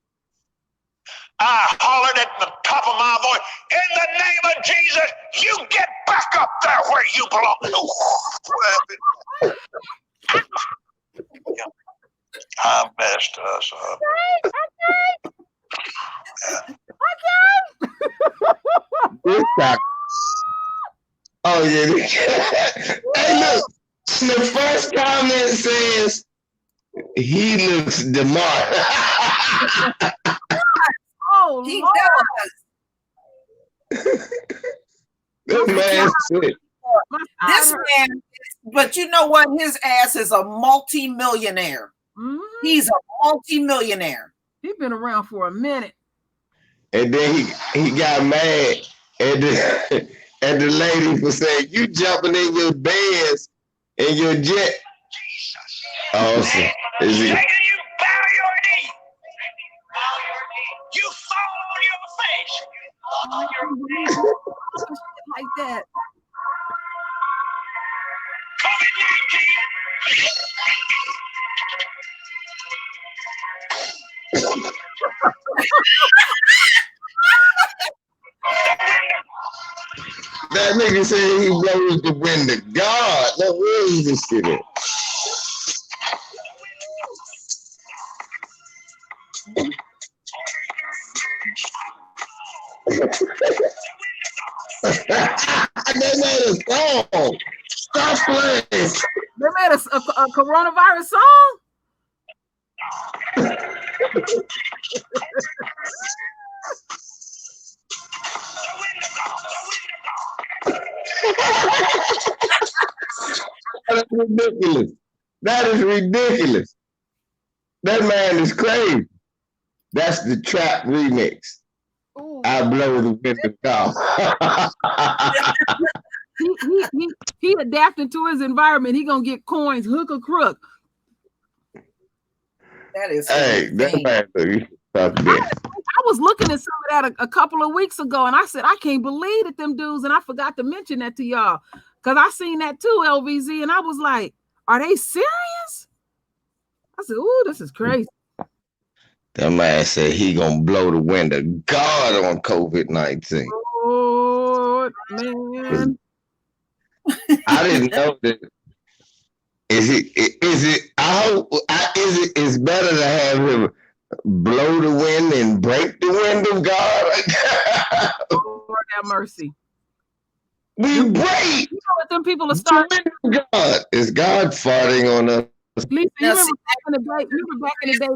I hollered at the top of my voice, in the name of Jesus, you get back up there where you belong. I messed us up. This guy. Oh yeah. Hey, look. The first comment says he looks demonic. Oh, He Lord. does. This man sick. This man, but you know what? His ass is a multi-millionaire. He's a multi-millionaire. He's been around for a minute. And then he got mad at the lady for saying, you jumping in your beds in your jet. Awesome. Is he? You bow your knee. You fall on your face. Like that. That nigga said he blows the wind to God. Now, where is this shit at? They made a song. Stop playing. They made a coronavirus song? That's ridiculous. That is ridiculous. That man is crazy. That's the trap remix. Ooh. I blow the wind of God. he adapted to his environment. He gonna get coins, hook or crook. That is that man. I was looking at some of that a couple of weeks ago, and I said, I can't believe that them dudes, and I forgot to mention that to y'all, because I seen that too, LVZ, and I was like, are they serious? I said, ooh, this is crazy. That man said he gonna blow the wind of God on COVID-19. Oh, man. I didn't know that. It's better to have him blow the wind and break the wind of God. Lord have mercy. We break. You know what them people are starting? God. Is God farting on us? Lisa, you remember back in the day,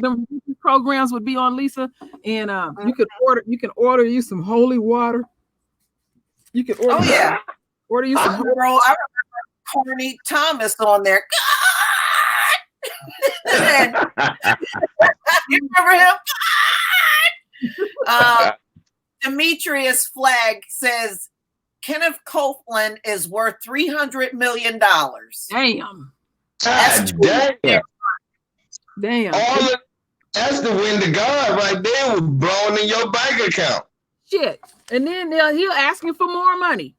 them programs would be on, Lisa, and you can order you some holy water. You can order. Order you some. Girl, I remember Corny Thomas on there. God! You remember him? Demetrius Flagg says Kenneth Copeland is worth $300 million. Damn. That's damn. Damn. That's the wind of God right there, was blowing in your bank account. Shit. And then he'll ask you for more money.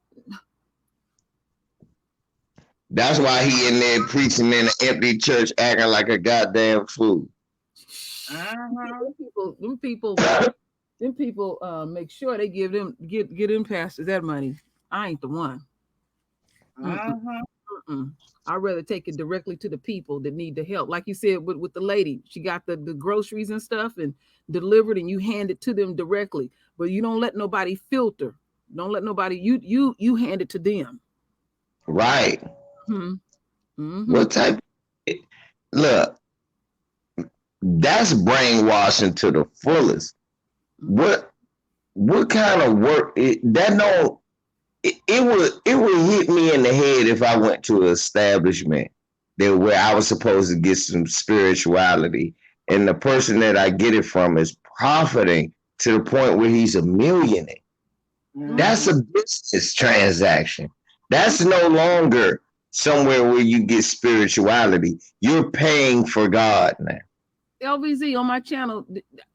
That's why he in there preaching in an empty church, acting like a goddamn fool. Them people make sure they get them pastors that money. I ain't the one. I'd rather take it directly to the people that need the help. Like you said with the lady, she got the groceries and stuff and delivered, and you hand it to them directly. But you don't let nobody filter. Don't let nobody, you hand it to them. Right. What type? Look, that's brainwashing to the fullest. What kind of work? It would hit me in the head if I went to an establishment that where I was supposed to get some spirituality, and the person that I get it from is profiting to the point where he's a millionaire. That's a business transaction. That's no longer somewhere where you get spirituality. You're paying for God now. LVZ, on my channel,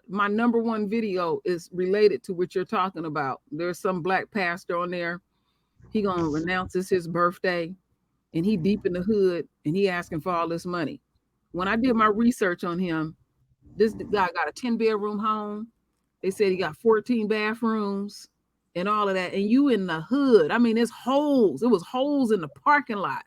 my #1 video is related to what you're talking about. There's some black pastor on there. He gonna announce it's his birthday, and he deep in the hood, and he asking for all this money. When I did my research on him, this guy got a 10-bedroom home. They said he got 14 bathrooms and all of that. And you in the hood. I mean, there's holes. It was holes in the parking lot.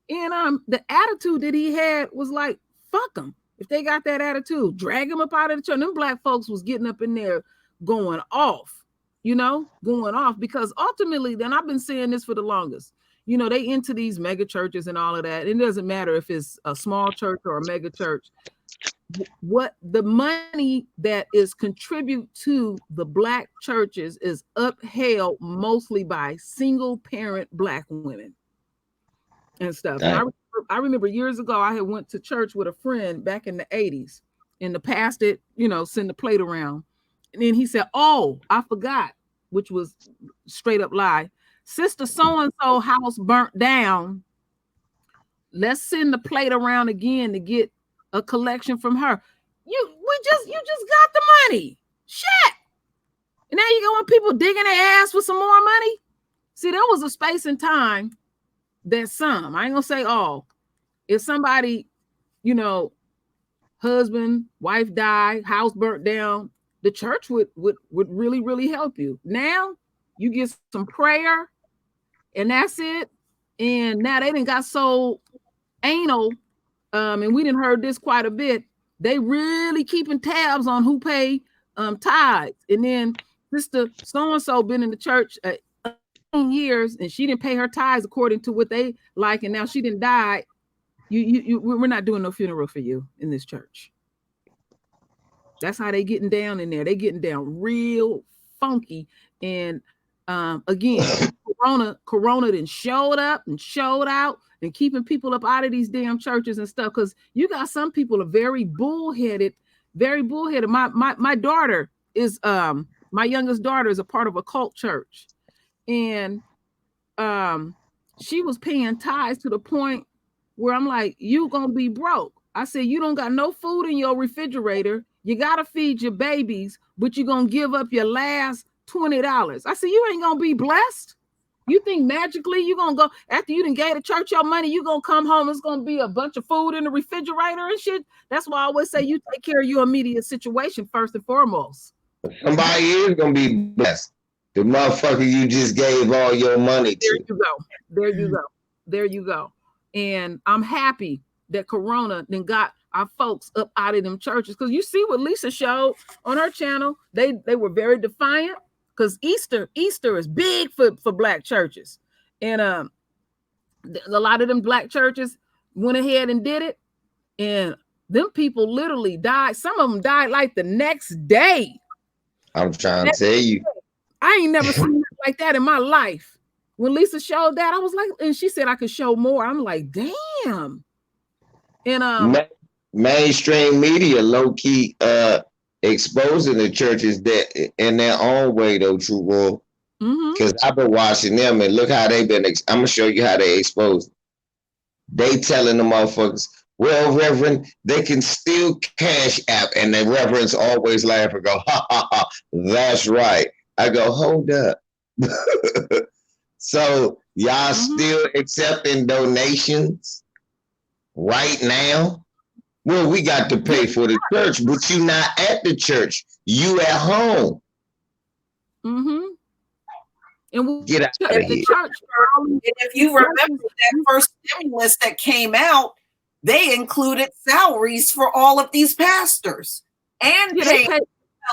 And the attitude that he had was like, fuck them. If they got that attitude, drag them up out of the church. Them black folks was getting up in there going off, going off, because ultimately, then I've been saying this for the longest, they into these mega churches and all of that. It doesn't matter if it's a small church or a mega church. What the money that is contribute to the black churches is upheld mostly by single parent black women and stuff. And I remember years ago, I had went to church with a friend back in the 80s, and the pastor, send the plate around. And then he said, oh, I forgot, which was straight up lie. Sister so-and-so house burnt down. Let's send the plate around again to get a collection from her. You just got the money. Shit. And now you want people digging their ass for some more money. See, there was a space and time that some, I ain't gonna say all, if somebody, husband, wife died, house burnt down, the church would really, really help you. Now you get some prayer and that's it. And now they done got so anal, and we done heard this quite a bit. They really keeping tabs on who pay tithes. And then Sister so-and-so been in the church 18 years and she didn't pay her tithes according to what they like, and now she didn't die. We're not doing no funeral for you in this church. That's how they getting down in there. They getting down real funky. And again, Corona then showed up and showed out and keeping people up out of these damn churches and stuff. Because you got some people are very bullheaded. My daughter is my youngest daughter is a part of a cult church, and she was paying tithes to the point where I'm like, you gonna be broke. I said, you don't got no food in your refrigerator. You gotta feed your babies, but you're gonna give up your last $20. I said, you ain't gonna be blessed. You think magically you're gonna go after you done gave the church your money, you gonna come home, it's gonna be a bunch of food in the refrigerator and shit. That's why I always say you take care of your immediate situation first and foremost. Somebody is gonna be blessed. The motherfucker you just gave all your money to. There you go. And I'm happy that Corona then got our folks up out of them churches, because you see what Lisa showed on her channel. They were very defiant, because Easter is big for black churches, and a lot of them black churches went ahead and did it, and them people literally died. Some of them died like the next day. I'm trying to tell you, I ain't never seen nothing like that in my life. When Lisa showed that, I was like, and she said I could show more. I'm like, damn. And mainstream media low key exposing the churches that in their own way though, True Royal. Because I've been watching them and look how they've been. I'm gonna show you how they exposed. They telling the motherfuckers, well, Reverend, they can still cash app, and the reverends always laugh and go, ha ha ha, that's right. I go, hold up. So y'all still accepting donations right now? Well, we got to pay for the church, but you're not at the church. You at home. And we'll get out of here. Church, and if you remember that first stimulus that came out, they included salaries for all of these pastors and paid the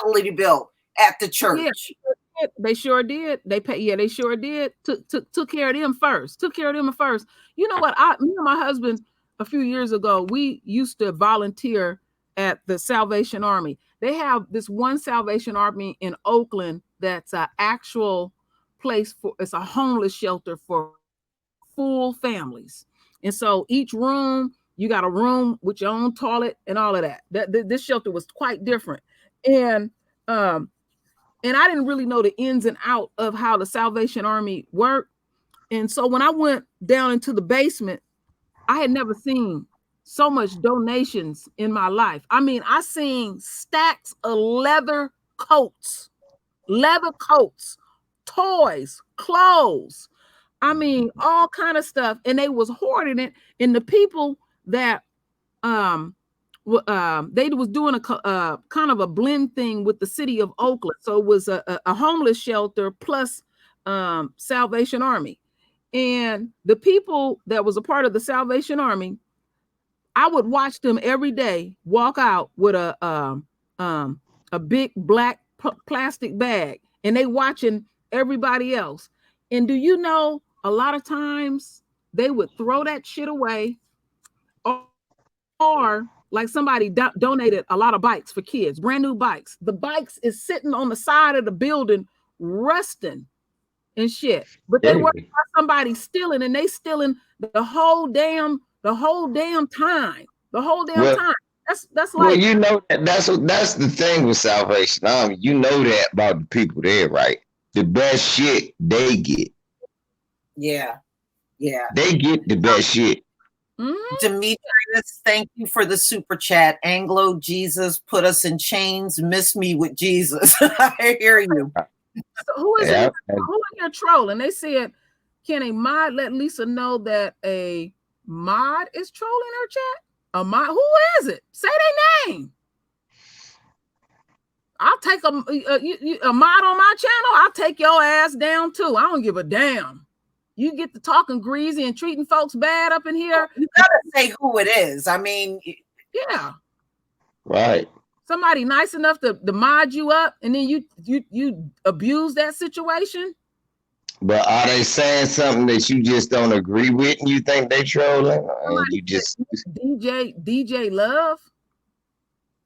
utility bill at the church. did. They sure did. They sure did. Took care of them first. Took care of them first. You know what? Me and my husband a few years ago, we used to volunteer at the Salvation Army. They have this one Salvation Army in Oakland that's an actual place it's a homeless shelter for full families. And so each room, you got a room with your own toilet and all of that. This shelter was quite different. And I didn't really know the ins and out of how the Salvation Army worked. And so when I went down into the basement, I had never seen so much donations in my life. I mean, I seen stacks of leather coats, toys, clothes. I mean, all kind of stuff. And they was hoarding it. And the people that they was doing a kind of a blend thing with the city of Oakland. So it was a homeless shelter plus Salvation Army. And the people that was a part of the Salvation Army, I would watch them every day walk out with a big black plastic bag, and they watching everybody else. And do you know, a lot of times they would throw that shit away, or like somebody donated a lot of bikes for kids, brand new bikes. The bikes is sitting on the side of the building, rusting and shit. But they work for somebody stealing, and they stealing the whole damn time. The whole damn time. That's like, well, you know, that's the thing with Salvation Army. You know that about the people there, right? The best shit they get. Yeah. They get the best shit. Demetrius, thank you for the super chat. Anglo Jesus put us in chains. Miss me with Jesus. I hear you. So who is here trolling? They said, can a mod let Lisa know that a mod is trolling her chat? A mod? Who is it? Say their name. I'll take a mod on my channel. I'll take your ass down too. I don't give a damn. You get to talking greasy and treating folks bad up in here. You gotta say who it is. I mean, yeah, right. Somebody nice enough to mod you up, and then you abuse that situation. But are they saying something that you just don't agree with, and you think they trolling, and you just DJ Love?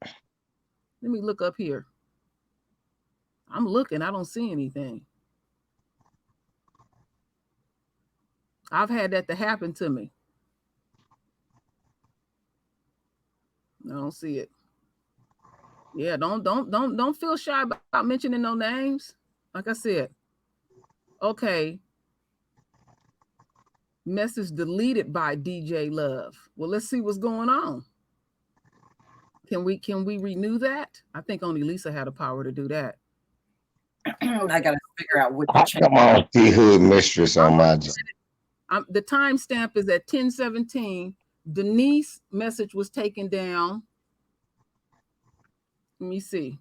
Let me look up here. I'm looking. I don't see anything. I've had that to happen to me. I don't see it. Yeah, don't feel shy about mentioning no names. Like I said. Okay. Message deleted by DJ Love. Well, let's see what's going on. Can we renew that? I think only Lisa had the power to do that. I gotta figure out what. Come on, T-Hood Mistress on my channel. The timestamp is at 10:17. Denise message was taken down. Let me see.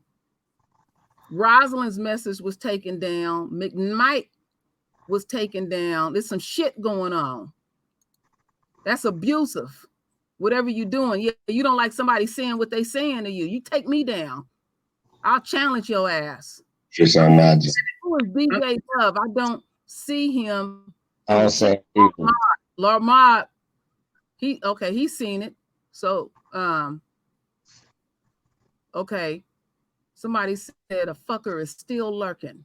Rosalind's message was taken down. McKnight was taken down. There's some shit going on. That's abusive. Whatever you're doing, yeah, you don't like somebody saying what they saying to you. You take me down. I'll challenge your ass. Just on my channel. Who is DJ Love? I don't see him. I don't say Lord Mod. He's seen it. So okay. Somebody said a fucker is still lurking.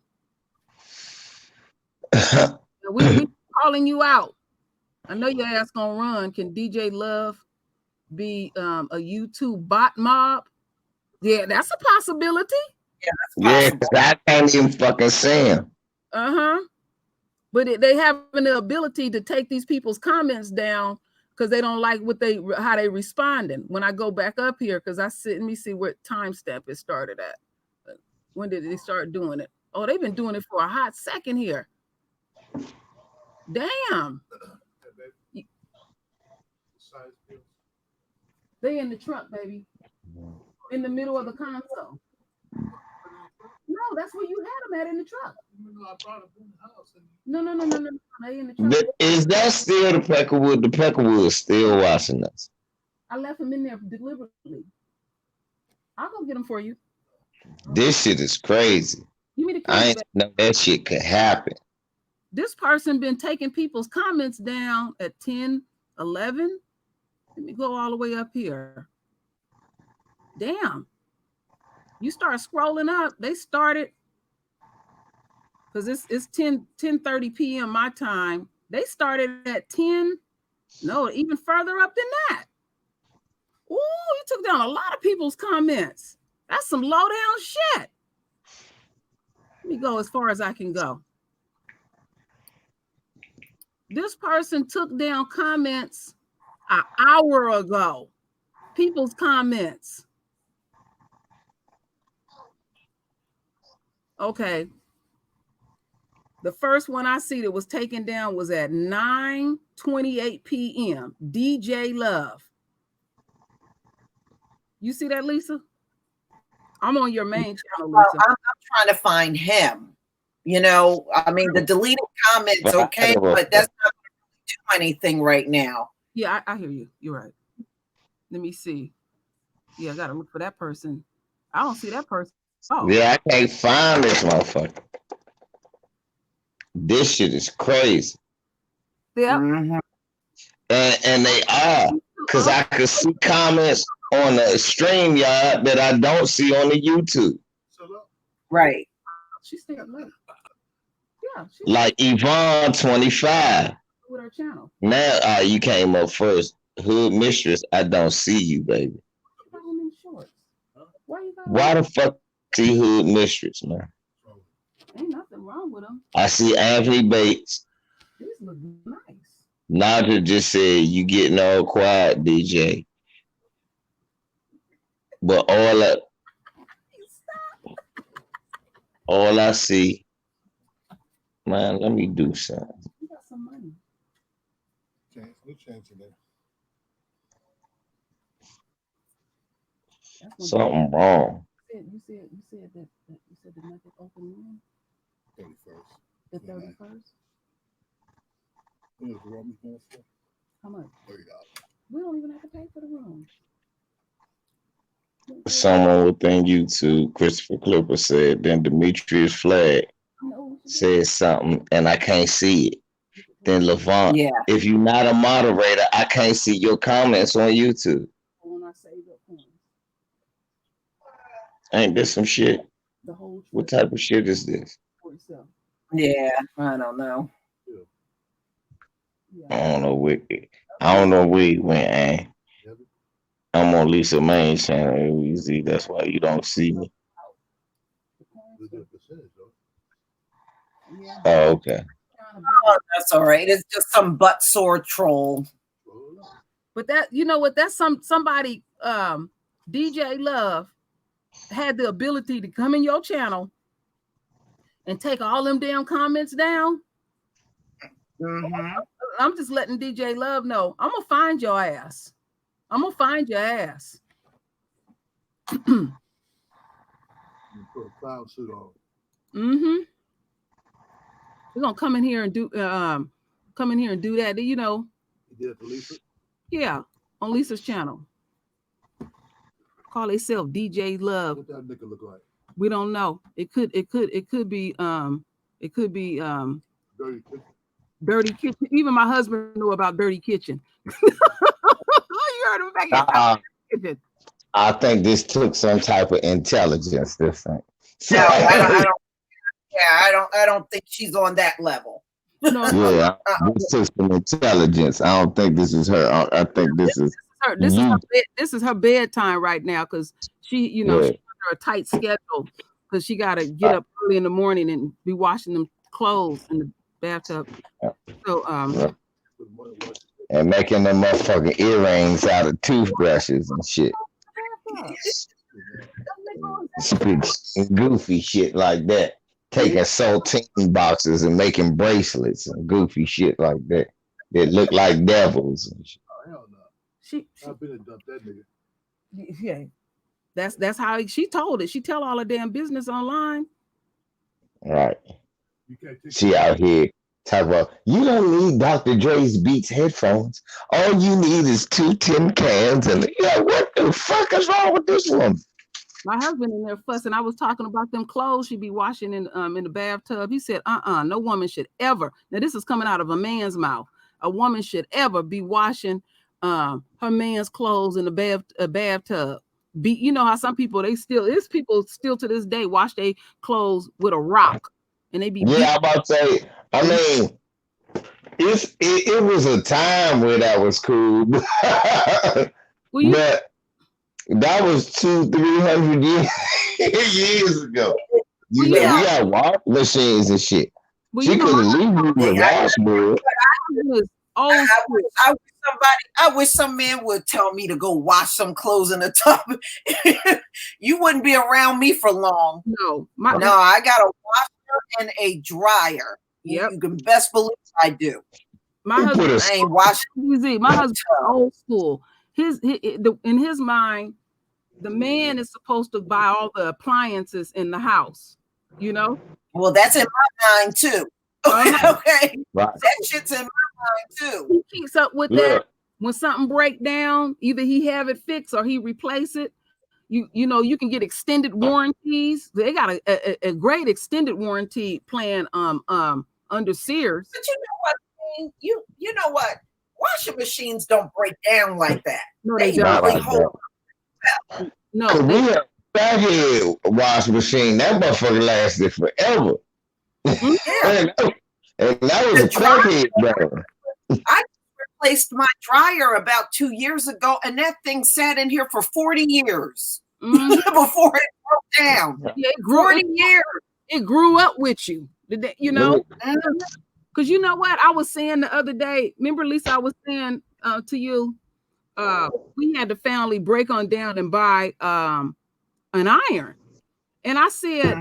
we calling you out. I know your ass gonna run. Can DJ Love be a YouTube bot mob? Yeah, that's a possibility. Yeah, I can't even fucking see him. But they have the ability to take these people's comments down because they don't like how they responding. When I go back up here, because let me see what timestamp it started at. When did they start doing it? Oh, they've been doing it for a hot second here. Damn. They in the trunk, baby. In the middle of the console. No, that's where you had them at, in the truck. No. They in the truck. Is that still the Peckerwood? The Peckerwood still watching us. I left them in there deliberately. I'll go get them for you. This shit is crazy. Give me the I keys ain't back. know that shit could happen. This person been taking people's comments down at 10, 11. Let me go all the way up here. Damn. You start scrolling up. They started because it's 10:30 p.m. my time. They started at 10. No, even further up than that. Ooh, you took down a lot of people's comments. That's some low down shit. Let me go as far as I can go. This person took down comments an hour ago. People's comments. Okay. The first one I see that was taken down was at 9:28 p.m. DJ Love. You see that, Lisa? I'm on your main channel, Lisa. Well, I'm trying to find him. You know, I mean, the deleted comments, okay, but that's not going to do anything right now. Yeah, I hear you. You're right. Let me see. Yeah, I got to look for that person. I don't see that person. Oh. Yeah, I can't find this motherfucker. This shit is crazy. Yeah. Mm-hmm. And they are. Because I could see comments on the StreamYard that I don't see on the YouTube. Right. She stayed up late. Yeah. Like Yvonne 25. With her channel. Now you came up first. Hood Mistress, I don't see you, baby. Why the fuck see Hood Mistress, man? Ain't nothing wrong with them. I see Anthony Bates. These look nice. Naja just said you getting all quiet, DJ. But all I see, man, let me do something. You got some money. We'll change it there. Something wrong. You said that the market open room? 31st. The 31st? How much? $30. We don't even have to pay for the room. Someone within YouTube, Christopher Clipper said, then Demetrius Flag said something and I can't see it. Then Levant, if you're not a moderator, I can't see your comments on YouTube. Ain't this some shit? What type of shit is this? Yeah, I don't know. I don't know where it went, eh? I'm on Lisa Main channel. Easy. That's why you don't see me. Oh, okay. Oh, that's all right. It's just some butt sore troll. But that, you know what? That's somebody. DJ Love had the ability to come in your channel and take all them damn comments down. Mm-hmm. I'm just letting DJ Love know. I'm gonna find your ass. I'm gonna find your ass. Put a clown suit on. Mm-hmm. We're gonna come in here and do that. You know. You did it for Lisa? Yeah, on Lisa's channel. Call itself DJ Love. What that nigga look like? We don't know. It could be Dirty Kitchen. Even my husband knew about Dirty Kitchen. You heard him back in I think this took some type of intelligence. This thing. No, I don't think she's on that level. No. Yeah, this took some intelligence. I don't think this is her. I think this is her. This is her bedtime right now because she, she's under a tight schedule because she got to get up early in the morning and be washing them clothes in the bathtub. So and making them motherfucking earrings out of toothbrushes and shit. Goofy shit like that. Taking saltine boxes and making bracelets and goofy shit like that. That look like devils and shit. Oh, hell no. I've been and dumped that nigga. Yeah. That's how she told it. She tell all her damn business online. Right. She out here talk about, you don't need Dr. Dre's Beats headphones. All you need is 2 tin cans. And yeah, what the fuck is wrong with this woman? My husband in there fussing. I was talking about them clothes she be washing in the bathtub. He said, no woman should ever. Now this is coming out of a man's mouth. A woman should ever be washing her man's clothes in the bathtub. You know how some people there's people still to this day wash their clothes with a rock, and they be I'm about to say. I mean, it was a time where that was cool, but that was 200-300 years ago. We got wash machines and shit. She couldn't leave me with washboard. I wish some man would tell me to go wash some clothes in the tub. You wouldn't be around me for long. No, I got a washer and a dryer. Yep. You can best believe I do. My husband ain't washing. My husband old school. In his mind, the man is supposed to buy all the appliances in the house. You know. Well, that's in my mind too. Okay, right. That shit's in my mind too. He keeps up with that. When something break down, either he have it fixed or he replace it. You know, you can get extended warranties. They got a great extended warranty plan under Sears. But you know what? You know what? Washing machines don't break down like that. No, they don't. Really hold. No, we had a fathead wash machine. That motherfucker lasted forever. Yeah. and that was a crackhead brother. I replaced my dryer about 2 years ago, and that thing sat in here for 40 years before it broke down. Yeah, it grew 40 years. It grew up with you. You know? Because you know what? I was saying the other day, remember, Lisa, I was saying to you, we had to finally break on down and buy an iron. And I said,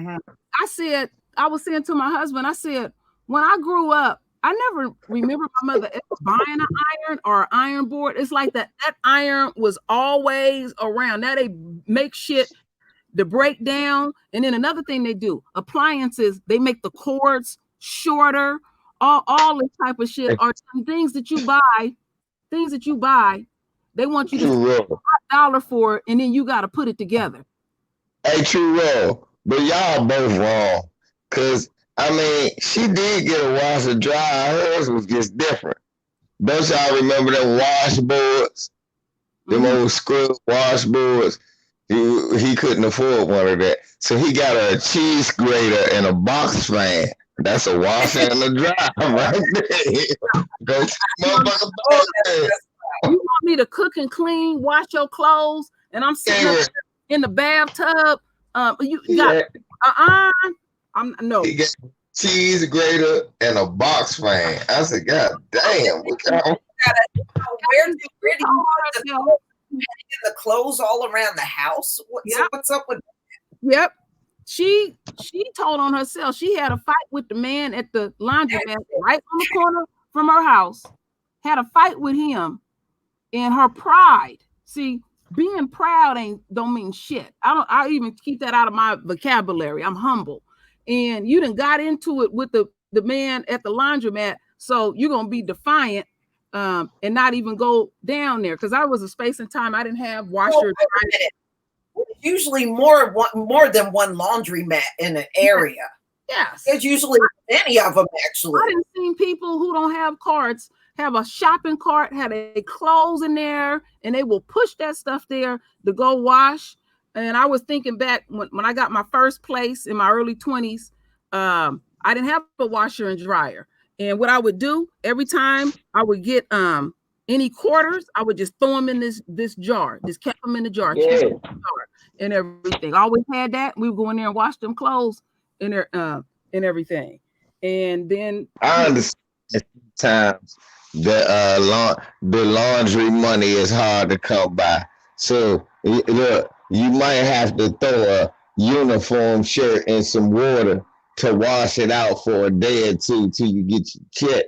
I was saying to my husband, I said, when I grew up, I never remember my mother ever buying an iron or an iron board. It's like that iron was always around. Now they make shit to break down. And then another thing they do, appliances, they make the cords shorter, all this type of shit are some things that you buy, they want you to pay $1 for it, and then you got to put it together. Hey, true real, but y'all both wrong. Cause I mean, she did get a washer dryer. Hers was just different. Don't y'all remember them washboards? Them old scrub washboards? He couldn't afford one of that. So he got a cheese grater and a box fan. That's a washer and a dryer right there. You want me to cook and clean, wash your clothes, and I'm sitting up in the bathtub? You got I'm no. He got a cheese grater and a box fan. I said, God damn, where do you the clothes all around the house? What's up with that? Yep. She told on herself. She had a fight with the man at the laundromat right on the corner from her house. Had a fight with him, and her pride. See, being proud don't mean shit. I even keep that out of my vocabulary. I'm humble. And you done got into it with the man at the laundromat, so you're gonna be defiant and not even go down there. Because I was a space and time I didn't have washer. Usually more than one laundromat in an area. Yes, there's usually many of them actually. I didn't see people who don't have carts have a shopping cart, had a clothes in there, and they will push that stuff there to go wash. And I was thinking back when I got my first place in my early 20s, I didn't have a washer and dryer. And what I would do every time I would get any quarters, I would just throw them in this jar. Just kept them in the jar, and everything. I always had that. We would go in there and wash them clothes and everything. And then I understand times the laundry money is hard to come by. So look, you might have to throw a uniform shirt in some water to wash it out for a day or two till you get your check.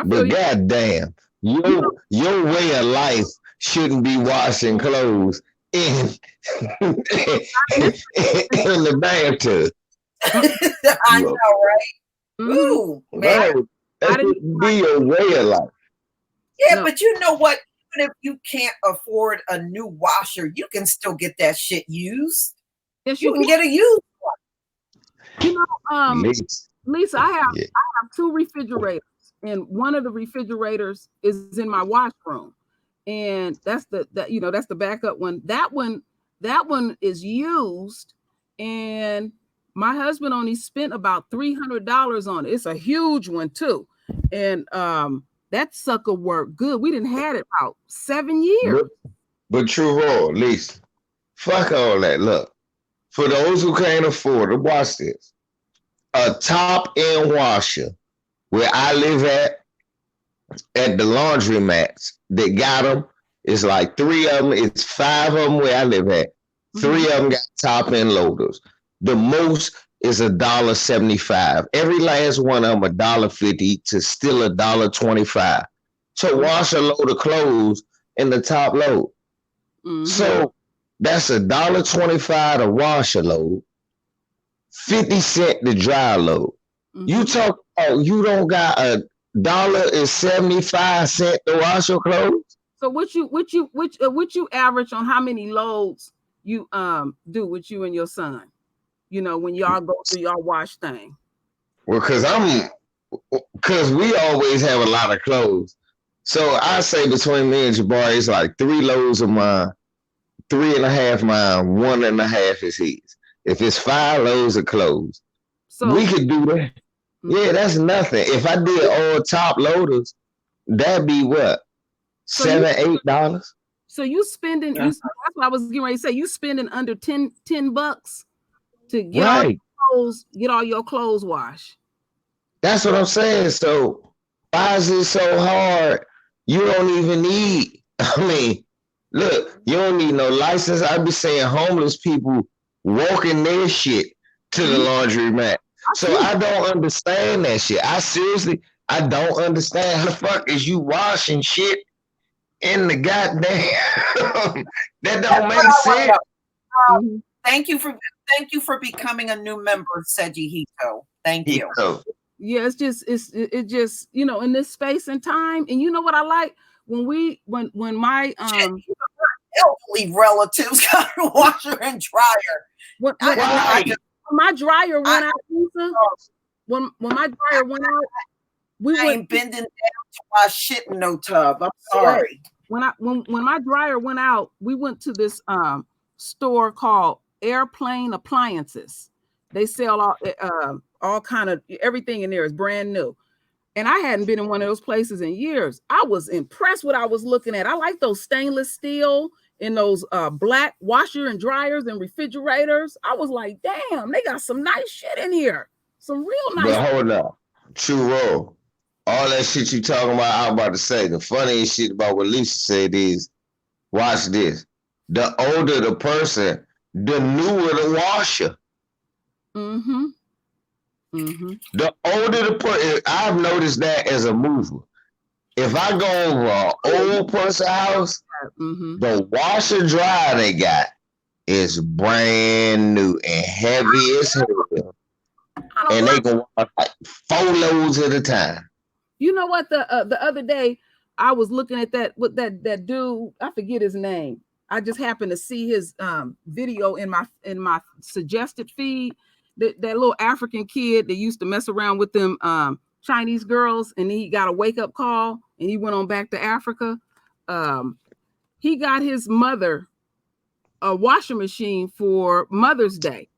But goddamn, your way of life shouldn't be washing clothes in the bathtub. I know, right? Ooh, man. That would be your way of life. Yeah, but you know what? Even if you can't afford a new washer, you can still get that shit used. Yes, You you can can. get a used You know, Lisa, I have Yeah. two refrigerators, and one of the refrigerators is in my washroom, and that's that's the backup one. That one is used, and my husband only spent about $300 on it. It's a huge one too, and that sucker worked good. We didn't had it about 7 years. But true raw, Lisa, fuck all that. Look, for those who can't afford it, watch this. A top end washer where I live at the laundromats, they got them. It's like 3 of them. It's 5 of them where I live at. 3 of them got top end loaders. The most is $1.75. Every last one of them $1.50 to still $1.25. So wash a load of clothes in the top load. So that's $1.25 to wash a load, 50 cents to dry load. You talk about you don't got $1.75 to wash your clothes. So what you average on how many loads you do with you and your son? You know, when y'all go through y'all wash thing. Well, cause we always have a lot of clothes. So I say between me and Jabari, it's like 3 loads of mine, 3.5 mine, 1.5 is his. If it's 5 loads of clothes, So we could do that. Yeah, that's nothing. If I did all top loaders, that'd be what? $7-8. So you spending that's what I was getting ready to say. You spending under 10 bucks to get all your clothes washed. That's what I'm saying. So why is it so hard? You don't even need, I mean, look, you don't need no license. I be saying homeless people walking their shit to the laundromat. So I don't understand that shit. I don't understand how the fuck is you washing shit in the goddamn that don't make sense. Thank you for becoming a new member, Seji Hito. Thank you. Yeah, it's just in this space and time. And you know what I like when my elderly relatives got a washer and dryer. When my dryer went out, Lisa, when my dryer went out, we went bending down to wash shit in no tub. I'm sorry. When my dryer went out, we went to this store called Airplane Appliances. They sell all kind of everything in there is brand new. And I hadn't been in one of those places in years. I was impressed with what I was looking at. I like those stainless steel and those black washer and dryers and refrigerators. I was like, damn, they got some nice shit in here. Some real nice. But hold up. True roll. All that shit you talking about, I'm about to say. The funniest shit about what Lisa said is, watch this. The older the person, the newer the washer. The older the person, I've noticed that as a mover. If I go over an old person's house, the washer dryer they got is brand new and heavy as hell. And they can wash like 4 loads at a time. You know what? The other day I was looking at that dude. I forget his name. I just happened to see his video in my suggested feed. That little African kid that used to mess around with them Chinese girls, and he got a wake up call, and he went on back to Africa. He got his mother a washing machine for Mother's Day,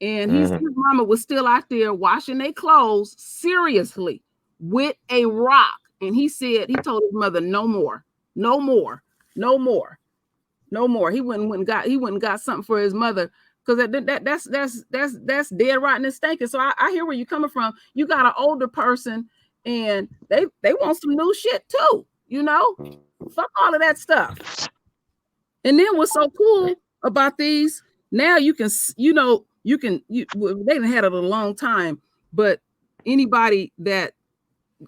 and his mama was still out there washing their clothes seriously with a rock. And he told his mother, no more. He went and got something for his mother, because that's dead rotten and stinking. So I hear where you're coming from. You got an older person and they want some new shit too, fuck all of that stuff. And then what's so cool about these, now you can, they done had it a long time, but anybody that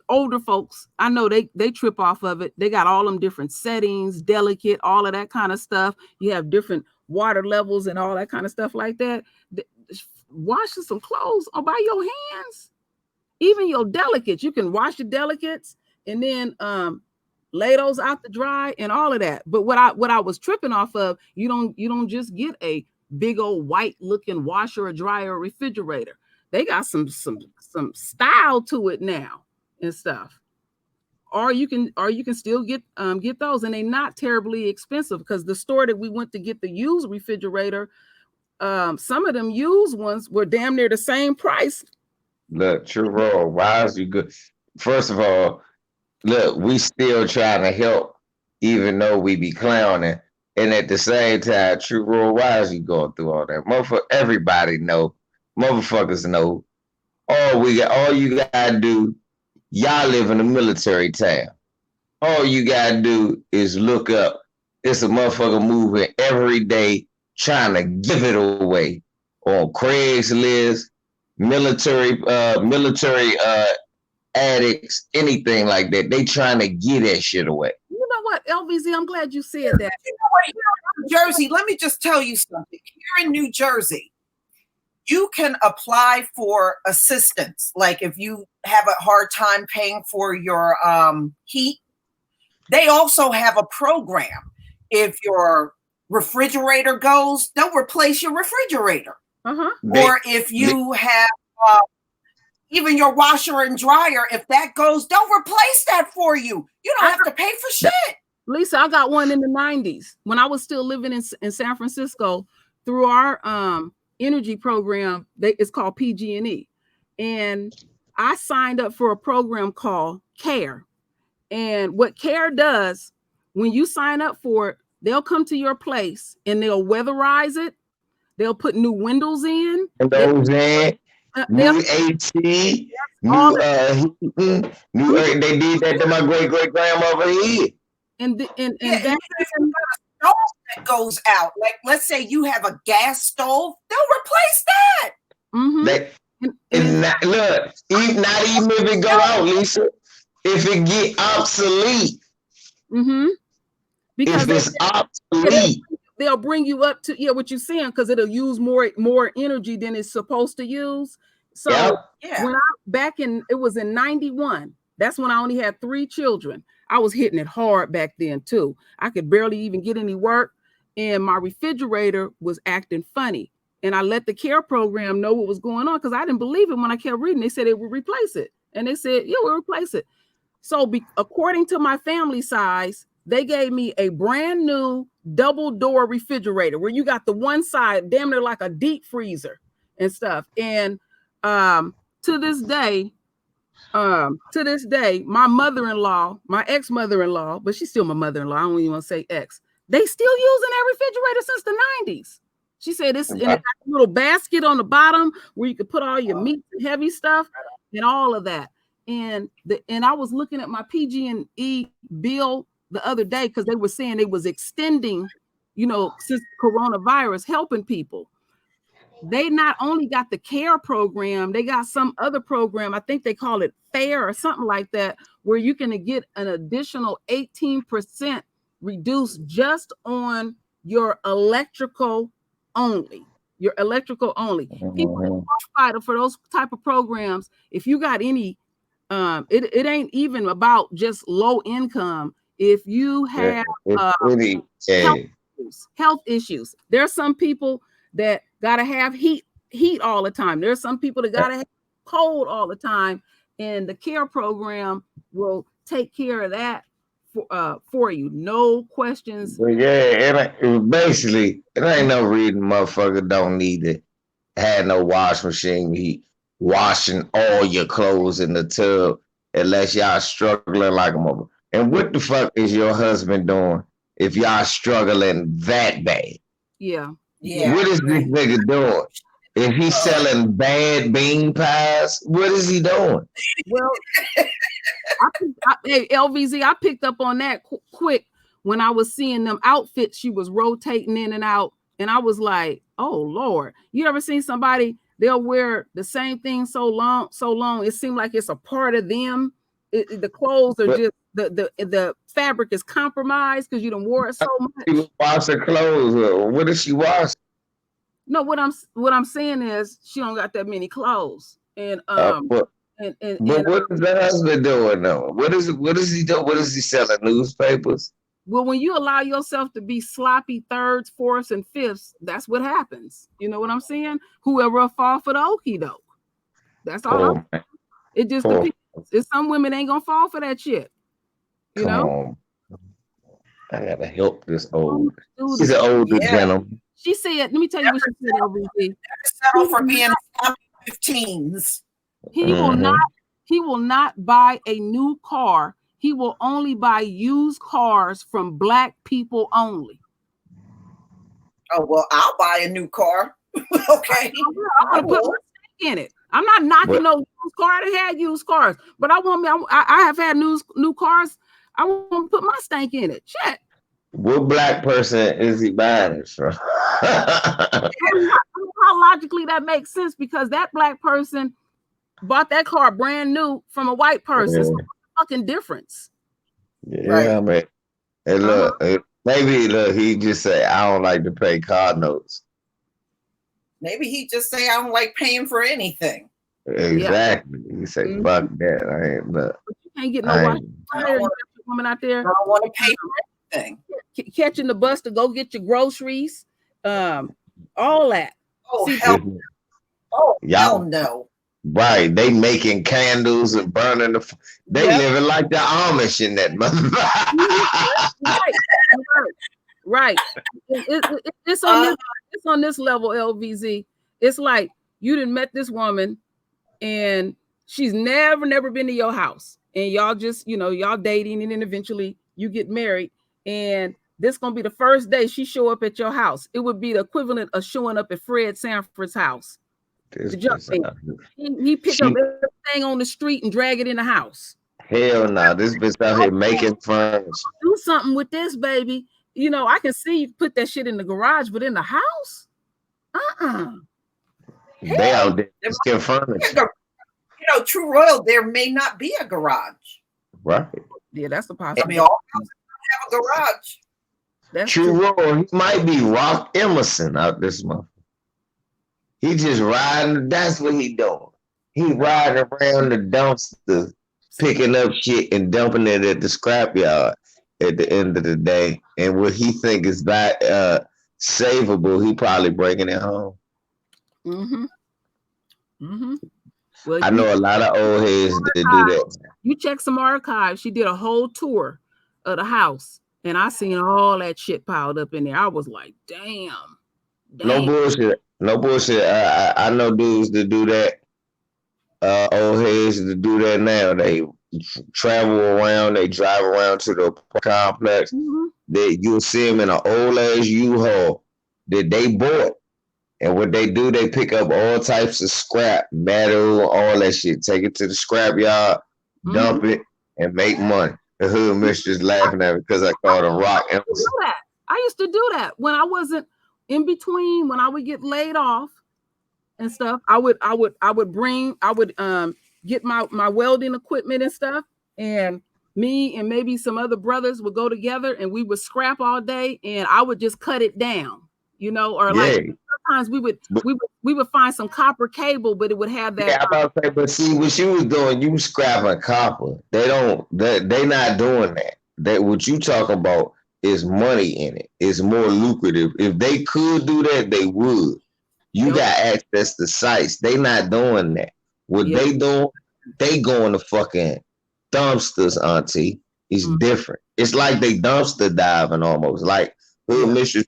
older folks, I know they trip off of it. They got all them different settings, delicate, all of that kind of stuff. You have different water levels and all that kind of stuff like that. Washing some clothes by your hands, even your delicates, you can wash your delicates and then lay those out to dry and all of that. But what I was tripping off of, you don't just get a big old white looking washer or dryer or refrigerator. They got some style to it now and stuff. Or you can still get those, and they're not terribly expensive, because the store that we went to get the used refrigerator, some of them used ones were damn near the same price. Look, True Roll, why is you good? First of all, look, we still trying to help, even though we be clowning. And at the same time, True Roll, why is you going through all that? Motherfucker, everybody know. Motherfuckers know. All you gotta do, y'all live in a military town. All you gotta do is look up. It's a motherfucker moving every day trying to give it away on Craigslist, military addicts, anything like that. They trying to get that shit away. You know what, LVZ, I'm glad you said that. You know what, here in New Jersey, let me just tell you something. Here in New Jersey, you can apply for assistance. Like if you have a hard time paying for your heat, they also have a program. If your refrigerator goes, they'll replace your refrigerator. Or if you have even your washer and dryer, if that goes, they'll replace that for you. You don't have to pay for shit. Lisa, I got one in the 90s when I was still living in San Francisco through our energy program. It's called PG&E. And I signed up for a program called CARE. And what CARE does, when you sign up for it, they'll come to your place and they'll weatherize it. They'll put new windows in. New AC, new heating, they did that to my great grandmother here. And that's a stove that goes out. Like, let's say you have a gas stove, they'll replace that. Look, not even if it go out, Lisa, if it get obsolete. Because if it's obsolete, they'll bring you up to what you're saying, because it'll use more energy than it's supposed to use. So when it was in 91, that's when I only had 3 children. I was hitting it hard back then too. I could barely even get any work, and my refrigerator was acting funny. And I let the CARE program know what was going on, because I didn't believe it when I kept reading. They said they would replace it, and they said, yeah, we'll replace it. So according to my family size, they gave me a brand new double door refrigerator where you got the one side damn near like a deep freezer and stuff. And to this day, my mother-in-law, my ex-mother-in-law, but she's still my mother-in-law, I don't even want to say ex, they still using that refrigerator since the 90s. She said it's in a little basket on the bottom where you could put all your meat and heavy stuff and all of that. And I was looking at my PG&E bill the other day, because they were saying they was extending, since coronavirus, helping people. They not only got the CARE program, they got some other program, I think they call it FAIR or something like that, where you can get an additional 18% reduced just on your electrical only. People qualified for those type of programs. If you got any, it ain't even about just low income. If you have health issues, there are some people that gotta have heat all the time. There are some people that gotta have cold all the time, and the CARE program will take care of that for you. No questions. But it ain't no reason motherfucker don't need to have no wash machine. He washing all your clothes in the tub unless y'all struggling like a mother. And what the fuck is your husband doing if y'all struggling that bad? Yeah. What is this nigga doing? If he's selling bad bean pies, what is he doing? Well, hey, LVZ, I picked up on that quick when I was seeing them outfits she was rotating in and out. And I was like, oh, Lord. You ever seen somebody, they'll wear the same thing so long, it seemed like it's a part of them. The clothes are just, the fabric is compromised because you done wore it so much. She wash her clothes. What does she wash? No, what I'm saying is she don't got that many clothes. And what is the husband doing though? What is he doing? What is he selling? Newspapers? Well, when you allow yourself to be sloppy thirds, fourths, and fifths, that's what happens. You know what I'm saying? Whoever fall for the okie doke. That's all. It just depends. If some women ain't gonna fall for that shit. You Come know? on. I gotta help this old. She's an older gentleman. She said, let me tell you what she said, LVP. Settle for being 15s. He will not buy a new car. He will only buy used cars from Black people only. Oh, well, I'll buy a new car. Okay. I want to put my stake in it. I'm not knocking no used car. I had used cars, but I have had new cars. I want to put my stank in it. Shit. What Black person is he buying it from? How logically that makes sense, because that Black person bought that car brand new from a white person. So what's the fucking difference? Yeah, man. And look, maybe he just say, I don't like to pay car notes. Maybe he just say, I don't like paying for anything. Exactly. He say, fuck that. I ain't look. But you can't get no woman out there. I don't want to pay for anything. Catching the bus to go get your groceries, all that. Oh, see, hell no. Right, they making candles and burning they living like the Amish in that motherfucker. Right. It's on this level, LVZ. It's like you done met this woman and she's never been to your house, and y'all just, y'all dating, and then eventually you get married, and this gonna be the first day she show up at your house. It would be the equivalent of showing up at Fred Sanford's house. He picked up everything on the street and drag it in the house. Hell no, this bitch out here making furniture. Do something with this, baby. I can see you put that shit in the garage, but in the house? They out there making furniture. True Royal, there may not be a garage. Right. Yeah, that's the possibility. I mean, all houses have a garage. That's True Royal, he might be Rock Emerson out this month. He just riding. That's what he doing. He riding around the dumpster, picking up shit and dumping it at the scrapyard at the end of the day. And what he think is savable, he probably bringing it home. Well, I know a lot of old heads that do that. You check some archives. She did a whole tour of the house, and I seen all that shit piled up in there. I was like, damn. No bullshit. No bullshit. I know dudes that do that. Old heads that do that now. They travel around. They drive around to the complex. You'll see them in an old ass U-Haul that they bought. And what they do, they pick up all types of scrap, metal, all that shit. Take it to the scrap yard, dump it, and make money. The hood mistress laughing at me because I called him Rock Emerson. I used to do that when I wasn't in between, when I would get laid off and stuff. I would get my welding equipment and stuff, and me and maybe some other brothers would go together and we would scrap all day, and I would just cut it down, or like sometimes we would find some copper cable, but it would have that. Yeah, I'm about to say, but see what you was doing, you was scrapping copper. They not doing that. What you talking about is money in it. It's more lucrative. If they could do that, they would. You got access to sites. They not doing that. What they doing, they going to fucking dumpsters, auntie. It's different. It's like they dumpster diving almost. Like hood mistress,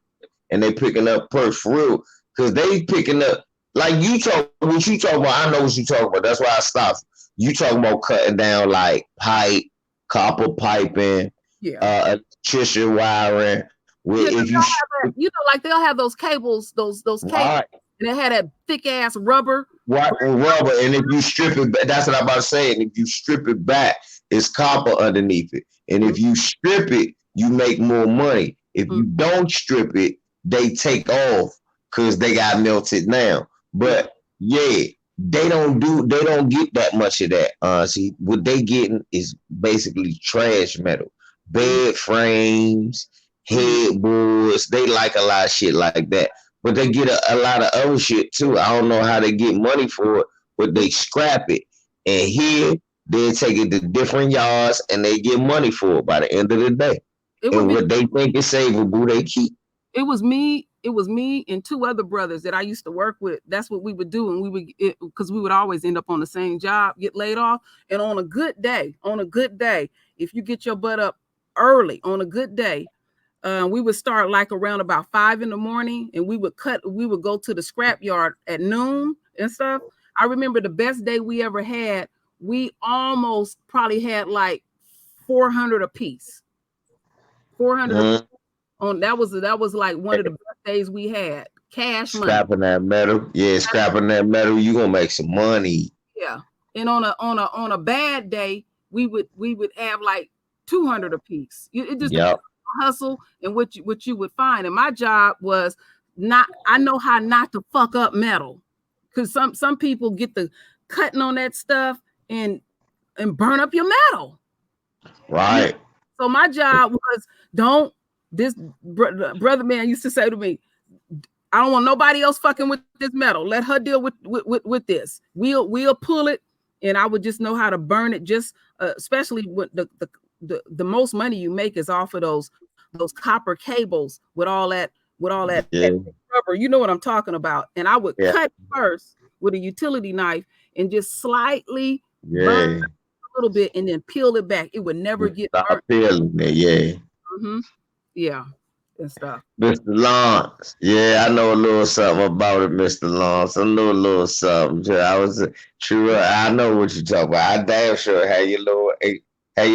and they picking up perks for real. Because they picking up, like what you talk about, I know what you talking about. That's why I stopped. You talking about cutting down like pipe, copper piping, electrician wiring. If you like they'll have those cables, those cables, and they had that thick ass rubber. Rubber, and if you strip it back, that's what I'm about to say. And if you strip it back, it's copper underneath it. And if you strip it, you make more money. If you don't strip it, they take off because they got melted now. But they don't get that much of that. See, what they getting is basically trash metal, bed frames, headboards. They like a lot of shit like that. But they get a lot of other shit too. I don't know how they get money for it, but they scrap it. And here, they take it to different yards and they get money for it by the end of the day. It would And be. what they think is savable, they keep. It was me and two other brothers that I used to work with. That's what we would do. And we would, because we would always end up on the same job, get laid off. And on a good day, if you get your butt up early on a good day, we would start like around about 5 a.m. and we would go to the scrap yard at noon and stuff. I remember the best day we ever had, we almost probably had like 400 a piece. 400 on that was like one of the best days we had. Cash money. Scrapping that metal. Yeah, scrapping that metal, you gonna make some money. Yeah. And on a bad day, we would have like 200 a piece. It just depends on hustle and what you would find. And my job was I know how not to fuck up metal. Because some people get the cutting on that stuff and burn up your metal. Right. So my job was this brother man used to say to me, I don't want nobody else fucking with this metal. Let her deal with this. We'll pull it, and I would just know how to burn it. Just especially with the most money you make is off of those copper cables with all that rubber. You know what I'm talking about. And I would cut first with a utility knife and just slightly burn a little bit, and then peel it back. It would never get burnt. Peeling it, Yeah, and stuff. Mr. Lawrence. Yeah, I know a little something about it, Mr. Lawrence. I know a little something. I know what you're talking about. I damn sure had your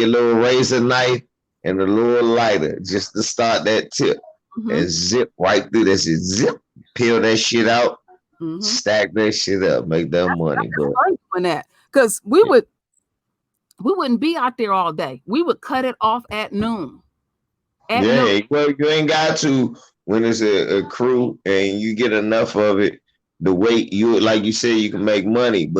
little razor knife and a little lighter just to start that tip and zip right through that shit. Zip, peel that shit out, stack that shit up, make that money, bro. Doing that because we wouldn't be out there all day. We would cut it off at noon. Well, you ain't got to when it's a crew and you get enough of it. The weight like you said, you can make money,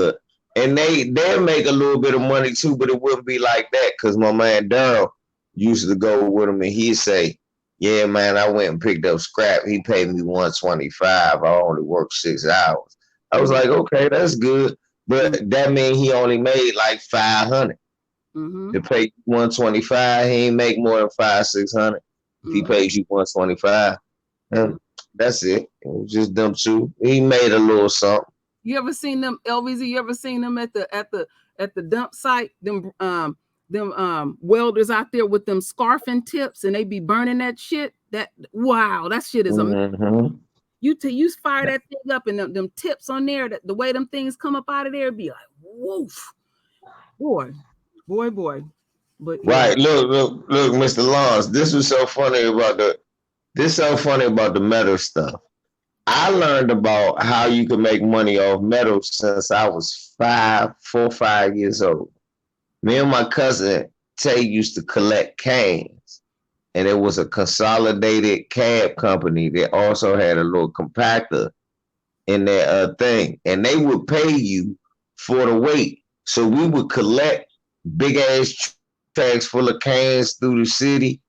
and they'll make a little bit of money too, but it wouldn't be like that because my man Daryl used to go with him and he'd say, "Yeah, man, I went and picked up scrap. He paid me $125. I only worked 6 hours." I was like, "Okay, that's good," but that means he only made like $500. To pay $125, he ain't make more than $500-600. If he pays you $125, that's it. It was just them two. He made a little something. You ever seen them, LVZ? You ever seen them at the dump site? Them welders out there with them scarfing tips, and they be burning that shit. That shit is amazing. You fire that thing up, and them tips on there. The way them things come up out of there, be like, woof, boy. But right, look, Mr. Lawrence. This is so funny about the metal stuff. I learned about how you can make money off metal since I was 4 or 5 years old. Me and my cousin Tay used to collect cans, and it was a consolidated cab company that also had a little compactor in their thing, and they would pay you for the weight. So we would collect big ass tracks full of cans through the city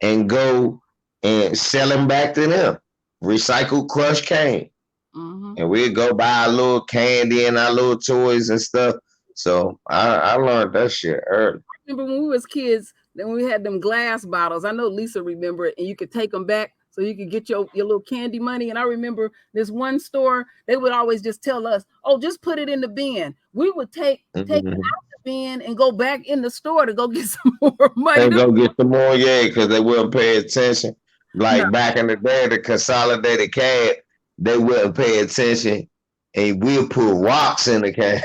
and go and sell them back to them. Recycled crushed cane. And we'd go buy a little candy and our little toys and stuff. So I learned that shit early. I remember when we was kids, then we had them glass bottles. I know Lisa remember it, and you could take them back so you could get your little candy money. And I remember this one store, they would always just tell us, "Oh, just put it in the bin." We would take it out the bin and go back in the store to go get some more money. And go get some more, because they wouldn't pay attention. Like back in the day, the consolidated cab, they wouldn't pay attention, and we'll put rocks in the cab.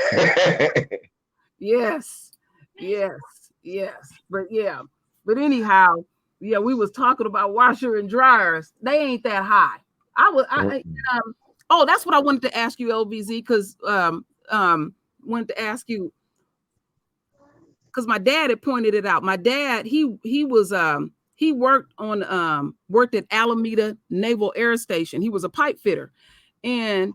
Yes. But anyhow, we was talking about washer and dryers. They ain't that high. That's what I wanted to ask you, LVZ, because wanted to ask you because my dad had pointed it out. My dad, he worked at Alameda Naval Air Station. He was a pipe fitter, and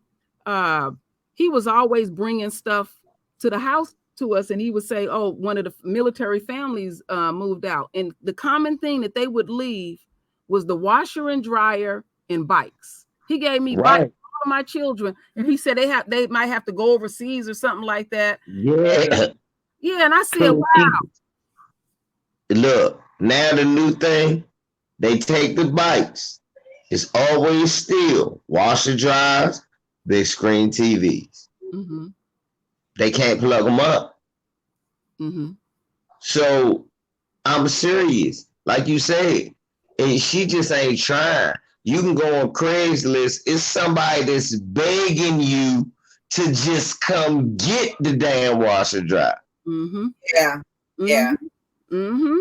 he was always bringing stuff to the house to us, and he would say, "Oh, one of the military families moved out," and the common thing that they would leave was the washer and dryer and bikes. He gave me bikes for all of my children, and he said they might have to go overseas or something like that. Yeah, and I said, "Wow." Look, now the new thing, They take the bikes. It's always still washer dryers, big screen TVs. Mm-hmm. They can't plug them up. Mm-hmm. So I'm serious. Like you said, and she just ain't trying. You can go on Craigslist. It's somebody that's begging you to just come get the damn washer dryer. Mm-hmm. Yeah. Yeah. Mm-hmm.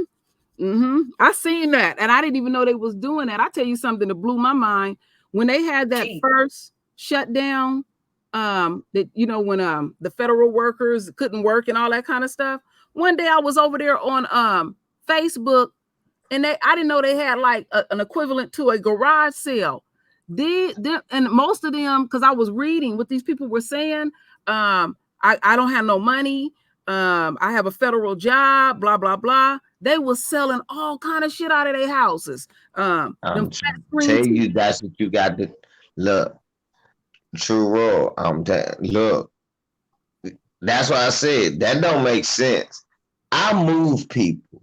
Mm-hmm. I seen that, and I didn't even know they was doing that. I tell you something that blew my mind when they had that first shutdown. That when the federal workers couldn't work and all that kind of stuff. One day I was over there on Facebook, and I didn't know they had like an equivalent to a garage sale. And most of them, because I was reading what these people were saying. I don't have no money. I have a federal job, blah, blah, blah. They was selling all kind of shit out of their houses. I'm tell you, that's what you got to look. True raw. Look. That's why I said that don't make sense. I move people.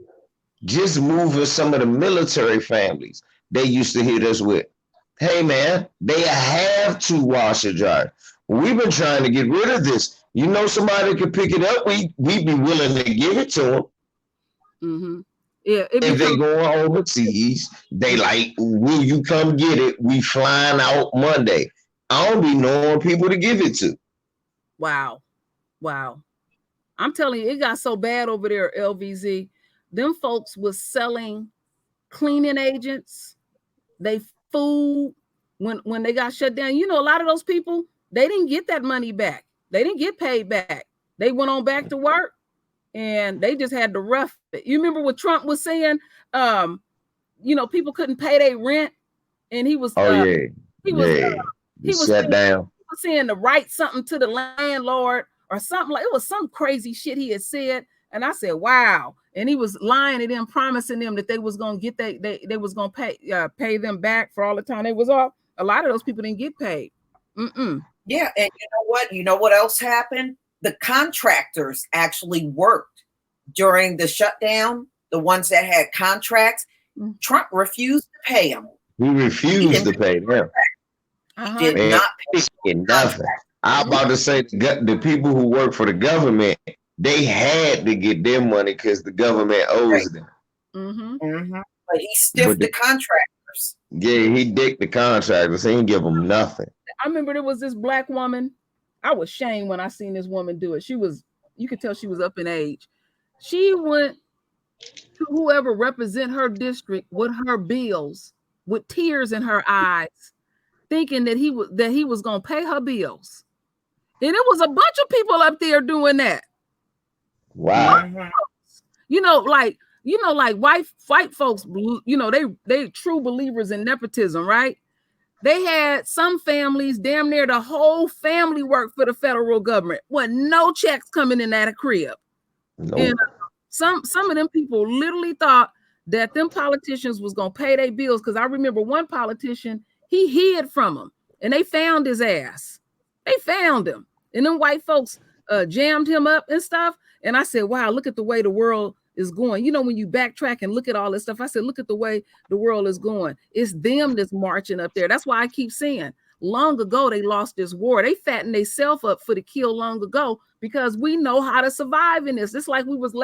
Just moving some of the military families they used to hit us with. Hey man, they have to wash a dryer. We've been trying to get rid of this. You know, somebody could pick it up. We'd be willing to give it to them. Mm-hmm. Yeah. If they going overseas, they like, will you come get it? We flying out Monday. I don't be knowing people to give it to. Wow. I'm telling you, it got so bad over there, LVZ. Them folks was selling cleaning agents, they food when they got shut down. You know, a lot of those people, they didn't get that money back. They didn't get paid back. They went on back to work and they just had to rough it. You remember what Trump was saying? People couldn't pay their rent, and he was he was shut down. He was saying to write something to the landlord or something, like it was some crazy shit he had said. And I said, wow. And he was lying to them, promising them that they was gonna get they was gonna pay them back for all the time they was off. A lot of those people didn't get paid. Yeah, and you know what? You know what else happened? The contractors actually worked during the shutdown. The ones that had contracts, Trump refused to pay them. He refused to pay them. Did not pay nothing. I'm about to say the people who work for the government, they had to get their money because the government owes them. But he stiffed the contractors. Yeah, he dicked the contractors. He didn't give them nothing. I remember there was this black woman. I was shamed when I seen this woman do it. You could tell she was up in age. She went to whoever represent her district with her bills, with tears in her eyes, thinking that he was gonna pay her bills. And it was a bunch of people up there doing that. Wow. Like white folks, they true believers in nepotism, right? They had some families, damn near the whole family worked for the federal government, with no checks coming in at a crib. Nope. And some of them people literally thought that them politicians was gonna pay their bills, because I remember one politician, he hid from them, and they found his ass. They found him, and them white folks jammed him up and stuff. And I said, wow, look at the way the world is going. You know, when you backtrack and look at all this stuff, I said, look at the way the world is going. It's them that's marching up there. That's why I keep saying, long ago, they lost this war. They fattened themselves up for the kill long ago, because we know how to survive in this. It's like we was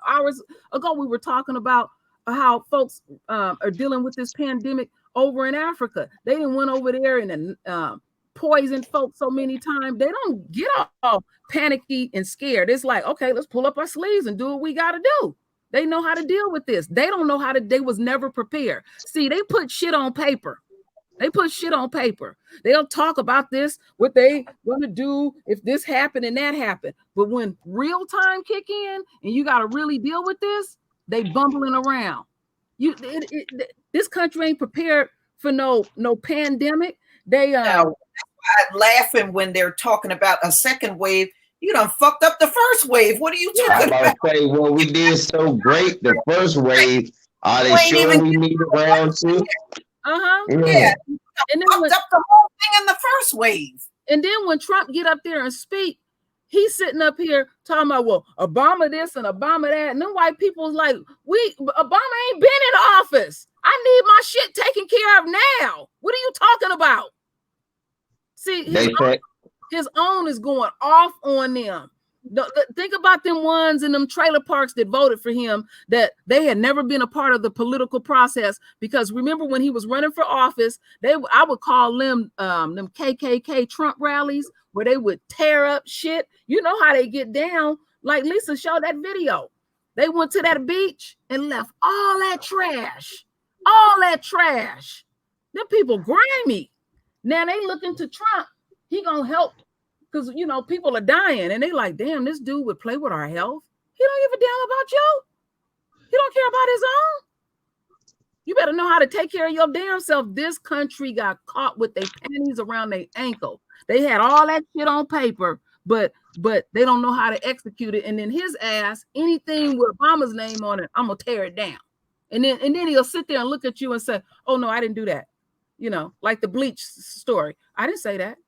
hours ago, we were talking about how folks are dealing with this pandemic over in Africa. They didn't went over there and poisoned folks so many times. They don't get all panicky and scared. It's like, okay, let's pull up our sleeves and do what we got to do. They know how to deal with this. They don't know how to, they was never prepared. See, they put shit on paper. They'll talk about this, what they going to do if this happened and that happened. But when real time kick in and you got to really deal with this, they bumbling around. This country ain't prepared for no pandemic. They I'm laughing when they're talking about a second wave. You done fucked up the first wave. What are you talking about? I say, well, we did so great the first wave. Are they sure we need a round two? Yeah. And then fucked up the whole thing in the first wave. And then when Trump get up there and speak, He's sitting up here talking about, well, Obama this and Obama that. And then white people's like, Obama ain't been in office. I need my shit taken care of now. What are you talking about? See, his own is going off on them. Think about them ones in them trailer parks that voted for him, that they had never been a part of the political process. Because remember when he was running for office, I would call them KKK Trump rallies, where they would tear up shit. You know how they get down. Like Lisa showed that video. They went to that beach and left all that trash. All that trash. Them people grimy. Now they looking to Trump. He gonna help. Because, you know, people are dying and they like, damn, this dude would play with our health. He don't give a damn about you. He don't care about his own. You better know how to take care of your damn self. This country got caught with their panties around their ankle. They had all that shit on paper, but they don't know how to execute it. And then his ass, anything with Obama's name on it, I'm gonna tear it down. And then he'll sit there and look at you and say, oh no, I didn't do that. You know, like the bleach story. I didn't say that.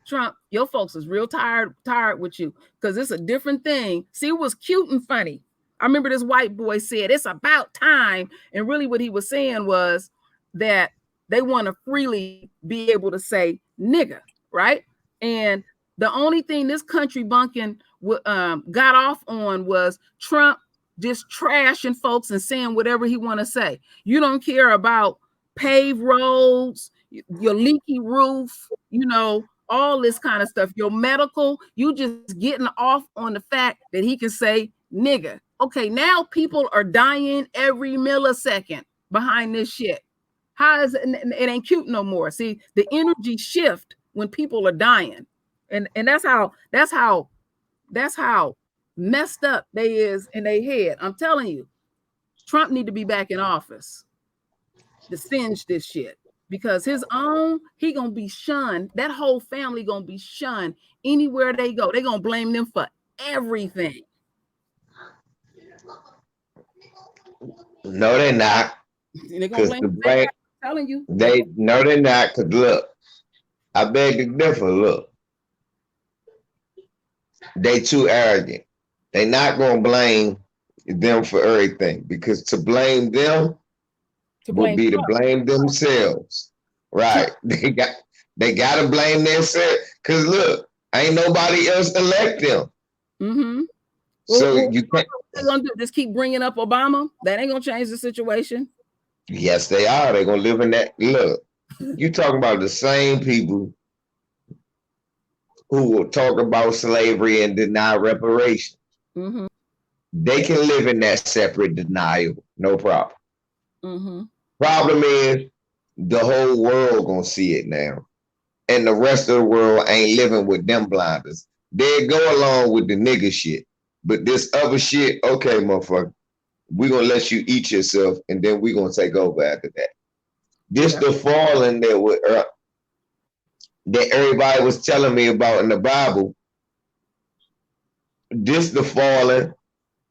Trump, your folks is real tired with you, because it's a different thing. See, it was cute and funny. I remember this white boy said, it's about time. And really what he was saying was that they want to freely be able to say nigga, right? And the only thing this country bunking got off on was Trump just trashing folks and saying whatever he want to say. You don't care about paved roads, your leaky roof, you know, all this kind of stuff. Your medical, you just getting off on the fact that he can say nigga. Okay, now people are dying every millisecond behind this shit. How is it? It ain't cute no more. See, the energy shift when people are dying, and that's how messed up they is in their head. I'm telling you, Trump need to be back in office to singe this shit. Because his own, he gonna be shunned. That whole family gonna be shunned anywhere they go. They gonna blame them for everything. No, they're not. And they're gonna blame them. I'm telling you. They're not. Because look, I beg to differ. Look, they too arrogant. They're not gonna blame them for everything, because to blame them would be to blame themselves, right? They got to blame themselves, because look, ain't nobody else elect them. Mm-hmm. So you can't. They're gonna do, just keep bringing up Obama. That ain't gonna change the situation. Yes, they are. They're gonna live in that. Look, you talking about the same people who will talk about slavery and deny reparations. Mm-hmm. They can live in that separate denial, no problem. Mm-hmm. Problem is, the whole world gonna see it now, and the rest of the world ain't living with them blinders. They go along with the nigga shit, but this other shit, okay, motherfucker, we gonna let you eat yourself, and then we gonna take over after that. This the falling that everybody was telling me about in the Bible. This the falling,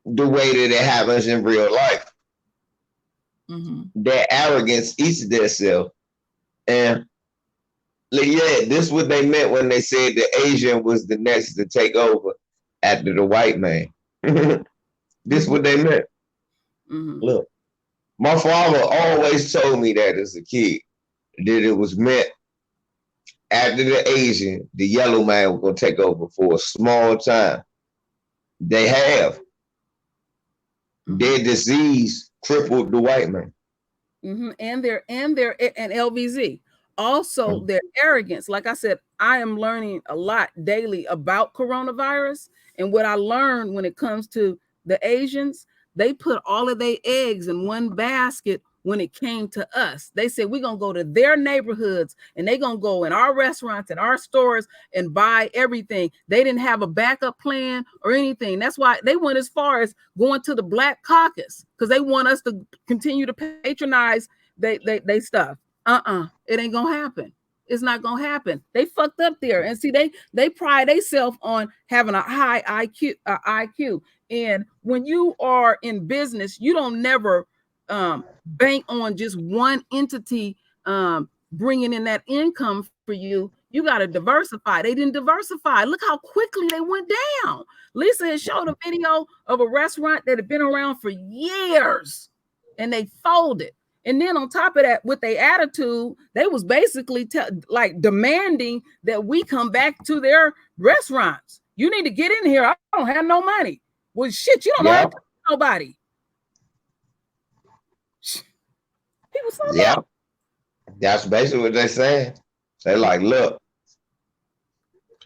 the way that it happens in real life. Mm-hmm. Their arrogance eats their self. And yeah, this is what they meant when they said the Asian was the next to take over after the white man. This is what they meant. Mm-hmm. Look, my father always told me that as a kid, that it was meant after the Asian, the yellow man was going to take over for a small time. They have. Their disease crippled the white man. Mm-hmm. And LVZ. Also, their arrogance. Like I said, I am learning a lot daily about coronavirus. And what I learned when it comes to the Asians, they put all of their eggs in one basket when it came to us. They said, we're going to go to their neighborhoods and they're going to go in our restaurants and our stores and buy everything. They didn't have a backup plan or anything. That's why they went as far as going to the Black Caucus, because they want us to continue to patronize they stuff. It ain't going to happen. It's not going to happen. They fucked up there. And see, they pride themselves on having a high IQ. And when you are in business, you don't never bank on just one entity bringing in that income for you. You got to diversify. They didn't diversify. Look how quickly they went down. Lisa had showed a video of a restaurant that had been around for years and they folded. And then on top of that, with their attitude, they was basically like demanding that we come back to their restaurants. You need to get in here. I don't have no money. Well, shit, you don't know how to nobody. People say that. That's basically what they're saying. They're like, look,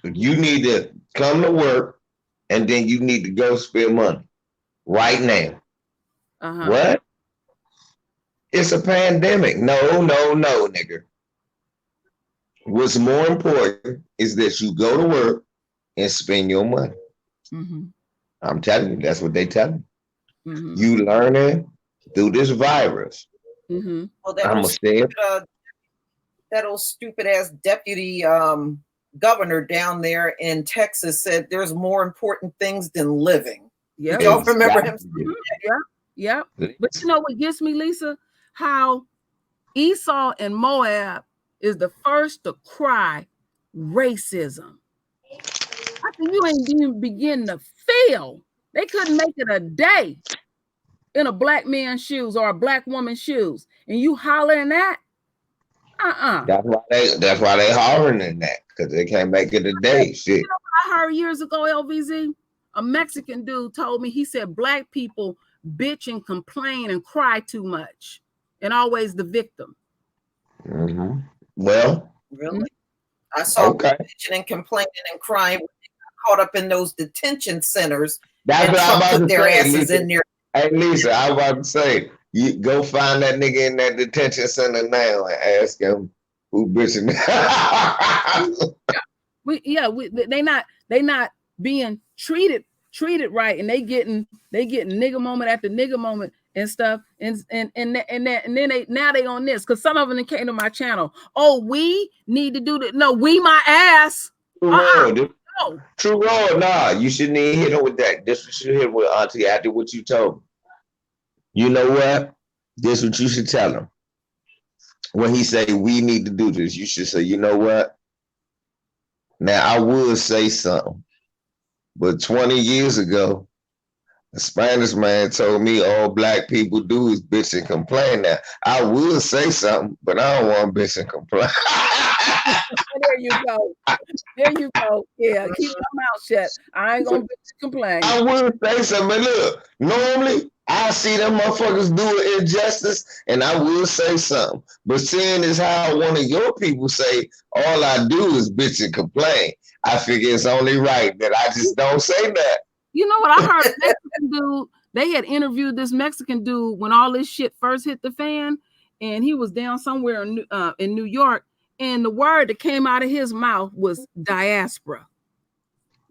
you need to come to work and then you need to go spend money right now. What? It's a pandemic. No, nigga. What's more important is that you go to work and spend your money. I'm telling you, that's what they tell me. You learning through this virus. Well, that old stupid ass deputy governor down there in Texas said there's more important things than living. Yeah, y'all remember him? Yeah. But you know what gets me, Lisa? How Esau and Moab is the first to cry racism. I think you ain't even begin to feel. They couldn't make it a day in a black man's shoes or a black woman's shoes, and you hollering that? That's why they hollering in that, because they can't make it a day. Shit. You know what I heard years ago, LVZ? A Mexican dude told me, he said black people bitch and complain and cry too much, and always the victim. Well, really, I saw bitching and complaining and crying when they got caught up in those detention centers. That's what I'm about put their asses Lisa. in there. Hey, Lisa, I was about to say, you go find that nigga in that detention center now and ask him who bitching. They not being treated right, and they getting nigga moment after nigga moment and stuff, and then they on this, because some of them came to my channel. Oh, we need to do that. No, we my ass. True Lord, nah, you shouldn't even hit her with that. This what you hit with Auntie after what you told me. You know what? This what you should tell him. When he say we need to do this, you should say, you know what? Now I would say something, but 20 years ago, a Spanish man told me all black people do is bitch and complain. Now I would say something, but I don't want to bitch and complain. There you go. Yeah, keep my mouth shut. I ain't gonna bitch and complain. I would say something. Look, normally I see them motherfuckers do an injustice, and I will say something. But seeing as how one of your people say all I do is bitch and complain, I figure it's only right that I just don't say that. You know what I heard? A Mexican dude, they had interviewed this Mexican dude when all this shit first hit the fan, and he was down somewhere in New York, and the word that came out of his mouth was diaspora.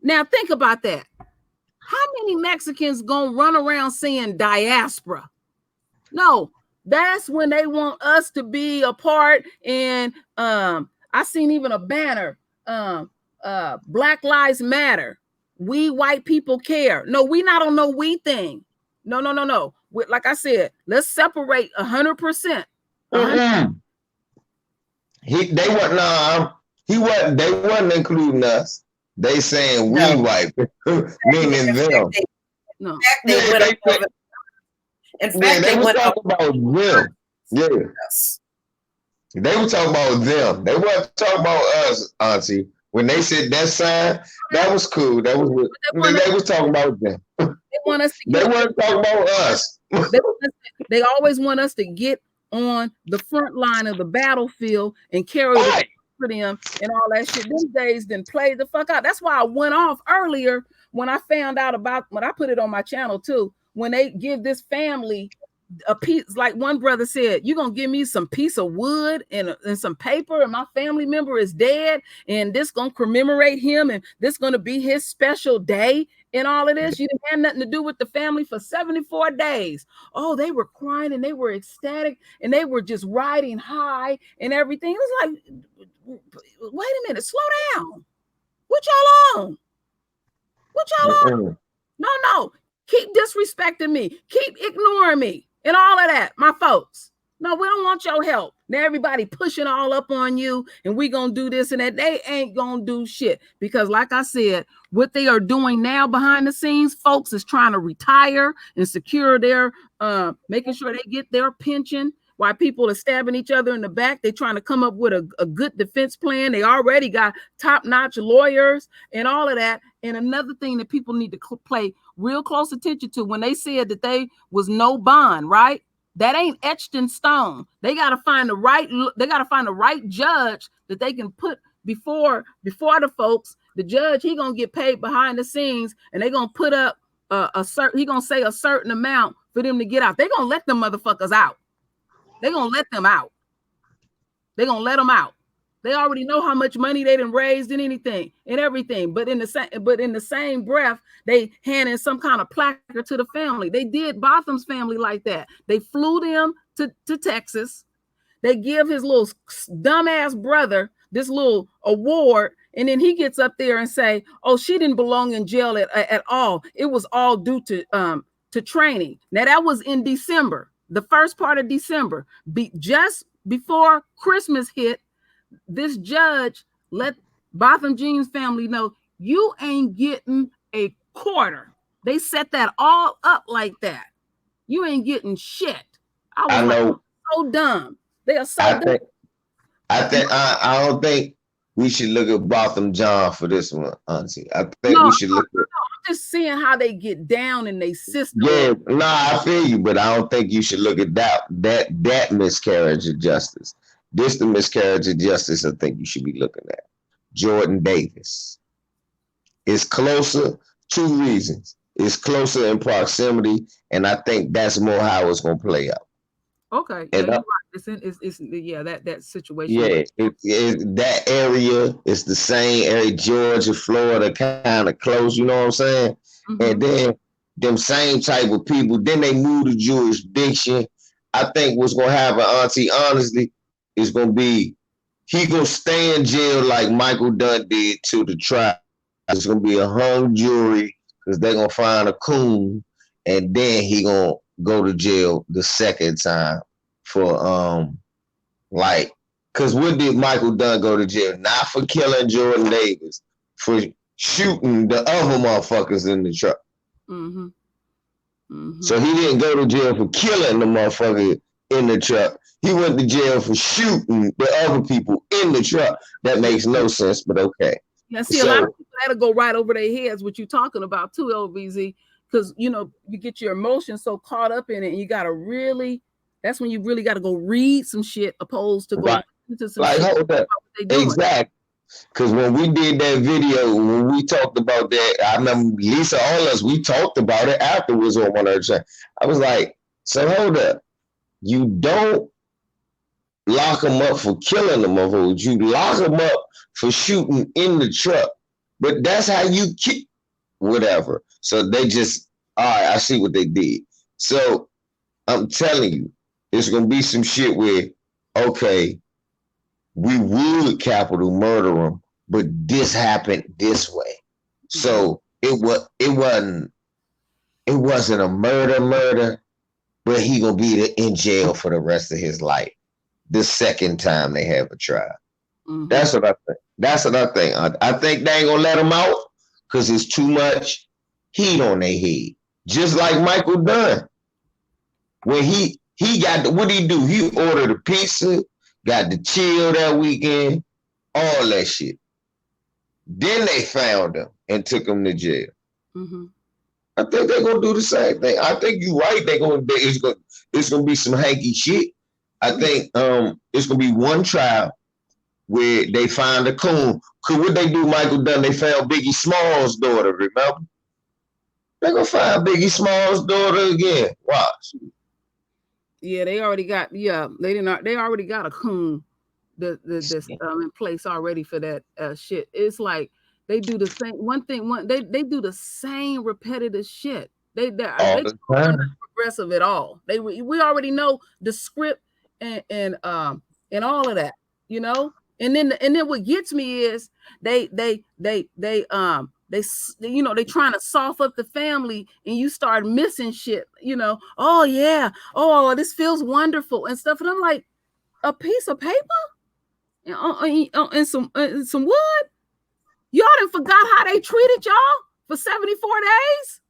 Now think about that. How many Mexicans gonna run around saying diaspora? No, that's when they want us to be a part. And I seen even a banner, Black Lives Matter. We white people care. No, we not on no we thing. No. Like I said, let's separate 100%. They wasn't including us. They saying we white, meaning them. No. In fact, they went talking about them. Yeah. They were talking about them. They weren't talking about us, Auntie. When they said that sign, that was cool. That was what they was talking about them. They want us to they weren't talking about us. They always want us to get on the front line of the battlefield and carry the for them and all that shit. Them days didn't play the fuck out. That's why I went off earlier when I found out about, when I put it on my channel too, when they give this family a piece, like one brother said, you're gonna give me some piece of wood and some paper, and my family member is dead, and this gonna commemorate him, and this gonna be his special day, and all of this. You didn't have nothing to do with the family for 74 days. Oh, they were crying and they were ecstatic and they were just riding high and everything. It was like, wait a minute, slow down. What y'all on? No. Keep disrespecting me. Keep ignoring me. And all of that, my folks. No, we don't want your help. Now everybody pushing all up on you and we gonna do this and that. They ain't gonna do shit. Because like I said, what they are doing now behind the scenes, folks, is trying to retire and secure their making sure they get their pension. While people are stabbing each other in the back, they're trying to come up with a good defense plan. They already got top-notch lawyers and all of that. And another thing that people need to pay real close attention to, when they said that they was no bond, right? That ain't etched in stone. They got to find the right judge that they can put before the folks. The judge, he gonna get paid behind the scenes, and they gonna put up he gonna say a certain amount for them to get out. They gonna let them motherfuckers out. They gonna let them out. They gonna let them out. They already know how much money they done raised and anything and everything. But in the same breath, they handing some kind of placard to the family. They did Botham's family like that. They flew them to Texas. They give his little dumbass brother this little award, and then he gets up there and say, "Oh, she didn't belong in jail at all. It was all due to training." Now that was in December, the first part of December, just before Christmas hit. This judge let Botham Jean's family know, you ain't getting a quarter. They set that all up like that. You ain't getting shit. I was so dumb. They are so dumb. I don't think we should look at Botham John for this one, Auntie. I think we should look at. I'm just seeing how they get down in their system. Yeah, I feel you, but I don't think you should look at that miscarriage of justice. This the miscarriage of justice I think you should be looking at. Jordan Davis. It's closer, 2 reasons. It's closer in proximity, and I think that's more how it's going to play out. Okay. Yeah, you're right. It's that situation. Yeah, that area is the same area, Georgia, Florida, kind of close, you know what I'm saying? Mm-hmm. And then them same type of people, then they move to jurisdiction. I think what's going to happen, Auntie, honestly, is going to be, he going to stay in jail like Michael Dunn did to the trial. It's going to be a hung jury because they're going to find a coon, and then he going to go to jail the second time for, because what did Michael Dunn go to jail? Not for killing Jordan Davis, for shooting the other motherfuckers in the truck. Mm-hmm. Mm-hmm. So he didn't go to jail for killing the motherfucker in the truck. He went to jail for shooting the other people in the truck. That makes no sense, but okay. Yeah, see, a lot of people that'll go right over their heads, what you're talking about too, LVZ, because, you get your emotions so caught up in it, and you got to that's when you really got to go read some shit opposed to go into some shit hold that. Exactly. Because when we did that video, when we talked about that, I remember Lisa, all us, we talked about it afterwards on one of her channels. I was like, so hold up. You don't lock them up for killing them, motherfuckers. You lock them up for shooting in the truck. But that's how you keep whatever. So they just, all right, I see what they did. So I'm telling you, it's going to be some shit where, okay, we would capital murder him, but this happened this way. So it wasn't a murder, but he gonna be in jail for the rest of his life. The second time they have a trial. Mm-hmm. That's what I think. That's what I think. I think they ain't gonna let him out because it's too much heat on their head. Just like Michael Dunn. When he got what did he do? He ordered a pizza, got to chill that weekend, all that shit. Then they found him and took him to jail. Mm-hmm. I think they're gonna do the same thing. I think you're right. It's gonna be some hanky shit. I think it's gonna be one trial where they find a coon. Cause what they do, Michael Dunn, they found Biggie Smalls' daughter. Remember? They're gonna find Biggie Smalls' daughter again. Watch. Yeah, they already got. Yeah, they already got a coon that's in place already for that shit. It's like they do the same. They do the same repetitive shit. They not progressive at all. We already know the script and all of that, And then what gets me is they they trying to soft up the family, and you start missing shit, oh yeah, oh, this feels wonderful and stuff. And I'm like, a piece of paper and some wood? Y'all done forgot how they treated y'all for 74 days?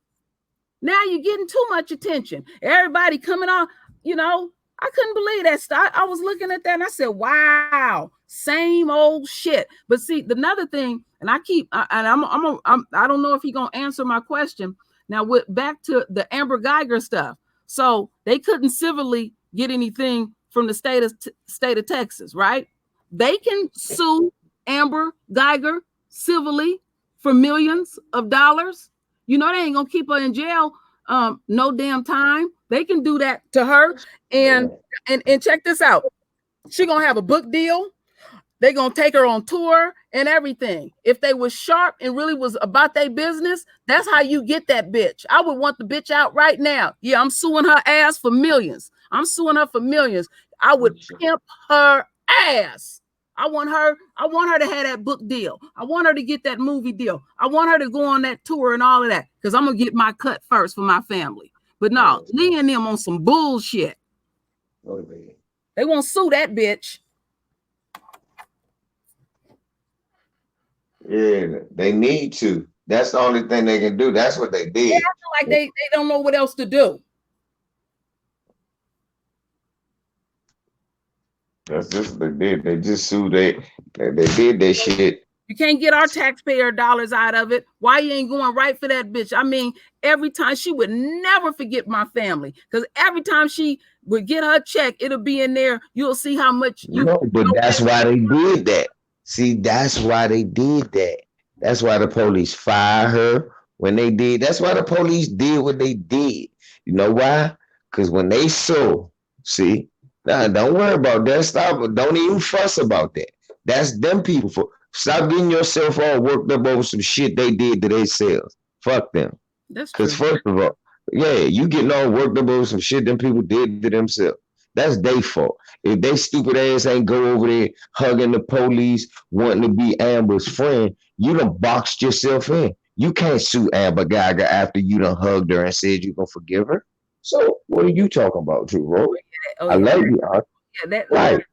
Now you're getting too much attention. Everybody coming on, I couldn't believe that stuff. I was looking at that and I said, wow, same old shit. But see, another thing, and I don't know if he's gonna answer my question. Now, back to the Amber Geiger stuff. So they couldn't civilly get anything from the state of Texas, right? They can sue Amber Geiger civilly for millions of dollars. They ain't gonna keep her in jail no damn time. They can do that to her. And check this out. She gonna have a book deal. They gonna take her on tour and everything. If they was sharp and really was about their business, that's how you get that bitch. I would want the bitch out right now. Yeah, I'm suing her ass for millions. I'm suing her for millions. I would pimp her ass. I want her to have that book deal. I want her to get that movie deal. I want her to go on that tour and all of that, because I'm gonna get my cut first for my family. But no, Lee and them on some bullshit. They won't sue that bitch. Yeah, they need to. That's the only thing they can do. That's what they did. Yeah, I feel like they don't know what else to do. That's just what they did. They just sued. They did that shit. You can't get our taxpayer dollars out of it. Why you ain't going right for that bitch? I mean, every time she would never forget my family, because every time she would get her check, it'll be in there. You'll see how much you. No, but that's why they did that. See, that's why they did that. That's why the police fired her when they did. That's why the police did what they did. You know why? Because when they saw, see, nah, don't worry about that. Stop. Don't even fuss about that. That's them people. Stop getting yourself all worked up over some shit they did to themselves. Fuck them. That's true. Because first of all, yeah, you getting all worked up over some shit them people did to themselves. That's their fault. If they stupid ass ain't go over there hugging the police, wanting to be Amber's friend, you done boxed yourself in. You can't sue Amber Geiger after you done hugged her and said you gonna forgive her. So what are you talking about, Drew Roy? I love you. Right.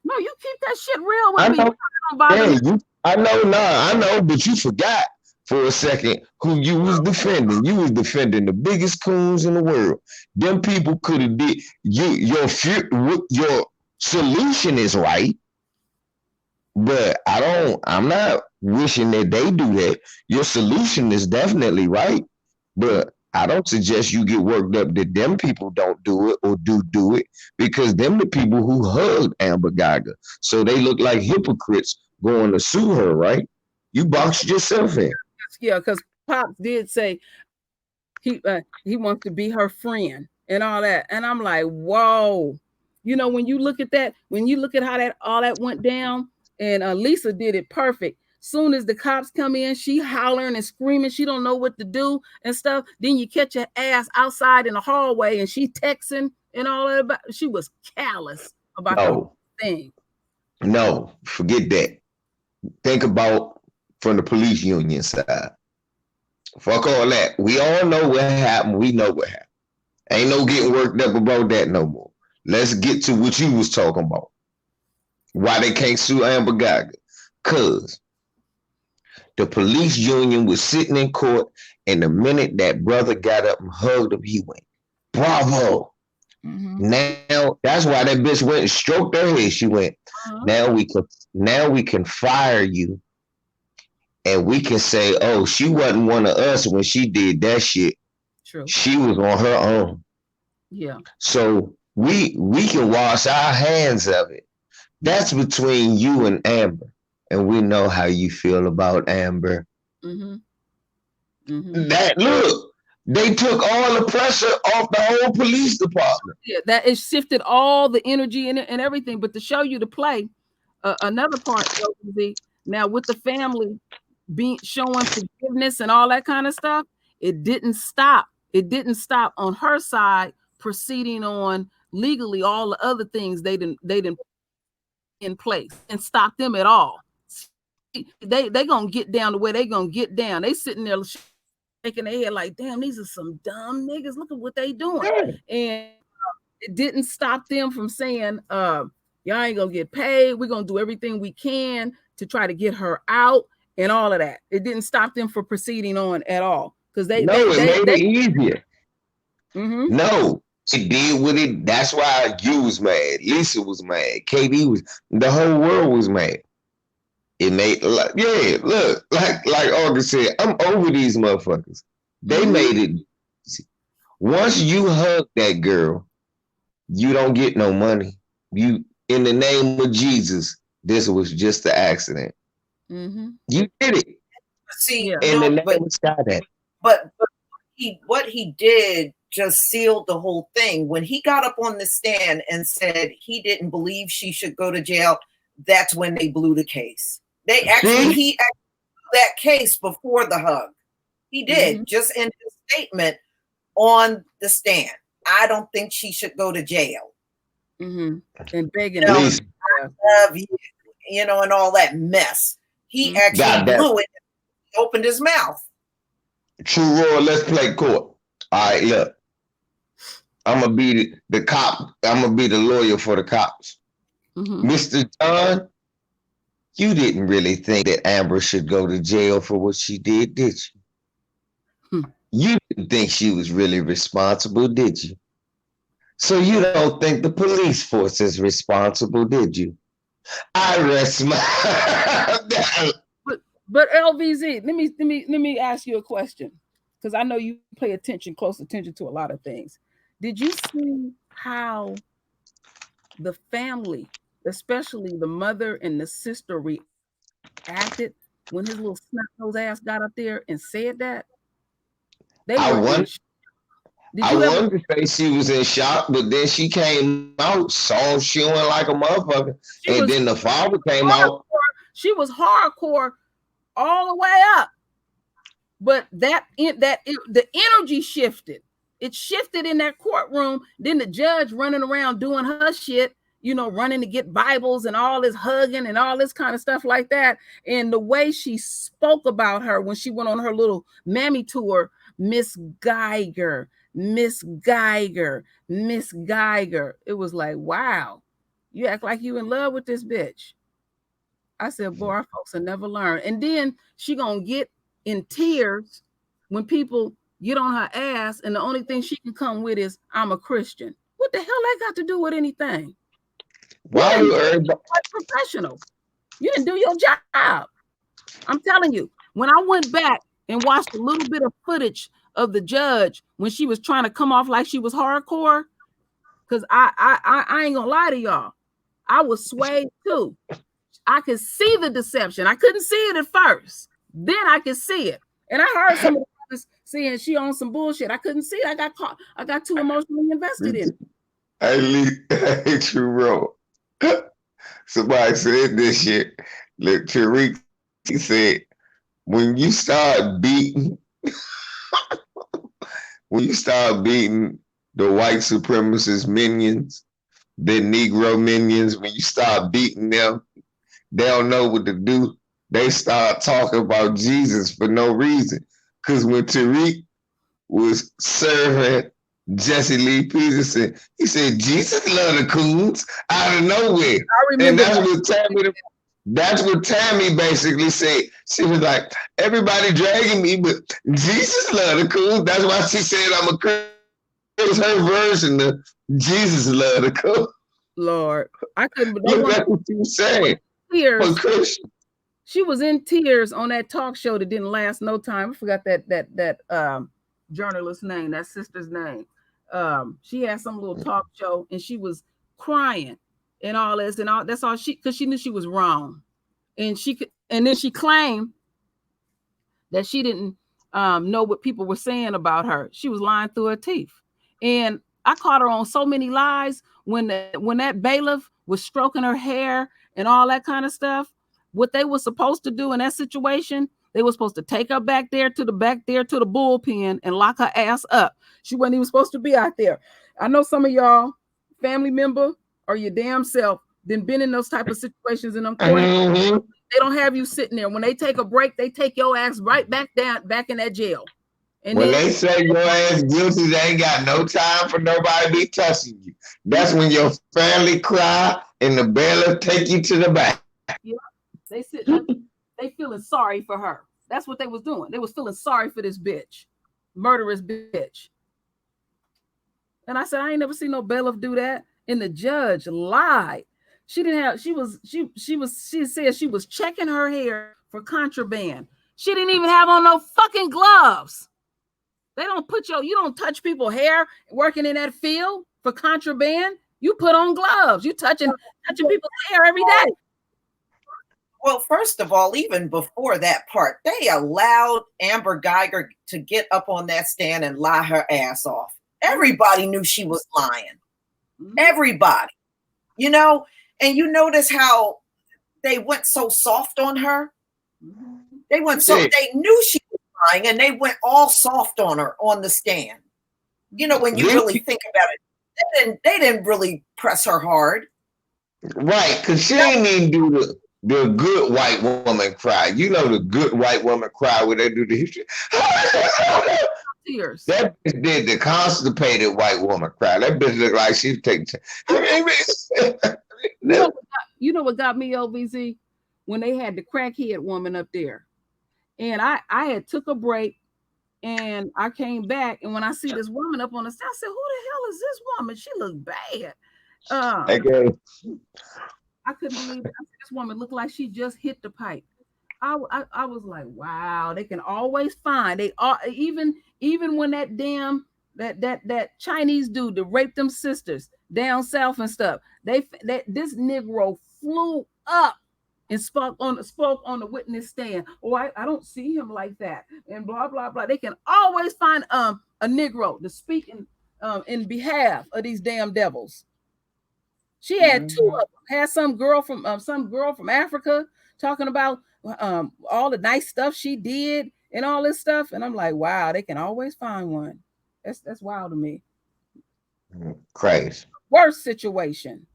No, you keep that shit real with me. I know, but you forgot for a second who you was defending. You was defending the biggest coons in the world. Them people could have did your solution is right, but I'm not wishing that they do that. Your solution is definitely right, but I don't suggest you get worked up that them people don't do it or do it, because them the people who hugged Amber Geiger. So they look like hypocrites going to sue her, right? You boxed yourself in. Yeah, because Pops did say he wants to be her friend and all that. And I'm like, whoa. When you look at that, when you look at how all that went down, and Lisa did it perfect. Soon as the cops come in, she hollering and screaming. She don't know what to do and stuff. Then you catch her ass outside in the hallway and she texting and all that. She was callous about the whole thing. No, forget that. Think about from the police union side. Fuck all that. We all know what happened. We know what happened. Ain't no getting worked up about that no more. Let's get to what you was talking about. Why they can't sue Amber Geiger? Because the police union was sitting in court, and the minute that brother got up and hugged him, he went, bravo. Mm-hmm. Now, that's why that bitch went and stroked her head. She went, now we can fire you. And we can say, oh, she wasn't one of us when she did that shit. True. She was on her own. Yeah. So we can wash our hands of it. That's between you and Amber. And we know how you feel about Amber. Mm-hmm. Mm-hmm. That look, they took all the pressure off the whole police department. Yeah, that it shifted all the energy and everything. But to show you the play, another part, now with the family showing forgiveness and all that kind of stuff, it didn't stop. It didn't stop on her side proceeding on legally all the other things they didn't in place and stop them at all. they gonna get down the way they gonna get down. They sitting there shaking their head like, damn, these are some dumb niggas. Look at what they doing. And it didn't stop them from saying, y'all ain't gonna get paid. We're gonna do everything we can to try to get her out and all of that. It didn't stop them from proceeding on at all. Because it made it easier. No, it did with it. That's why you was mad. Lisa was mad. KD was, the whole world was mad. It made, look, like August said, I'm over these motherfuckers. They made it easy. Once you hug that girl, you don't get no money. You, in the name of Jesus, this was just an accident. You did it. See, in the name of Skynet. But what he did just sealed the whole thing. When he got up on the stand and said he didn't believe she should go to jail, that's when they blew the case. He actually blew that case before the hug. He did, just in his statement on the stand. I don't think she should go to jail. And begging, I love you, and all that mess. He actually blew it. He opened his mouth. True Roy, let's play court. All right, look. I'm gonna be the cop. I'm gonna be the lawyer for the cops. Mr. John, you didn't really think that Amber should go to jail for what she did you? You didn't think she was really responsible, did you? So you don't think the police force is responsible, did you? I rest my. But LVZ, let me ask you a question, because I know you pay close attention to a lot of things. Did you see how the family, especially the mother and the sister, reacted when his little snot-nosed ass got up there and said that? I wanted to say she was in shock, but then she came out soft chewing like a motherfucker, and then the father came out. She was hardcore all the way up, but the energy shifted. It shifted in that courtroom. Then the judge running around doing her shit, running to get Bibles and all this hugging and all this kind of stuff like that. And the way she spoke about her when she went on her little mammy tour, Miss Geiger. It was like, wow, you act like you in love with this bitch. I said, boy, our folks will never learn. And then she gonna get in tears when people get on her ass, and the only thing she can come with is, I'm a Christian. What the hell that got to do with anything? Why you professional? You didn't do your job. I'm telling you, when I went back and watched a little bit of footage of the judge when she was trying to come off like she was hardcore, because I ain't gonna lie to y'all, I was swayed too. I could see the deception. I couldn't see it at first. Then I could see it. And I heard some of the others saying she on some bullshit. I couldn't see it. I got caught. I got too emotionally invested in it. Hey, True Roll. Somebody said this shit. Look, Tariq, he said, when you start beating the white supremacist minions, the Negro minions, when you start beating them, they don't know what to do. They start talking about Jesus for no reason. Because when Tariq was serving Jesse Lee Peterson, he said, Jesus love the coons out of nowhere. And that's what Tammy basically said. She was like, everybody dragging me, but Jesus love the coons. That's why she said I'm a Christian. It was her version of Jesus love the coons. Lord, I couldn't believe that's what she was saying. Tears. She was in tears on that talk show that didn't last no time. I forgot that journalist's name, that sister's name. She had some little talk show and she was crying and all this and all. That's all because she knew she was wrong, and then she claimed that she didn't know what people were saying about her. She was lying through her teeth, and I caught her on so many lies when that bailiff was stroking her hair and all that kind of stuff. What they were supposed to do in that situation, they were supposed to take her back there to the bullpen and lock her ass up. She wasn't even supposed to be out there. I know some of y'all, family member or your damn self, been in those type of situations in them court. They don't have you sitting there. When they take a break, they take your ass right back in that jail. And when then they say your ass guilty, they ain't got no time for nobody to be touching you. That's when your family cry and the bailiff take you to the back. Yeah, they feeling sorry for her. That's what they was doing. They was feeling sorry for this bitch, murderous bitch. And I said, I ain't never seen no bailiff do that. And the judge lied. She didn't have. She said she was checking her hair for contraband. She didn't even have on no fucking gloves. They don't you don't touch people's hair working in that field for contraband. You put on gloves. You touching people's hair every day. Well, first of all, even before that part, they allowed Amber Geiger to get up on that stand and lie her ass off. Everybody knew she was lying. Everybody, you know, and you notice how they went so soft on her. They knew she was lying and they went all soft on her on the stand. You know, when you really think about it, they didn't really press her hard. Right, because she ain't even do the good white woman cry. You know the good white woman cry where they do the history. Tears. That bitch did the constipated white woman cry. That bitch looked like she's taking. You know what got me, LVZ? When they had the crackhead woman up there, and I had took a break, and I came back, and when I see this woman up on the stage, I said, "Who the hell is this woman? She looked bad." I couldn't believe it. This woman looked like she just hit the pipe. I was like, wow, they can always find. They are even when that damn that Chinese dude that raped them sisters down south and stuff. This Negro flew up and spoke on the witness stand. Oh, I don't see him like that, and blah blah blah. They can always find a Negro to speak in behalf of these damn devils. She had two of them. Had some girl from Africa talking about all the nice stuff she did and all this stuff, and I'm like, wow, they can always find one. That's wild to me. Crazy. Worst situation.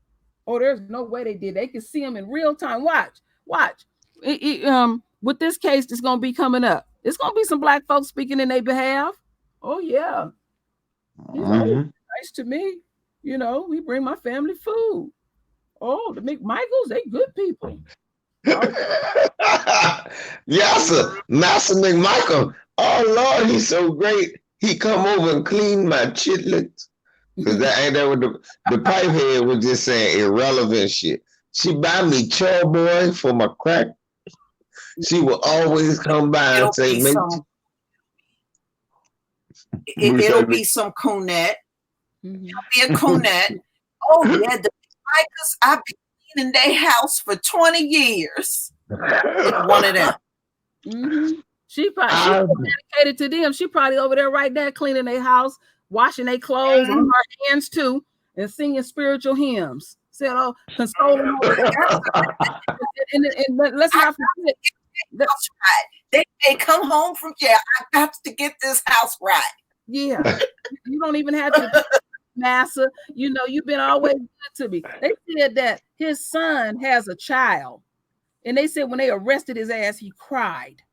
Oh, there's no way they did. They can see them in real time. Watch. With this case that's gonna be coming up, it's gonna be some black folks speaking in their behalf. Oh yeah, nice to me. You know, we bring my family food. Oh, the McMichaels, they good people. Yes, sir. Master McMichael. Oh Lord, he's so great. He come over and clean my chitlins. Cause that ain't that what the pipe head was just saying irrelevant shit. She buy me Cho Boy for my crack. She will always come by and say, it'll be some Coonette. It'll be a Coonette. Oh yeah, the Micahs, I've been cleaning their house for 20 years. One of them. She probably dedicated to them. She probably over there right there cleaning their house, washing their clothes on her hands too, and singing spiritual hymns. Said, "Oh, consoling." and let's not forget. They come home from jail. I got to get this house right. Yeah, you don't even have to. Massa, you know, you've been always good to me. They said that his son has a child, and they said when they arrested his ass, he cried.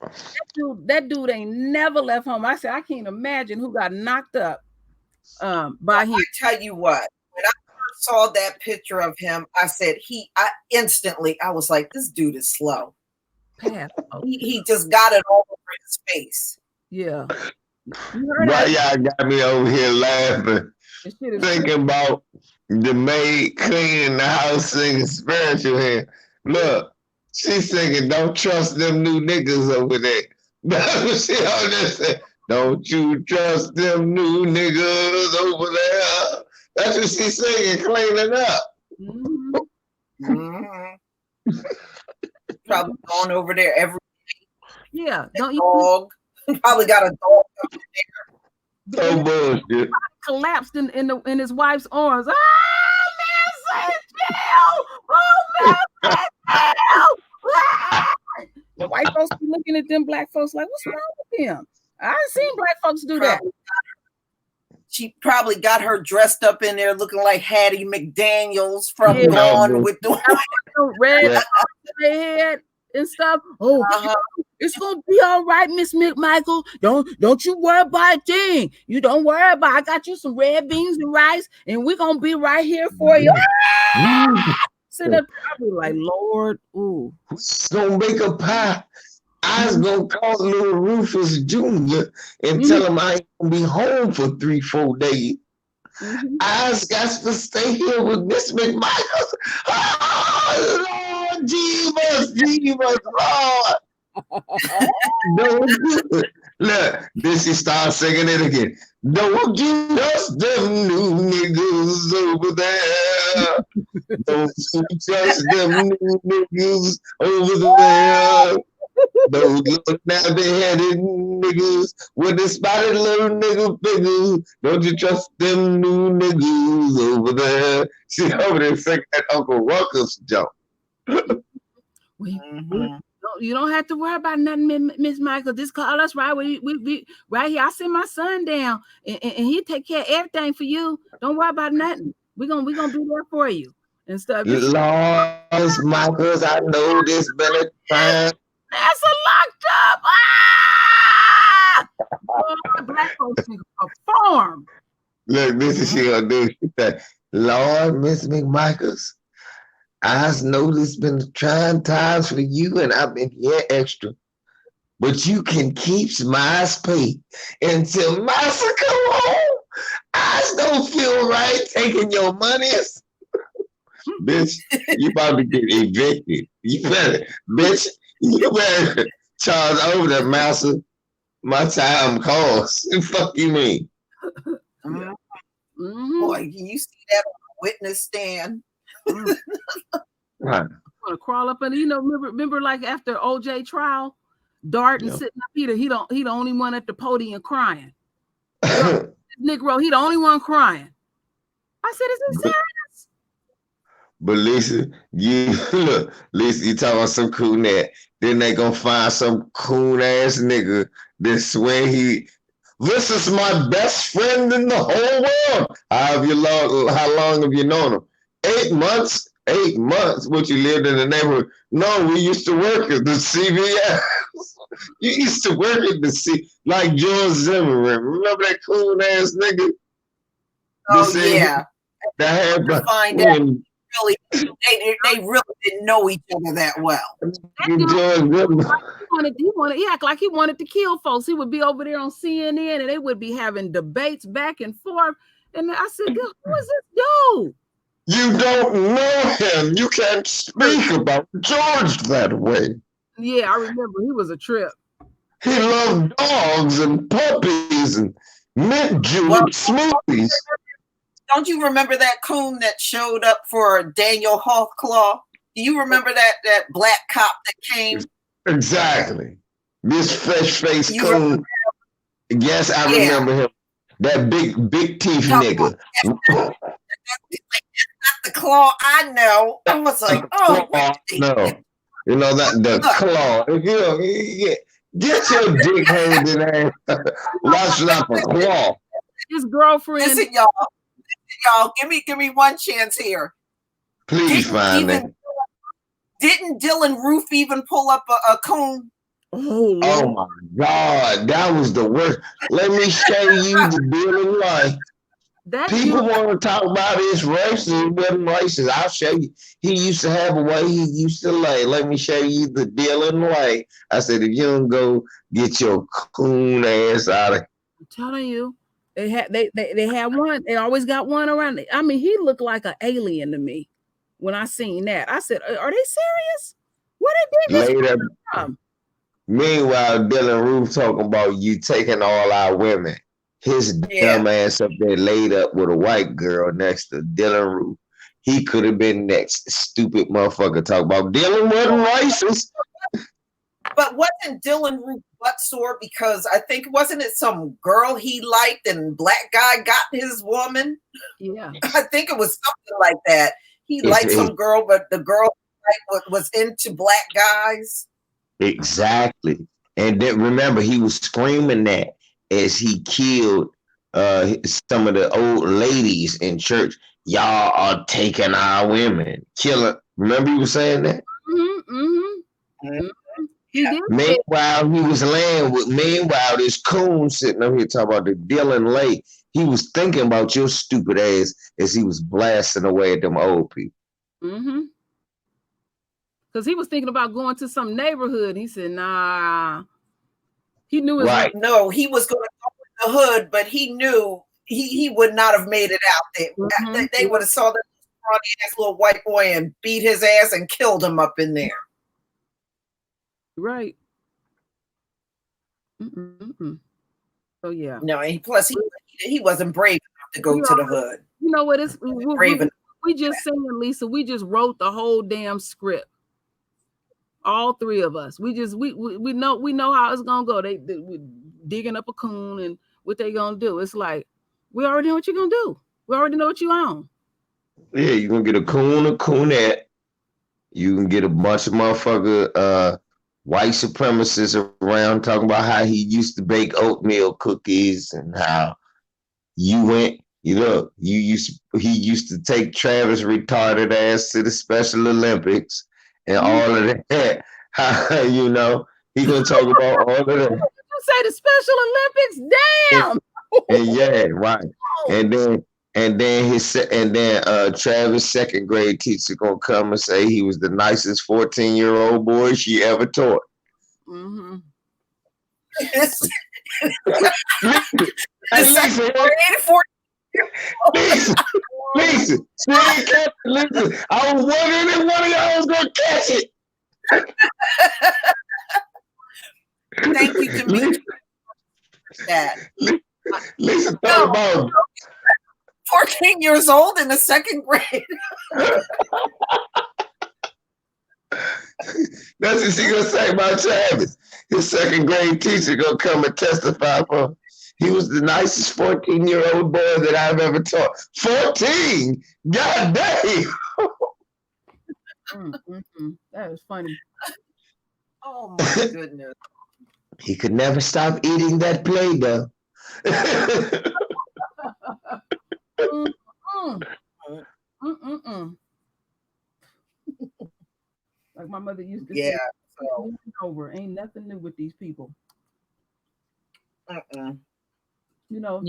That dude ain't never left home. I said, I can't imagine who got knocked up by him. I tell you what, when I first saw that picture of him, I said instantly I was like, this dude is slow. He just got it all over his face. Yeah. Why y'all got me over here laughing, thinking about the maid cleaning the house singing spiritual here. Look, she's singing, don't trust them new niggas over there. That's what she on there said. Don't you trust them new niggas over there. That's what she's singing, cleaning up. Probably going over there every day. Yeah. Dog. Probably got a dog over there. So bullshit. Collapsed in his wife's arms. Man, jail. Oh man, jail. The white folks be looking at them black folks like, what's wrong with them? I ain't seen black folks do that. She probably got her dressed up in there looking like Hattie McDaniels from Gone with the red. their head and stuff. Oh, it's gonna be all right, Miss McMichael. Don't you worry about a thing. You don't worry about. I got you some red beans and rice, and we're gonna be right here for you. So that probably like, Lord, ooh. Who's gonna make a pie? I was gonna call little Rufus Jr. and tell him I ain't gonna be home for 3-4 days. I was got to stay here with Miss McMichael. Oh, Lord Jesus, Lord. Look, then she starts singing it again. Don't you trust them new niggas over there. Don't you trust them new niggas over there. Those little nappy-headed niggas with the spotted little nigga figures. Don't you trust them new niggas over there? She over there singing that Uncle Ruckus joke. You don't have to worry about nothing, Miss Michael. Just call us right. We right here. I send my son down, and he take care of everything for you. Don't worry about nothing. We're gonna be there for you and stuff. Lord, Miss Michaels, I know this been a time. That's a locked up. Oh, black folks can perform. Look, this is she gonna do. She said, Lord, Miss McMichaels, I know this been trying times for you, and I've been here extra. But you can keep my pay until Massa come home. I don't feel right taking your money. Bitch, you about to get evicted. You better charge over the Massa. My time calls. What the fuck you mean? Boy, you see that on the witness stand? Right. I'm gonna crawl up and remember like after OJ trial, Darden sitting up here, he the only one at the podium crying. Negro, he the only one crying. I said, is it serious? But Lisa, you talking about some cool net. Then they gonna find some cool ass nigga that swear this is my best friend in the whole world. How long have you known him? 8 months. 8 months. What, you lived in the neighborhood? No, we used to work at the CVS. You used to work at the like George Zimmerman. Remember that cool ass nigga? Oh yeah. That had to find out really they really didn't know each other that well. He act like he wanted to kill folks. He would be over there on CNN and they would be having debates back and forth. And I said, who is this dude? You don't know him. You can't speak about George that way. Yeah, I remember he was a trip. He loved dogs and puppies and mint julep smoothies. Don't you remember that coon that showed up for Daniel Hawthclaw? Do you remember that black cop that came? Exactly. This fresh-faced coon. Yes, I remember him. That big teeth nigga. That's not the claw I know. I was like, oh no. You know that the claw. Get your dick handed ass. Watch out for claw. His girlfriend. Listen, y'all, give me one chance here. Please find it. Didn't Dylan Roof even pull up a coon? Oh my God, that was the worst. Let me show you the deal in life. People want to talk about his races. He wasn't racist. I'll show you. He used to have a way he used to lay. Let me show you the deal in life. I said, if you don't go get your coon ass out of here. I'm telling you. They had one. They always got one around. I mean, he looked like an alien to me when I seen that. I said, "Are they serious? Where did they get this from?" Meanwhile, Dylan Roof talking about you taking all our women. His dumb ass up there laid up with a white girl next to Dylan Roof. He could have been next. Stupid motherfucker talk about Dylan wasn't racist. But wasn't Dylan Roof butt sore because I think wasn't it some girl he liked and black guy got his woman? Yeah, I think it was something like that. He liked some girl, but the girl was into black guys. Exactly, and then remember he was screaming that as he killed some of the old ladies in church. Y'all are taking our women, killing. Remember he was saying that. Mm-hmm. He did. Meanwhile, he was laying with. Meanwhile, this coon sitting up here talking about the Dylan Lake. He was thinking about your stupid ass as he was blasting away at them old people. Because he was thinking about going to some neighborhood. He said, "Nah." He knew his Right. No, he was going to go in the hood, but he knew he would not have made it out there. They would have saw that scrawny ass little white boy and beat his ass and killed him up in there. Right. So yeah. No, and plus he wasn't brave enough to go to the hood. You know what? It's brave enough. We just saying, Lisa. We just wrote the whole damn script. All three of us. We know how it's gonna go. They digging up a coon and what they gonna do. It's like we already know what you're gonna do. We already know what you own. Yeah, you're gonna get a coon, a coonette. You can get a bunch of motherfucker white supremacists around talking about how he used to bake oatmeal cookies and how you went, he used to take Travis retarded ass to the Special Olympics and all of that. How, he gonna talk about all of that. You say the Special Olympics? Damn. And yeah, right. And then Travis' second grade teacher gonna come and say he was the nicest 14-year-old boy she ever taught. Lisa, I was wondering if one of y'all was gonna catch it. Thank you, Demetri. That Lisa thought about 14 years old in the second grade. That's what she gonna say about Travis. His second grade teacher gonna come and testify for him. He was the nicest 14-year-old boy that I've ever taught. 14? God damn. That was funny. Oh my goodness. He could never stop eating that Play-Doh. Like my mother used to say, so over. Ain't nothing new with these people. You know,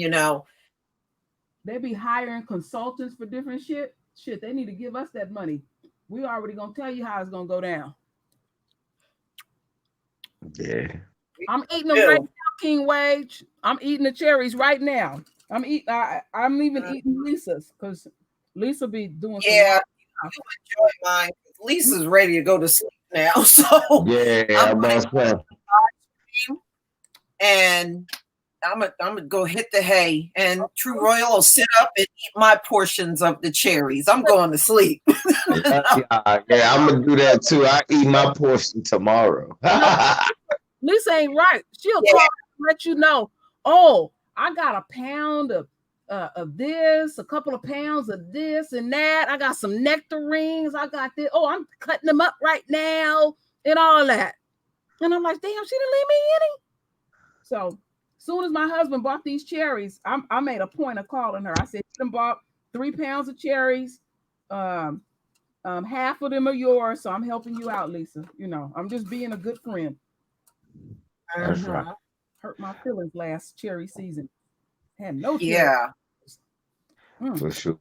they be hiring consultants for different shit. They need to give us that money. We already gonna tell you how it's gonna go down. Yeah. I'm eating them right now, King Wage. I'm eating the cherries right now. I'm even eating Lisa's because Lisa be doing. Yeah, you enjoy mine. Lisa's ready to go to sleep now, so yeah, and I'm gonna go hit the hay, and True Royal will sit up and eat my portions of the cherries. I'm going to sleep. Yeah, I'm gonna do that too. I eat my portion tomorrow. Lisa ain't right. She'll call and let you know. Oh, I got a pound of this, a couple of pounds of this and that. I got some nectarines. I got this. Oh, I'm cutting them up right now and all that. And I'm like, damn, she didn't leave me any. So soon as my husband bought these cherries, I made a point of calling her. I said, you done bought 3 pounds of cherries. Half of them are yours. So I'm helping you out, Lisa. I'm just being a good friend. That's right. Hurt my feelings last cherry season. Had no for sure.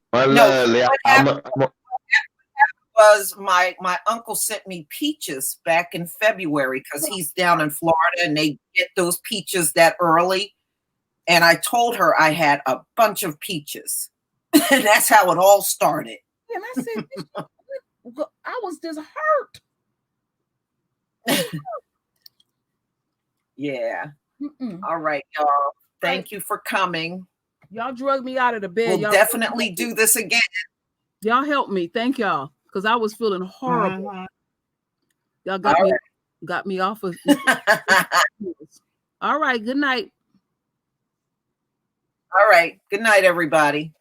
Was my uncle sent me peaches back in February because he's down in Florida and they get those peaches that early. And I told her I had a bunch of peaches. And that's how it all started. And I said, I was just hurt. Yeah. All right, y'all. Thank you for coming. Y'all drug me out of the bed. We'll definitely do this again. Y'all help me. Thank y'all. Because I was feeling horrible. Y'all got me off of. All right. Good night. All right. Good night, everybody.